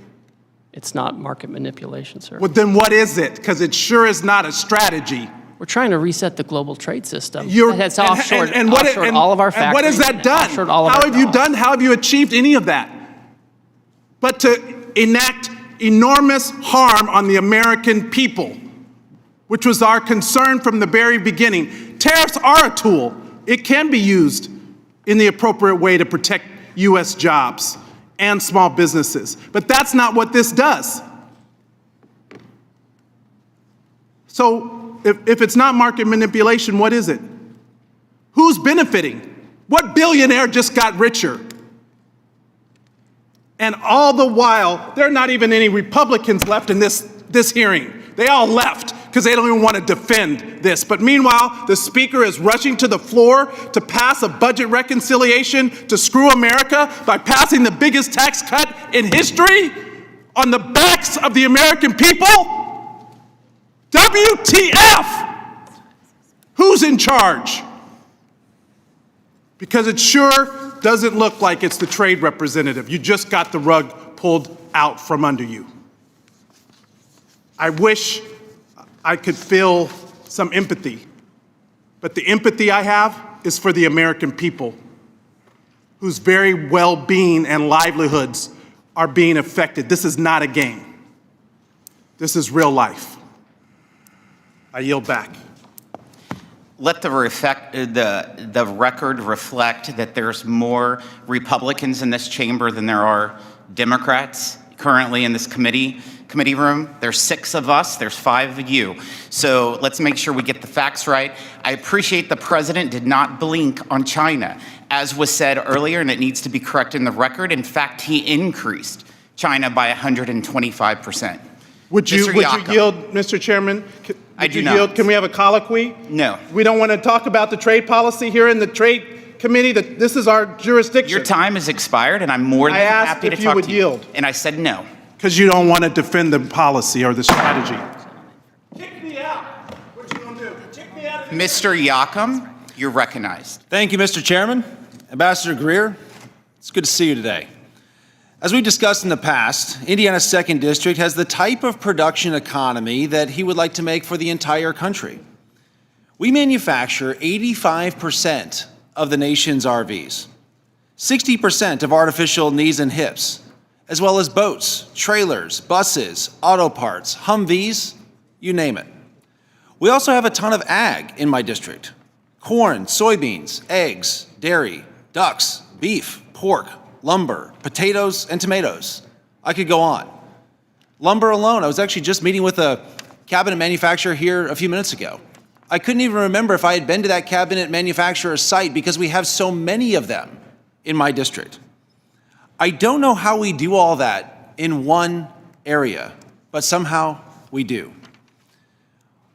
It's not market manipulation, sir. Well, then what is it? Because it sure is not a strategy. We're trying to reset the global trade system. You're- It's offshored, offshored all of our factories. And what has that done? offshored all of How our have you jobs. done? How have you achieved any of that? But to enact enormous harm on the American people, which was our concern from the very beginning. Tariffs are a tool. It can be used in the appropriate way to protect U.S. jobs and small businesses. But that's not what this does. So if it's not market manipulation, what is it? Who's benefiting? What billionaire just got richer? And all the while, there are not even any Republicans left in this hearing. They all left because they don't even want to defend this. But meanwhile, the Speaker is rushing to the floor to pass a budget reconciliation to screw America by passing the biggest tax cut in history on the backs of the American people. WTF? Who's in charge? Because it sure doesn't look like it's the trade representative. You just got the rug pulled out from under you. I wish I could feel some empathy, but the empathy I have is for the American people whose very well-being and livelihoods are being affected. This is not a game. This is real life. I yield back. Let the record reflect that there's more Republicans in this chamber than there are Democrats currently in this committee room. There's 6 of us, there's 5 of you. So let's make sure we get the facts right. I appreciate the president did not blink on China, as was said earlier, and it needs to be corrected in the record. In fact, he increased China by 125%. Would you yield, Mr. Chairman? I do not. Yield? Can we have a colloquy? No. We don't want to talk about the trade policy here in the Trade Committee. That this is our jurisdiction. Your time has expired, and I'm more than happy to talk to you. I asked if you would yield. And I said no. Because you don't want to defend the policy or the strategy. Kick me out. What you gonna do? Kick me out of Mr. Yakum, you're recognized. Thank you, Mr. Chairman. Ambassador Greer, it's good to see you today. As we discussed in the past, Indiana's 2nd District has the type of production economy that he would like to make for the entire country. We manufacture 85% of the nation's RVs, 60% of artificial knees and hips, as well as boats, trailers, buses, auto parts, Humvees, you name it. We also have a ton of ag in my district: corn, soybeans, eggs, dairy, ducks, beef, pork, lumber, potatoes, and tomatoes. I could go on. Lumber alone, I was actually just meeting with a cabinet manufacturer here a few minutes ago. I couldn't even remember if I had been to that cabinet manufacturer's site because we have so many of them in my district. I don't know how we do all that in one area, but somehow we do.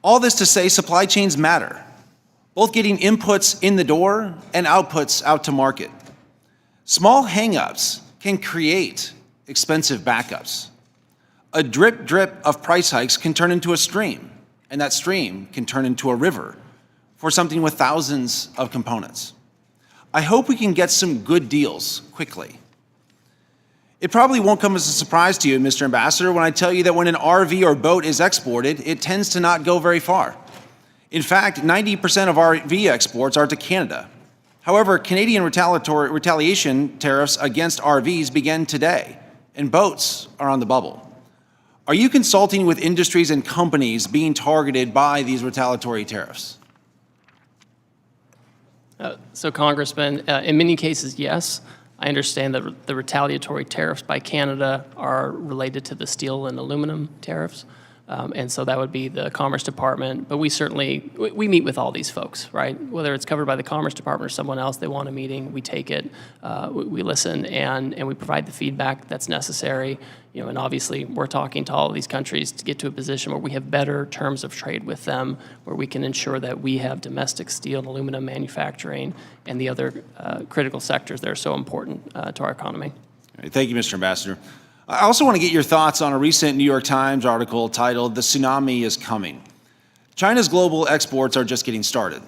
All this to say, supply chains matter, both getting inputs in the door and outputs out to market. Small hangups can create expensive backups. A drip of price hikes can turn into a stream, and that stream can turn into a river for something with thousands of components. I hope we can get some good deals quickly. It probably won't come as a surprise to you, Mr. Ambassador, when I tell you that when an RV or boat is exported, it tends to not go very far. In fact, 90% of RV exports are to Canada. However, Canadian retaliation tariffs against RVs begin today, and boats are on the bubble. Are you consulting with industries and companies being targeted by these retaliatory tariffs? So, Congressman, in many cases, yes. I understand that the retaliatory tariffs by Canada are related to the steel and aluminum tariffs. And so that would be the Commerce Department. But we certainly, we meet with all these folks, right? Whether it's covered by the Commerce Department or someone else, they want a meeting, we take it, we listen, and we provide the feedback that's necessary. You know, and obviously we're talking to all of these countries to get to a position where we have better terms of trade with them, where we can ensure that we have domestic steel and aluminum manufacturing and the other critical sectors that are so important to our economy. All right, thank you, Mr. Ambassador. I also want to get your thoughts on a recent New York Times article titled "The Tsunami is Coming." China's global exports are just getting started.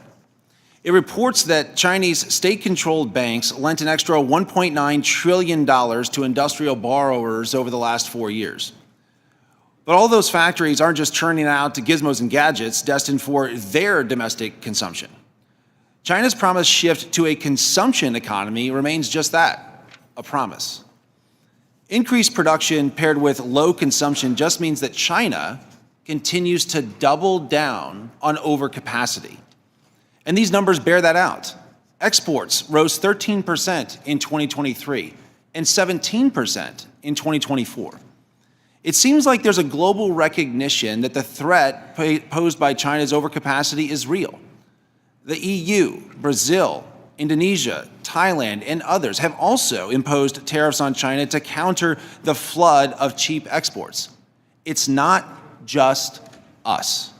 It reports that Chinese state-controlled banks lent an extra $1.9 trillion to industrial borrowers over the last 4 years. But all those factories aren't just churning out gizmos and gadgets destined for their domestic consumption. China's promised shift to a consumption economy remains just that, a promise. Increased production paired with low consumption just means that China continues to double down on overcapacity. And these numbers bear that out. Exports rose 13% in 2023 and 17% in 2024. It seems like there's a global recognition that the threat posed by China's overcapacity is real. The EU, Brazil, Indonesia, Thailand, and others have also imposed tariffs on China to counter the flood of cheap exports. It's not just us.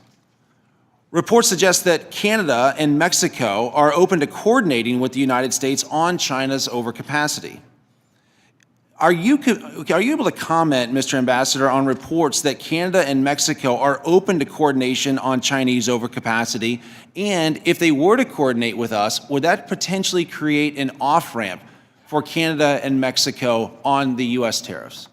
Reports suggest that Canada and Mexico are open to coordinating with the United States on China's overcapacity. Are you able to comment, Mr. Ambassador, on reports that Canada and Mexico are open to coordination on Chinese overcapacity? And if they were to coordinate with us, would that potentially create an off-ramp for Canada and Mexico on the U.S. tariffs?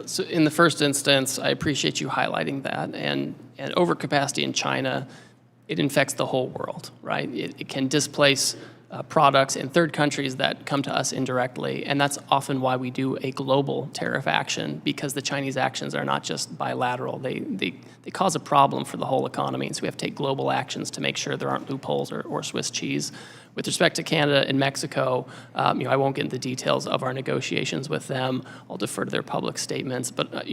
So in the first instance, I appreciate you highlighting that. And overcapacity in China, it infects the whole world, right? It can displace products in third countries that come to us indirectly. And that's often why we do a global tariff action, because the Chinese actions are not just bilateral. They cause a problem for the whole economy. And so we have to take global actions to make sure there aren't loopholes or Swiss cheese. With respect to Canada and Mexico, I won't get into the details of our negotiations with them. I'll defer to their public statements. But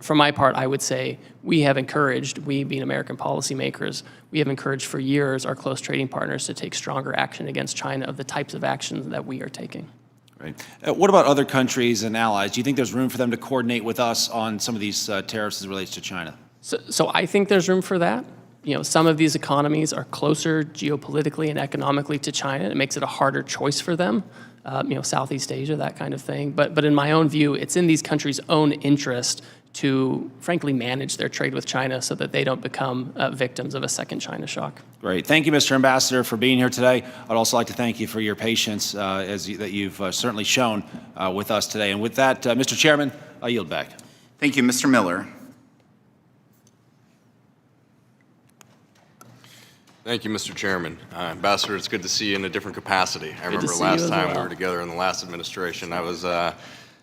for my part, I would say we have encouraged, we being American policymakers, we have encouraged for years our close trading partners to take stronger action against China of the types of actions that we are taking. Right. What about other countries and allies? Do you think there's room for them to coordinate with us on some of these tariffs as it relates to China? So I think there's room for that. Some of these economies are closer geopolitically and economically to China. It makes it a harder choice for them, Southeast Asia, that kind of thing. But in my own view, it's in these countries' own interest to, frankly, manage their trade with China so that they don't become victims of a second China shock. Great. Thank you, Mr. Ambassador, for being here today. I'd also like to thank you for your patience that you've certainly shown with us today. And with that, Mr. Chairman, I yield back. Thank you, Mr. Miller. Thank you, Mr. Chairman. Ambassador, it's good to see you in a different capacity. I remember last time we were together in the last administration, I was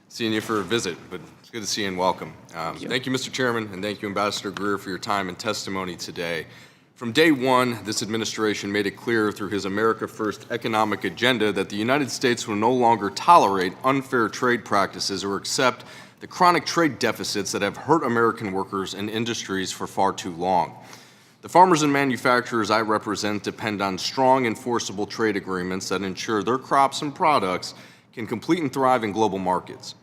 seeing you for a visit, but it's good to see you and welcome. Thank you, Mr. Chairman, and thank you, Ambassador Greer, for your time and testimony today. From day one, this administration made it clear through his America First economic agenda that the United States will no longer tolerate unfair trade practices or accept the chronic trade deficits that have hurt American workers and industries for far too long. The farmers and manufacturers I represent depend on strong, enforceable trade agreements that ensure their crops and products can compete and thrive in global markets.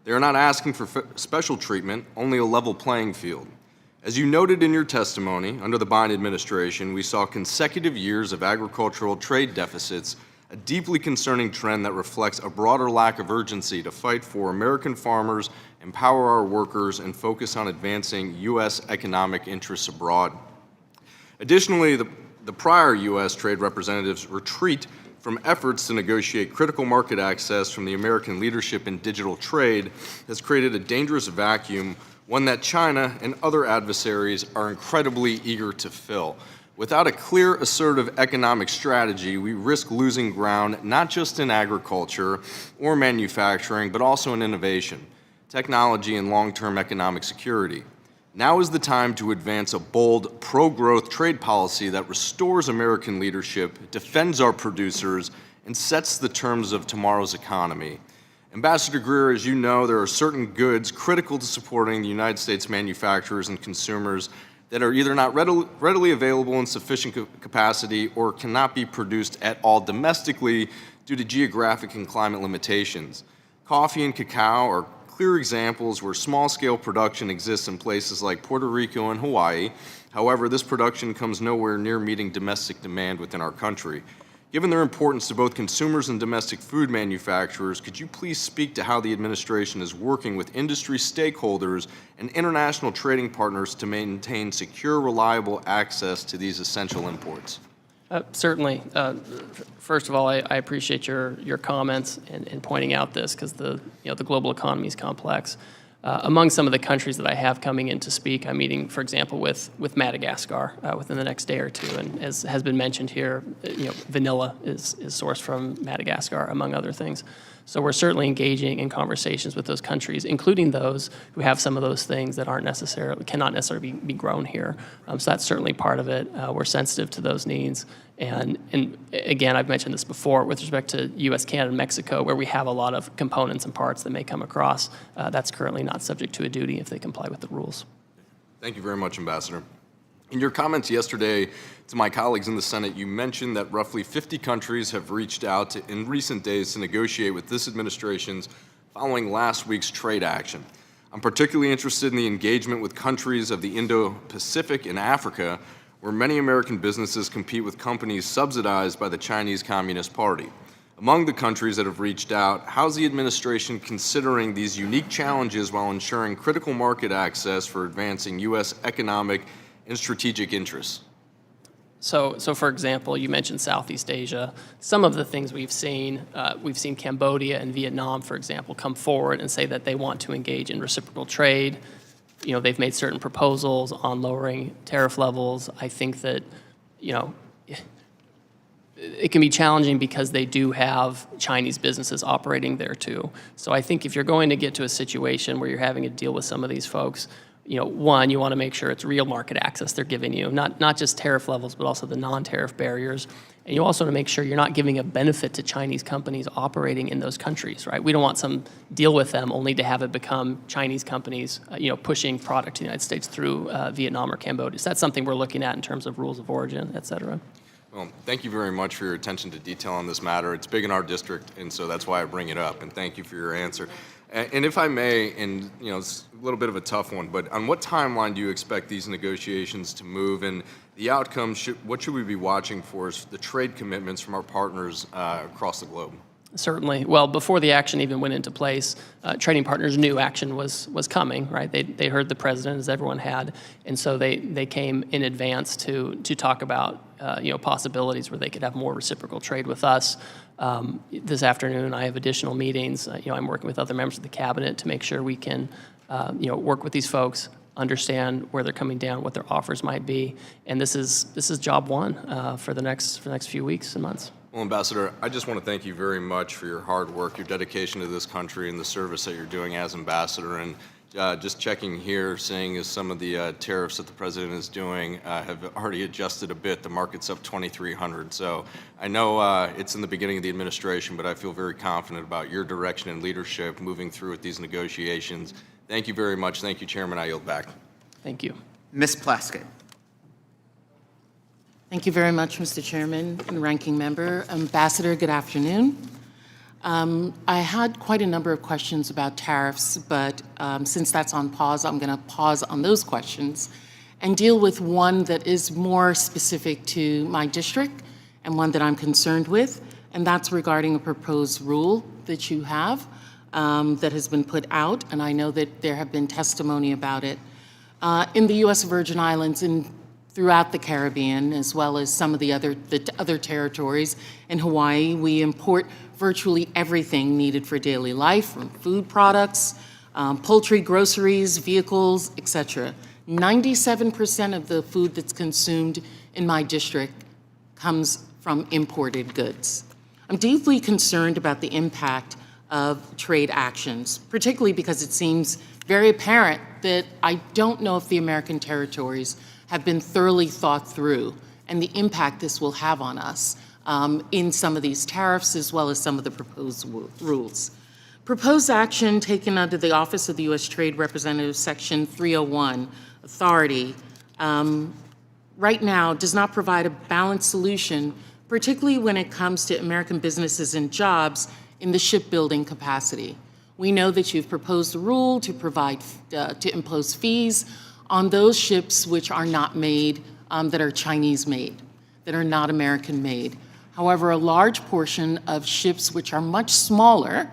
They are not asking for special treatment, only a level playing field. As you noted in your testimony, under the Biden administration, we saw consecutive years of agricultural trade deficits, a deeply concerning trend that reflects a broader lack of urgency to fight for American farmers, empower our workers, and focus on advancing U.S. economic interests abroad. Additionally, the prior U.S. trade representatives' retreat from efforts to negotiate critical market access from the American leadership in digital trade has created a dangerous vacuum, one that China and other adversaries are incredibly eager to fill. Without a clear, assertive economic strategy, we risk losing ground not just in agriculture or manufacturing, but also in innovation, technology, and long-term economic security. Now is the time to advance a bold, pro-growth trade policy that restores American leadership, defends our producers, and sets the terms of tomorrow's economy. Ambassador Greer, as you know, there are certain goods critical to supporting the United States manufacturers and consumers that are either not readily available in sufficient capacity or cannot be produced at all domestically due to geographic and climate limitations. Coffee and cacao are clear examples where small-scale production exists in places like Puerto Rico and Hawaii. However, this production comes nowhere near meeting domestic demand within our country. Given their importance to both consumers and domestic food manufacturers, could you please speak to how the administration is working with industry stakeholders and international trading partners to maintain secure, reliable access to these essential imports? Certainly. First of all, I appreciate your comments and pointing out this, because the global economy is complex. Among some of the countries that I have coming in to speak, I'm meeting, for example, with Madagascar within the next day or two. And as has been mentioned here, vanilla is sourced from Madagascar, among other things. So we're certainly engaging in conversations with those countries, including those who have some of those things that cannot necessarily be grown here. So that's certainly part of it. We're sensitive to those needs. And again, I've mentioned this before with respect to U.S., Canada, and Mexico, where we have a lot of components and parts that may come across. That's currently not subject to a duty if they comply with the rules. Thank you very much, Ambassador. In your comments yesterday to my colleagues in the Senate, you mentioned that roughly 50 countries have reached out in recent days to negotiate with this administration's following last week's trade action. I'm particularly interested in the engagement with countries of the Indo-Pacific and Africa, where many American businesses compete with companies subsidized by the Chinese Communist Party. Among the countries that have reached out, how's the administration considering these unique challenges while ensuring critical market access for advancing U.S. economic and strategic interests? So for example, you mentioned Southeast Asia. Some of the things we've seen Cambodia and Vietnam, for example, come forward and say that they want to engage in reciprocal trade. You know, they've made certain proposals on lowering tariff levels. I think that, you know, it can be challenging because they do have Chinese businesses operating there too. So I think if you're going to get to a situation where you're having to deal with some of these folks, you know, one, you want to make sure it's real market access they're giving you, not just tariff levels, but also the non-tariff barriers. And you also want to make sure you're not giving a benefit to Chinese companies operating in those countries, right? We don't want some deal with them only to have it become Chinese companies, you know, pushing product to the United States through Vietnam or Cambodia. So that's something we're looking at in terms of rules of origin, et cetera. Well, thank you very much for your attention to detail on this matter. It's big in our district, and so that's why I bring it up, and thank you for your answer. And if I may, and you know, it's a little bit of a tough one, but on what timeline do you expect these negotiations to move, and the outcome, what should we be watching for as the trade commitments from our partners across the globe? Certainly. Well, before the action even went into place, trading partners knew action was coming, right? They heard the president, as everyone had, and so they came in advance to talk about you know, possibilities where they could have more reciprocal trade with us. This afternoon, I have additional meetings. You know, I'm working with other members of the cabinet to make sure we can you know, work with these folks, understand where they're coming down, what their offers might be, and this is job one for the next few weeks and months. Well, Ambassador, I just want to thank you very much for your hard work, your dedication to this country, and the service that you're doing as ambassador. And just checking here, seeing as some of the tariffs that the president is doing have already adjusted a bit. The market's up 2,300. So I know it's in the beginning of the administration, but I feel very confident about your direction and leadership moving through with these negotiations. Thank you very much. Thank you, Chairman. I yield back. Thank you. Ms. Plaskett. Thank you very much, Mr. Chairman and Ranking Member. Ambassador, good afternoon. I had quite a number of questions about tariffs, but since that's on pause, I'm going to pause on those questions and deal with one that is more specific to my district and one that I'm concerned with, and that's regarding a proposed rule that you have that has been put out, and I know that there have been testimony about it. In the U.S. Virgin Islands and throughout the Caribbean, as well as some of the other territories, in Hawaii, we import virtually everything needed for daily life, from food products, poultry, groceries, vehicles, etc. 97% of the food that's consumed in my district comes from imported goods. I'm deeply concerned about the impact of trade actions, particularly because it seems very apparent that I don't know if the American territories have been thoroughly thought through and the impact this will have on us in some of these tariffs as well as some of the proposed rules. Proposed action taken under the Office of the U.S. Trade Representative, Section 301, authority, right now does not provide a balanced solution, particularly when it comes to American businesses and jobs in the shipbuilding capacity. We know that you've proposed a rule to impose fees on those ships which are not made, that are Chinese made, that are not American made. However, a large portion of ships which are much smaller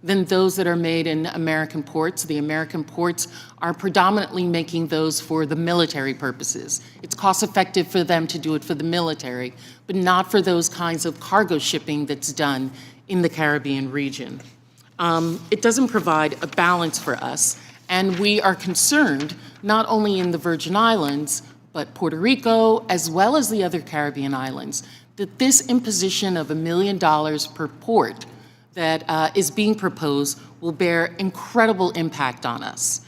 than those that are made in American ports, the American ports are predominantly making those for the military purposes. It's cost effective for them to do it for the military, but not for those kinds of cargo shipping that's done in the Caribbean region. It doesn't provide a balance for us, and we are concerned not only in the Virgin Islands, but Puerto Rico, as well as the other Caribbean islands, that this imposition of $1 million per port that is being proposed will bear incredible impact on us.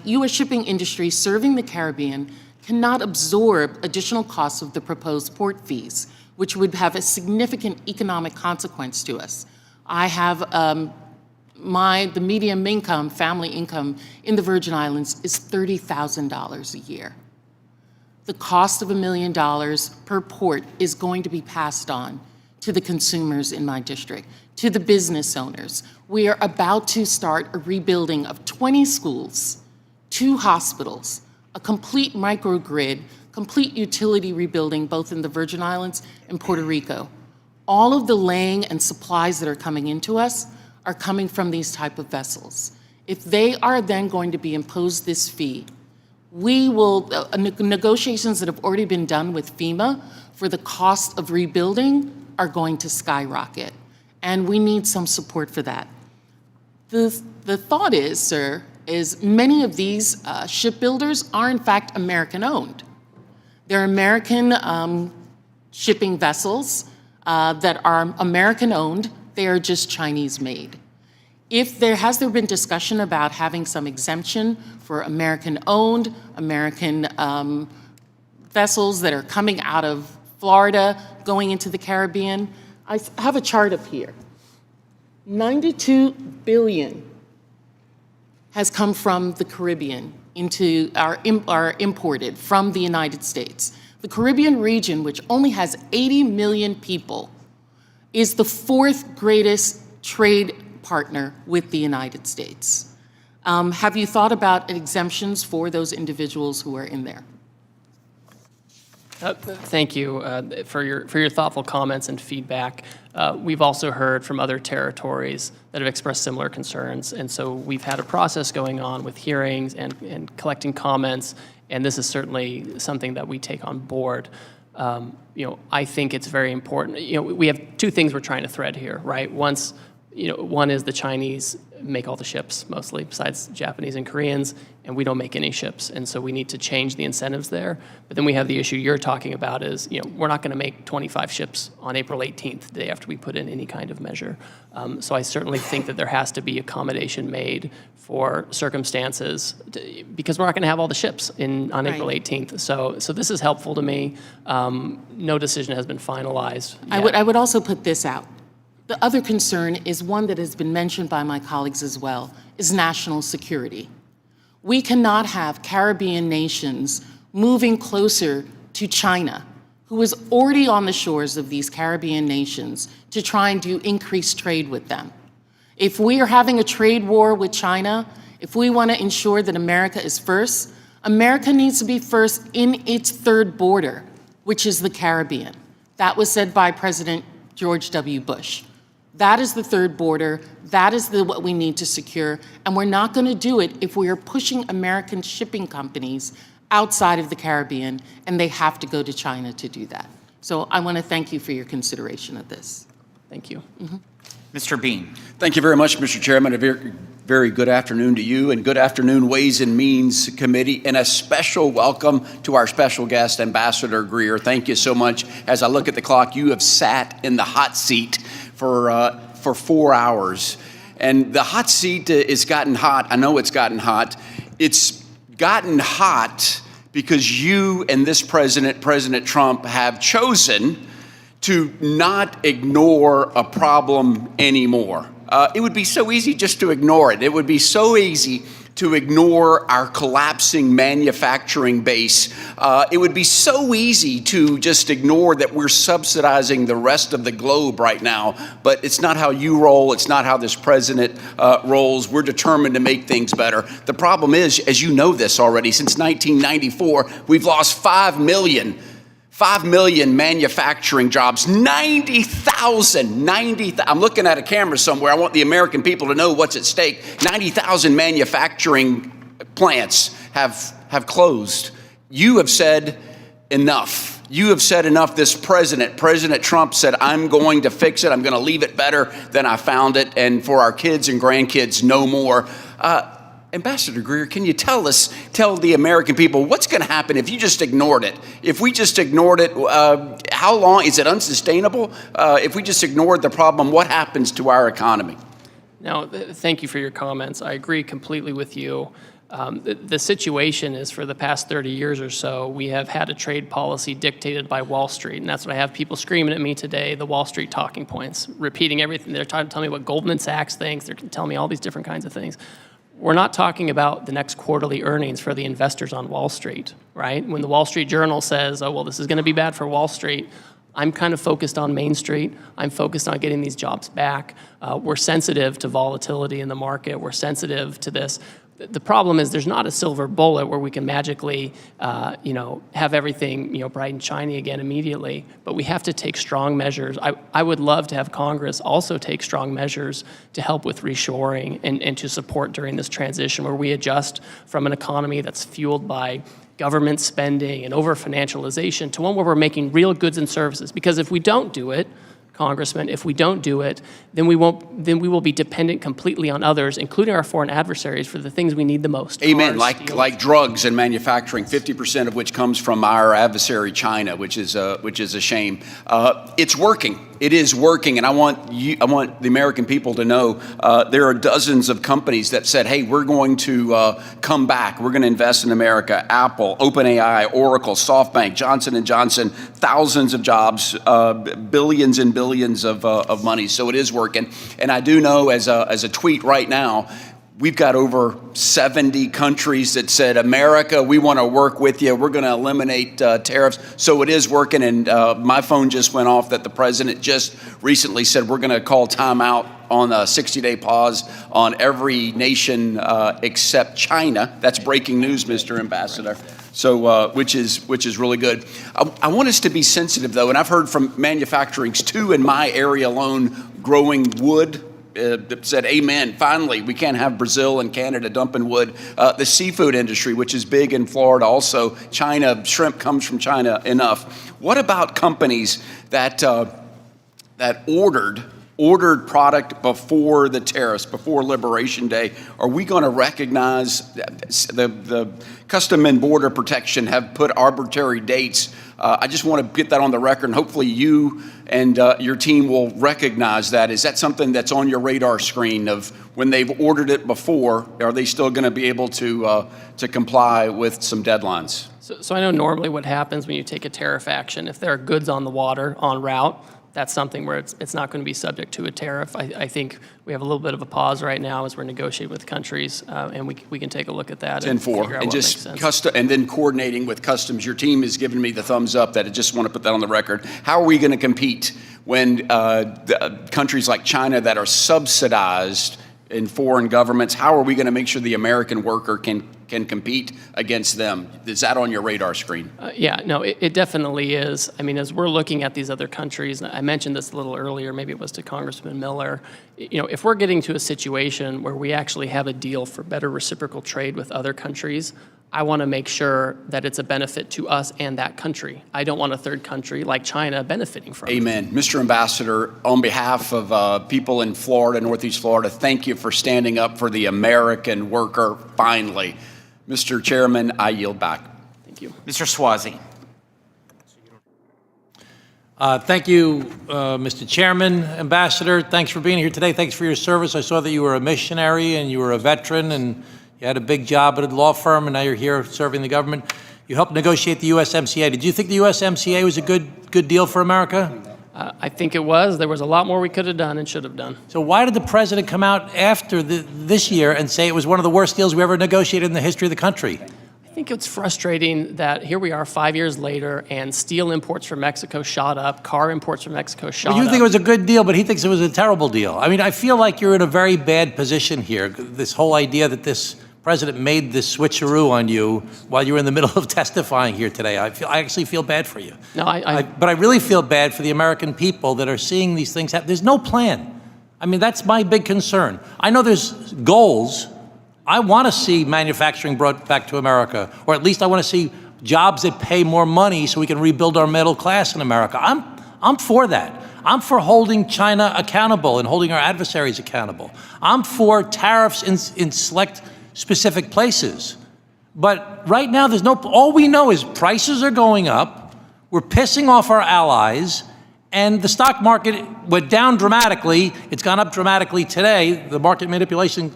U.S. shipping industry serving the Caribbean cannot absorb additional costs of the proposed port fees, which would have a significant economic consequence to us. I have the median income, family income in the Virgin Islands is $30,000 a year. The cost of $1 million per port is going to be passed on to the consumers in my district, to the business owners. We are about to start a rebuilding of 20 schools, 2 hospitals, a complete microgrid, complete utility rebuilding both in the Virgin Islands and Puerto Rico. All of the laying and supplies that are coming into us are coming from these type of vessels. If they are then going to be imposed this fee, we will, negotiations that have already been done with FEMA for the cost of rebuilding are going to skyrocket. And we need some support for that. The thought is, sir, is many of these shipbuilders are in fact American-owned. They're American shipping vessels that are American-owned. They are just Chinese-made. Has there been discussion about having some exemption for American-owned, American vessels that are coming out of Florida, going into the Caribbean? I have a chart up here. $92 billion has come from the Caribbean are imported from the United States. The Caribbean region, which only has 80 million people, is the 4th greatest trade partner with the United States. Have you thought about exemptions for those individuals who are in there? Thank you for your thoughtful comments and feedback. We've also heard from other territories that have expressed similar concerns, and so we've had a process going on with hearings and collecting comments, and this is certainly something that we take on board. I think it's very important. We have 2 things we're trying to thread here, right? One is the Chinese make all the ships, mostly, besides Japanese and Koreans, and we don't make any ships, and so we need to change the incentives there. But then we have the issue you're talking about is, we're not going to make 25 ships on April 18th, the day after we put in any kind of measure. So I certainly think that there has to be accommodation made for circumstances, because we're not going to have all the ships on April 18th. So this is helpful to me. No decision has been finalized yet. I would also put this out. The other concern is one that has been mentioned by my colleagues as well, is national security. We cannot have Caribbean nations moving closer to China, who is already on the shores of these Caribbean nations, to try and do increased trade with them. If we are having a trade war with China, if we want to ensure that America is first, America needs to be first in its 3rd border, which is the Caribbean. That was said by President George W. Bush. That is the 3rd border. That is what we need to secure. And we're not going to do it if we are pushing American shipping companies outside of the Caribbean, and they have to go to China to do that. So I want to thank you for your consideration of this. Thank you. Mr. Bean. Thank you very much, Mr. Chairman. A very good afternoon to you, and good afternoon, Ways and Means Committee, and a special welcome to our special guest, Ambassador Greer. Thank you so much. As I look at the clock, you have sat in the hot seat for 4 hours. And the hot seat is gotten hot. I know it's gotten hot. It's gotten hot because you and this president, President Trump, have chosen to not ignore a problem anymore. It would be so easy just to ignore it. It would be so easy to ignore our collapsing manufacturing base. It would be so easy to just ignore that we're subsidizing the rest of the globe right now, but it's not how you roll. It's not how this president rolls. We're determined to make things better. The problem is, as you know this already, since 1994, we've lost 5 million manufacturing jobs, 90,000, I'm looking at a camera somewhere. I want the American people to know what's at stake. 90,000 manufacturing plants have closed. You have said enough. You have said enough. This President Trump said, I'm going to fix it. I'm going to leave it better than I found it. And for our kids and grandkids, no more. Ambassador Greer, can you tell the American people what's going to happen if you just ignored it? If we just ignored it, how long? Is it unsustainable? If we just ignored the problem, what happens to our economy? Now, thank you for your comments. I agree completely with you. The situation is, for the past 30 years or so, we have had a trade policy dictated by Wall Street, and that's what I have people screaming at me today, the Wall Street talking points, repeating everything. They're trying to tell me what Goldman Sachs thinks. They're telling me all these different kinds of things. We're not talking about the next quarterly earnings for the investors on Wall Street, right? When the Wall Street Journal says, oh, well, this is going to be bad for Wall Street, I'm kind of focused on Main Street. I'm focused on getting these jobs back. We're sensitive to volatility in the market. We're sensitive to this. The problem is there's not a silver bullet where we can magically, have everything, bright and shiny again immediately. But we have to take strong measures. I would love to have Congress also take strong measures to help with reshoring and to support during this transition where we adjust from an economy that's fueled by government spending and over-financialization to one where we're making real goods and services. Because if we don't do it, Congressman, if we don't do it, then we will be dependent completely on others, including our foreign adversaries, for the things we need the most. Amen. Cars, steel. Like drugs and manufacturing, 50% of which comes from our adversary, China, which is a shame. It's working. It is working, and I want the American people to know there are dozens of companies that said, "Hey, we're going to come back. We're going to invest in America." Apple, OpenAI, Oracle, SoftBank, Johnson & Johnson, thousands of jobs, billions and billions of money. So it is working, and I do know as a tweet right now, we've got over 70 countries that said, "America, we want to work with you. We're going to eliminate tariffs." So it is working, and my phone just went off that the president just recently said we're going to call timeout on a 60-day pause on every nation except China. That's breaking news, Mr. Ambassador. So, which is really good. I want us to be sensitive, though, and I've heard from manufacturings, too, in my area alone, growing wood, said, amen, finally, we can't have Brazil and Canada dumping wood. The seafood industry, which is big in Florida also, China, shrimp comes from China enough. What about companies that ordered product before the tariffs, before Liberation Day? Are we going to recognize the Custom and Border Protection have put arbitrary dates? I just want to get that on the record, and hopefully you and your team will recognize that. Is that something that's on your radar screen of when they've ordered it before, are they still going to be able to comply with some deadlines? So I know normally what happens when you take a tariff action, if there are goods on the water en route, that's something where it's not going to be subject to a tariff. I think we have a little bit of a pause right now as we're negotiating with countries, and we can take a look at that. And figure out and what just makes sense. and then coordinating with customs. Your team has given me the thumbs up that I just want to put that on the record. How are we going to compete when countries like China that are subsidized in foreign governments, how are we going to make sure the American worker can compete against them? Is that on your radar screen? Yeah, no, it definitely is. I mean, as we're looking at these other countries, and I mentioned this a little earlier, maybe it was to Congressman Miller, if we're getting to a situation where we actually have a deal for better reciprocal trade with other countries, I want to make sure that it's a benefit to us and that country. I don't want a third country like China benefiting from it. Amen. Mr. Ambassador, on behalf of people in Florida, Northeast Florida, thank you for standing up for the American worker finally. Mr. Chairman, I yield back. Thank you. Mr. Swazi. Thank you, Mr. Chairman. Ambassador, thanks for being here today. Thanks for your service. I saw that you were a missionary and you were a veteran and you had a big job at a law firm, and now you're here serving the government. You helped negotiate the USMCA. Did you think the USMCA was a good deal for America? I think it was. There was a lot more we could have done and should have done. So why did the president come out after this year and say it was one of the worst deals we ever negotiated in the history of the country? I think it's frustrating that here we are 5 years later and steel imports from Mexico shot up, car imports from Mexico shot up. Well, you think it was a good deal, but he thinks it was a terrible deal. I mean, I feel like you're in a very bad position here. This whole idea that this president made this switcheroo on you while you were in the middle of testifying here today. I actually feel bad for you. No, but I really feel bad for the American people that are seeing these things happen. There's no plan. I mean, that's my big concern. I know there's goals. I want to see manufacturing brought back to America, or at least I want to see jobs that pay more money so we can rebuild our middle class in America. I'm for that. I'm for holding China accountable and holding our adversaries accountable. I'm for tariffs in select specific places. But right now, all we know is prices are going up, we're pissing off our allies, and the stock market went down dramatically. It's gone up dramatically today. The market manipulation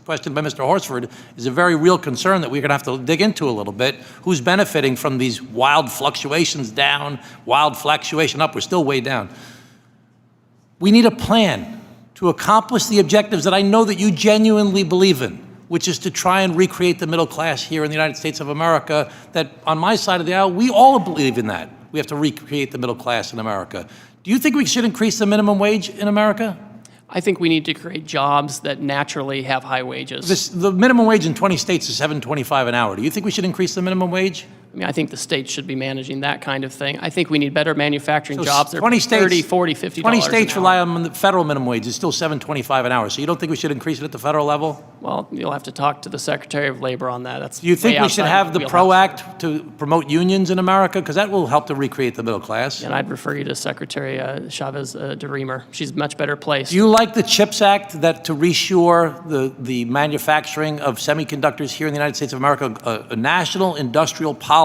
question by Mr. Horsford is a very real concern that we're gonna have to dig into a little bit. Who's benefiting from these wild fluctuations down, wild fluctuation up? We're still way down. We need a plan to accomplish the objectives that I know that you genuinely believe in, which is to try and recreate the middle class here in the United States of America, that on my side of the aisle, we all believe in that. we have to recreate the middle class in America. Do you think we should increase the minimum wage in America? I think we need to create jobs that naturally have high wages. The minimum wage in 20 states is $7.25 an hour. Do you think we should increase the minimum wage? I mean, I think the states should be managing that kind of thing. I think we need better manufacturing So jobs that are 20 states, $30, $40, $50 20 an states hour. rely on the federal minimum wage. It's still $7.25 an hour. So you don't think we should increase it at the federal level? Well, you'll have to talk to the Secretary of Labor on that. That's Do you think way we should outside have the wheelhouse. PRO Act to promote unions in America? Because that will help to recreate the middle class. And I'd refer you to Secretary Chavez DeRemer. She's much better placed. Do you like the CHIPS Act that to reshore the manufacturing of semiconductors here in the United States of America, a national industrial policy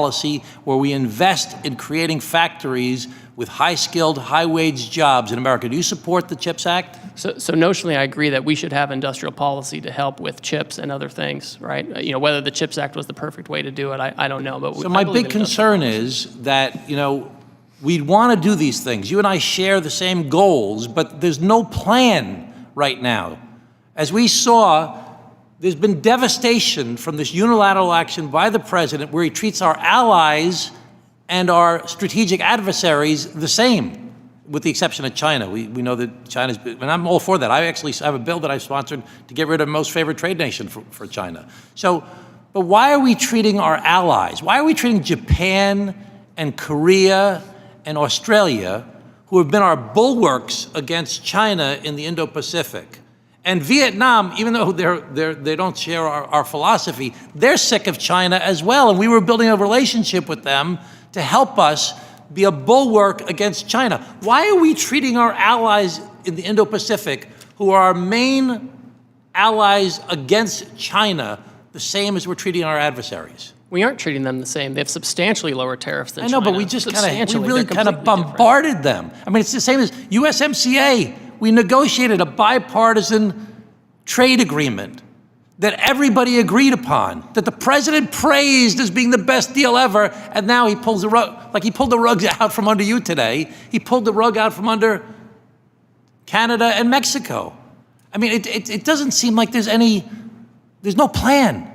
where we invest in creating factories with high-skilled, high-wage jobs in America? Do you support the CHIPS Act? So notionally, I agree that we should have industrial policy to help with chips and other things, right? You know, whether the CHIPS Act was the perfect way to do it, I don't know. But So my big concern is that, you know, we want to do these things. You and I share the same goals, but there's no plan right now. As we saw, there's been devastation from this unilateral action by the president where he treats our allies and our strategic adversaries the same, with the exception of China. We know that China's, and I'm all for that. I actually have a bill that I sponsored to get rid of most favored trade nation for China. So, but why are we treating our allies? Why are we treating Japan and Korea and Australia, who have been our bulwarks against China in the Indo-Pacific? And Vietnam, even though they don't share our philosophy, they're sick of China as well. And we were building a relationship with them to help us be a bulwark against China. Why are we treating our allies in the Indo-Pacific, who are our main allies against China, the same as we're treating our adversaries? We aren't treating them the same. They have substantially lower tariffs than I know, China. but we just we Substantially. really They're kind of completely bombarded them. I mean, it's the same as USMCA. We negotiated a bipartisan trade agreement that everybody agreed upon, that the president praised as being the best deal ever, and now he pulls the rug, like he pulled the rugs out from under you today. He pulled the rug out from under Canada and Mexico. I mean, it doesn't seem like there's no plan.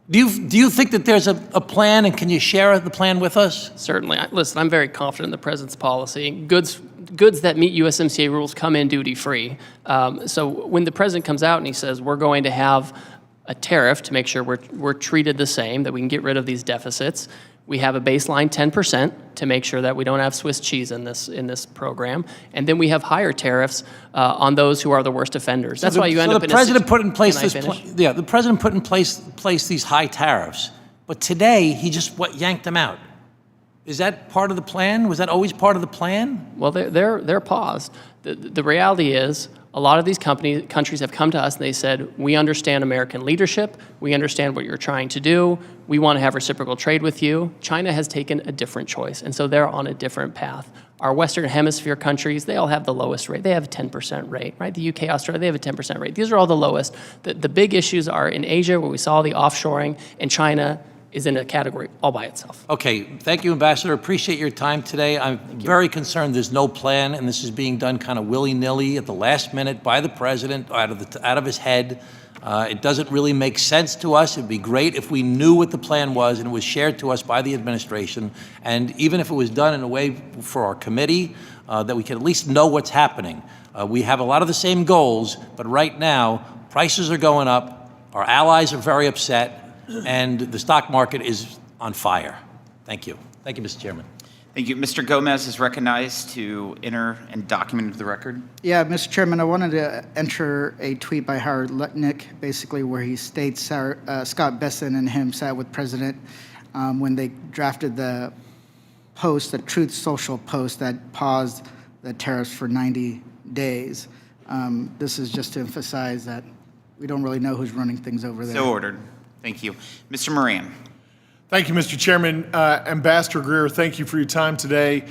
Do you think that there's a plan, and can you share the plan with us? Certainly. Listen, I'm very confident in the president's policy. Goods that meet USMCA rules come in duty-free. So when the president comes out and he says, we're going to have a tariff to make sure we're treated the same, that we can get rid of these deficits, we have a baseline 10% to make sure that we don't have Swiss cheese in this program, and then we have higher tariffs on those who are the worst offenders. That's why you end up in the president put in place Can I finish? the president put in place these high tariffs, but today he just yanked them out. Is that part of the plan? Was that always part of the plan? Well, they're paused. The reality is, a lot of these countries have come to us and they said, we understand American leadership, we understand what you're trying to do, we want to have reciprocal trade with you. China has taken a different choice, and so they're on a different path. Our Western Hemisphere countries, they all have the lowest rate. They have a 10% rate, right? The UK, Australia, they have a 10% rate. These are all the lowest. The big issues are in Asia, where we saw the offshoring, and China is in a category all by itself. Okay, thank you, Ambassador. Appreciate your time today. I'm very concerned there's no plan, and this is being done kind of willy-nilly at the last minute by the president, out of his head. It doesn't really make sense to us. It'd be great if we knew what the plan was and it was shared to us by the administration, and even if it was done in a way for our committee, that we could at least know what's happening. We have a lot of the same goals, but right now, prices are going up, our allies are very upset, and the stock market is on fire. Thank you. Thank you, Mr. Chairman. Thank you. Mr. Gomez is recognized to enter and document into the record. Yeah, Mr. Chairman, I wanted to enter a tweet by Howard Lutnick, basically where he states Scott Besson and him sat with President when they drafted the post, the Truth Social post that paused the tariffs for 90 days. This is just to emphasize that we don't really know who's running things over there. So ordered. Thank you. Mr. Moran. Thank you, Mr. Chairman. Ambassador Greer, thank you for your time today.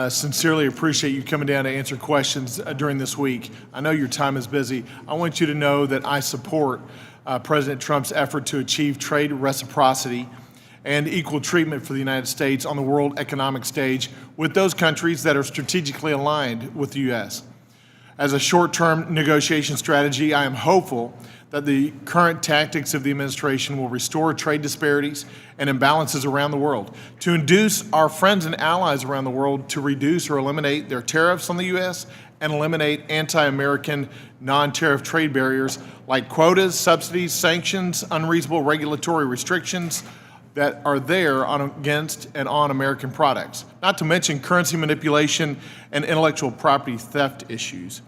Sincerely appreciate you coming down to answer questions during this week. I know your time is busy. I want you to know that I support President Trump's effort to achieve trade reciprocity and equal treatment for the United States on the world economic stage with those countries that are strategically aligned with the U.S. As a short-term negotiation strategy, I am hopeful that the current tactics of the administration will restore trade disparities and imbalances around the world, to induce our friends and allies around the world to reduce or eliminate their tariffs on the U.S. and eliminate anti-American non-tariff trade barriers like quotas, subsidies, sanctions, unreasonable regulatory restrictions that are there against and on American products, not to mention currency manipulation and intellectual property theft issues.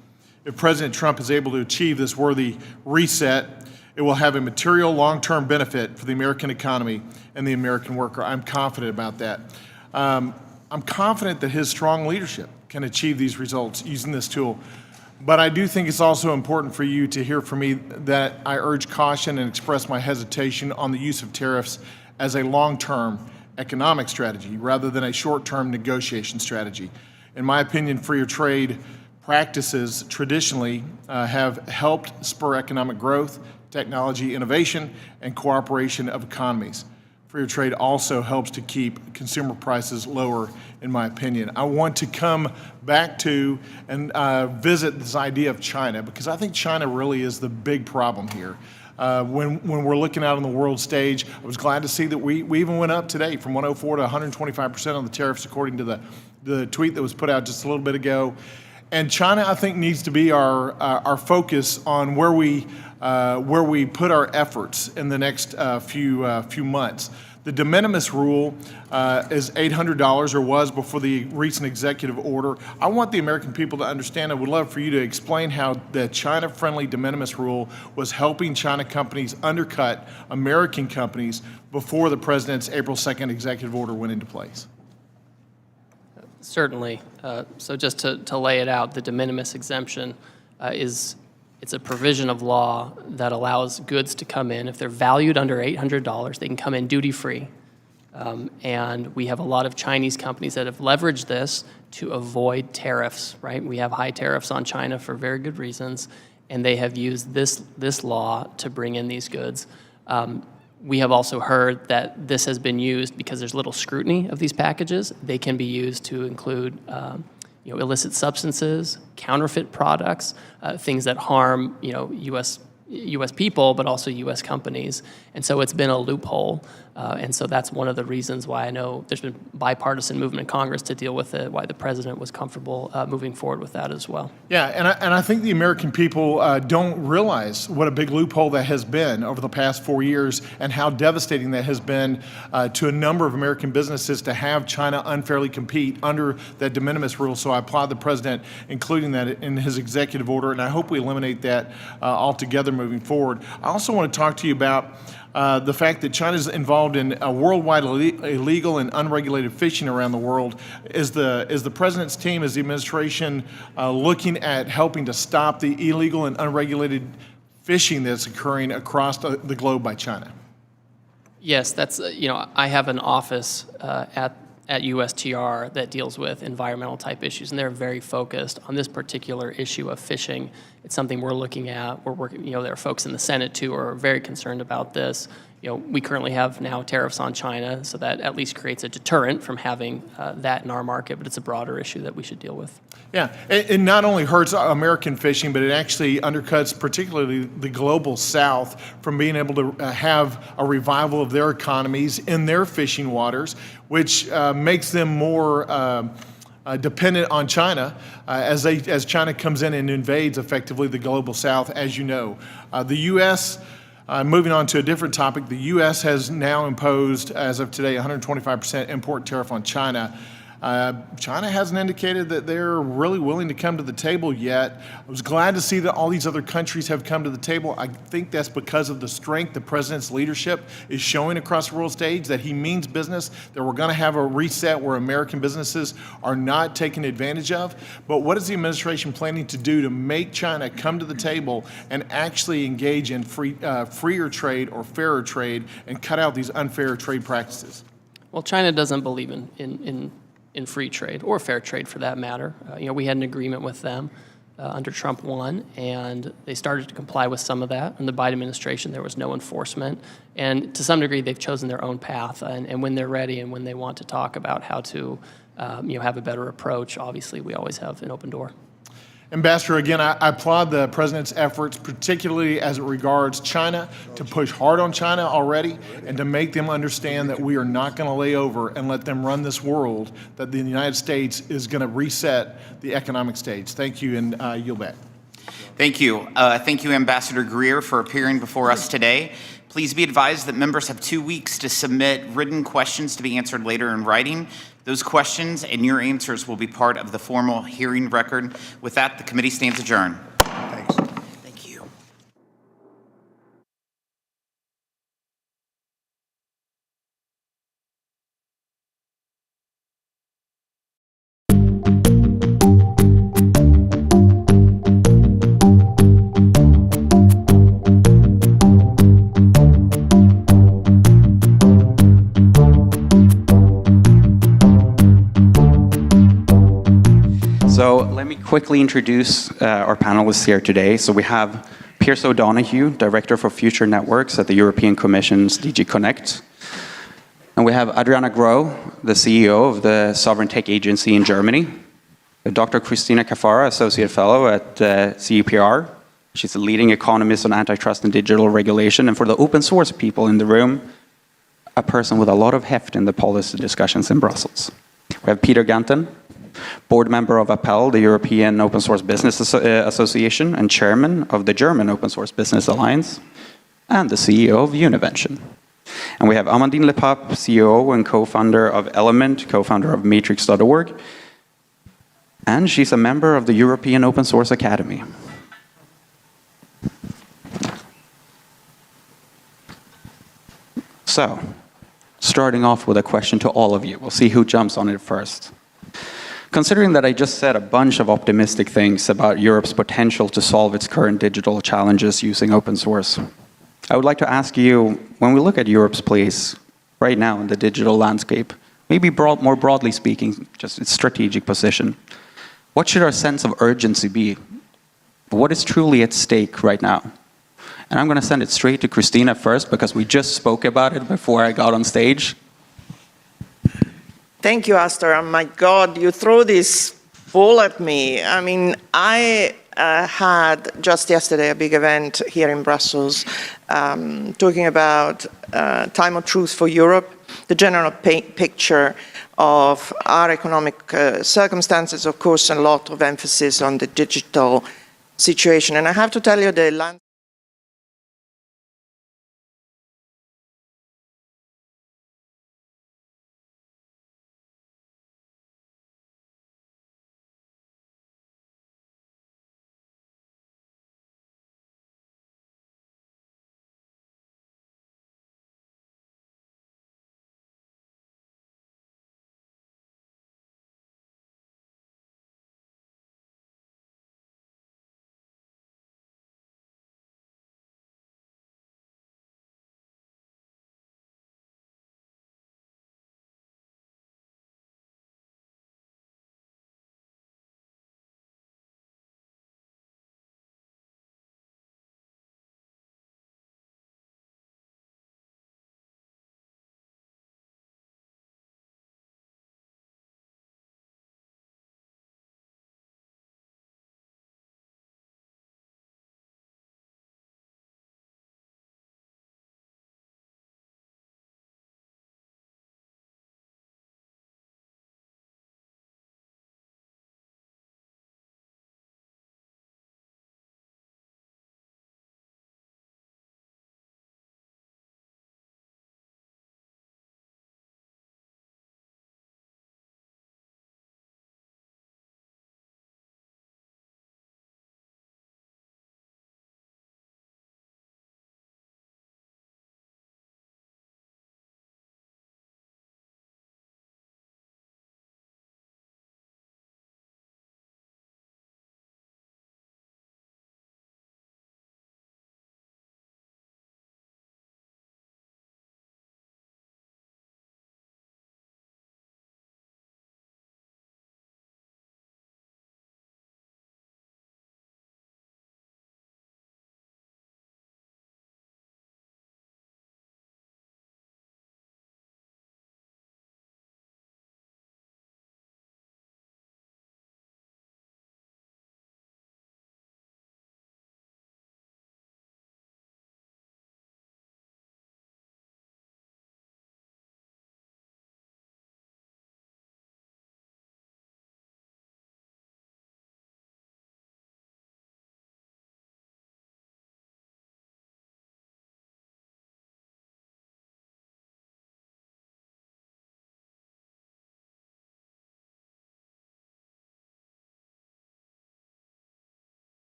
If President Trump is able to achieve this worthy reset, it will have a material long-term benefit for the American economy and the American worker. I'm confident about that. I'm confident that his strong leadership can achieve these results using this tool. But I do think it's also important for you to hear from me that I urge caution and express my hesitation on the use of tariffs as a long-term economic strategy rather than a short-term negotiation strategy. In my opinion, freer trade practices traditionally have helped spur economic growth, technology innovation, and cooperation of economies. Freer trade also helps to keep consumer prices lower, in my opinion. I want to come back to and visit this idea of China, because I think China really is the big problem here. When we're looking out on the world stage, I was glad to see that we even went up today from 104 to 125% on the tariffs, according to the tweet that was put out just a little bit ago. And China, I think, needs to be our focus on where we put our efforts in the next few months. The de minimis rule is $800, or was before the recent executive order. I want the American people to understand. I would love for you to explain how the China-friendly de minimis rule was helping China companies undercut American companies before the president's April 2nd executive order went into place. Certainly. So just to lay it out, the de minimis exemption it's a provision of law that allows goods to come in. If they're valued under $800, they can come in duty-free. And we have a lot of Chinese companies that have leveraged this to avoid tariffs, right? We have high tariffs on China for very good reasons, and they have used this law to bring in these goods. We have also heard that this has been used because there's little scrutiny of these packages. They can be used to include illicit substances, counterfeit products, things that harm U.S. people, but also U.S. companies. And so it's been a loophole. And so that's one of the reasons why I know there's been bipartisan movement in Congress to deal with it, why the president was comfortable moving forward with that as well. Yeah, and I think the American people don't realize what a big loophole that has been over the past 4 years and how devastating that has been to a number of American businesses to have China unfairly compete under that de minimis rule. So I applaud the president including that in his executive order, and I hope we eliminate that altogether moving forward. I also want to talk to you about the fact that China is involved in a worldwide illegal and unregulated fishing around the world. Is the president's team, is the administration looking at helping to stop the illegal and unregulated fishing that's occurring across the globe by China? Yes, that's I have an office at USTR that deals with environmental type issues, and they're very focused on this particular issue of fishing. It's something we're looking at. We're working, there are folks in the Senate too who are very concerned about this. We currently have now tariffs on China, so that at least creates a deterrent from having that in our market, but it's a broader issue that we should deal with. Yeah, it not only hurts American fishing, but it actually undercuts particularly the global South from being able to have a revival of their economies in their fishing waters, which makes them more dependent on China as China comes in and invades effectively the global South, as you know. The U.S., moving on to a different topic, the U.S. has now imposed, as of today, 125% import tariff on China. China hasn't indicated that they're really willing to come to the table yet. I was glad to see that all these other countries have come to the table. I think that's because of the strength the president's leadership is showing across the world stage, that he means business, that we're going to have a reset where American businesses are not taken advantage of. But what is the administration planning to do to make China come to the table and actually engage in freer trade or fairer trade and cut out these unfair trade practices? Well, China doesn't believe in free trade or fair trade for that matter. We had an agreement with them under Trump 1, and they started to comply with some of that. In the Biden administration, there was no enforcement. And to some degree, they've chosen their own path. And when they're ready and when they want to talk about how to have a better approach, obviously, we always have an open door. Ambassador, again, I applaud the President's efforts, particularly as it regards China, to push hard on China already and to make them understand that we are not going to lay over and let them run this world, that the United States is going to reset the economic stage. Thank you, and yield back. Thank you. Thank you, Ambassador Greer, for appearing before us today. Please be advised that members have 2 weeks to submit written questions to be answered later in writing. Those questions and your answers will be part of the formal hearing record. With that, the committee stands adjourned. Thanks. Thank you. So let me quickly introduce our panelists here today. So we have Piers O'Donoghue, Director for Future Networks at the European Commission's DG Connect. And we have Adriana Groh, the CEO of the Sovereign Tech Agency in Germany. Dr. Christina Cafara, Associate Fellow at CEPR. She's a leading economist on antitrust and digital regulation. And for the open source people in the room, a person with a lot of heft in the policy discussions in Brussels. We have Peter Ganten, board member of Appel, the European Open Source Business Association, and chairman of the German Open Source Business Alliance, and the CEO of Univention. And we have Amandine Lepape, CEO and co-founder of Element, co-founder of Matrix.org, and she's a member of the European Open Source Academy. So, starting off with a question to all of you. We'll see who jumps on it first. Considering that I just said a bunch of optimistic things about Europe's potential to solve its current digital challenges using open source, I would like to ask you, when we look at Europe's place right now in the digital landscape, maybe more broadly speaking, just its strategic position, what should our sense of urgency be? What is truly at stake right now? And I'm going to send it straight to Christina first, because we just spoke about it before I got on stage. Thank you, Astor. Oh my God, you throw this ball at me. I mean, I had just yesterday a big event here in Brussels talking about time of truth for Europe, the general picture of our economic circumstances, of course, and a lot of emphasis on the digital situation. And I have to tell you, the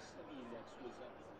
semi-index was up